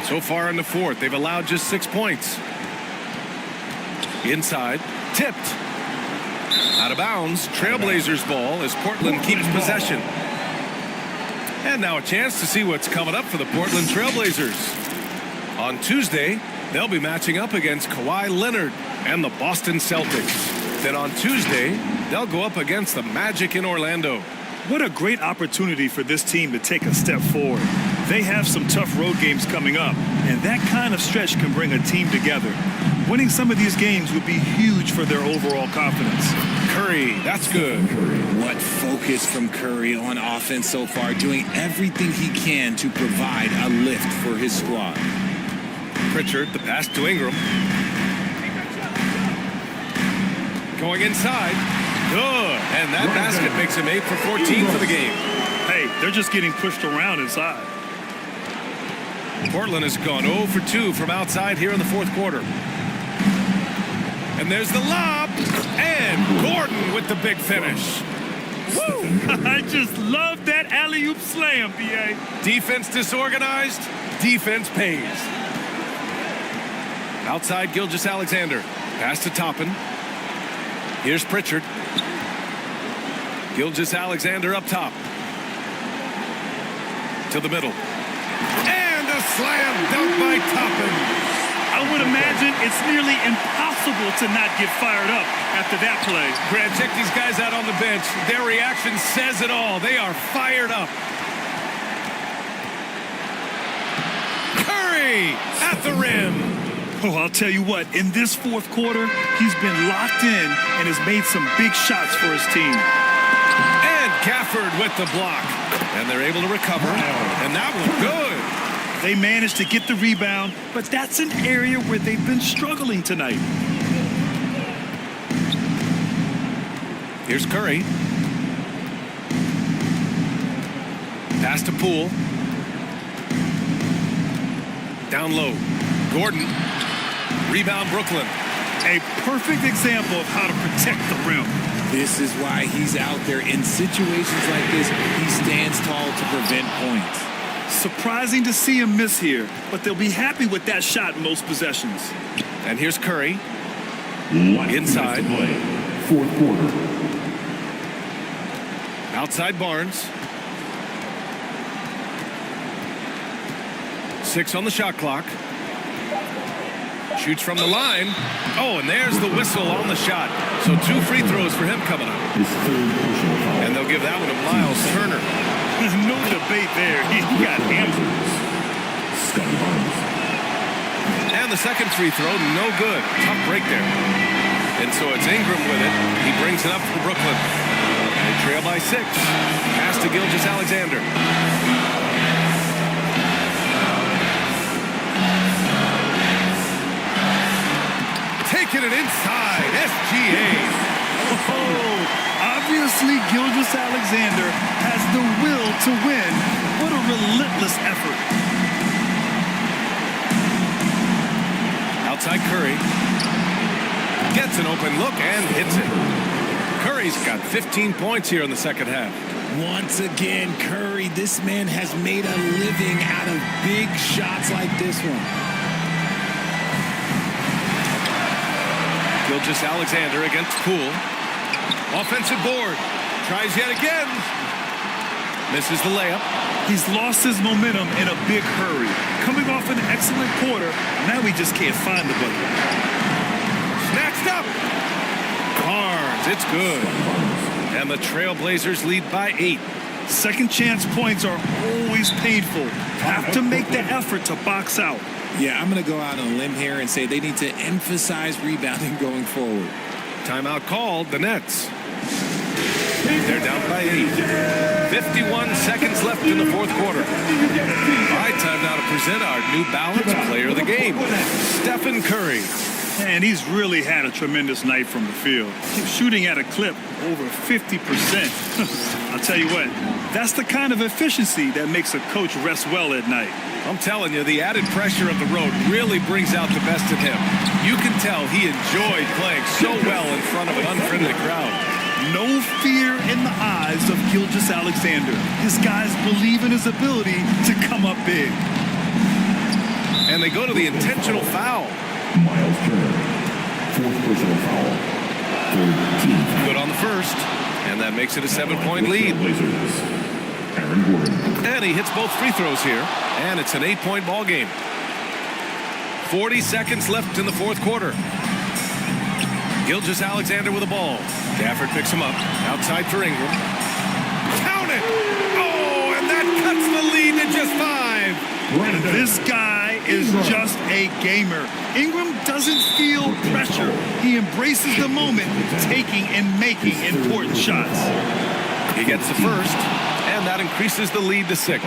So far in the fourth, they've allowed just 6 points. Inside, tipped. Out of bounds, Trailblazers ball as Portland keeps possession. And now a chance to see what's coming up for the Portland Trailblazers. On Tuesday, they'll be matching up against Kawhi Leonard and the Boston Celtics. Then on Tuesday, they'll go up against the Magic in Orlando. What a great opportunity for this team to take a step forward. They have some tough road games coming up, and that kind of stretch can bring a team together. Winning some of these games would be huge for their overall confidence. Curry, that's good. What focus from Curry on offense so far, doing everything he can to provide a lift for his squad. Pritchard, the pass to Ingram. Going inside. Good. And that basket makes him 8 for 14 for the game. Hey, they're just getting pushed around inside. Portland has gone 0 for 2 from outside here in the fourth quarter. And there's the lob. And Gordon with the big finish. Woo! I just love that alley-oop slam, B.A. Defense disorganized, defense pays. Outside Gilgeous-Alexander. Pass to Toppin. Here's Pritchard. Gilgeous-Alexander up top. To the middle. And a slam dunk by Toppin. I would imagine it's nearly impossible to not get fired up after that play. Grant, check these guys out on the bench. Their reaction says it all. They are fired up. Curry at the rim. Oh, I'll tell you what, in this fourth quarter, he's been locked in and has made some big shots for his team. And Gafford with the block. And they're able to recover. And that was good. They managed to get the rebound, but that's an area where they've been struggling tonight. Here's Curry. Pass to Poole. Down low. Gordon. Rebound Brooklyn. A perfect example of how to protect the rim. This is why he's out there. In situations like this, he stands tall to prevent points. Surprising to see him miss here, but they'll be happy with that shot in most possessions. And here's Curry. Inside. Fourth quarter. Outside Barnes. 6 on the shot clock. Shoots from the line. Oh, and there's the whistle on the shot. So 2 free throws for him coming up. And they'll give that one to Miles Turner. No debate there. He got hammered. And the second free throw, no good. Tough break there. And so it's Ingram with it. He brings it up for Brooklyn. They trail by 6. Pass to Gilgeous-Alexander. Taking it inside. SGA. Oh, obviously Gilgeous-Alexander has the will to win. What a relentless effort. Outside Curry. Gets an open look and hits it. Curry's got 15 points here in the second half. Once again, Curry, this man has made a living out of big shots like this one. Gilgeous-Alexander against Poole. Offensive board. Tries yet again. Misses the layup. He's lost his momentum in a big hurry. Coming off an excellent quarter, now he just can't find the bucket. Snatched up. Barnes, it's good. And the Trailblazers lead by 8. Second chance points are always painful. Have to make the effort to box out. Yeah, I'm going to go out on a limb here and say they need to emphasize rebounding going forward. Timeout called, the Nets. They're down by 8. 51 seconds left in the fourth quarter. All right, time now to present our New Balance Player of the Game, Stephen Curry. And he's really had a tremendous night from the field. He's shooting at a clip over 50%. I'll tell you what, that's the kind of efficiency that makes a coach rest well at night. I'm telling you, the added pressure of the road really brings out the best in him. You can tell he enjoyed playing so well in front of an unfriendly crowd. No fear in the eyes of Gilgeous-Alexander. His guys believe in his ability to come up big. And they go to the intentional foul. Miles Turner, 4th personal foul. 13th. Good on the first, and that makes it a 7-point lead. Aaron Gordon. And he hits both free throws here, and it's an 8-point ball game. 40 seconds left in the fourth quarter. Gilgeous-Alexander with the ball. Gafford picks him up. Outside for Ingram. Count it! Oh, and that cuts the lead to just 5. This guy is just a gamer. Ingram doesn't feel pressure. He embraces the moment, taking and making important shots. He gets the first, and that increases the lead to 6.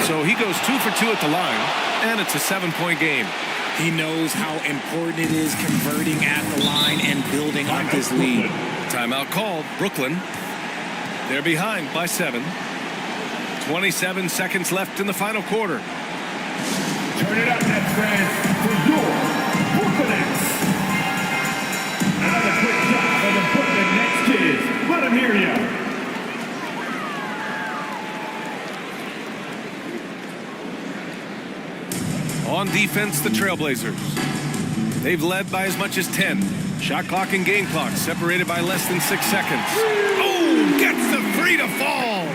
So he goes 2 for 2 at the line, and it's a 7-point game. He knows how important it is converting at the line and building up this lead. Timeout called. Brooklyn. They're behind by 7. 27 seconds left in the final quarter. Turn it up, Nets fans, for your Brooklyn Nets. on defense, the Trailblazers. They've led by as much as 10. Shot clock and game clock separated by less than 6 seconds. Oh, gets the three to fall.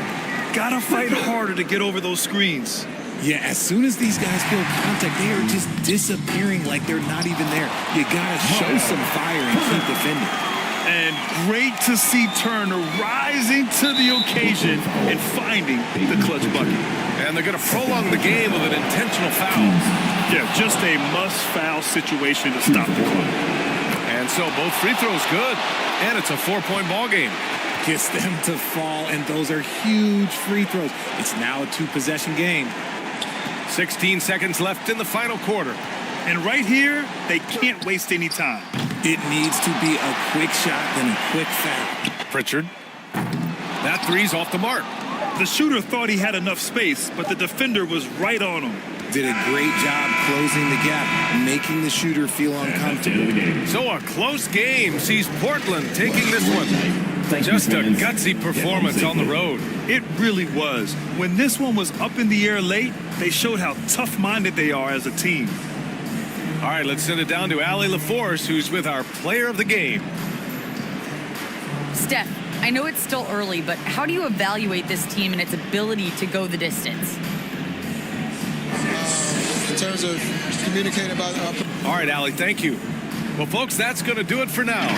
Gotta fight harder to get over those screens. Yeah, as soon as these guys feel contact, they are just disappearing like they're not even there. You gotta show some fire and keep defending. And great to see Turner rising to the occasion and finding the clutch bucket. And they're going to prolong the game with an intentional foul. Yeah, just a must-foul situation to stop the clock. And so both free throws good. And it's a 4-point ball game. Gets them to fall, and those are huge free throws. It's now a 2-possession game. 16 seconds left in the final quarter. And right here, they can't waste any time. It needs to be a quick shot, then a quick foul. Pritchard. That three's off the mark. The shooter thought he had enough space, but the defender was right on him. Did a great job closing the gap, making the shooter feel uncomfortable. So a close game sees Portland taking this one. Just a gutsy performance on the road. It really was. When this one was up in the air late, they showed how tough-minded they are as a team. All right, let's send it down to Allie LaForce, who's with our player of the game. Steph, I know it's still early, but how do you evaluate this team and its ability to go the distance? In terms of communicating about... All right, Allie, thank you. Well, folks, that's going to do it for now.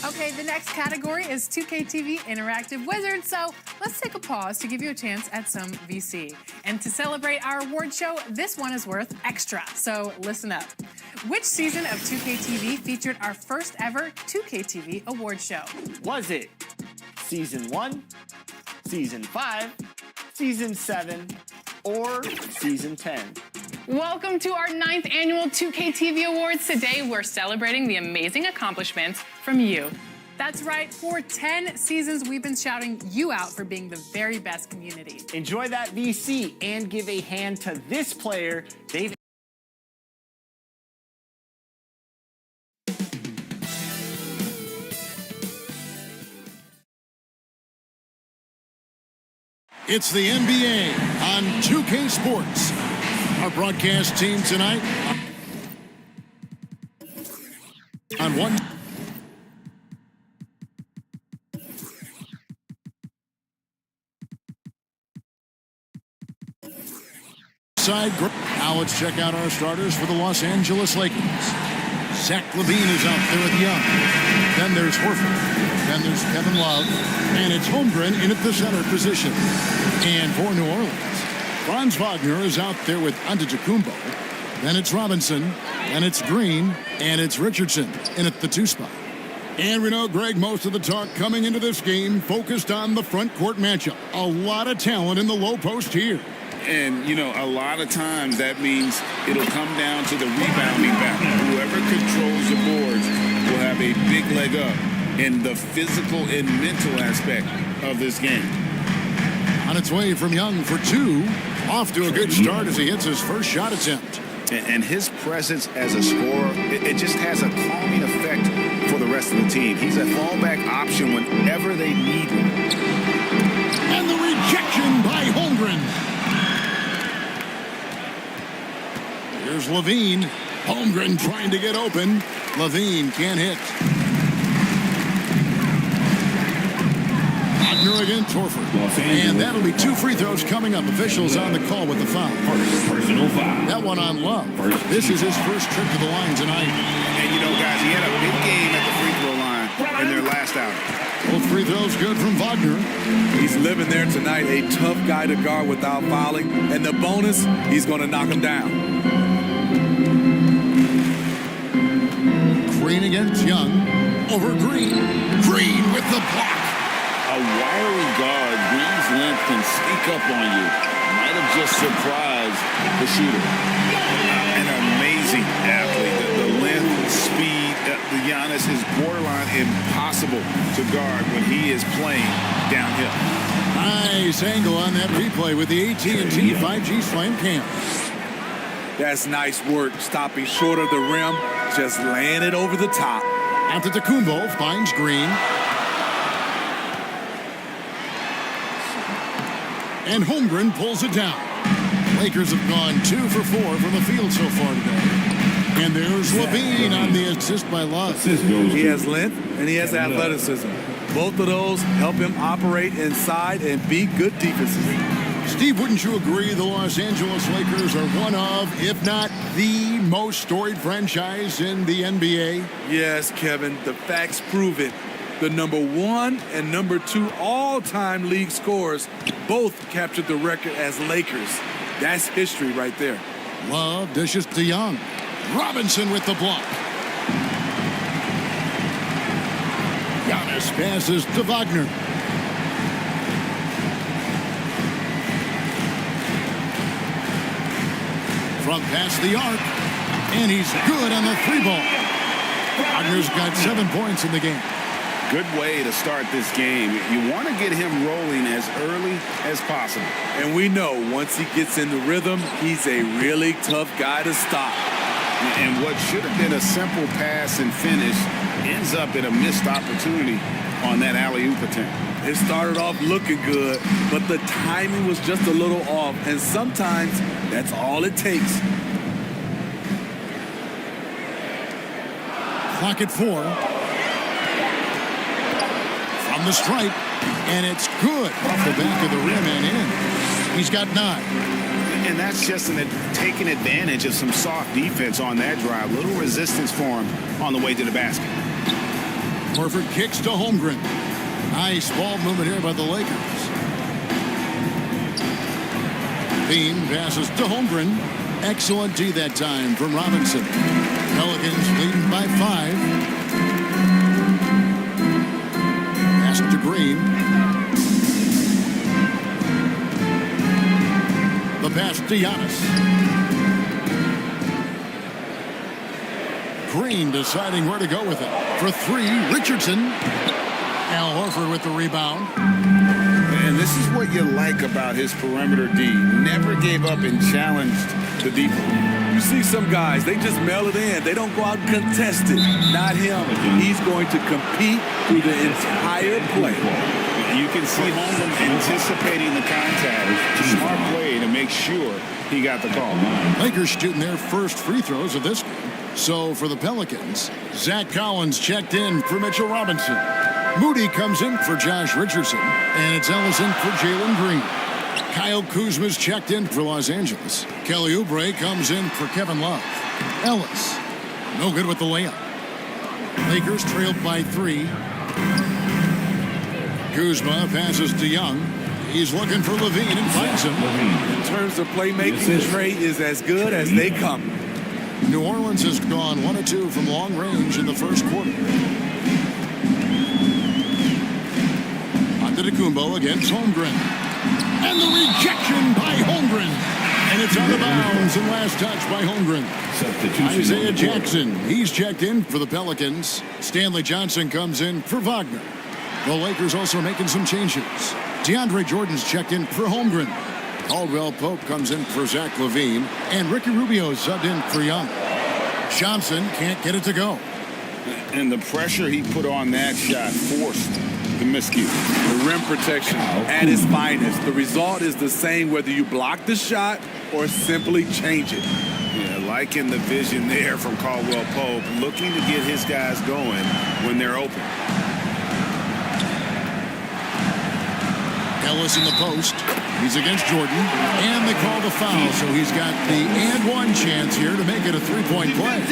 Okay, the next category is 2K TV Interactive Wizards, so let's take a pause to give you a chance at some VC. And to celebrate our award show, this one is worth extra, so listen up. Which season of 2K TV featured our first ever 2K TV award show? Was it Season 1, Season 5, Season 7, or Season 10? Welcome to our 9th annual 2K TV Awards. Today, we're celebrating the amazing accomplishments from you. That's right, for 10 seasons, we've been shouting you out for being the very best community. Enjoy that VC and give a hand to this player. They've It's the NBA on 2K Sports. Our broadcast team tonight on one side. Now let's check out our starters for the Los Angeles Lakers. Zach LaVine is out there with Young. Then there's Horford. Then there's Kevin Love. And it's Holmgren in at the center position. And for New Orleans, Franz Wagner is out there with Antetokounmpo. Then it's Robinson. Then it's Green. And it's Richardson in at the 2 spot. And we know, Greg, most of the talk coming into this game focused on the front court matchup. A lot of talent in the low post here. And, you know, a lot of times that means it'll come down to the rebounding battle. Whoever controls the boards will have a big leg up in the physical and mental aspect of this game. On its way from Young for 2. Off to a good start as he hits his first shot attempt. And his presence as a scorer, it just has a calming effect for the rest of the team. He's a fallback option whenever they need him. And the rejection by Holmgren. Here's LaVine. Holmgren trying to get open. LaVine can't hit. Wagner against Horford. And that'll be 2 free throws coming up. Officials on the call with the foul. Personal foul. That one on Love. This is his first trip to the line tonight. And, you know, guys, he had a big game at the free throw line in their last outing. Both free throws good from Wagner. He's living there tonight, a tough guy to guard without fouling. And the bonus, he's going to knock him down. Green against Young. Over Green. Green with the block. A wiry guard, Green's length can sneak up on you. Might have just surprised the shooter. An amazing athlete. The length, speed, the Giannis, impossible to guard when he is playing downhill. Nice angle on that replay with the AT&T 5G Slam Cam. That's nice work, stopping short of the rim, just laying it over the top. Antetokounmpo finds Green. And Holmgren pulls it down. Lakers have gone 2 for 4 from the field so far today. And there's Levine on the assist by Love. He has length and he has athleticism. Both of those help him operate inside and beat good defenses. Steve, wouldn't you agree the Los Angeles Lakers are one of, if not the most storied franchise in the NBA? Yes, Kevin, the facts prove it. The #1 and #2 all-time league scorers both captured the record as Lakers. That's history right there. Love dishes to Young. Robinson with the block. Giannis passes to Wagner. From past the arc, and he's good on the 3-ball. Wagner's got 7 points in the game. Good way to start this game. You want to get him rolling as early as possible. And we know once he gets in the rhythm, he's a really tough guy to stop. And what should have been a simple pass and finish ends up in a missed opportunity on that alley-oop attempt. It started off looking good, but the timing was just a little off, and sometimes that's all it takes. Clock at 4. From the stripe, and it's good off the back of the rim and in. He's got 9. And that's just taking advantage of some soft defense on that drive. Little resistance for him on the way to the basket. Horford kicks to Holmgren. Nice ball movement here by the Lakers. Bean passes to Holmgren. Excellent D that time from Robinson. Pelicans leading by 5. Pass to Green. The pass to Giannis. Green deciding where to go with it. For 3, Richardson. Al Horford with the rebound. And this is what you like about his perimeter D. Never gave up and challenged the defense. You see some guys, they just mail it in. They don't go out and contest it. Not him. He's going to compete through the entire play. You can see Holmgren anticipating the contact. Smart play to make sure he got the call. Lakers shooting their first free throws of this game. So for the Pelicans, Zach Collins checked in for Mitchell Robinson. Moody comes in for Josh Richardson. And it's Ellison for Jalen Green. Kyle Kuzma's checked in for Los Angeles. Kelly Oubre comes in for Kevin Love. Ellis, no good with the layup. Lakers trailed by 3. Kuzma passes to Young. He's looking for Levine and finds him. In terms of playmaking, Trey is as good as they come. New Orleans has gone 1 of 2 from long range in the first quarter. Antetokounmpo against Holmgren. And the rejection by Holmgren. And it's out of bounds and last touch by Holmgren. Isaiah Jackson, he's checked in for the Pelicans. Stanley Johnson comes in for Wagner. The Lakers also making some changes. DeAndre Jordan's checked in for Holmgren. Caldwell Pope comes in for Zach LaVine. And Ricky Rubio subbed in for Young. Johnson can't get it to go. And the pressure he put on that shot forced the miscue. The rim protection at its finest. The result is the same whether you block the shot or simply change it. Yeah, liking the vision there from Caldwell Pope, looking to get his guys going when they're open. Ellis in the post. He's against Jordan. And they call the foul, so he's got the and one chance here to make it a 3-point play.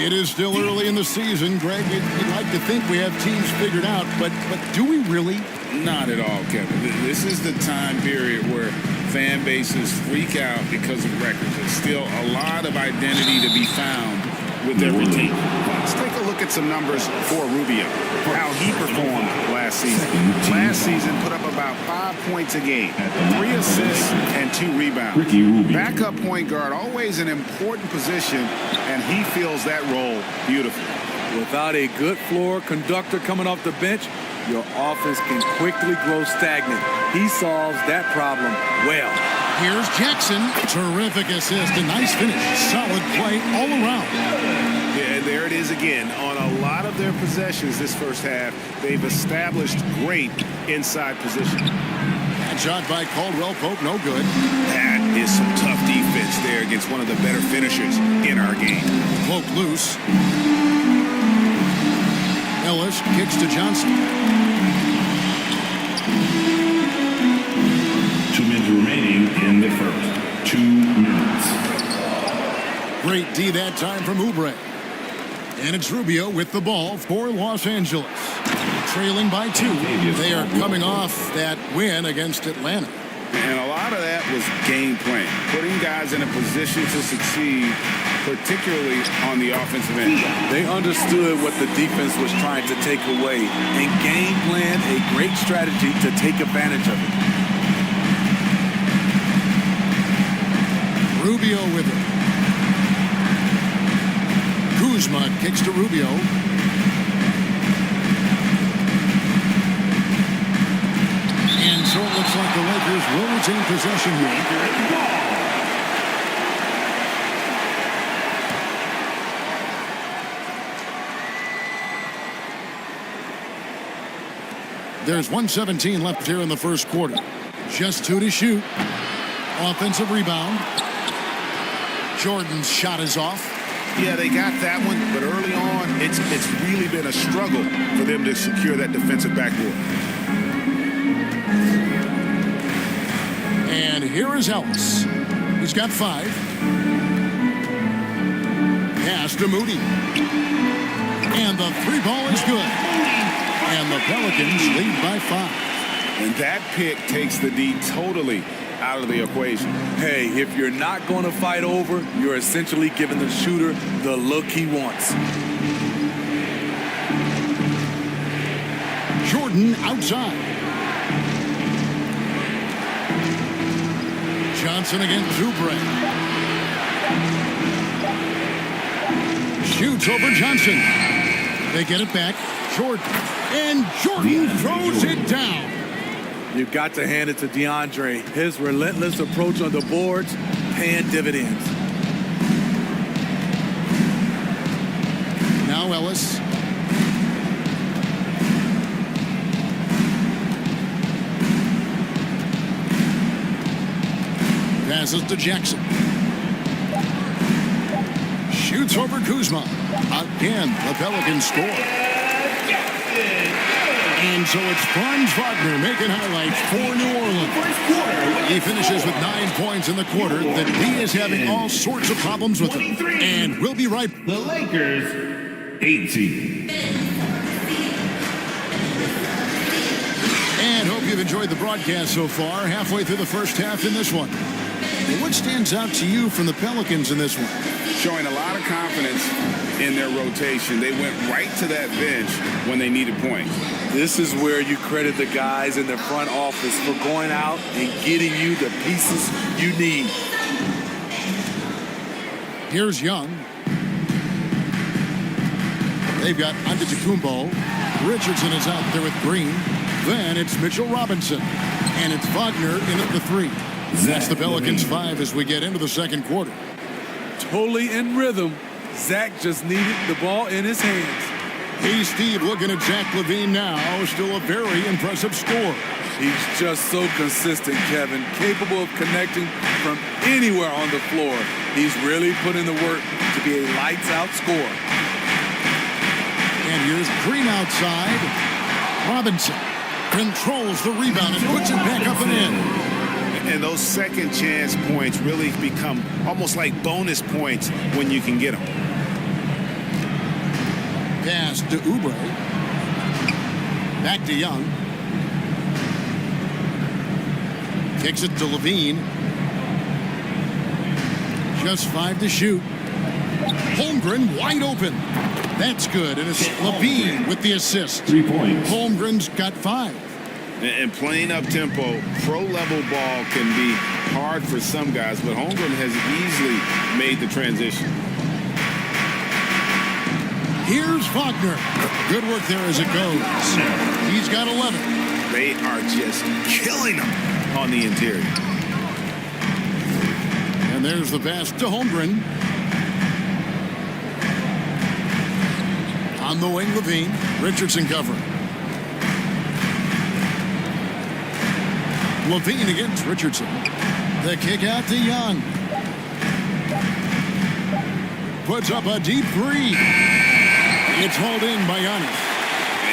It is still early in the season, Greg. You'd like to think we have teams figured out, but do we really? Not at all, Kevin. This is the time period where fan bases freak out because of records. There's still a lot of identity to be found with every team. Let's take a look at some numbers for Rubio, how he performed last season. Last season put up about 5 points a game, 3 assists and 2 rebounds. Backup point guard, always an important position, and he fills that role beautifully. Without a good floor conductor coming off the bench, your offense can quickly grow stagnant. He solves that problem well. Here's Jackson. Terrific assist. A nice finish. Solid play all around. Yeah, and there it is again. On a lot of their possessions this first half, they've established great inside position. And shot by Caldwell Pope, no good. That is some tough defense there against one of the better finishers in our game. Pope loose. Ellis kicks to Johnson. 2 minutes remaining in the first. 2 minutes. Great D that time from Oubre. And it's Rubio with the ball for Los Angeles. Trailing by 2. They are coming off that win against Atlanta. And a lot of that was game plan, putting guys in a position to succeed, particularly on the offensive end. They understood what the defense was trying to take away and game plan a great strategy to take advantage of it. Rubio with it. Kuzma kicks to Rubio. And so it looks like the Lakers will retain possession here. There's 1:17 left here in the first quarter. Just 2 to shoot. Offensive rebound. Jordan's shot is off. Yeah, they got that one, but early on, it's really been a struggle for them to secure that defensive backboard. And here is Ellis. He's got 5. Pass to Moody. And the 3 ball is good. And the Pelicans lead by 5. And that pick takes the D totally out of the equation. Hey, if you're not going to fight over, you're essentially giving the shooter the look he wants. Jordan outside. Johnson against Oubre. Shoots over Johnson. They get it back. Jordan. And Jordan throws it down. You've got to hand it to DeAndre. His relentless approach on the boards, paying dividends. Now Ellis. Passes to Jackson. Shoots over Kuzma. Again, the Pelicans score. And so it's Franz Wagner making highlights for New Orleans. He finishes with 9 points in the quarter. The D is having all sorts of problems with him. And we'll be right. The Lakers, 18. And hope you've enjoyed the broadcast so far. Halfway through the first half in this one. And what stands out to you from the Pelicans in this one? Showing a lot of confidence in their rotation. They went right to that bench when they needed points. This is where you credit the guys in the front office for going out and getting you the pieces you need. Here's Young. They've got Antetokounmpo. Richardson is out there with Green. Then it's Mitchell Robinson. And it's Wagner in at the 3. That's the Pelicans 5 as we get into the second quarter. Totally in rhythm. Zach just needed the ball in his hands. Hey, Steve, looking at Zach LaVine now. Still a very impressive score. He's just so consistent, Kevin. Capable of connecting from anywhere on the floor. He's really put in the work to be a lights-out scorer. And here's Green outside. Robinson controls the rebound and puts it back up and in. And those second chance points really become almost like bonus points when you can get them. Pass to Oubre. Back to Young. Kicks it to LaVine. Just 5 to shoot. Holmgren wide open. That's good. And it's LaVine with the assist. 3 points. Holmgren's got 5. And playing up tempo, pro-level ball can be hard for some guys, but Holmgren has easily made the transition. Here's Wagner. Good work there as it goes. He's got 11. They are just killing them on the interior. And there's the pass to Holmgren. On the wing, Levine. Richardson covering. Levine against Richardson. The kick out to Young. Puts up a deep three. It's hauled in by Giannis.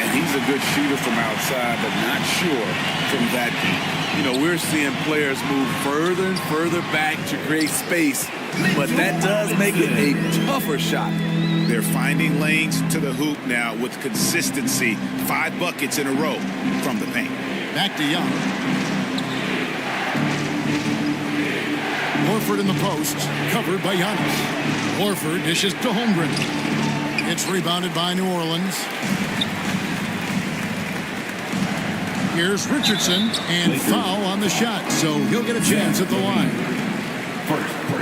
And he's a good shooter from outside, but not sure from that deep. You know, we're seeing players move further and further back to create space, but that does make it a tougher shot. They're finding lanes to the hoop now with consistency. 5 buckets in a row from the paint. Back to Young. Horford in the post, covered by Giannis. Horford dishes to Holmgren. It's rebounded by New Orleans. Here's Richardson, and foul on the shot, so he'll get a chance at the line.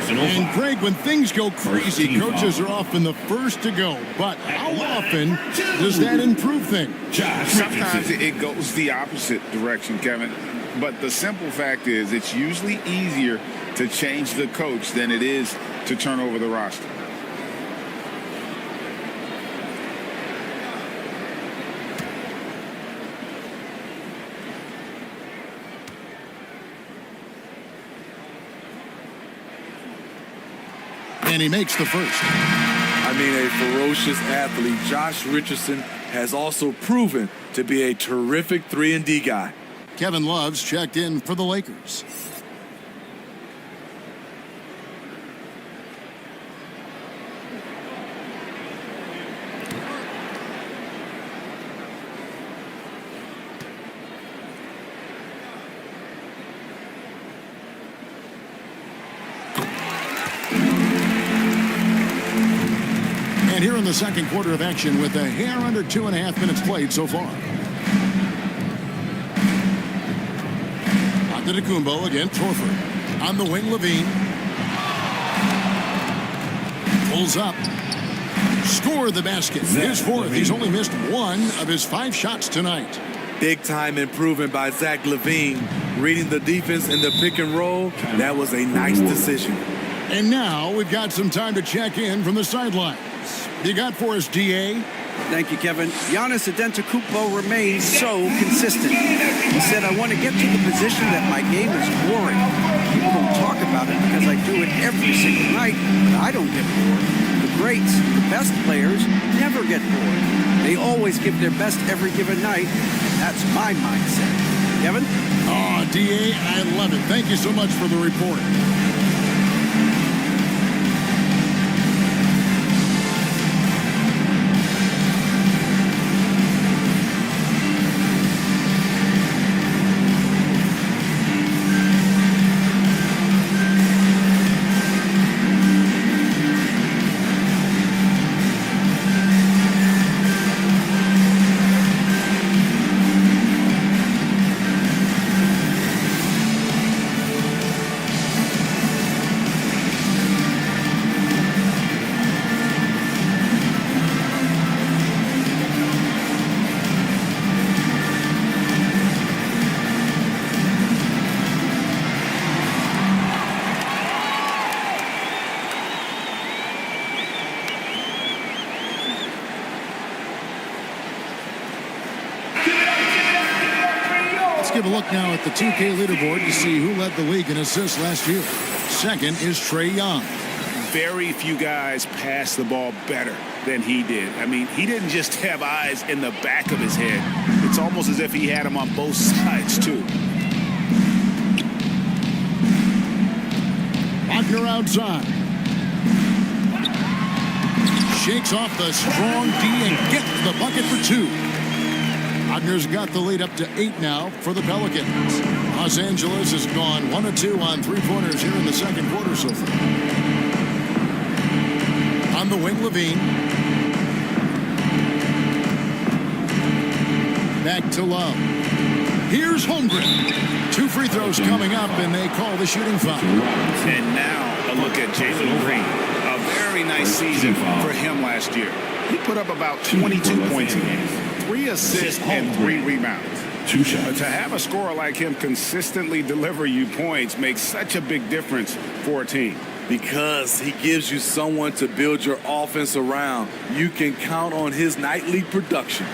And Greg, when things go crazy, coaches are often the first to go. But how often does that improve things? Sometimes it goes the opposite direction, Kevin. But the simple fact is it's usually easier to change the coach than it is to turn over the roster. And he makes the first. I mean, a ferocious athlete. Josh Richardson has also proven to be a terrific 3-and-D guy. Kevin Love's checked in for the Lakers. And here in the second quarter of action with a hair under 2.5 minutes played so far. Antetokounmpo against Horford. On the wing, Levine. Pulls up. Score the basket. His fourth. He's only missed 1 of his 5 shots tonight. Big time improvement by Zach LaVine. Reading the defense in the pick and roll. That was a nice decision. And now we've got some time to check in from the sidelines. You got for us, DA? Thank you, Kevin. Giannis Antetokounmpo remains so consistent. He said, I want to get to the position that my game is boring. People don't talk about it because I do it every single night, but I don't get bored. The greats, the best players, never get bored. They always give their best every given night. That's my mindset. Kevin? Oh, DA, I love it. Thank you so much for the report. Let's give a look now at the 2K leaderboard to see who led the league in assists last year. Second is Trae Young. Very few guys pass the ball better than he did. I mean, he didn't just have eyes in the back of his head. It's almost as if he had them on both sides, too. Wagner outside. Shakes off the strong D and gets the bucket for 2. Wagner's got the lead up to 8 now for the Pelicans. Los Angeles has gone 1 of 2 on 3-pointers here in the second quarter so far. On the wing, Levine. Back to Love. Here's Holmgren. 2 free throws coming up, and they call the shooting foul. And now a look at Jalen Green. A very nice season for him last year. He put up about 22 points a game, 3 assists and 3 rebounds. 2 shots. To have a scorer like him consistently deliver you points makes such a big difference for a team. Because he gives you someone to build your offense around. You can count on his nightly production.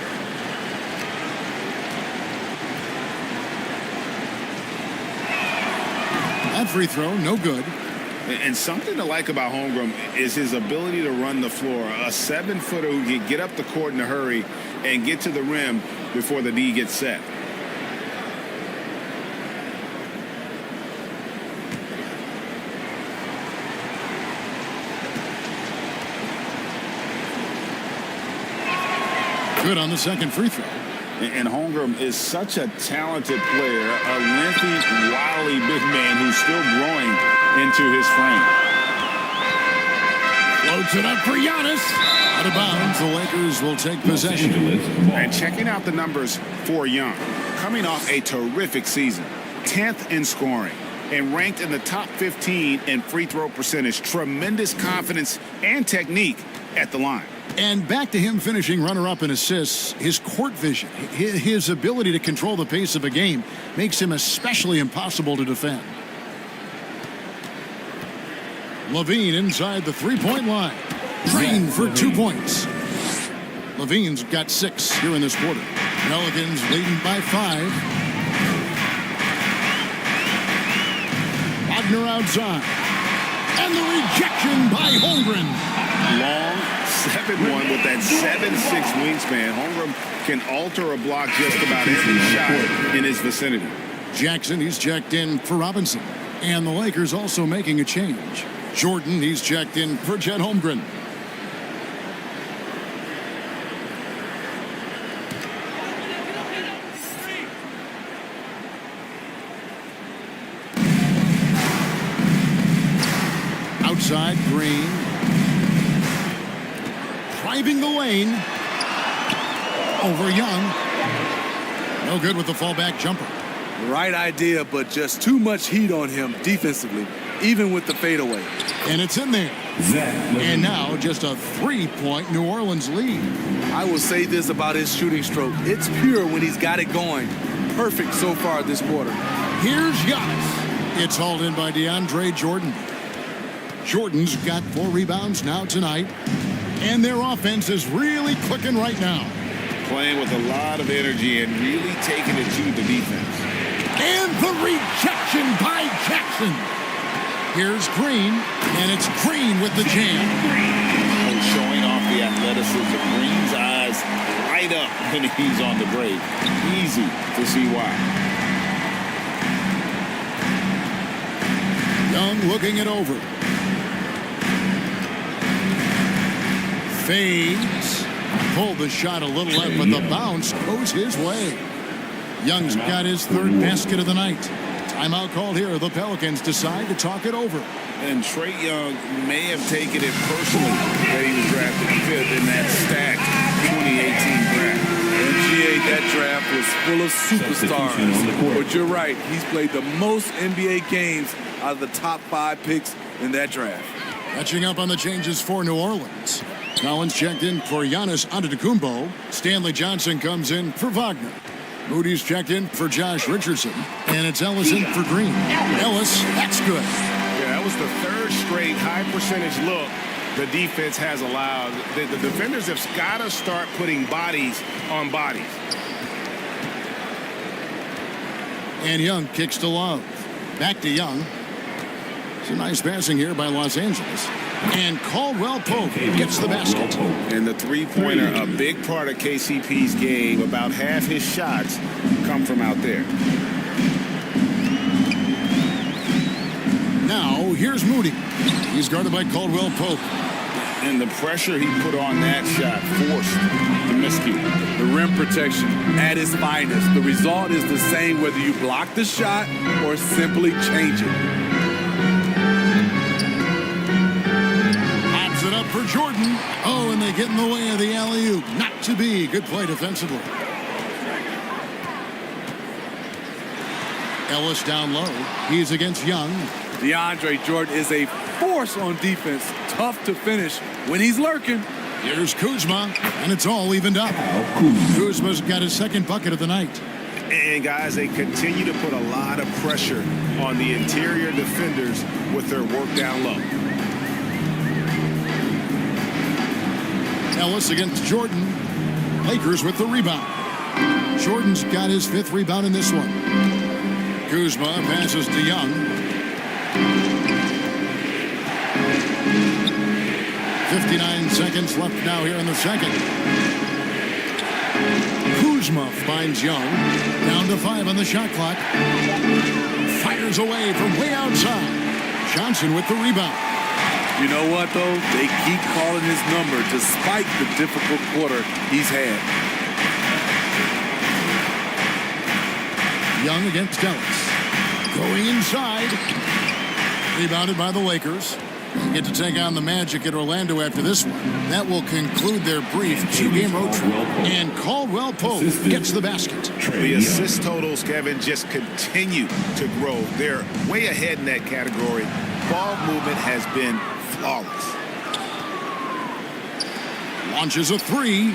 That free throw, no good. And something to like about Holmgren is his ability to run the floor. A 7-footer who can get up the court in a hurry and get to the rim before the D gets set. Good on the second free throw. And Holmgren is such a talented player, a lengthy, wily big man who's still growing into his frame. Floats it up for Giannis. Out of bounds, the Lakers will take possession. And checking out the numbers for Young, coming off a terrific season, 10th in scoring, and ranked in the top 15 in free throw percentage. Tremendous confidence and technique at the line. And back to him finishing runner-up in assists, his court vision, his ability to control the pace of a game makes him especially impossible to defend. Levine inside the three-point line. Green for 2 points. Levine's got 6 here in this quarter. Pelicans leading by 5. Wagner outside. And the rejection by Holmgren. Long 7-1 with that 7'6" wingspan. Holmgren can alter a block just about every shot in his vicinity. Jackson, he's checked in for Robinson. And the Lakers also making a change. Jordan, he's checked in for Chet Holmgren. Outside, Green. Driving the lane. Over Young. No good with the fallback jumper. Right idea, but just too much heat on him defensively, even with the fadeaway. And it's in there. And now just a 3-point New Orleans lead. I will say this about his shooting stroke. It's pure when he's got it going. Perfect so far this quarter. Here's Giannis. It's hauled in by DeAndre Jordan. Jordan's got 4 rebounds now tonight. And their offense is really clicking right now. Playing with a lot of energy and really taking it to the defense. And the rejection by Jackson. Here's Green, and it's Green with the jam. And showing off the athleticism. Green's eyes light up when he's on the break. Easy to see why. Young looking it over. Fades. Pulled the shot a little left, but the bounce goes his way. Young's got his 3rd basket of the night. Timeout called here. The Pelicans decide to talk it over. And Trae Young may have taken it personally that he was drafted 5th in that stacked 2018 draft. And GA, that draft was full of superstars. But you're right. He's played the most NBA games out of the top 5 picks in that draft. Catching up on the changes for New Orleans. Collins checked in for Giannis Antetokounmpo. Stanley Johnson comes in for Wagner. Moody's checked in for Josh Richardson. And it's Ellis in for Green. Ellis, that's good. Yeah, that was the 3rd straight high percentage look the defense has allowed. The defenders have got to start putting bodies on bodies. And Young kicks to Love. Back to Young. It's a nice passing here by Los Angeles. And Caldwell Pope gets the basket. And the three-pointer, a big part of KCP's game. About half his shots come from out there. Now, here's Moody. He's guarded by Caldwell Pope. And the pressure he put on that shot forced the miscue. The rim protection at its finest. The result is the same whether you block the shot or simply change it. It up for Jordan. Oh, and they get in the way of the alley-oop. Not to be. Good play defensively. Ellis down low. He's against Young. DeAndre Jordan is a force on defense. Tough to finish when he's lurking. Here's Kuzma, and it's all evened up. Kuzma's got his second bucket of the night. And guys, they continue to put a lot of pressure on the interior defenders with their work down low. Ellis against Jordan. Lakers with the rebound. Jordan's got his 5th rebound in this one. Kuzma passes to Young. 59 seconds left now here in the second. Kuzma finds Young. Down to 5 on the shot clock. Fires away from way outside. Johnson with the rebound. You know what, though? They keep calling his number despite the difficult quarter he's had. Young against Ellis. Going inside. Rebounded by the Lakers. Get to take on the Magic at Orlando after this one. That will conclude their brief 2-game road trip. And Caldwell Pope gets the basket. The assist totals, Kevin, just continue to grow. They're way ahead in that category. Ball movement has been flawless. Launches a 3.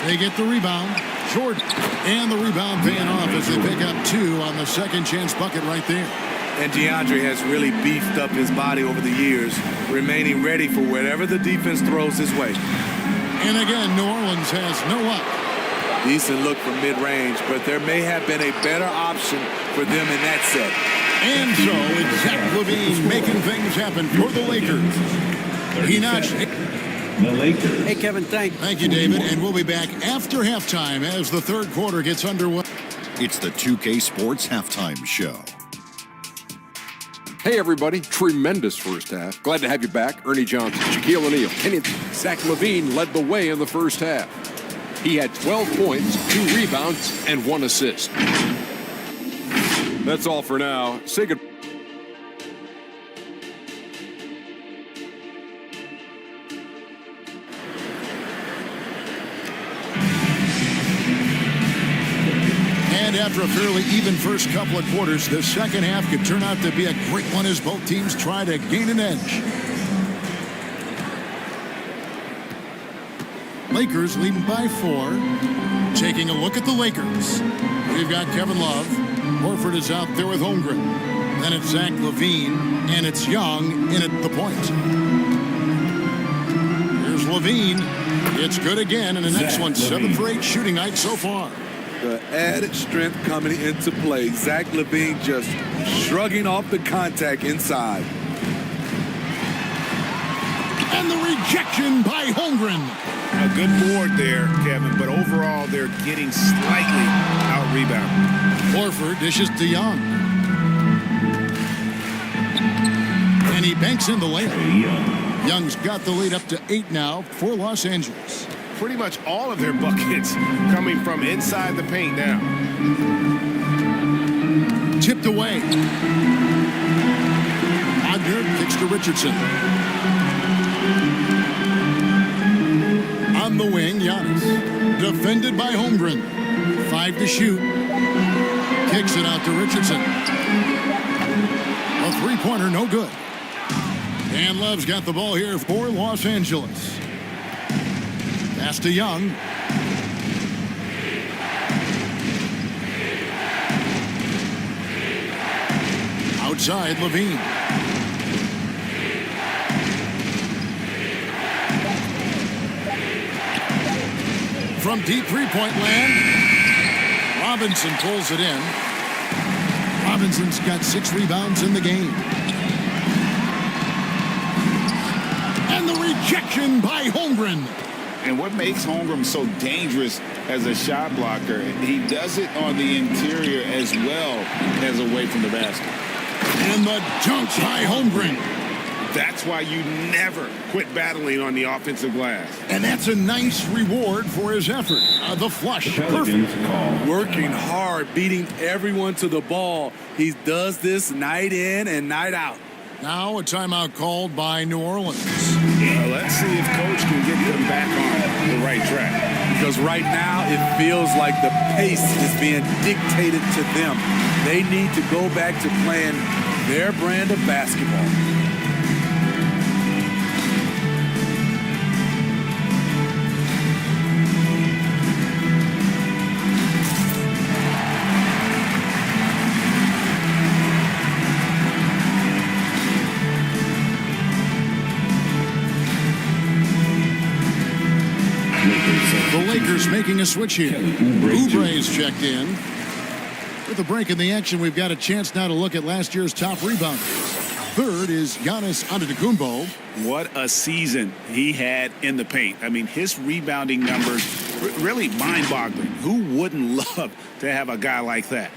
They get the rebound. Jordan. And the rebound paying off as they pick up 2 on the second chance bucket right there. And DeAndre has really beefed up his body over the years, remaining ready for whatever the defense throws his way. And again, New Orleans has no luck. Decent look from mid-range, but there may have been a better option for them in that set. And so it's Zach LaVine making things happen for the Lakers. He notched the Lakers. Hey, Kevin, thank you, David. And we'll be back after halftime as the third quarter gets underway. It's the 2K Sports Halftime Show. Hey, everybody. Tremendous first half. Glad to have you back. Ernie Johnson, Shaquille O'Neal, and Zach LaVine led the way in the first half. He had 12 points, 2 rebounds, and 1 assist. That's all for now. Say goodbye. And after a fairly even first couple of quarters, the second half could turn out to be a great one as both teams try to gain an edge. Lakers leading by 4. Taking a look at the Lakers. We've got Kevin Love. Horford is out there with Holmgren. Then it's Zach LaVine, and it's Young in at the point. Here's LaVine. It's good again, and the next one, 7 for 8 shooting night so far. The added strength coming into play. Zach LaVine just shrugging off the contact inside. And the rejection by Holmgren. A good board there, Kevin, but overall they're getting slightly out-rebounded. Horford dishes to Young. And he banks in the layup. Young's got the lead up to 8 now for Los Angeles. Pretty much all of their buckets coming from inside the paint now. Tipped away. Wagner kicks to Richardson. On the wing, Giannis. Defended by Holmgren. 5 to shoot. Kicks it out to Richardson. A three-pointer, no good. And Love's got the ball here for Los Angeles. Pass to Young. Outside, LaVine. From deep three-point land, Robinson pulls it in. Robinson's got 6 rebounds in the game. And the rejection by Holmgren. And what makes Holmgren so dangerous as a shot blocker, he does it on the interior as well as away from the basket. And the dunk by Holmgren. That's why you never quit battling on the offensive glass. And that's a nice reward for his effort. The flush. Perfect. Working hard, beating everyone to the ball. He does this night in and night out. Now a timeout called by New Orleans. Let's see if Coach can get them back on the right track. Because right now it feels like the pace is being dictated to them. They need to go back to playing their brand of basketball. Lakers making a switch here. Oubre's checked in. With a break in the action, we've got a chance now to look at last year's top rebounders. Third is Giannis Antetokounmpo. What a season he had in the paint. I mean, his rebounding numbers really mind-boggling. Who wouldn't love to have a guy like that?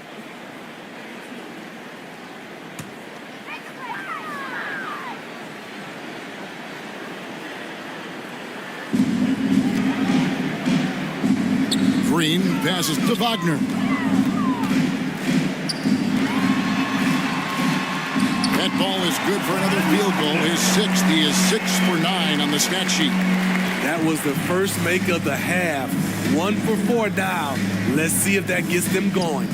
Green passes to Wagner. That ball is good for another field goal. His sixth. He is 6 for 9 on the stat sheet. That was the first make of the half. 1 for 4 down. Let's see if that gets them going.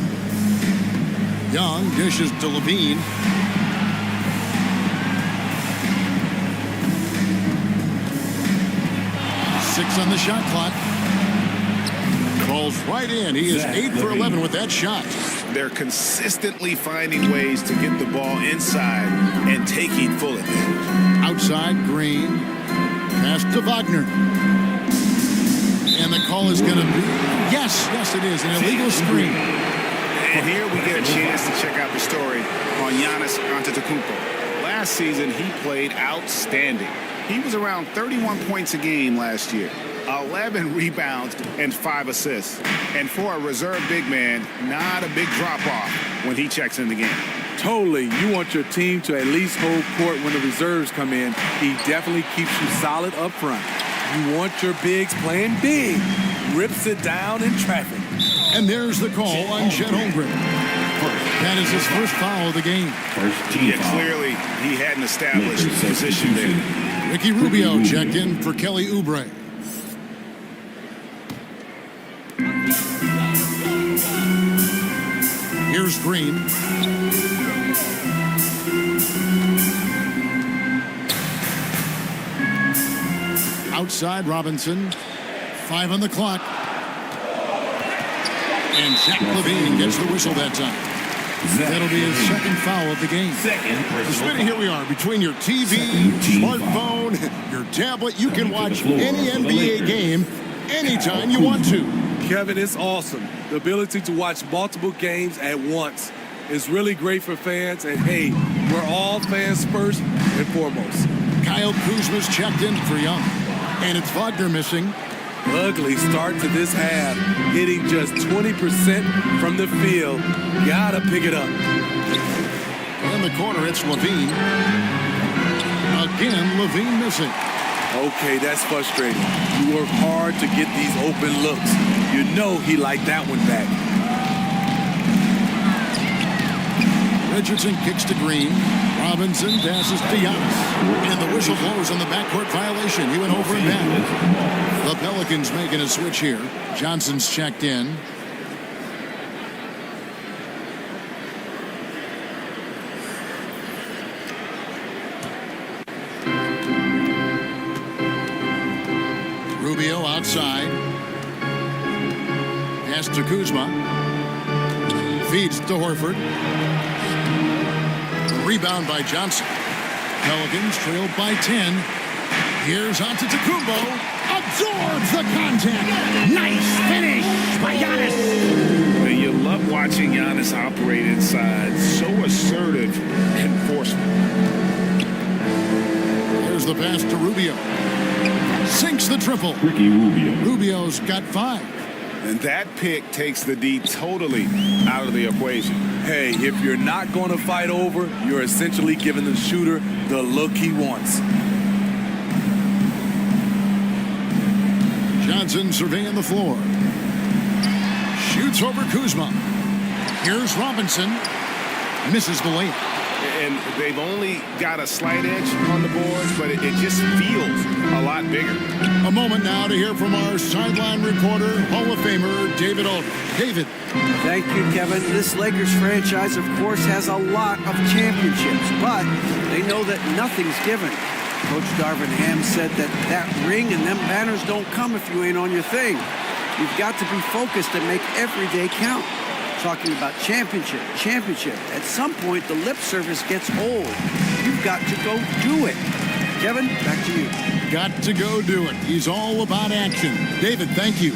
Young dishes to Levine. Six on the shot clock. Falls right in. He is 8 for 11 with that shot. They're consistently finding ways to get the ball inside and taking full advantage. Outside, Green. Pass to Wagner. And the call is going to be, yes, it is, an illegal screen. And here we get a chance to check out the story on Giannis Antetokounmpo. Last season, he played outstanding. He was around 31 points a game last year. 11 rebounds and 5 assists. And for a reserve big man, not a big drop-off when he checks in the game. Totally. You want your team to at least hold court when the reserves come in. He definitely keeps you solid up front. You want your bigs playing big. Rips it down in traffic. And there's the call on Chet Holmgren. That is his first foul of the game. Clearly, he hadn't established position there. Ricky Rubio checked in for Kelly Oubre. Here's Green. Outside, Robinson. 5 on the clock. And Zach Levine gets the whistle that time. That'll be his second foul of the game. Spinning, here we are between your TV, smartphone, your tablet. You can watch any NBA game anytime you want to. Kevin, it's awesome. The ability to watch multiple games at once is really great for fans. And hey, we're all fans first and foremost. Kyle Kuzma's checked in for Young. And it's Wagner missing. Ugly start to this half. Hitting just 20% from the field. Gotta pick it up. In the corner, it's Levine. Again, Levine missing. Okay, that's frustrating. You work hard to get these open looks. You know he liked that one back. Richardson kicks to Green. Robinson passes to Giannis. And the whistle blows on the backcourt violation. He went over and back. The Pelicans making a switch here. Johnson's checked in. Rubio outside. Pass to Kuzma. Feeds to Horford. Rebound by Johnson. Pelicans trailed by 10. Here's Antetokounmpo. Absorbs the contact. Nice finish by Giannis. Well, you love watching Giannis operate inside. So assertive and forceful. There's the pass to Rubio. Sinks the triple. Ricky Rubio. Rubio's got 5. And that pick takes the D totally out of the equation. Hey, if you're not going to fight over, you're essentially giving the shooter the look he wants. Johnson surveying the floor. Shoots over Kuzma. Here's Robinson. Misses the layup. And they've only got a slight edge on the boards, but it just feels a lot bigger. A moment now to hear from our sideline reporter, Hall of Famer David Aldridge. David. Thank you, Kevin. This Lakers franchise, of course, has a lot of championships, but they know that nothing's given. Coach Darvin Ham said that ring and them banners don't come if you ain't on your thing. You've got to be focused and make every day count. Talking about championship. At some point, the lip service gets old. You've got to go do it. Kevin, back to you. Got to go do it. He's all about action. David, thank you.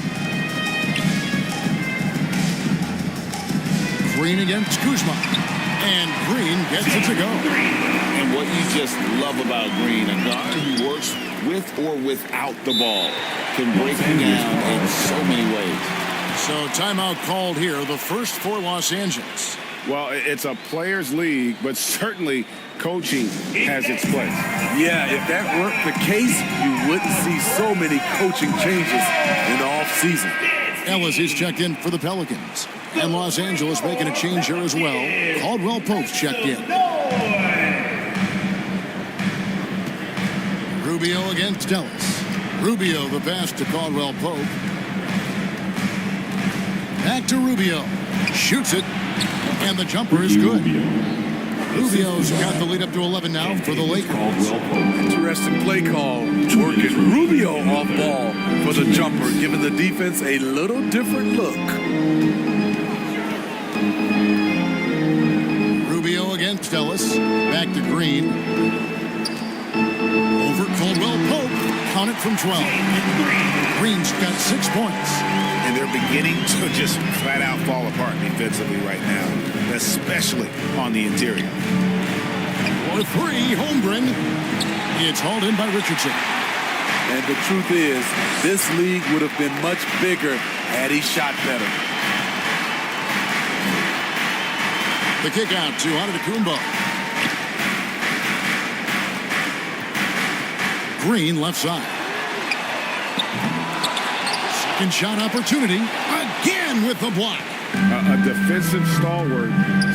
Green against Kuzma. And Green gets it to go. And what you just love about Green, a guy who works with or without the ball, can break him down in so many ways. So timeout called here, the first for Los Angeles. Well, it's a players' league, but certainly coaching has its place. Yeah, if that weren't the case, you wouldn't see so many coaching changes in the offseason. Ellis is checked in for the Pelicans. And Los Angeles making a change here as well. Caldwell Pope's checked in. Rubio against Ellis. Rubio the pass to Caldwell Pope. Back to Rubio. Shoots it. And the jumper is good. Rubio's got the lead up to 11 now for the Lakers. Interesting play call. Working Rubio off ball for the jumper, giving the defense a little different look. Rubio against Ellis. Back to Green. Over Caldwell Pope. Count it from 12. Green's got 6 points. And they're beginning to just flat out fall apart defensively right now, especially on the interior. For 3, Holmgren. It's hauled in by Richardson. And the truth is, this league would have been much bigger had he shot better. The kick out to Antetokounmpo. Green left side. Second shot opportunity. Again with the block. A defensive stalwart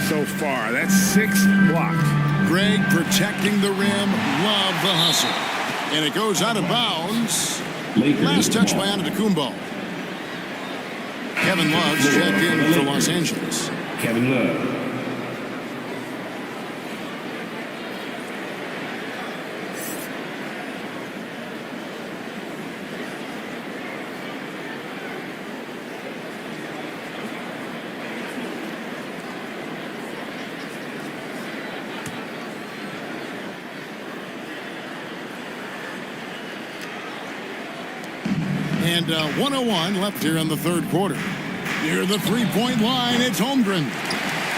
so far. That's 6 blocks. Greg protecting the rim. Love the hustle. And it goes out of bounds. Last touch by Antetokounmpo. Kevin Love's checked in for Los Angeles. Kevin Love. And 1:01 left here in the third quarter. Near the three-point line, it's Holmgren.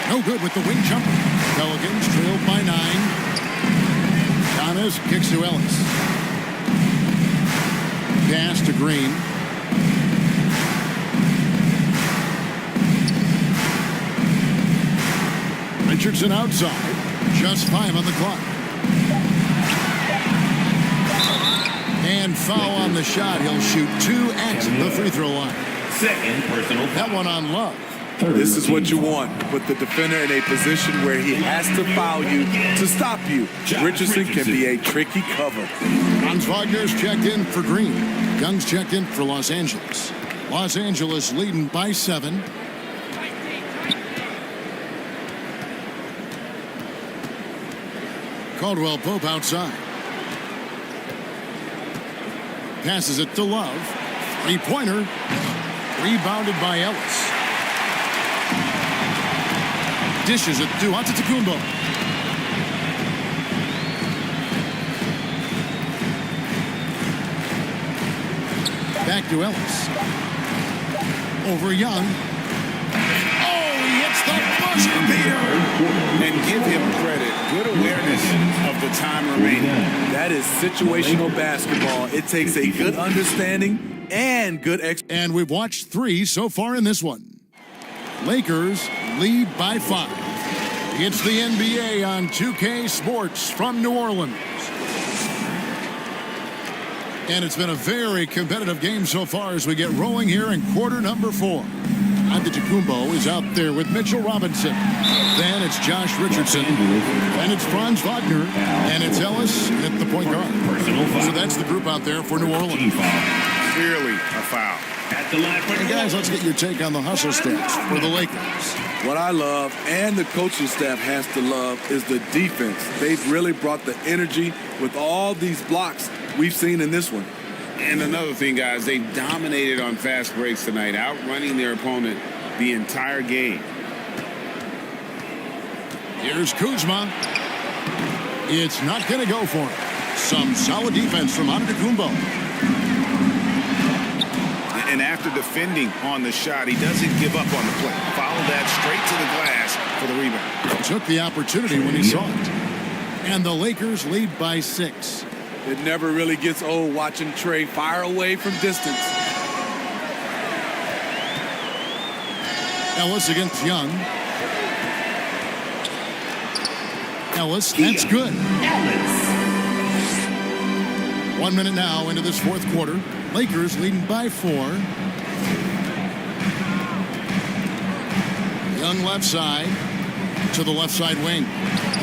No good with the wing jumper. Pelicans trailed by 9. Giannis kicks to Ellis. Pass to Green. Richardson outside. Just 5 on the clock. And foul on the shot. He'll shoot 2 at the free throw line. Second personal foul. That one on Love. This is what you want. Put the defender in a position where he has to foul you to stop you. Richardson can be a tricky cover. Franz Wagner's checked in for Green. Young's checked in for Los Angeles. Los Angeles leading by 7. Caldwell Pope outside. Passes it to Love. 3-pointer. Rebounded by Ellis. Dishes it to Antetokounmpo. Back to Ellis. Over Young. Oh, he hits the buzzer beater. And give him credit. Good awareness of the time remaining. That is situational basketball. It takes a good understanding and good And we've watched 3 so far in this one. Lakers lead by 5. It's the NBA on 2K Sports from New Orleans. And it's been a very competitive game so far as we get rolling here in quarter number 4. Antetokounmpo is out there with Mitchell Robinson. Then it's Josh Richardson. And it's Franz Wagner. And it's Ellis at the point guard. So that's the group out there for New Orleans. Clearly a foul. And guys, let's get your take on the hustle stats for the Lakers. What I love and the coaching staff has to love is the defense. They've really brought the energy with all these blocks we've seen in this one. And another thing, guys, they dominated on fast breaks tonight, outrunning their opponent the entire game. Here's Kuzma. It's not going to go for him. Some solid defense from Antetokounmpo. And after defending on the shot, he doesn't give up on the play. Follow that straight to the glass for the rebound. Took the opportunity when he saw it. And the Lakers lead by 6. It never really gets old watching Trey fire away from distance. Ellis against Young. Ellis, that's good. 1 minute now into this fourth quarter. Lakers leading by 4. Young left side to the left side wing.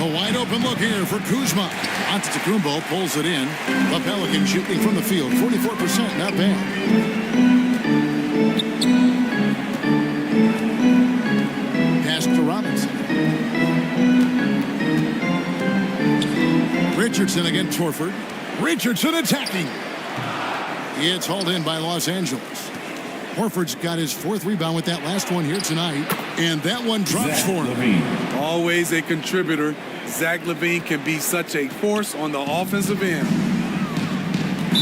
A wide open look here for Kuzma. Antetokounmpo pulls it in. The Pelicans shooting from the field. 44%, not bad. Pass to Robinson. Richardson against Horford. Richardson attacking. It's hauled in by Los Angeles. Horford's got his 4th rebound with that last one here tonight. And that one drops for him. Always a contributor. Zach LaVine can be such a force on the offensive end.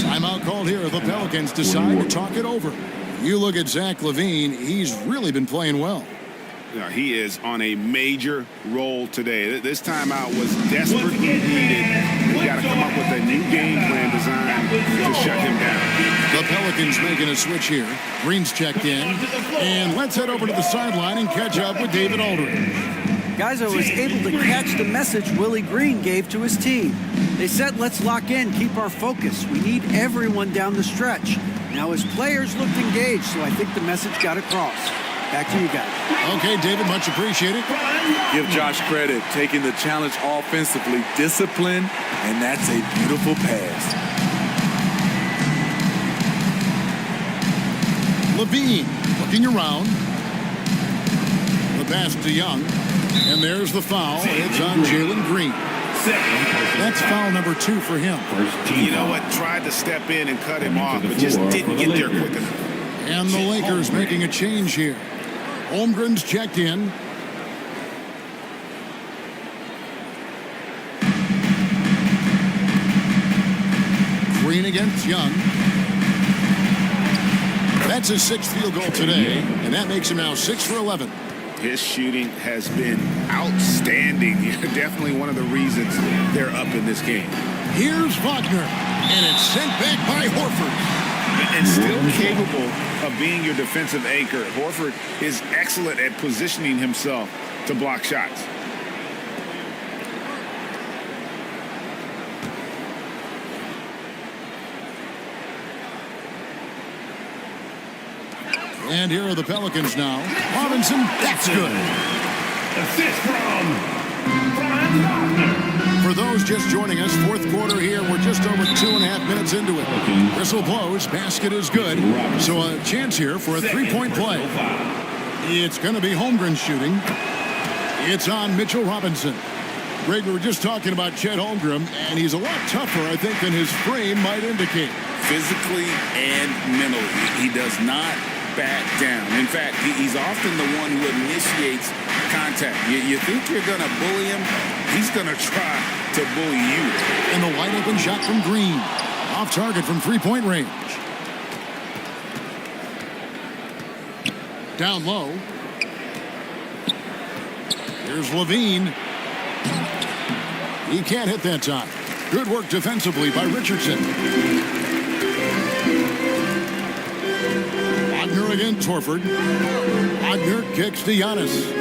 Timeout called here. The Pelicans decide to talk it over. You look at Zach LaVine, he's really been playing well. Yeah, he is on a major roll today. This timeout was desperately needed. We got to come up with a new game plan designed to shut him down. The Pelicans making a switch here. Green's checked in. And let's head over to the sideline and catch up with David Aldridge. Guys, I was able to catch the message Willie Green gave to his team. They said, let's lock in, keep our focus. We need everyone down the stretch. Now his players looked engaged, so I think the message got across. Back to you guys. Okay, David, much appreciated. Give Josh credit, taking the challenge offensively, discipline, and that's a beautiful pass. LaVine looking around. The pass to Young. And there's the foul. It's on Jalen Green. That's foul number 2 for him. You know what? Tried to step in and cut him off, but just didn't get there quick enough. And the Lakers making a change here. Holmgren's checked in. Green against Young. That's his 6th field goal today, and that makes him now 6 for 11. His shooting has been outstanding. Definitely one of the reasons they're up in this game. Here's Wagner, and it's sent back by Horford. And still capable of being your defensive anchor. Horford is excellent at positioning himself to block shots. And here are the Pelicans now. Robinson, that's good. Assist from Brian Wagner. For those just joining us, fourth quarter here. We're just over 2.5 minutes into it. Whistle blows. Basket is good. So a chance here for a 3-point play. It's going to be Holmgren shooting. It's on Mitchell Robinson. Greg, we were just talking about Chet Holmgren, and he's a lot tougher, I think, than his frame might indicate. Physically and mentally, he does not back down. In fact, he's often the one who initiates contact. You think you're going to bully him, he's going to try to bully you. And the wide open shot from Green. Off target from 3-point range. Down low. Here's LaVine. He can't hit that time. Good work defensively by Richardson. Wagner against Horford. Wagner kicks to Giannis.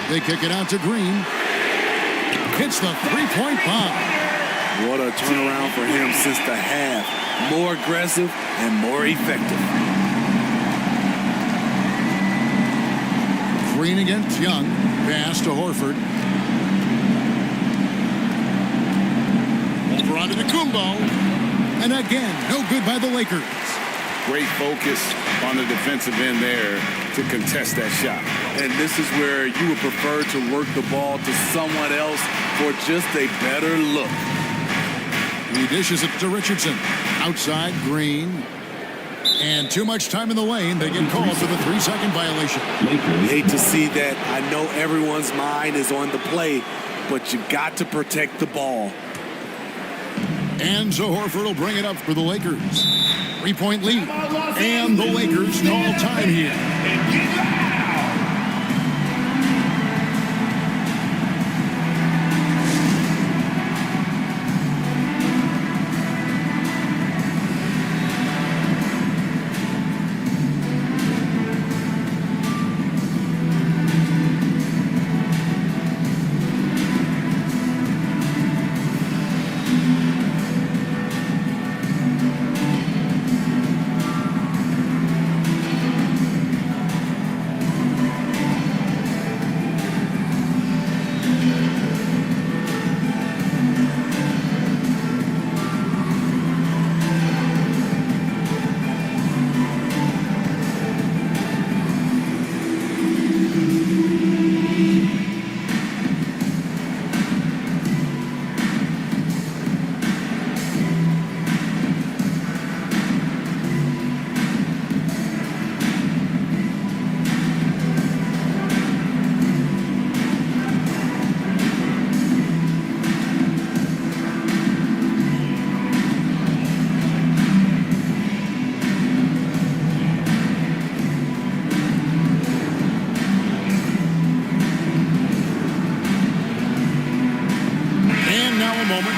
They kick it out to Green. Hits the 3-point bomb. What a turnaround for him since the half. More aggressive and more effective. Green against Young. Pass to Horford. Over onto Antetokounmpo. And again, no good by the Lakers. Great focus on the defensive end there to contest that shot. And this is where you would prefer to work the ball to someone else for just a better look. He dishes it to Richardson. Outside, Green. And too much time in the lane. They get called for the 3-second violation. You hate to see that. I know everyone's mind is on the play, but you got to protect the ball. And so Horford will bring it up for the Lakers. 3-point lead. And the Lakers call time here.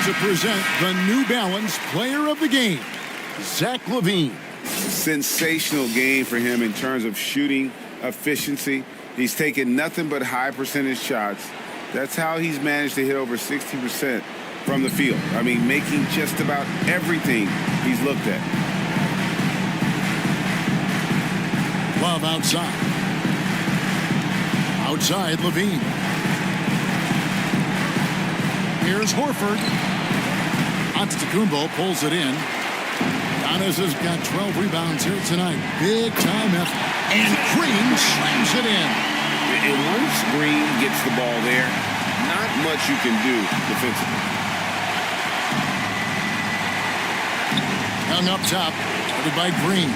To present the New Balance Player of the Game, Zach LaVine. Sensational game for him in terms of shooting efficiency. He's taken nothing but high percentage shots. That's how he's managed to hit over 60% from the field. I mean, making just about everything he's looked at. Love outside. Outside, LaVine. Here's Horford. Antetokounmpo pulls it in. Giannis has got 12 rebounds here tonight. Big time effort. And Green slams it in. And once Green gets the ball there, not much you can do defensively. Young up top, headed by Green.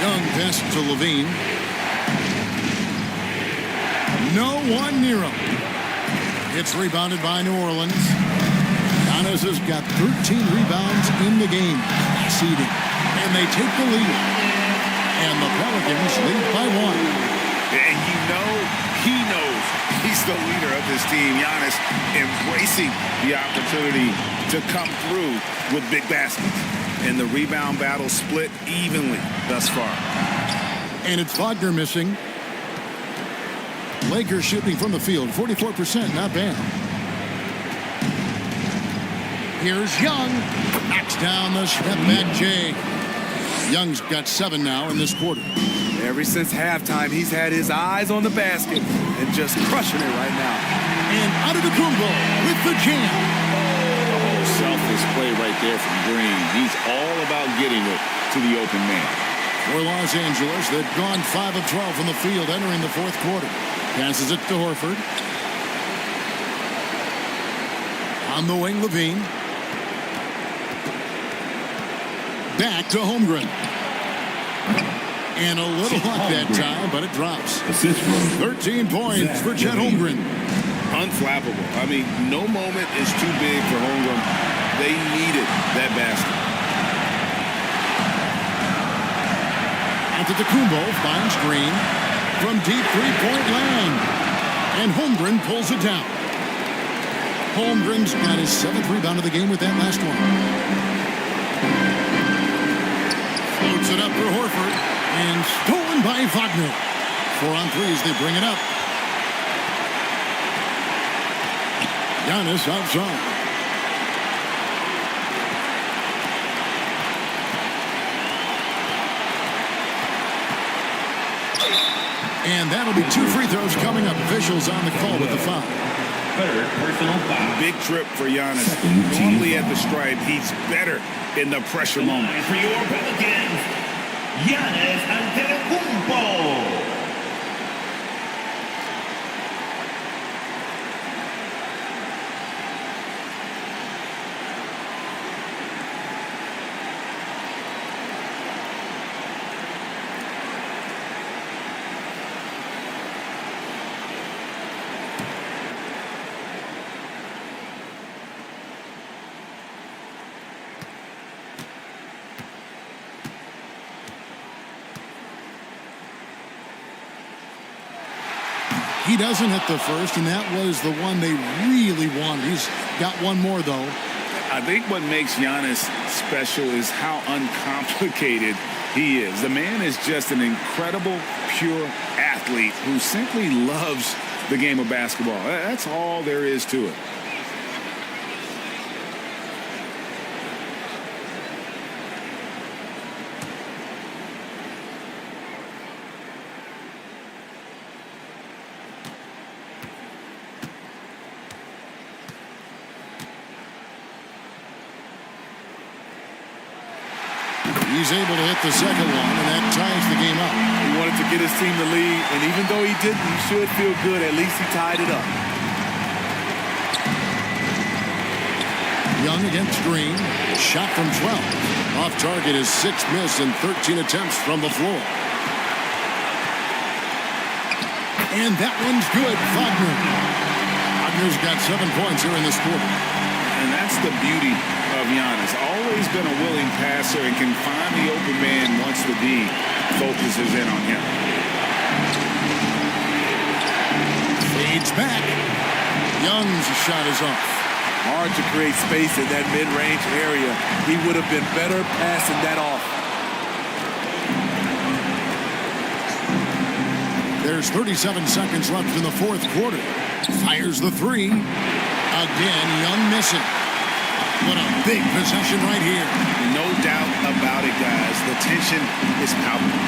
Young pass to LaVine. No one near him. It's rebounded by New Orleans. Giannis has got 13 rebounds in the game. Seeding. And they take the lead. And the Pelicans lead by 1. And he knows he's the leader of this team. Giannis embracing the opportunity to come through with big baskets. And the rebound battle split evenly thus far. And it's Wagner missing. Lakers shooting from the field, 44%, not bad. Here's Young. Knocks down the step back Jay. Young's got 7 now in this quarter. Ever since halftime, he's had his eyes on the basket and just crushing it right now. And Antetokounmpo with the jam. Selfless play right there from Green. He's all about getting it to the open man. For Los Angeles, they've gone 5 of 12 from the field entering the fourth quarter. Passes it to Horford. On the wing, LaVine. Back to Holmgren. And a little hot that time, but it drops. 13 points for Chet Holmgren. Unflappable. I mean, no moment is too big for Holmgren. They needed that basket. Antetokounmpo finds Green from deep three-point land. And Holmgren pulls it down. Holmgren's got his 7th rebound of the game with that last one. Floats it up for Horford. And stolen by Wagner. 4 on 3 as they bring it up. Giannis outside. And that'll be 2 free throws coming up. Officials on the call with the foul. Third personal foul. Big trip for Giannis. Normally at the stripe, he's better in the pressure moment. For your Pelicans, Giannis Antetokounmpo. He doesn't hit the first, and that was the one they really wanted. He's got one more, though. I think what makes Giannis special is how uncomplicated he is. The man is just an incredible, pure athlete who simply loves the game of basketball. That's all there is to it. He's able to hit the second one, and that ties the game up. He wanted to get his team the lead, and even though he didn't, he should feel good. At least he tied it up. Young against Green. Shot from 12. Off target is 6 miss and 13 attempts from the floor. And that one's good. Wagner's got 7 points here in this quarter. And that's the beauty of Giannis. Always been a willing passer and can find the open man once the D focuses in on him. Fades back. Young's shot is off. Hard to create space in that mid-range area. He would have been better passing that off. There's 37 seconds left in the fourth quarter. Fires the three. Again, Young missing. What a big possession right here. No doubt about it, guys. The tension is palpable.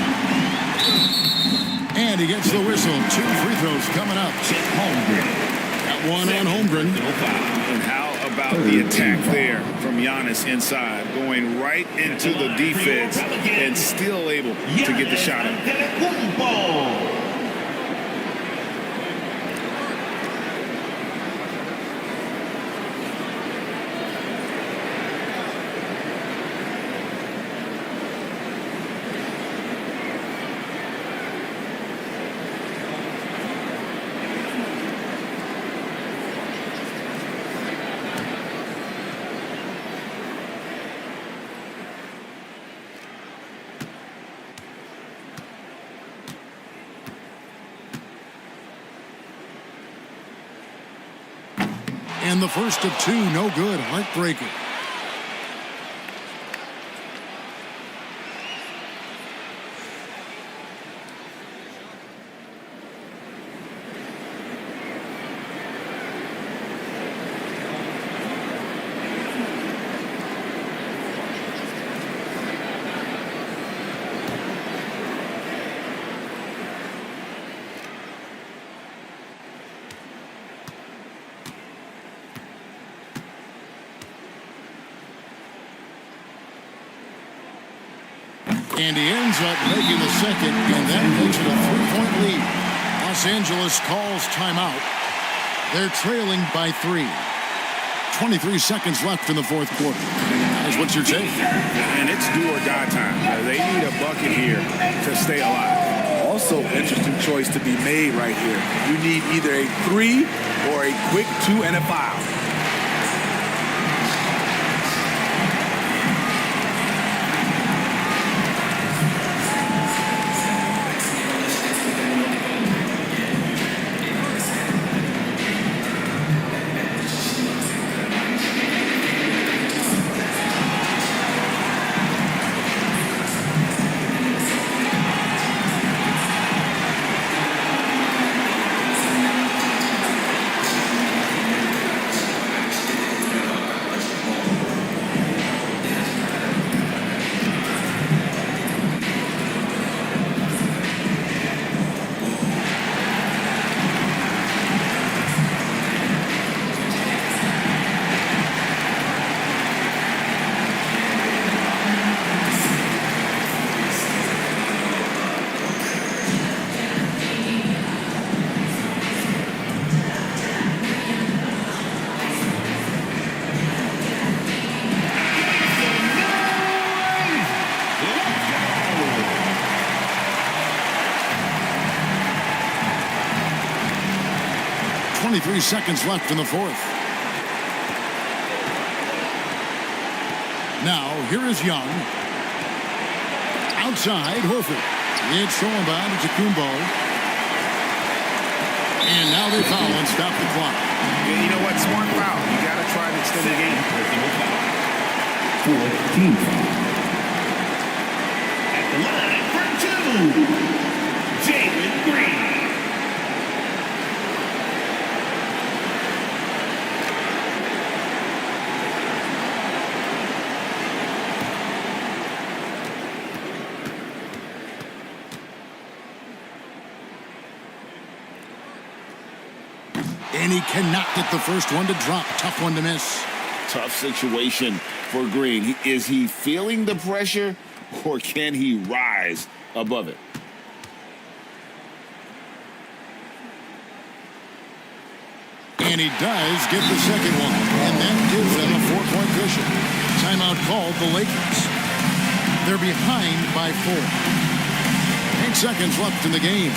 And he gets the whistle. 2 free throws coming up. Got one on Holmgren. And how about the attack there from Giannis inside, going right into the defense and still able to get the shot up. And the first of 2, no good. Heartbreaker. And he ends up making the second, and that makes it a 3-point lead. Los Angeles calls timeout. They're trailing by 3. 23 seconds left in the fourth quarter. Guys, what's your take? And it's do or die time. They need a bucket here to stay alive. Also, interesting choice to be made right here. You need either a 3 or a quick 2 and a foul. Seconds left in the fourth. Now, here is Young. Outside, Horford. It's thrown by to Kumbo. And now they foul and stop the clock. Yeah, you know what? Smart foul. You got to try to extend the game. Team foul. At the line for two, Jalen Green. And he cannot get the first one to drop. Tough one to miss. Tough situation for Green. Is he feeling the pressure, or can he rise above it? And he does get the second one. And that gives them a 4-point cushion. Timeout called the Lakers. They're behind by 4. 8 seconds left in the game.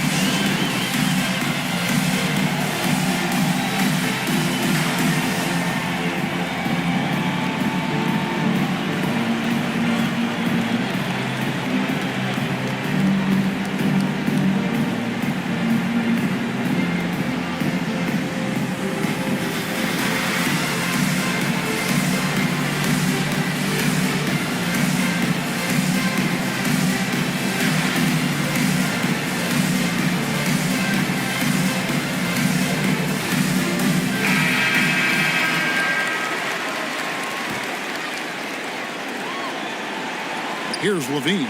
Here's Levine.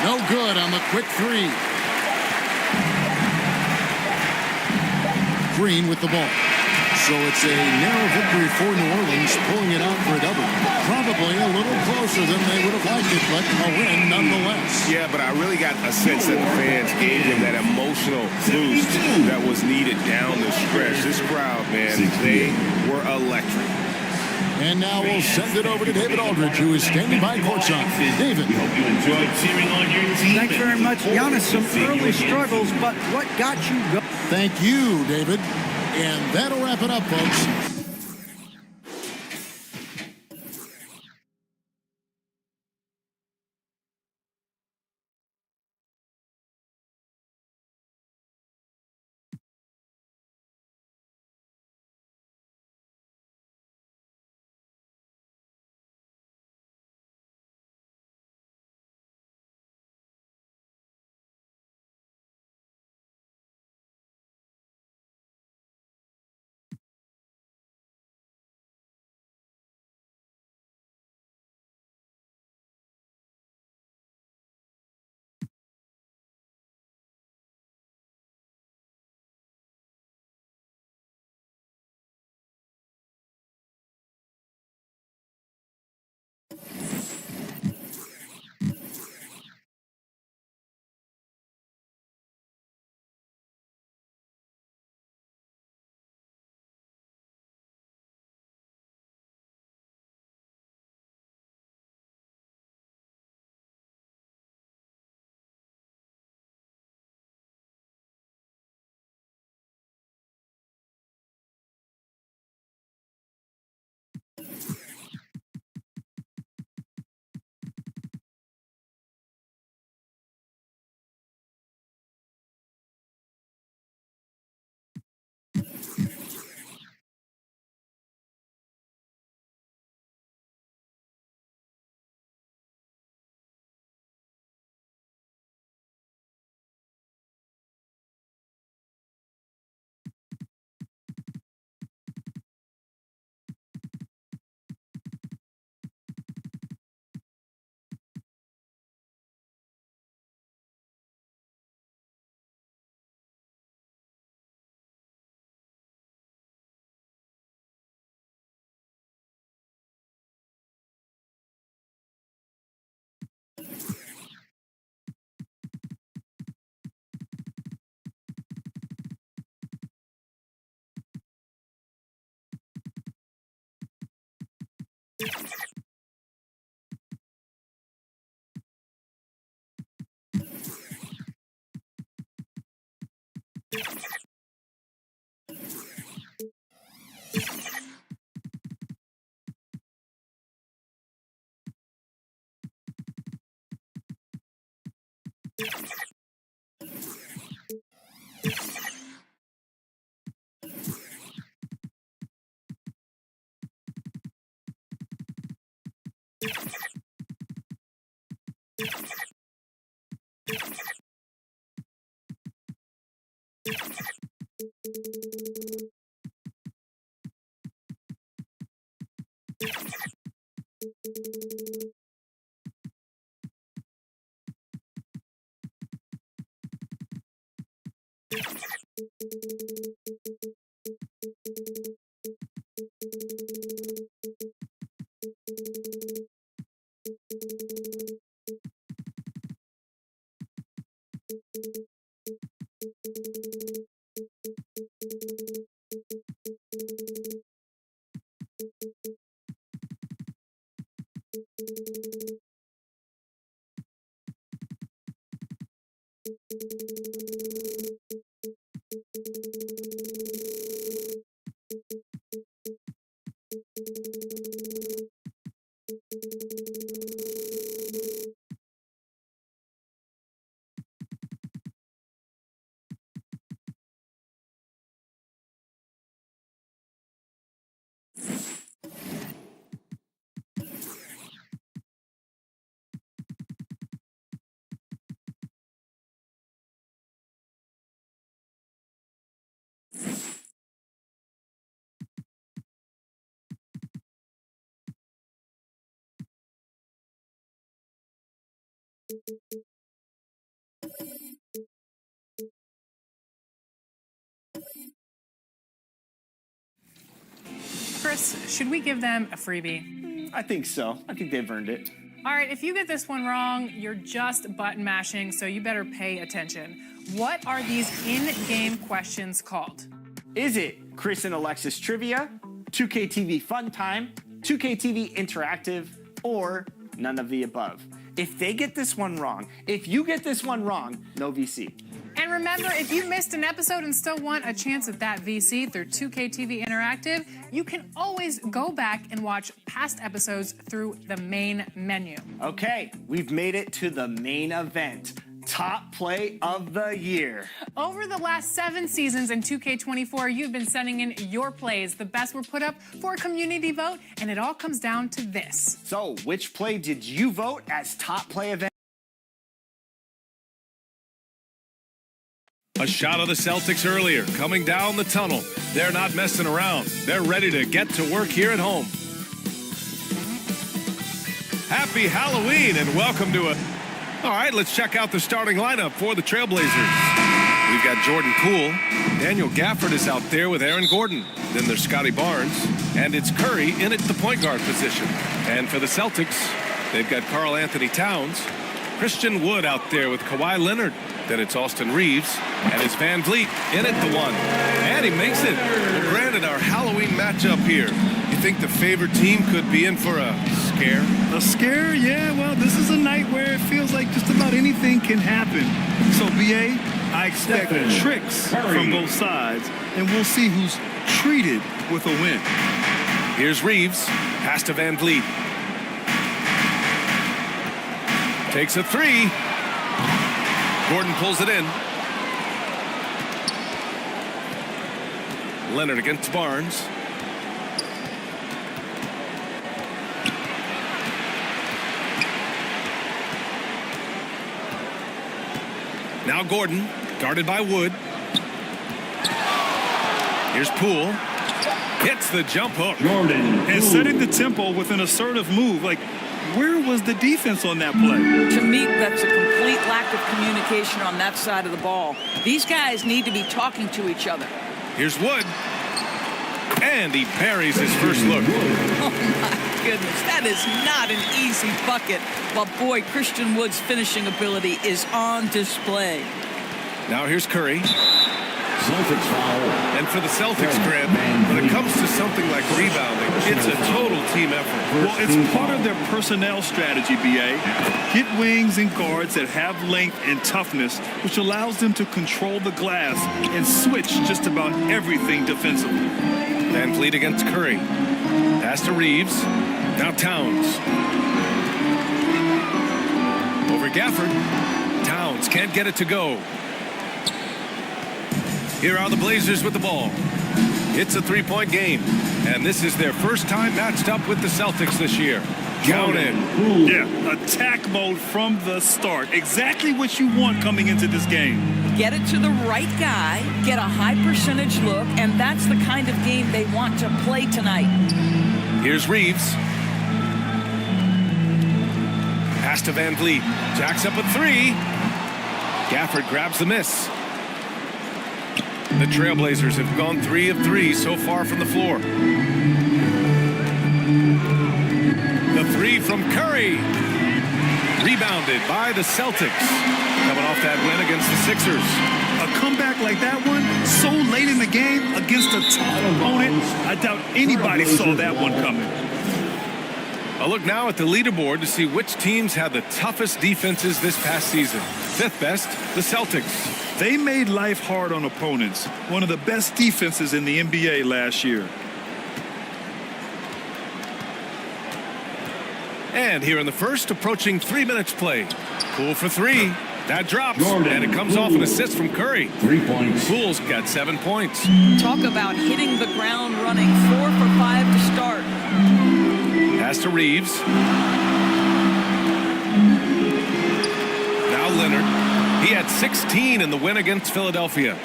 No good on the quick three. Green with the ball. So it's a narrow victory for New Orleans, pulling it out for a double. Probably a little closer than they would have liked it, but a win nonetheless. Yeah, but I really got a sense that the fans gave him that emotional boost that was needed down the stretch. This crowd, man, they were electric. And now we'll send it over to David Aldridge, who is standing by courtside. David. We hope you enjoyed cheering on your team. Thanks very much, Giannis. Some early struggles, but what got you going? Thank you, David. And that'll wrap it up, folks. Chris, should we give them a freebie? I think so. I think they've earned it. All right, if you get this one wrong, you're just button mashing, so you better pay attention. What are these in-game questions called? Is it Chris and Alexis Trivia, 2K TV Fun Time, 2K TV Interactive, or none of the above? If they get this one wrong, if you get this one wrong, no VC. And remember, if you missed an episode and still want a chance at that VC through 2K TV Interactive, you can always go back and watch past episodes through the main menu. Okay, we've made it to the main event. Top play of the year. Over the last 7 seasons in 2K24, you've been sending in your plays. The best were put up for a community vote, and it all comes down to this. So, which play did you vote as top play event? A shot of the Celtics earlier, coming down the tunnel. They're not messing around. They're ready to get to work here at home. Happy Halloween and welcome to a... All right, let's check out the starting lineup for the Trailblazers. We've got Jordan Poole. Daniel Gafford is out there with Aaron Gordon. Then there's Scotty Barnes. And it's Curry in at the point guard position. And for the Celtics, they've got Karl Anthony Towns. Christian Wood out there with Kawhi Leonard. Then it's Austin Reeves, and it's Van Vliet in at the one. And he makes it. Well, granted, our Halloween matchup here. You think the favorite team could be in for a scare? A scare? Yeah, well, this is a night where it feels like just about anything can happen. So, BA, I expect tricks from both sides, and we'll see who's treated with a win. Here's Reeves, pass to Van Vliet. Takes a three. Gordon pulls it in. Leonard against Barnes. Now Gordon, guarded by Wood. Here's Poole. Hits the jump hook. Jordan. And setting the tempo with an assertive move. Like, where was the defense on that play? To me, that's a complete lack of communication on that side of the ball. These guys need to be talking to each other. Here's Wood. And he buries his first look. Oh, my goodness. That is not an easy bucket. But, boy, Christian Wood's finishing ability is on display. Now here's Curry. Celtics foul. And for the Celtics, Grant, when it comes to something like rebounding, it's a total team effort. Well, it's part of their personnel strategy, BA. Get wings and guards that have length and toughness, which allows them to control the glass and switch just about everything defensively. Van Vliet against Curry. Pass to Reeves. Now Towns. Over Gafford. Towns can't get it to go. Here are the Blazers with the ball. It's a three-point game, and this is their first time matched up with the Celtics this year. Count in. Yeah, attack mode from the start. Exactly what you want coming into this game. Get it to the right guy, get a high percentage look, and that's the kind of game they want to play tonight. Here's Reeves. Pass to Van Vliet. Jacks up a three. Gafford grabs the miss. The Trailblazers have gone 3 of 3 so far from the floor. The three from Curry. Rebounded by the Celtics. Coming off that win against the Sixers. A comeback like that one, so late in the game against a tough opponent, I doubt anybody saw that one coming. A look now at the leaderboard to see which teams had the toughest defenses this past season. Fifth best, the Celtics. They made life hard on opponents. One of the best defenses in the NBA last year. And here in the first, approaching 3 minutes played. Poole for three. That drops, and it comes off an assist from Curry. 3 points. Poole's got 7 points. Talk about hitting the ground running. 4 for 5 to start. Pass to Reeves. Now Leonard. He had 16 in the win against Philadelphia.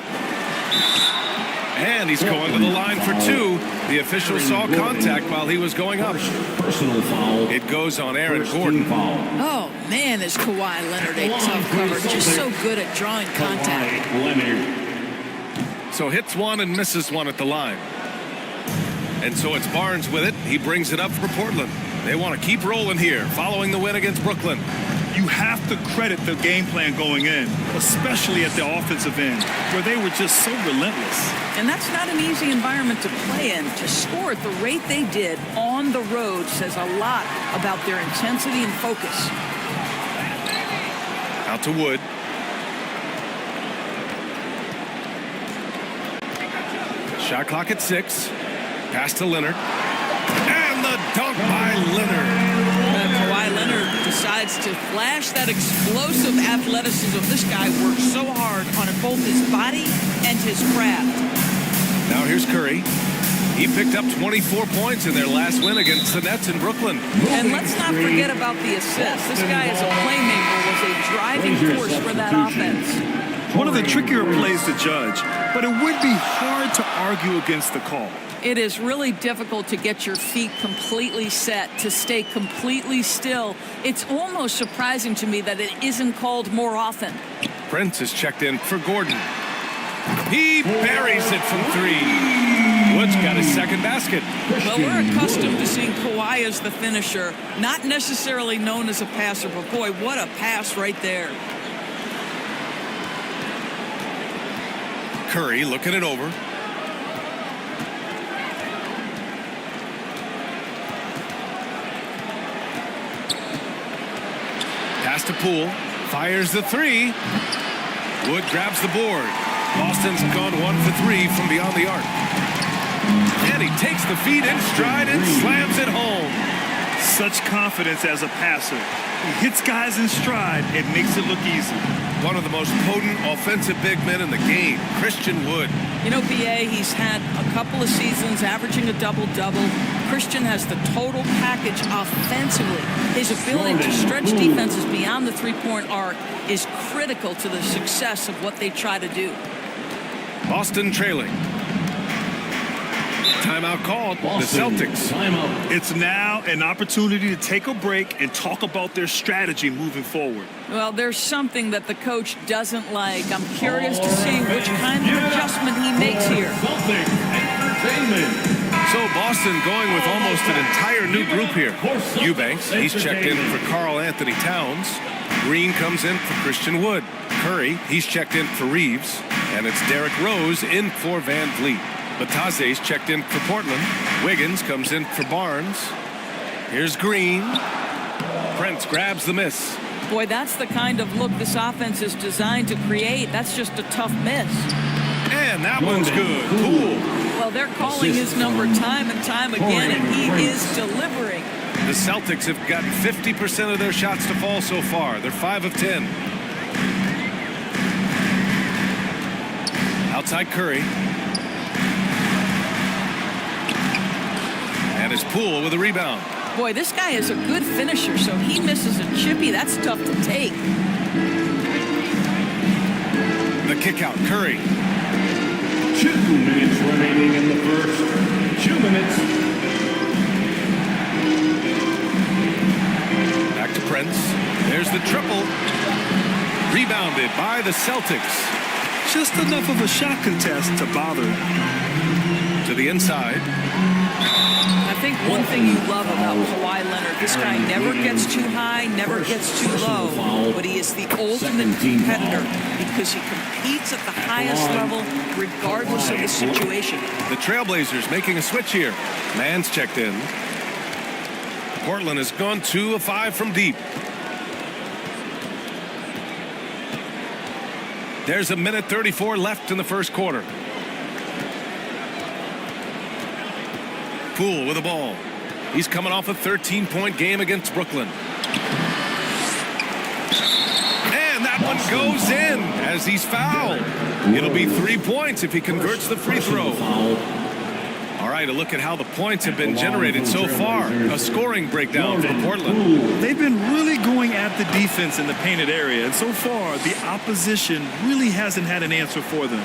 And he's going to the line for 2. The official saw contact while he was going up. Personal foul. It goes on Aaron Gordon. Oh, man, is Kawhi Leonard a tough cover. Just so good at drawing contact. Leonard. So hits one and misses one at the line. And so it's Barnes with it. He brings it up for Portland. They want to keep rolling here, following the win against Brooklyn. You have to credit the game plan going in, especially at the offensive end, where they were just so relentless. And that's not an easy environment to play in. To score at the rate they did on the road says a lot about their intensity and focus. Out to Wood. Shot clock at 6. Pass to Leonard. And the dunk by Leonard. Kawhi Leonard decides to flash that explosive athleticism. This guy works so hard on both his body and his craft. Now here's Curry. He picked up 24 points in their last win against the Nets in Brooklyn. And let's not forget about the assist. This guy is a playmaker, was a driving force for that offense. One of the trickier plays to judge, but it would be hard to argue against the call. It is really difficult to get your feet completely set, to stay completely still. It's almost surprising to me that it isn't called more often. Prince is checked in for Gordon. He buries it from 3. Wood's got his second basket. Well, we're accustomed to seeing Kawhi as the finisher, not necessarily known as a passer, but boy, what a pass right there. Curry looking it over. Pass to Poole. Fires the 3. Wood grabs the board. Boston's gone 1 for 3 from beyond the arc. And he takes the feed in stride and slams it home. Such confidence as a passer. He hits guys in stride and makes it look easy. One of the most potent offensive big men in the game, Christian Wood. You know, BA, he's had a couple of seasons averaging a double-double. Christian has the total package offensively. His ability to stretch defenses beyond the three-point arc is critical to the success of what they try to do. Boston trailing. Timeout called. Boston, the Celtics. Timeout. It's now an opportunity to take a break and talk about their strategy moving forward. Well, there's something that the coach doesn't like. I'm curious to see which kind of adjustment he makes here. So Boston going with almost an entire new group here. Eubanks, he's checked in for Karl Anthony Towns. Green comes in for Christian Wood. Curry, he's checked in for Reeves. And it's Derrick Rose in for Van Vliet. Batase's checked in for Portland. Wiggins comes in for Barnes. Here's Green. Prince grabs the miss. Boy, that's the kind of look this offense is designed to create. That's just a tough miss. And that one's good. Poole. Well, they're calling his number time and time again, and he is delivering. The Celtics have gotten 50% of their shots to fall so far. They're 5 of 10. Outside Curry. And it's Poole with a rebound. Boy, this guy is a good finisher, so he misses a chippy. That's tough to take. The kick out, Curry. 2 minutes remaining in the first. 2 minutes. Back to Prince. There's the triple. Rebounded by the Celtics. Just enough of a shot contest to bother. To the inside. I think one thing you love about Kawhi Leonard, this guy never gets too high, never gets too low, but he is the ultimate competitor because he competes at the highest level regardless of the situation. The Trailblazers making a switch here. Mann's checked in. Portland has gone 2 of 5 from deep. There's a minute 34 left in the first quarter. Poole with the ball. He's coming off a 13-point game against Brooklyn. And that one goes in as he's fouled. It'll be 3 points if he converts the free throw. All right, a look at how the points have been generated so far. A scoring breakdown for Portland. They've been really going at the defense in the painted area, and so far the opposition really hasn't had an answer for them.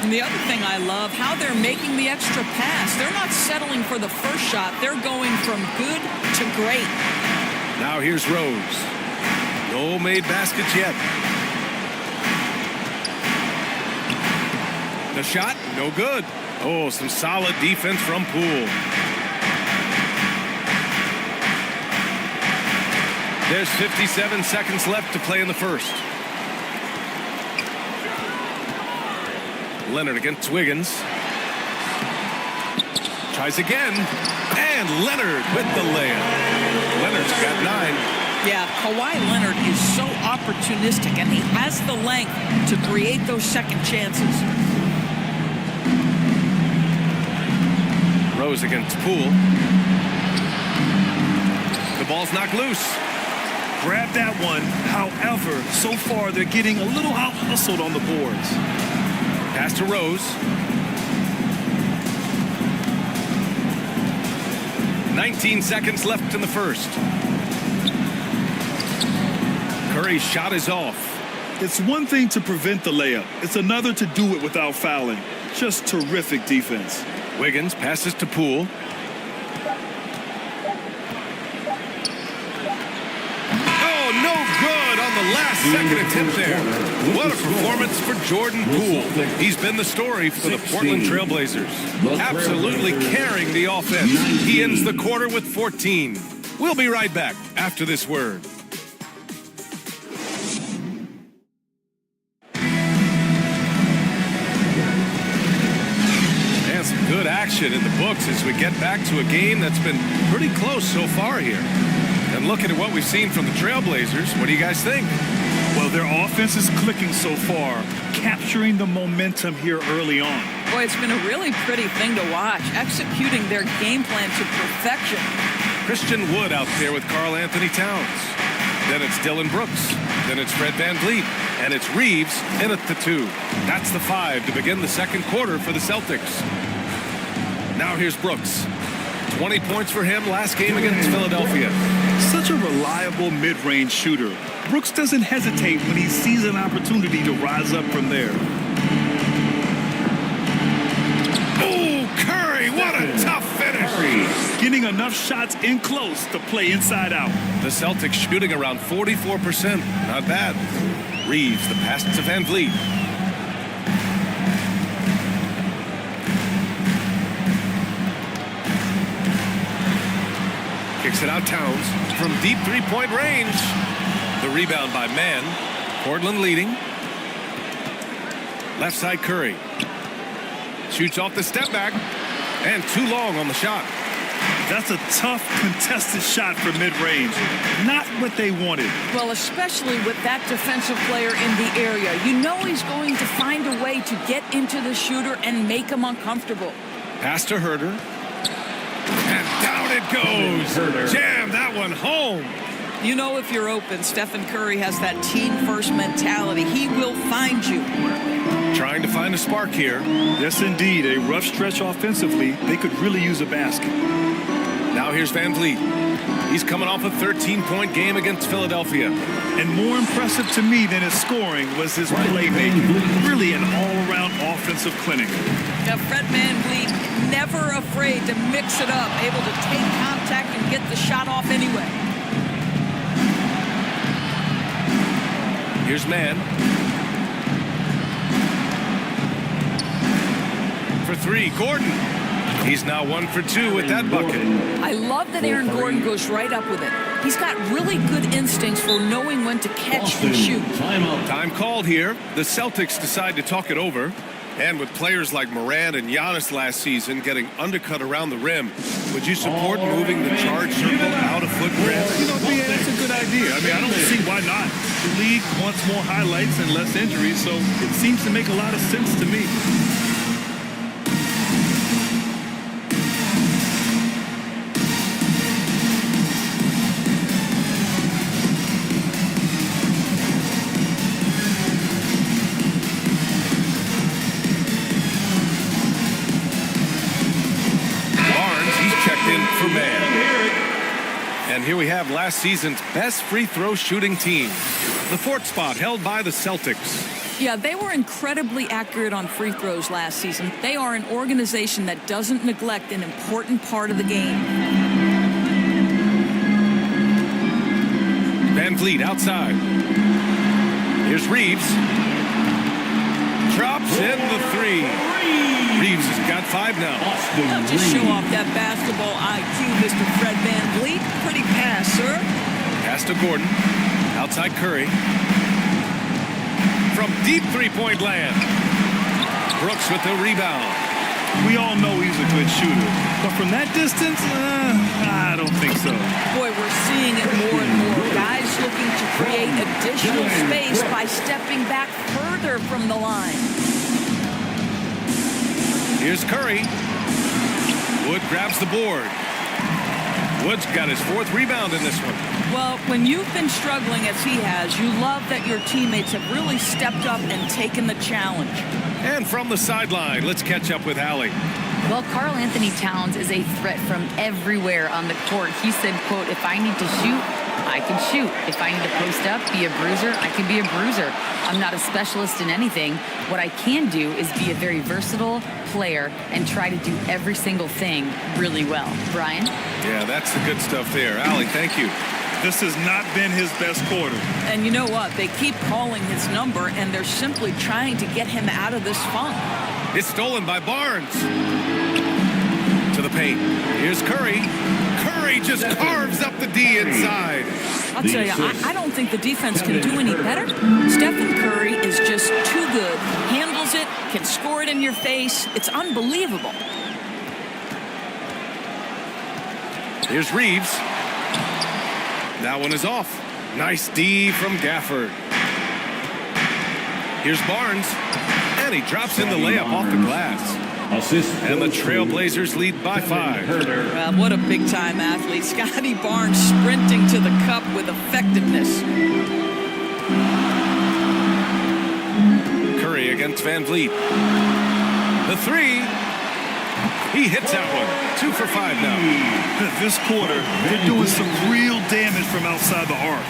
And the other thing I love, how they're making the extra pass. They're not settling for the first shot. They're going from good to great. Now here's Rose. No made baskets yet. The shot, no good. Oh, some solid defense from Poole. There's 57 seconds left to play in the first. Leonard against Wiggins. Tries again. And Leonard with the layup. Leonard's got 9. Yeah, Kawhi Leonard is so opportunistic, and he has the length to create those second chances. Rose against Poole. The ball's knocked loose. Grab that one. However, so far they're getting a little out-hustled on the boards. Pass to Rose. 19 seconds left in the first. Curry's shot is off. It's one thing to prevent the layup. It's another to do it without fouling. Just terrific defense. Wiggins passes to Poole. Oh, no good on the last second attempt there. What a performance for Jordan Poole. He's been the story for the Portland Trailblazers. Absolutely carrying the offense. He ends the quarter with 14. We'll be right back after this word. Good action in the books as we get back to a game that's been pretty close so far here. And looking at what we've seen from the Trailblazers, what do you guys think? Well, their offense is clicking so far, capturing the momentum here early on. Boy, it's been a really pretty thing to watch, executing their game plan to perfection. Christian Wood out there with Karl Anthony Towns. Then it's Dylan Brooks. Then it's Fred VanVleet. And it's Reeves in at the 2. That's the 5 to begin the second quarter for the Celtics. Now here's Brooks. 20 points for him last game against Philadelphia. Such a reliable mid-range shooter. Brooks doesn't hesitate when he sees an opportunity to rise up from there. Oh, Curry, what a tough finish. Getting enough shots in close to play inside out. The Celtics shooting around 44%. Not bad. Reeves, the pass to VanVleet. Kicks it out Towns from deep three-point range. The rebound by Mann. Portland leading. Left side Curry. Shoots off the step back. And too long on the shot. That's a tough, contested shot for mid-range. Not what they wanted. Well, especially with that defensive player in the area. You know he's going to find a way to get into the shooter and make him uncomfortable. Pass to Herter. And down it goes. Jam that one home. You know if you're open, Stephen Curry has that team-first mentality. He will find you. Trying to find a spark here. Yes, indeed. A rough stretch offensively. They could really use a basket. Now here's VanVleet. He's coming off a 13-point game against Philadelphia. And more impressive to me than his scoring was his playmaking. Really an all-around offensive clinic. Now, Fred VanVleet, never afraid to mix it up, able to take contact and get the shot off anyway. Here's Mann. For 3, Gordon. He's now 1 for 2 with that bucket. I love that Aaron Gordon goes right up with it. He's got really good instincts for knowing when to catch and shoot. Time called here. The Celtics decide to talk it over. And with players like Morant and Giannis last season getting undercut around the rim, would you support moving the charge circle out of foot, Grant? You know, yeah, that's a good idea. I mean, I don't see why not. The league wants more highlights and less injuries, so it seems to make a lot of sense to me. For man. And here we have last season's best free throw shooting team. The fourth spot held by the Celtics. Yeah, they were incredibly accurate on free throws last season. They are an organization that doesn't neglect an important part of the game. Van Vliet outside. Here's Reeves. Drops in the three. Reeves has got 5 now. I'll just show off that basketball IQ, Mr. Fred Van Vliet. Pretty pass, sir. Pass to Gordon. Outside Curry. From deep three-point land. Brooks with the rebound. We all know he's a good shooter. But from that distance, I don't think so. Boy, we're seeing it more and more. Guys looking to create additional space by stepping back further from the line. Here's Curry. Wood grabs the board. Wood's got his 4th rebound in this one. Well, when you've been struggling as he has, you love that your teammates have really stepped up and taken the challenge. And from the sideline, let's catch up with Allie. Well, Karl Anthony Towns is a threat from everywhere on the court. He said, quote, if I need to shoot, I can shoot. If I need to post up, be a bruiser, I can be a bruiser. I'm not a specialist in anything. What I can do is be a very versatile player and try to do every single thing really well. Brian? Yeah, that's the good stuff there. Allie, thank you. This has not been his best quarter. And you know what? They keep calling his number, and they're simply trying to get him out of this funk. It's stolen by Barnes. To the paint. Here's Curry. Curry just carves up the D inside. I'll tell you, I don't think the defense can do any better. Stephen Curry is just too good. Handles it, can score it in your face. It's unbelievable. Here's Reeves. That one is off. Nice D from Gafford. Here's Barnes. And he drops in the layup off the glass. And the Trailblazers lead by 5. What a big-time athlete. Scotty Barnes sprinting to the cup with effectiveness. Curry against Van Vliet. The 3. He hits that one. 2 for 5 now. This quarter, they're doing some real damage from outside the arc.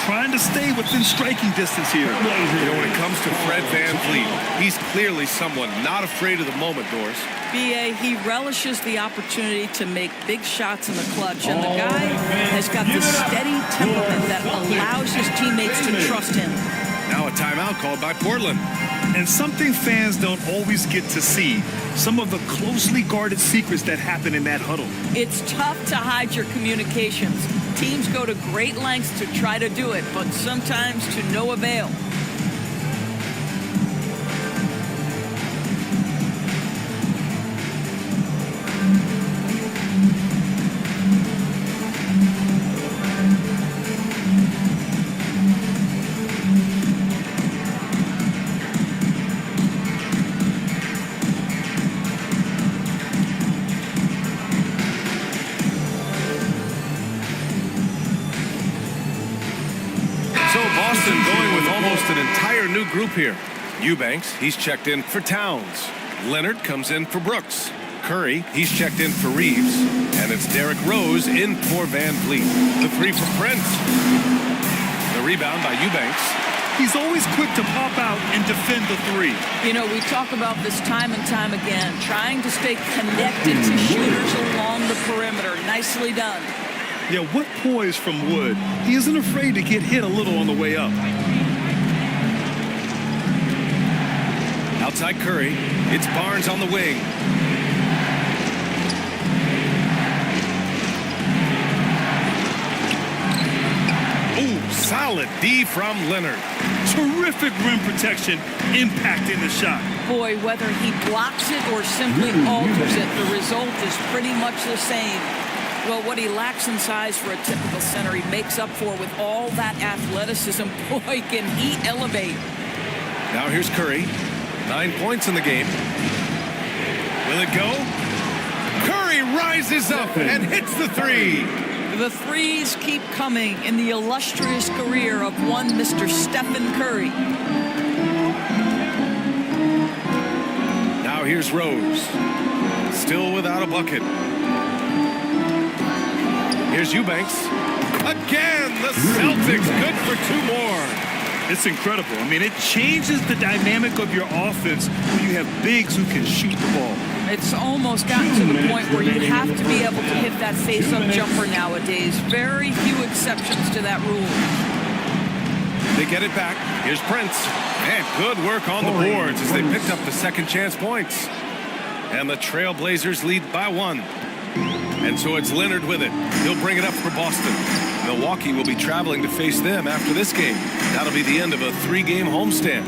Trying to stay within striking distance here. You know, when it comes to Fred Van Vliet, he's clearly someone not afraid of the moment, Doris. B.A., he relishes the opportunity to make big shots in the clutch, and the guy has got this steady temperament that allows his teammates to trust him. Now a timeout called by Portland. And something fans don't always get to see, some of the closely guarded secrets that happen in that huddle. It's tough to hide your communications. Teams go to great lengths to try to do it, but sometimes to no avail. Boston going with almost an entire new group here. Eubanks, he's checked in for Towns. Leonard comes in for Brooks. Curry, he's checked in for Reeves. And it's Derrick Rose in for Van Vliet. The 3 for Prince. The rebound by Eubanks. He's always quick to pop out and defend the 3. You know, we talk about this time and time again, trying to stay connected to shooters along the perimeter. Nicely done. Yeah, what poise from Wood. He isn't afraid to get hit a little on the way up. Outside Curry. It's Barnes on the wing. Ooh, solid D from Leonard. Terrific rim protection, impacting the shot. Boy, whether he blocks it or simply alters it, the result is pretty much the same. Well, what he lacks in size for a typical center, he makes up for with all that athleticism. Boy, can he elevate. Now here's Curry. 9 points in the game. Will it go? Curry rises up and hits the three. The threes keep coming in the illustrious career of one Mr. Stephen Curry. Now here's Rose. Still without a bucket. Here's Eubanks. Again, the Celtics good for 2 more. It's incredible. I mean, it changes the dynamic of your offense when you have bigs who can shoot the ball. It's almost gotten to the point where you have to be able to hit that face-up jumper nowadays. Very few exceptions to that rule. They get it back. Here's Prince. And good work on the boards as they picked up the second chance points. And the Trailblazers lead by 1. And so it's Leonard with it. He'll bring it up for Boston. Milwaukee will be traveling to face them after this game. That'll be the end of a 3-game homestand.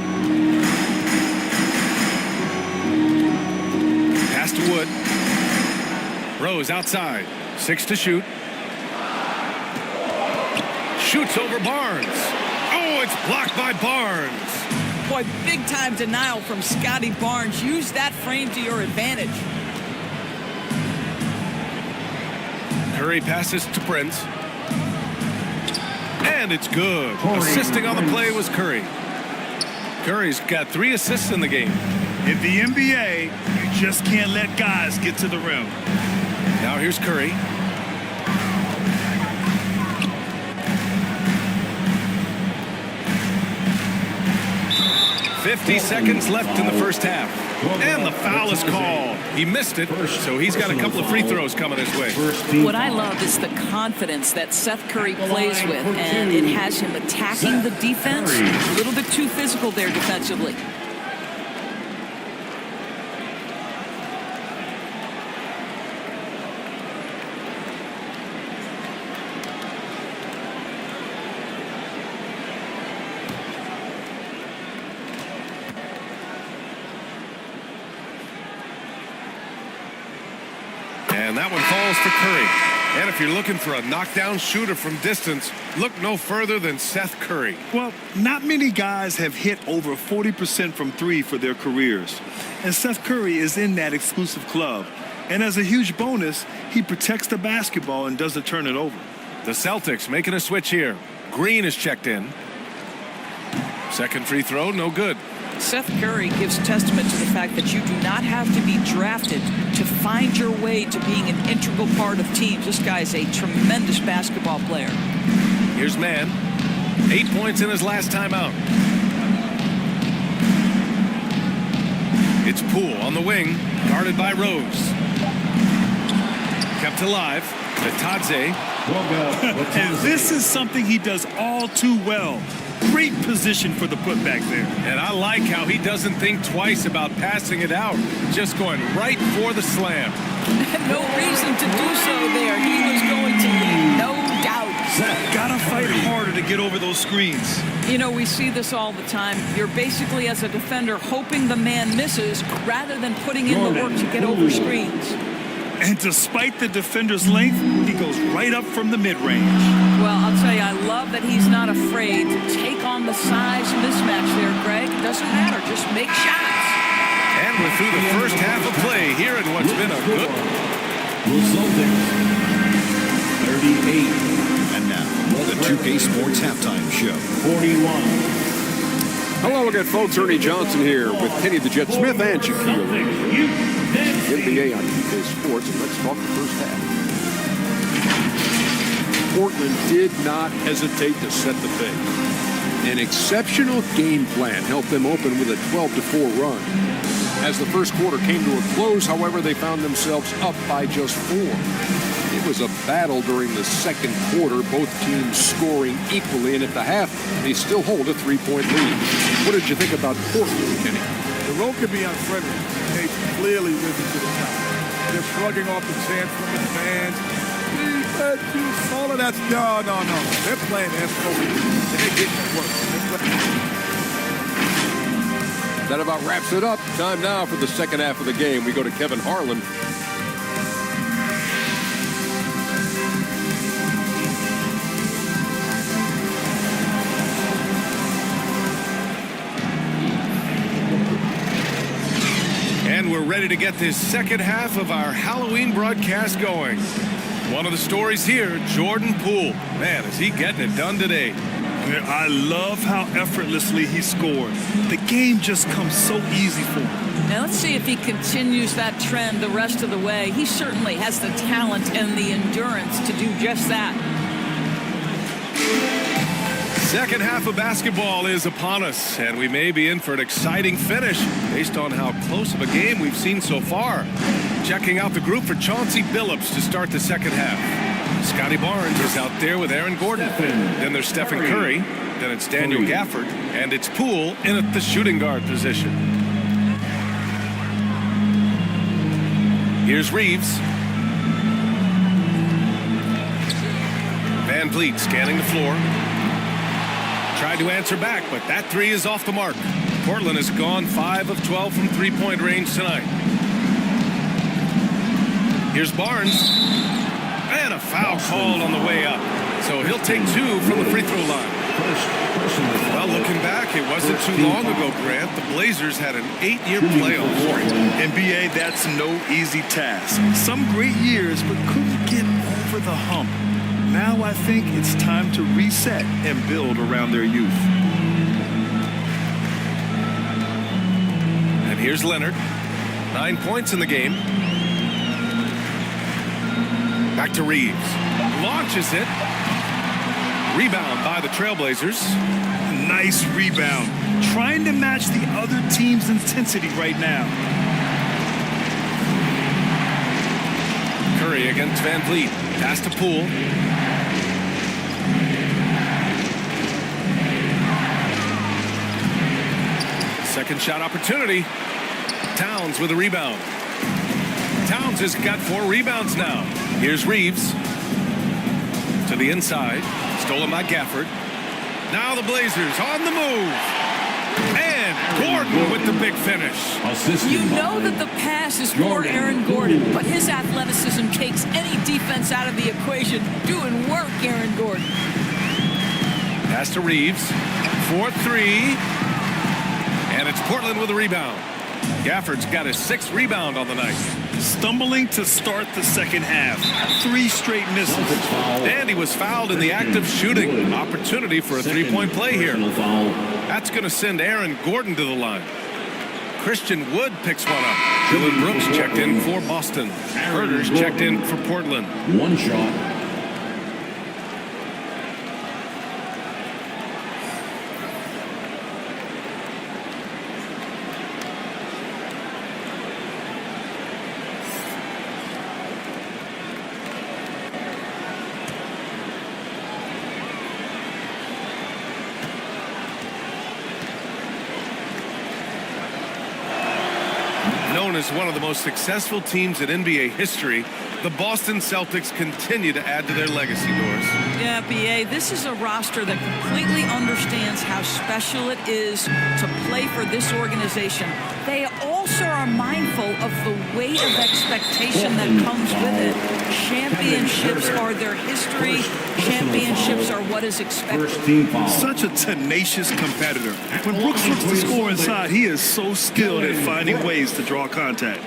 Pass to Wood. Rose outside. 6 to shoot. Shoots over Barnes. Oh, it's blocked by Barnes. Boy, big-time denial from Scotty Barnes. Use that frame to your advantage. Curry passes to Prince. And it's good. Assisting on the play was Curry. Curry's got 3 assists in the game. In the NBA, you just can't let guys get to the rim. Now here's Curry. "50 seconds left in the first half. And the foul is called. He missed it, so he's got a couple of free throws coming his way. What I love is the confidence that Seth Curry plays with, and it has him attacking the defense. A little bit too physical there defensively. And that one falls for Curry. And if you're looking for a knockdown shooter from distance, look no further than Seth Curry. Well, not many guys have hit over 40% from 3 for their careers. And Seth Curry is in that exclusive club. And as a huge bonus, he protects the basketball and doesn't turn it over. The Celtics making a switch here. Green is checked in. Second free throw, no good. Seth Curry gives testament to the fact that you do not have to be drafted to find your way to being an integral part of teams. This guy is a tremendous basketball player. Here's Mann. 8 points in his last time out. It's Poole on the wing, guarded by Rose. Kept alive. Natadze. And this is something he does all too well. Great position for the putback there. And I like how he doesn't think twice about passing it out. Just going right for the slam. No reason to do so there. He was going to lead, no doubt. Gotta fight harder to get over those screens. You know, we see this all the time. You're basically, as a defender, hoping the man misses rather than putting in the work to get over screens. And despite the defender's length, he goes right up from the mid-range. Well, I'll tell you, I love that he's not afraid to take on the size mismatch there, Greg. It doesn't matter. Just make shots. And we're through the first half of play here in what's been a good... Celtics 38. And now, the 2K Sports Halftime Show. 41. Hello again, folks. Ernie Johnson here with Kenny the Jet Smith and Shaquille. NBA on 2K Sports, and let's talk the first half. Portland did not hesitate to set the pace. An exceptional game plan helped them open with a 12-4 run. As the first quarter came to a close, however, they found themselves up by just 4. It was a battle during the second quarter, both teams scoring equally, and at the half, they still hold a 3-point lead. What did you think about Portland, Kenny? The road could be unfriendly. They've clearly risen to the top. They're shrugging off the chants from the fans. All of that's no. They're playing SOE, and they're getting it work. That about wraps it up. Time now for the second half of the game. We go to Kevin Harlan. And we're ready to get this second half of our Halloween broadcast going. One of the stories here, Jordan Poole. Man, is he getting it done today. I love how effortlessly he scored. The game just comes so easy for him. Now let's see if he continues that trend the rest of the way. He certainly has the talent and the endurance to do just that. Second half of basketball is upon us, and we may be in for an exciting finish based on how close of a game we've seen so far. Checking out the group for Chauncey Billups to start the second half. Scotty Barnes is out there with Aaron Gordon. Then there's Stephen Curry. Then it's Daniel Gafford. And it's Poole in at the shooting guard position. Here's Reeves. Van Vliet scanning the floor. Tried to answer back, but that three is off the mark. Portland has gone 5 of 12 from three-point range tonight. Here's Barnes. And a foul called on the way up. So he'll take 2 from the free throw line. Well, looking back, it wasn't too long ago, Grant. The Blazers had an 8-year playoff streak. NBA, that's no easy task. Some great years, but couldn't get over the hump. Now I think it's time to reset and build around their youth. And here's Leonard. 9 points in the game. Back to Reeves. Launches it. Rebound by the Trailblazers. Nice rebound. Trying to match the other team's intensity right now. Curry against Van Vliet. Pass to Poole. Second shot opportunity. Towns with a rebound. Towns has got 4 rebounds now. Here's Reeves. To the inside. Stolen by Gafford. Now the Blazers on the move. And Gordon with the big finish. You know that the pass is for Aaron Gordon, but his athleticism takes any defense out of the equation. Doing work, Aaron Gordon. Pass to Reeves. 4-3. And it's Portland with a rebound. Gafford's got his 6th rebound on the night. Stumbling to start the second half. 3 straight misses. And he was fouled in the act of shooting. Opportunity for a 3-point play here. That's going to send Aaron Gordon to the line. Christian Wood picks one up. Dylan Brooks checked in for Boston. Herder's checked in for Portland. 1 shot. Known as one of the most successful teams in NBA history, the Boston Celtics continue to add to their legacy, Doris. Yeah, B.A., this is a roster that completely understands how special it is to play for this organization. They also are mindful of the weight of expectation that comes with it. Championships are their history. Championships are what is expected. Such a tenacious competitor. When Brooks looks to score inside, he is so skilled at finding ways to draw contact.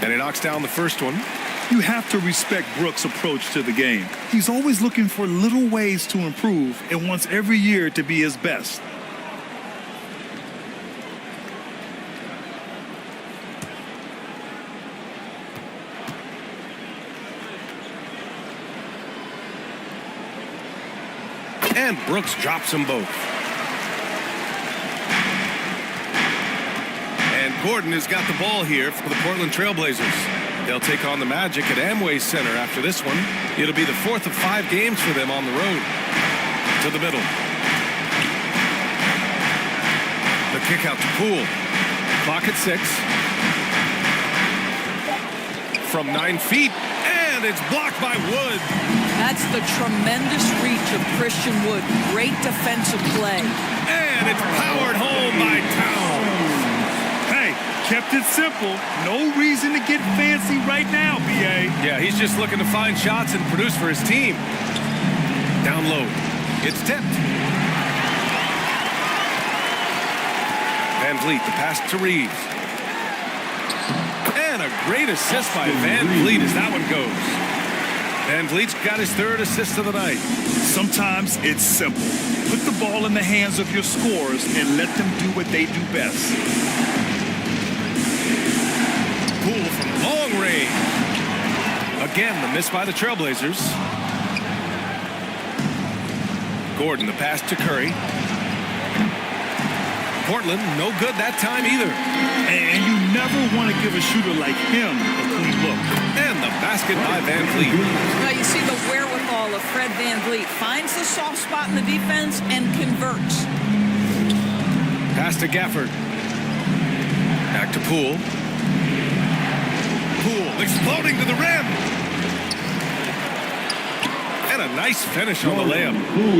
And he knocks down the first one. You have to respect Brooks' approach to the game. He's always looking for little ways to improve and wants every year to be his best. And Brooks drops them both. Gordon has got the ball here for the Portland Trailblazers. They'll take on the Magic at Amway Center after this one. It'll be the 4th of 5 games for them on the road. To the middle. The kick out to Poole. Clock at 6. From 9 feet, and it's blocked by Wood. That's the tremendous reach of Christian Wood. Great defensive play. And it's powered home by Town. Hey, kept it simple. No reason to get fancy right now, B.A. Yeah, he's just looking to find shots and produce for his team. Down low. It's tipped. Van Vliet, the pass to Reeves. And a great assist by Van Vliet as that one goes. Van Vliet's got his 3rd assist of the night. Sometimes it's simple. Put the ball in the hands of your scorers and let them do what they do best. Poole from long range. Again, the miss by the Trailblazers. Gordon, the pass to Curry. Portland, no good that time either. And you never want to give a shooter like him a clean look. And the basket by Van Vliet. Now you see the wherewithal of Fred Van Vliet. Finds the soft spot in the defense and converts. Pass to Gafford. Back to Poole. Poole exploding to the rim. And a nice finish on the layup.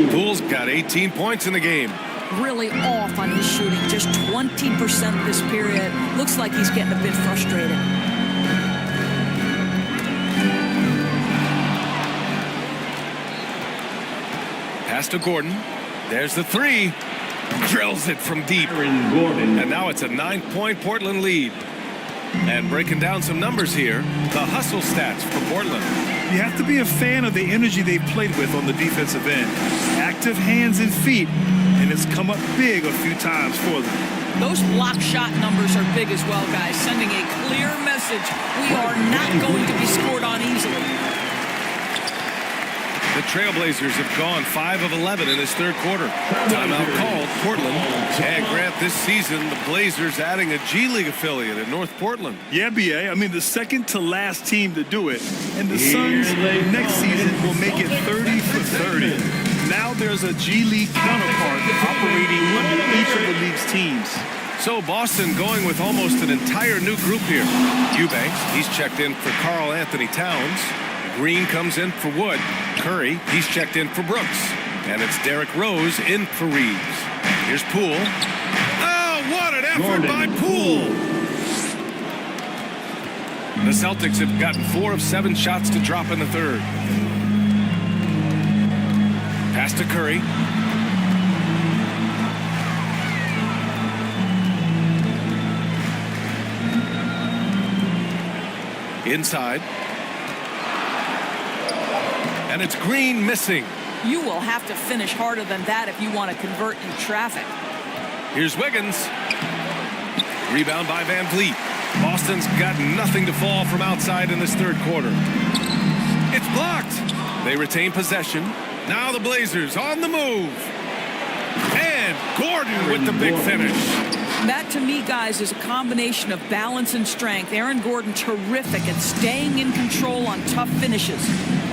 Poole's got 18 points in the game. Really off on his shooting, just 20% this period. Looks like he's getting a bit frustrated. Pass to Gordon. There's the 3. Drills it from deep. And now it's a 9-point Portland lead. And breaking down some numbers here, the hustle stats for Portland. You have to be a fan of the energy they've played with on the defensive end. Active hands and feet, and it's come up big a few times for them. Those block shot numbers are big as well, guys, sending a clear message. We are not going to be scored on easily. The Trailblazers have gone 5 of 11 in this 3rd quarter. Timeout called, Portland. And Grant, this season, the Blazers adding a G League affiliate in North Portland. Yeah, B.A. I mean, the second to last team to do it. And the Suns next season will make it 30 for 30. Now there's a G League counterpart operating under each of the league's teams. So Boston going with almost an entire new group here. Eubanks, he's checked in for Karl Anthony Towns. Green comes in for Wood. Curry, he's checked in for Brooks. And it's Derrick Rose in for Reeves. Here's Poole. Oh, what an effort by Poole! The Celtics have gotten 4 of 7 shots to drop in the 3rd. Pass to Curry. Inside. And it's Green missing. You will have to finish harder than that if you want to convert in traffic. Here's Wiggins. Rebound by Van Vliet. Boston's got nothing to fall from outside in this 3rd quarter. It's blocked. They retain possession. Now the Blazers on the move. And Gordon with the big finish. That, to me, guys, is a combination of balance and strength. Aaron Gordon, terrific at staying in control on tough finishes.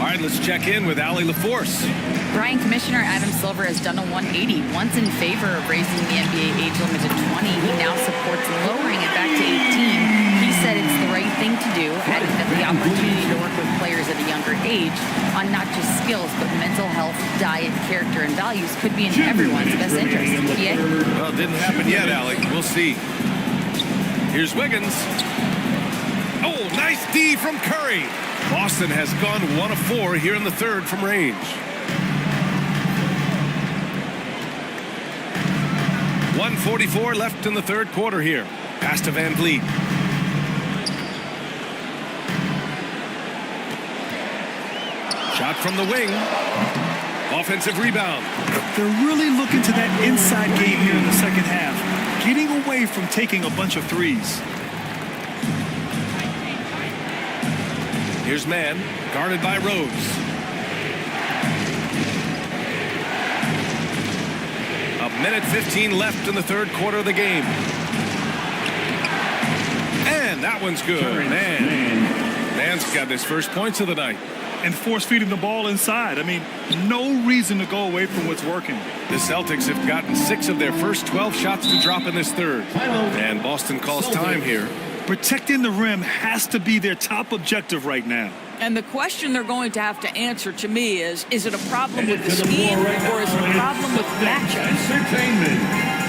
All right, let's check in with Allie LaForce. Brian, Commissioner Adam Silver has done a 180. Once in favor of raising the NBA age limit to 20, he now supports lowering it back to 18. He said it's the right thing to do, adding that the opportunity to work with players at a younger age on not just skills, but mental health, diet, character, and values could be in everyone's best interest. Yeah? Well, it didn't happen yet, Allie. We'll see. Here's Wiggins. Oh, nice D from Curry. Boston has gone 1 of 4 here in the 3rd from range. 1:44 left in the 3rd quarter here. Pass to Van Vliet. Shot from the wing. Offensive rebound. They're really looking to that inside game here in the 2nd half. Getting away from taking a bunch of threes. Here's Mann, guarded by Rose. A minute 15 left in the 3rd quarter of the game. And that one's good. Man's got his first points of the night. And force feeding the ball inside. I mean, no reason to go away from what's working. The Celtics have gotten 6 of their first 12 shots to drop in this third. And Boston calls time here. Protecting the rim has to be their top objective right now. And the question they're going to have to answer to me is it a problem with the scheme or is it a problem with matchups?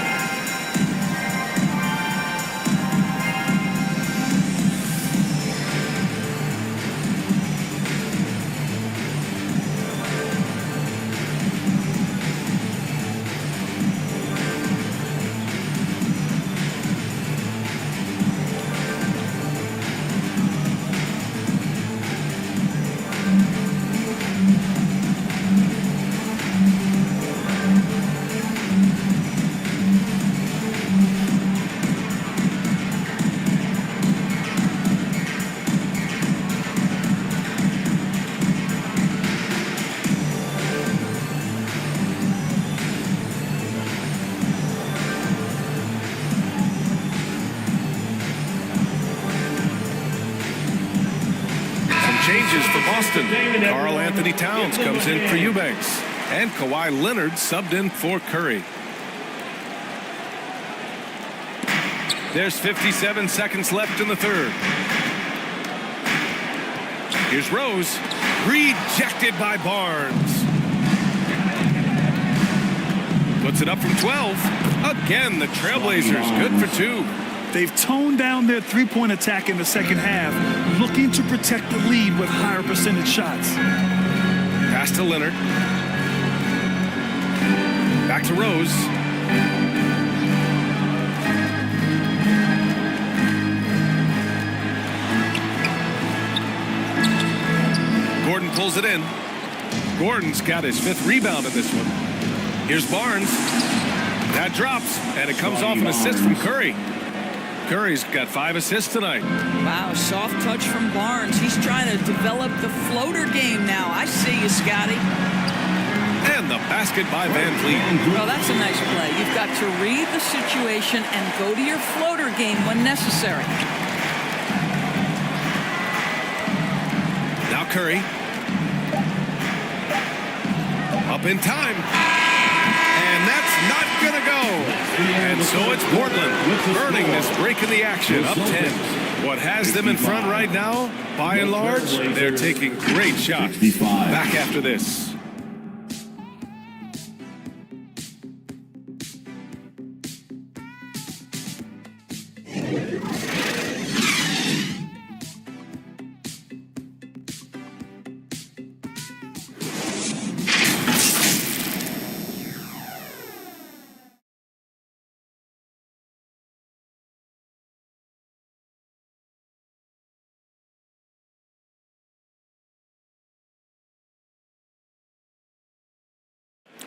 Changes for Boston. Karl Anthony Towns comes in for Eubanks. And Kawhi Leonard subbed in for Curry. There's 57 seconds left in the third. Here's Rose. Rejected by Barnes. Puts it up from 12. Again, the Trailblazers good for 2. They've toned down their three-point attack in the second half, looking to protect the lead with higher percentage shots. Pass to Leonard. Back to Rose. Gordon pulls it in. Gordon's got his 5th rebound in this one. Here's Barnes. That drops, and it comes off an assist from Curry. Curry's got 5 assists tonight. Wow, soft touch from Barnes. He's trying to develop the floater game now. I see you, Scotty. And the basket by Van Vliet. Well, that's a nice play. You've got to read the situation and go to your floater game when necessary. Now Curry. Up in time. And that's not going to go. And so it's Portland burning this break in the action, up 10. What has them in front right now, by and large, they're taking great shots. Back after this.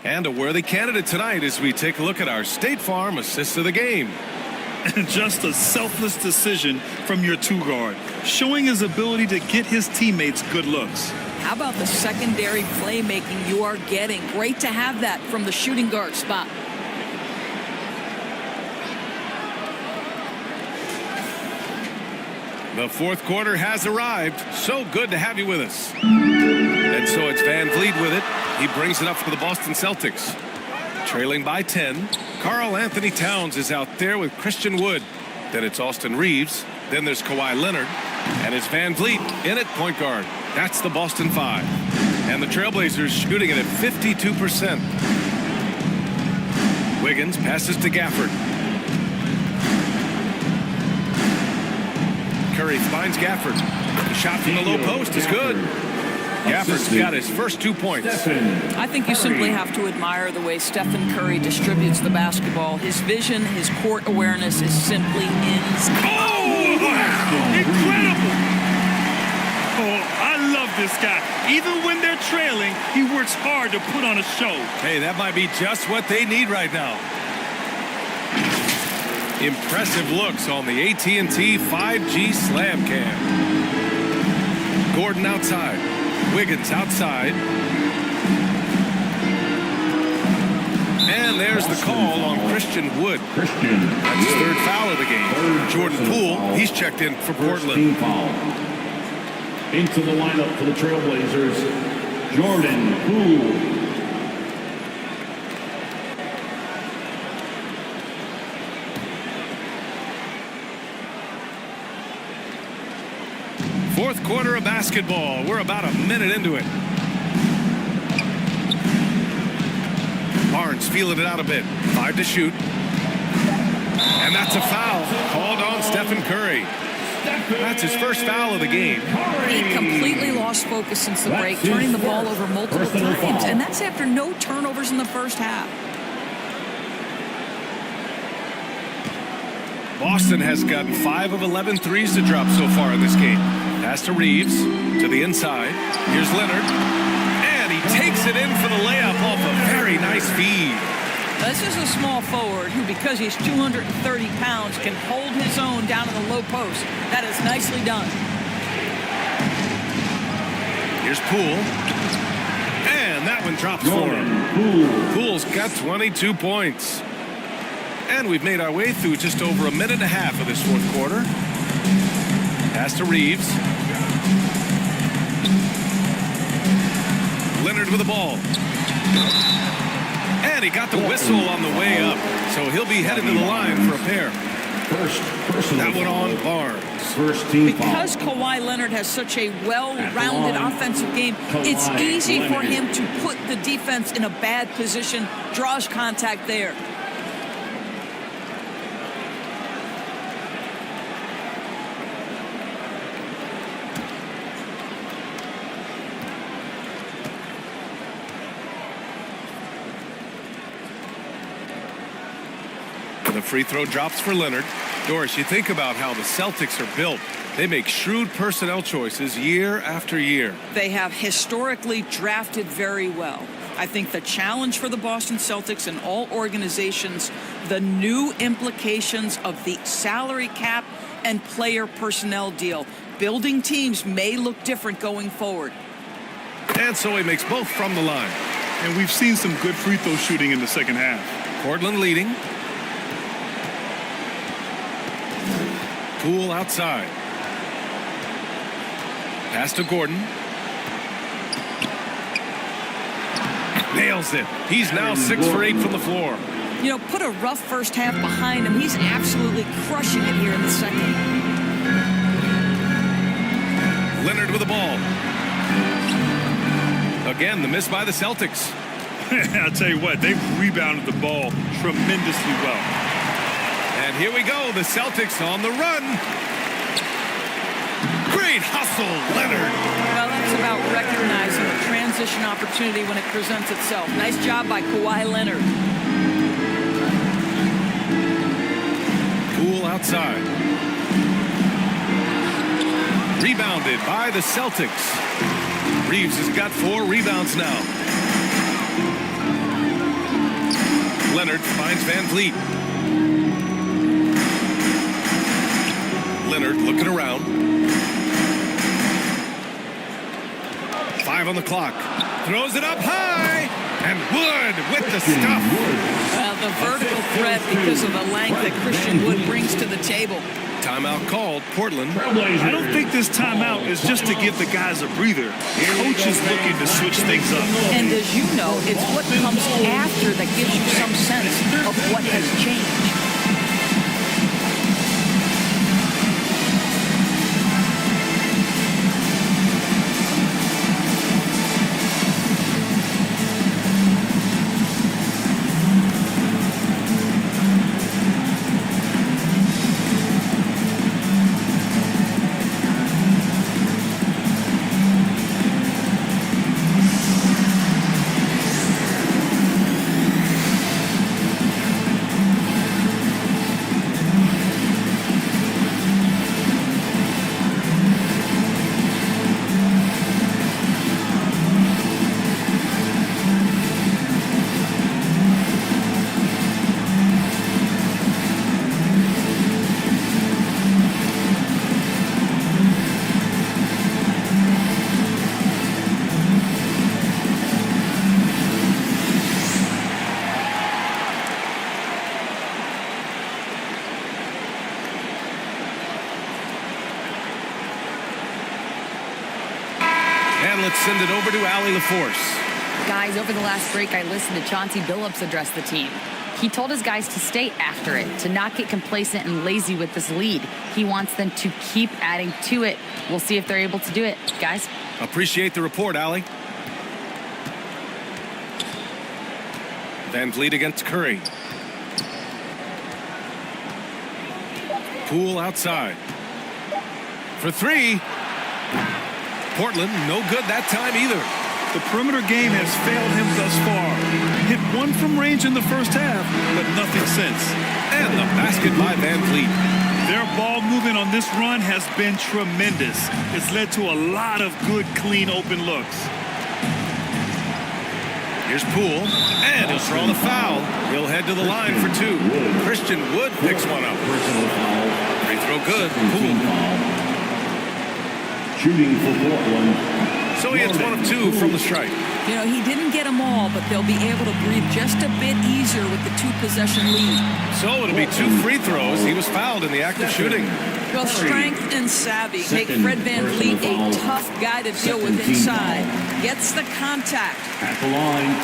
And a worthy candidate tonight as we take a look at our State Farm assist of the game. And just a selfless decision from your 2-guard, showing his ability to get his teammates good looks. How about the secondary playmaking you are getting? Great to have that from the shooting guard spot. The fourth quarter has arrived. So good to have you with us. And so it's Van Vliet with it. He brings it up for the Boston Celtics. Trailing by 10. Karl Anthony Towns is out there with Christian Wood. Then it's Austin Reeves. Then there's Kawhi Leonard. And it's Van Vliet in at point guard. That's the Boston 5. And the Trailblazers shooting it at 52%. Wiggins passes to Gafford. Curry finds Gafford. The shot from the low post is good. Gafford's got his first 2 points. I think you simply have to admire the way Stephen Curry distributes the basketball. His vision, his court awareness is simply insane. Oh, wow. Incredible. Oh, I love this guy. Even when they're trailing, he works hard to put on a show. Hey, that might be just what they need right now. Impressive looks on the AT&T 5G Slam Cam. Gordon outside. Wiggins outside. And there's the call on Christian Wood. That's his third foul of the game. Jordan Poole, he's checked in for Portland. Foul. Into the lineup for the Trailblazers, Jordan Poole. Fourth quarter of basketball. We're about a minute into it. Barnes feeling it out a bit. 5 to shoot. And that's a foul called on Stephen Curry. That's his first foul of the game. He completely lost focus since the break, turning the ball over multiple times. And that's after no turnovers in the first half. Boston has gotten 5 of 11 threes to drop so far in this game. Pass to Reeves, to the inside. Here's Leonard. And he takes it in for the layup off a very nice feed. This is a small forward who, because he's 230 pounds, can hold his own down in the low post. That is nicely done. Here's Poole. And that one drops for him. Poole's got 22 points. And we've made our way through just over a minute and a half of this fourth quarter. Pass to Reeves. Leonard with the ball. And he got the whistle on the way up. So he'll be headed to the line for a pair. That one on Barnes. Because Kawhi Leonard has such a well-rounded offensive game, it's easy for him to put the defense in a bad position, draws contact there. The free throw drops for Leonard. Doris, you think about how the Celtics are built. They make shrewd personnel choices year after year. They have historically drafted very well. I think the challenge for the Boston Celtics and all organizations, the new implications of the salary cap and player personnel deal. Building teams may look different going forward. And so he makes both from the line. And we've seen some good free throw shooting in the second half. Portland leading. Poole outside. Pass to Gordon. Nails it. He's now 6 for 8 from the floor. You know, put a rough first half behind him. He's absolutely crushing it here in the second. Leonard with the ball. Again, the miss by the Celtics. I'll tell you what, they've rebounded the ball tremendously well. And here we go, the Celtics on the run. Great hustle, Leonard. Well, that's about recognizing the transition opportunity when it presents itself. Nice job by Kawhi Leonard. Poole outside. Rebounded by the Celtics. Reeves has got 4 rebounds now. Leonard finds Van Vliet. Leonard looking around. 5 on the clock. Throws it up high. And Wood with the stuff. Well, the vertical threat because of the length that Christian Wood brings to the table. Timeout called, Portland. I don't think this timeout is just to give the guys a breather. Coach is looking to switch things up. And as you know, it's what comes after that gives you some sense of what has changed. And let's send it over to Allie LaForce. Guys, over the last break, I listened to Chauncey Billups address the team. He told his guys to stay after it, to not get complacent and lazy with this lead. He wants them to keep adding to it. We'll see if they're able to do it, guys. Appreciate the report, Allie. Van Vliet against Curry. Poole outside. For three. Portland, no good that time either. The perimeter game has failed him thus far. Hit one from range in the first half, but nothing since. And the basket by Van Vliet. Their ball movement on this run has been tremendous. It's led to a lot of good, clean, open looks. Here's Poole, and he'll throw the foul. He'll head to the line for two. Christian Wood picks one up. Free throw good. Poole. Shooting for Portland. So he hits 1 of 2 from the strike. You know, he didn't get them all, but they'll be able to breathe just a bit easier with the 2-possession lead. So it'll be 2 free throws. He was fouled in the act of shooting. Well, strength and savvy make Fred Van Vliet a tough guy to deal with inside. Gets the contact. At the line,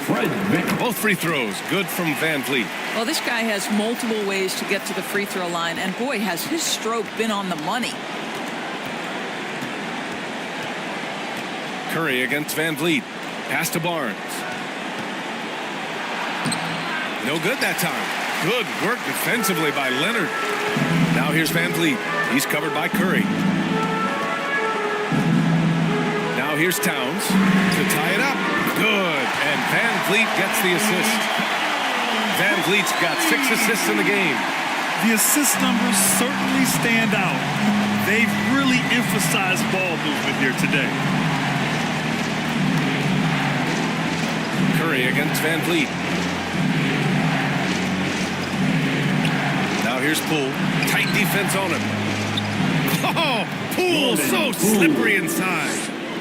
Fred Van. Both free throws good from Van Vliet. Well, this guy has multiple ways to get to the free throw line, and boy, has his stroke been on the money. Curry against Van Vliet. Pass to Barnes. No good that time. Good work defensively by Leonard. Now here's Van Vliet. He's covered by Curry. Now here's Towns to tie it up. Good. And Van Vliet gets the assist. Van Vliet's got 6 assists in the game. The assist numbers certainly stand out. They've really emphasized ball movement here today. Curry against Van Vliet. Now here's Poole. Tight defense on him. Oh, Poole so slippery inside.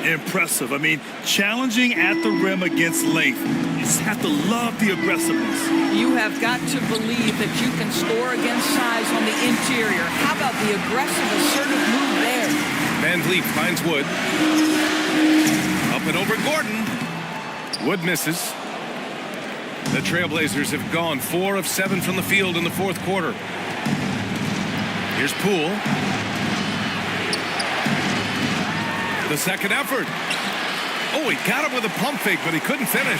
Impressive. I mean, challenging at the rim against length. You just have to love the aggressiveness. You have got to believe that you can score against size on the interior. How about the aggressive, assertive move there? Van Vliet finds Wood. Up and over Gordon. Wood misses. The Trailblazers have gone 4 of 7 from the field in the fourth quarter. Here's Poole. The second effort. Oh, he got him with a pump fake, but he couldn't finish.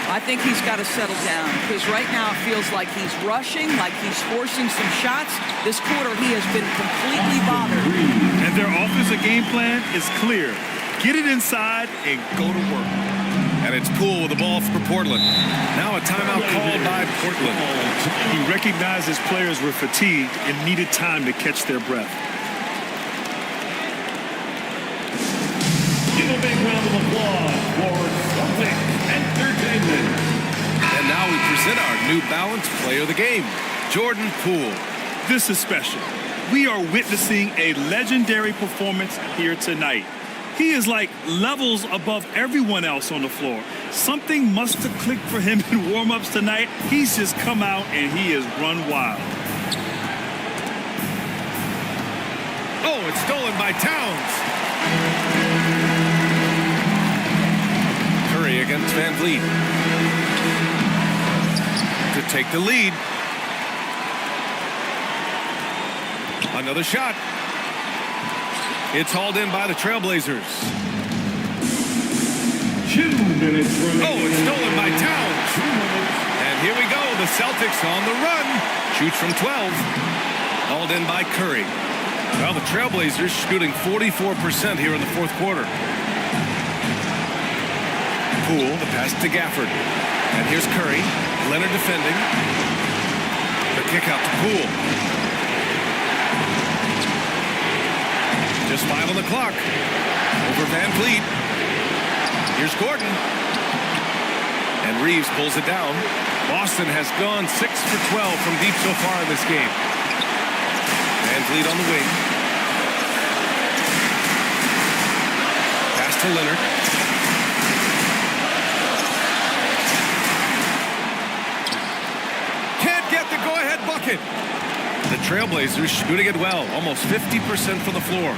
I think he's got to settle down because right now it feels like he's rushing, like he's forcing some shots. This quarter he has been completely bothered. And their offensive game plan is clear. Get it inside and go to work. And it's Poole with the ball for Portland. Now a timeout called by Portland. He recognized his players were fatigued and needed time to catch their breath. Give a big round of applause for Celtic Entertainment. And now we present our New Balance Player of the Game, Jordan Poole. This is special. We are witnessing a legendary performance here tonight. He is like levels above everyone else on the floor. Something must have clicked for him in warm-ups tonight. He's just come out and he has run wild. Oh, it's stolen by Towns. Curry against Van Vliet. To take the lead. Another shot. It's hauled in by the Trailblazers. 2 minutes remaining. Oh, it's stolen by Towns. And here we go. The Celtics on the run. Shoots from 12. Hauled in by Curry. Well, the Trailblazers shooting 44% here in the fourth quarter. Poole, the pass to Gafford. And here's Curry. Leonard defending. The kick out to Poole. Just 5 on the clock. Over Van Vliet. Here's Gordon. And Reeves pulls it down. Boston has gone 6 for 12 from deep so far in this game. Van Vliet on the wing. Pass to Leonard. Can't get the go-ahead bucket. The Trailblazers shooting it well, almost 50% from the floor.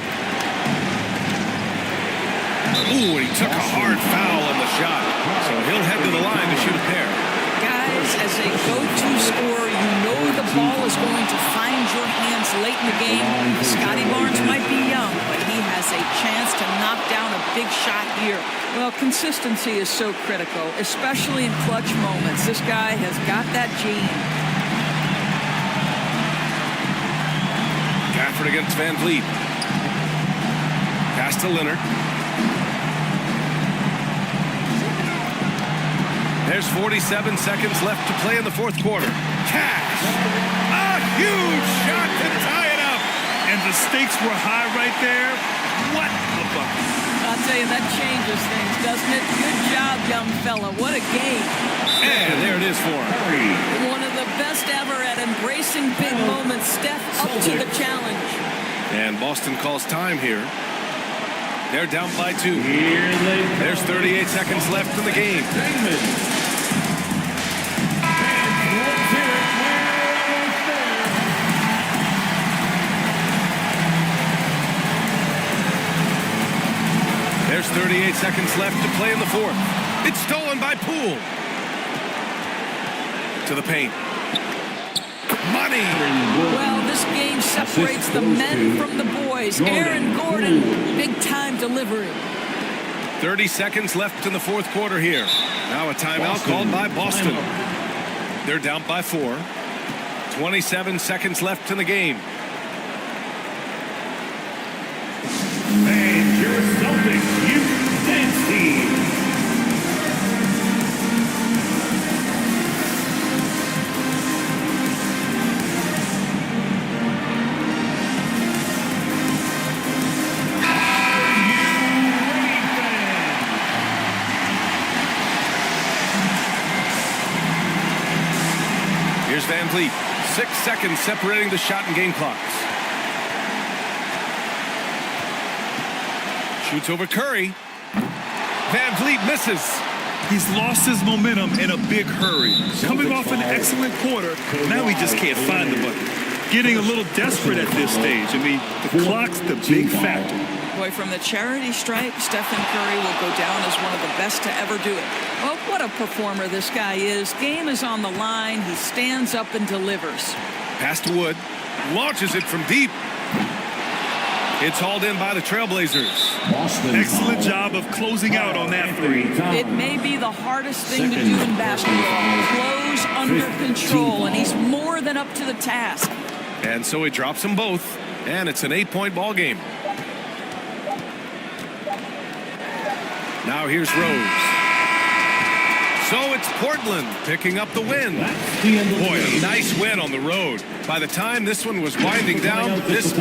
Ooh, and he took a hard foul on the shot. So he'll head to the line to shoot a pair. Guys, as a go-to scorer, you know the ball is going to find your hands late in the game. Scotty Barnes might be young, but he has a chance to knock down a big shot here. Well, consistency is so critical, especially in clutch moments. This guy has got that gene. Gafford against Van Vliet. Pass to Leonard. There's 47 seconds left to play in the fourth quarter. Cash! A huge shot to tie it up! And the stakes were high right there. What a bucket. I'll tell you, that changes things, doesn't it? Good job, young fella. What a game. And there it is for him. One of the best ever at embracing big moments. Steph up to the challenge. And Boston calls time here. They're down by 2. There's 38 seconds left in the game. There's 38 seconds left to play in the fourth. It's stolen by Poole. To the paint. Money! Well, this game separates the men from the boys. Aaron Gordon, big-time delivery. 30 seconds left in the fourth quarter here. Now a timeout called by Boston. They're down by 4. 27 seconds left in the game. And your Celtics Youth Dance Team. Here's Van Vliet. 6 seconds separating the shot and game clocks. Shoots over Curry. Van Vliet misses. He's lost his momentum in a big hurry. Coming off an excellent quarter, now he just can't find the bucket. Getting a little desperate at this stage. I mean, the clock's the big factor. Boy, from the charity stripe, Stephen Curry will go down as one of the best to ever do it. Well, what a performer this guy is. Game is on the line. He stands up and delivers. Pass to Wood. Launches it from deep. It's hauled in by the Trailblazers. Excellent job of closing out on that three. It may be the hardest thing to do in basketball. Close under control, and he's more than up to the task. And so he drops them both, and it's an 8-point ball game. Now here's Rose. So it's Portland picking up the win. Boy, a nice win on the road. By the time this one was winding down, this